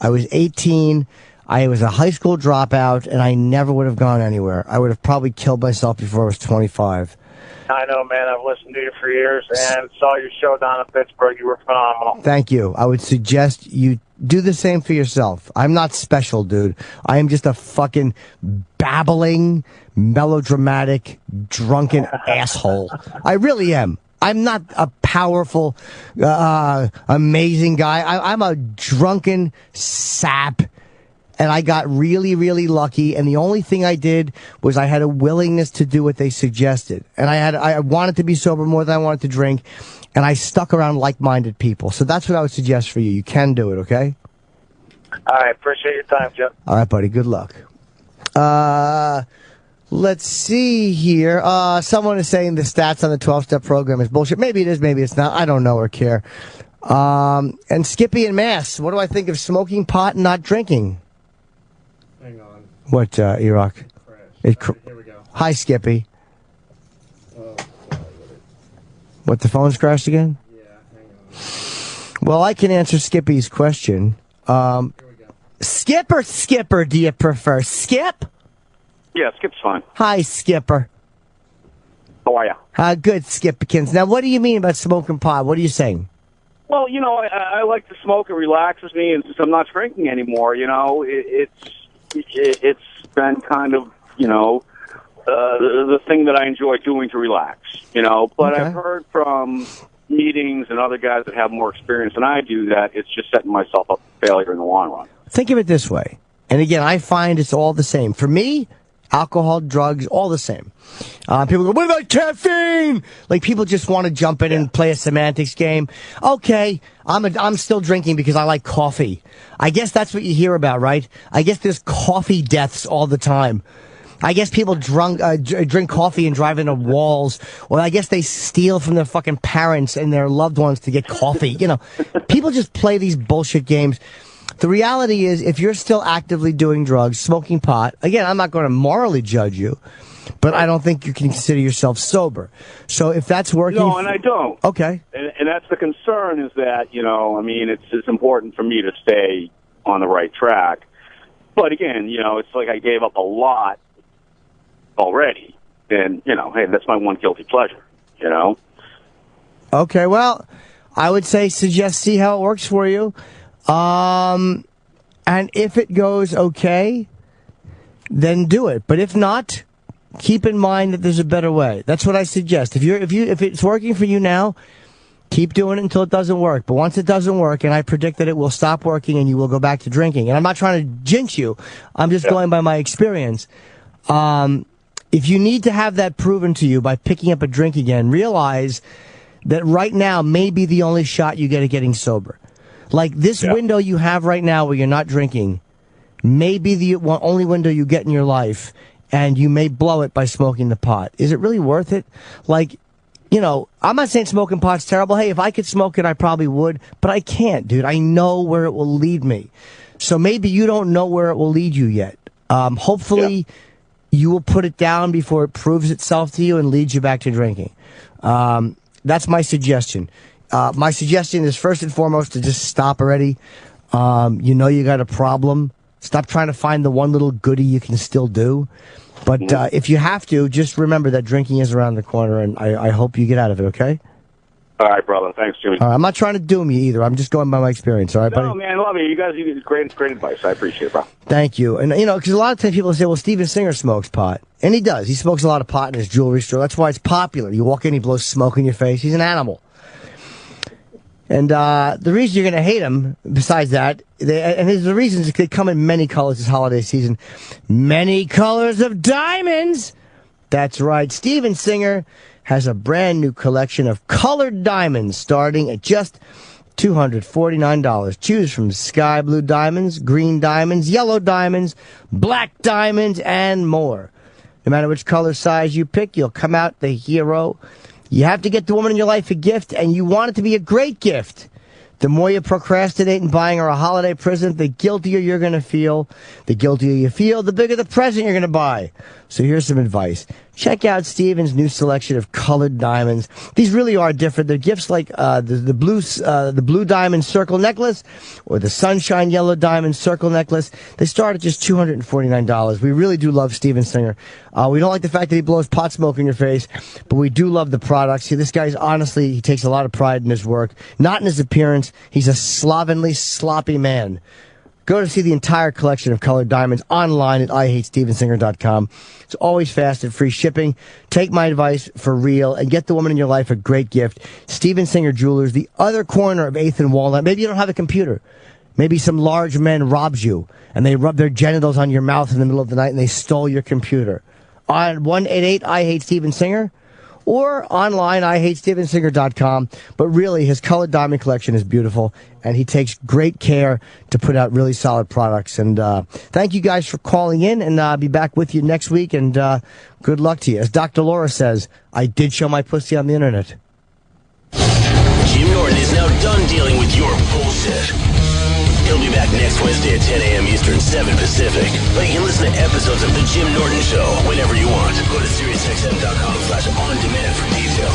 I was 18. I was a high school dropout, and I never would have gone anywhere. I would have probably killed myself before I was 25. I know, man. I've listened to you for years and saw your show down in Pittsburgh. You were phenomenal. Thank you. I would suggest you do the same for yourself. I'm not special, dude. I am just a fucking babbling, melodramatic, drunken asshole. I really am. I'm not a powerful, amazing guy. I'm a drunken sap. and I got really, really lucky. And the only thing I did was I had a willingness to do what they suggested. And I wanted to be sober more than I wanted to drink. And I stuck around like-minded people. So that's what I would suggest for you. You can do it, okay? All right. Appreciate your time, Jeff. All right, buddy. Good luck. Let's see here. Someone is saying the stats on the 12-step program is bullshit. Maybe it is, maybe it's not. I don't know or care. And Skippy and Mass, what do I think of smoking pot and not drinking? Hang on. What, Iraq? Here we go. Hi, Skippy. What, the phone's crashed again? Yeah, hang on. Well, I can answer Skippy's question. Here we go. Skip or Skipper, do you prefer? Skip? Yeah, Skip's fine. Hi, Skipper. How are you? Good, Skippykins. Now, what do you mean about smoking pot? What are you saying? Well, you know, I like to smoke. It relaxes me, and since I'm not drinking anymore, you know, it's been kind of, you know, the thing that I enjoy doing to relax, you know. But Okay. I've heard from meetings and other guys that have more experience than I do that it's just setting myself up for failure in the long run. Think of it this way. And again, I find it's all the same. For me, alcohol, drugs, all the same. People go, what about caffeine? Like, people just want to jump in and play a semantics game. Okay, I'm still drinking because I like coffee. I guess that's what you hear about, right? I guess there's coffee deaths all the time. I guess people drink coffee and drive into walls. Or I guess they steal from their fucking parents and their loved ones to get coffee. You know, people just play these bullshit games. The reality is, if you're still actively doing drugs, smoking pot, again, I'm not going to morally judge you, but I don't think you can consider yourself sober. So if that's working... No, and I don't. Okay. And that's the concern, is that, you know, I mean, it's important for me to stay on the right track. But again, you know, it's like I gave up a lot already. And, you know, hey, that's my one guilty pleasure, you know? Okay, well, I would say suggest see how it works for you. And if it goes okay, then do it. But if not, keep in mind that there's a better way. That's what I suggest. If it's working for you now, keep doing it until it doesn't work. But once it doesn't work, and I predict that it will stop working and you will go back to drinking. And I'm not trying to jinx you. I'm just going by my experience. If you need to have that proven to you by picking up a drink again, realize that right now may be the only shot you get at getting sober. Like, this window you have right now where you're not drinking may be the only window you get in your life, and you may blow it by smoking the pot. Is it really worth it? Like, you know, I'm not saying smoking pot's terrible. Hey, if I could smoke it, I probably would, but I can't, dude. I know where it will lead me. So maybe you don't know where it will lead you yet. Hopefully you will put it down before it proves itself to you and leads you back to drinking. That's my suggestion. My suggestion is, first and foremost, to just stop already. You know you got a problem. Stop trying to find the one little goodie you can still do. But if you have to, just remember that drinking is around the corner, and I hope you get out of it, okay? All right, brother. Thanks, Jimmy. All right, I'm not trying to doom you either. I'm just going by my experience, all right, buddy? No, man, I love you. You guys give great advice. I appreciate it, bro. Thank you. And, you know, because a lot of times people say, well, Steven Singer smokes pot. And he does. He smokes a lot of pot in his jewelry store. That's why it's popular. You walk in, he blows smoke in your face. He's an animal. And the reason you're going to hate him, besides that, the reasons they come in many colors this holiday season. Many colors of diamonds. That's right. Steven Singer has a brand new collection of colored diamonds starting at just $249. Choose from sky blue diamonds, green diamonds, yellow diamonds, black diamonds, and more. No matter which color size you pick, you'll come out the hero. You have to get the woman in your life a gift, and you want it to be a great gift. The more you procrastinate in buying her a holiday present, the guiltier you're going to feel. The guiltier you feel, the bigger the present you're going to buy. So here's some advice. Check out Steven's new selection of colored diamonds. These really are different. They're gifts like the blue diamond circle necklace or the sunshine yellow diamond circle necklace. They start at just $249. We really do love Steven Singer. We don't like the fact that he blows pot smoke in your face, but we do love the products. See, this guy's honestly, he takes a lot of pride in his work, not in his appearance. He's a slovenly, sloppy man. Go to see the entire collection of colored diamonds online at IHateStevenSinger.com. It's always fast and free shipping. Take my advice for real and get the woman in your life a great gift. Steven Singer Jewelers, the other corner of 8th and Walnut. Maybe you don't have a computer. Maybe some large man robs you, and they rub their genitals on your mouth in the middle of the night, and they stole your computer. On 1-888-I-HATE-STEVEN-SINGER, or online, IHateStevenSinger.com. But really, his colored diamond collection is beautiful, and he takes great care to put out really solid products. And thank you guys for calling in, and I'll be back with you next week, and good luck to you. As Dr. Laura says, I did show my pussy on the internet. Jim Norton is now done dealing with your bullshit. He'll be back next Wednesday at 10 a.m. Eastern, 7 Pacific. But you can listen to episodes of The Jim Norton Show whenever you want. Go to SiriusXM.com/on-demand for details.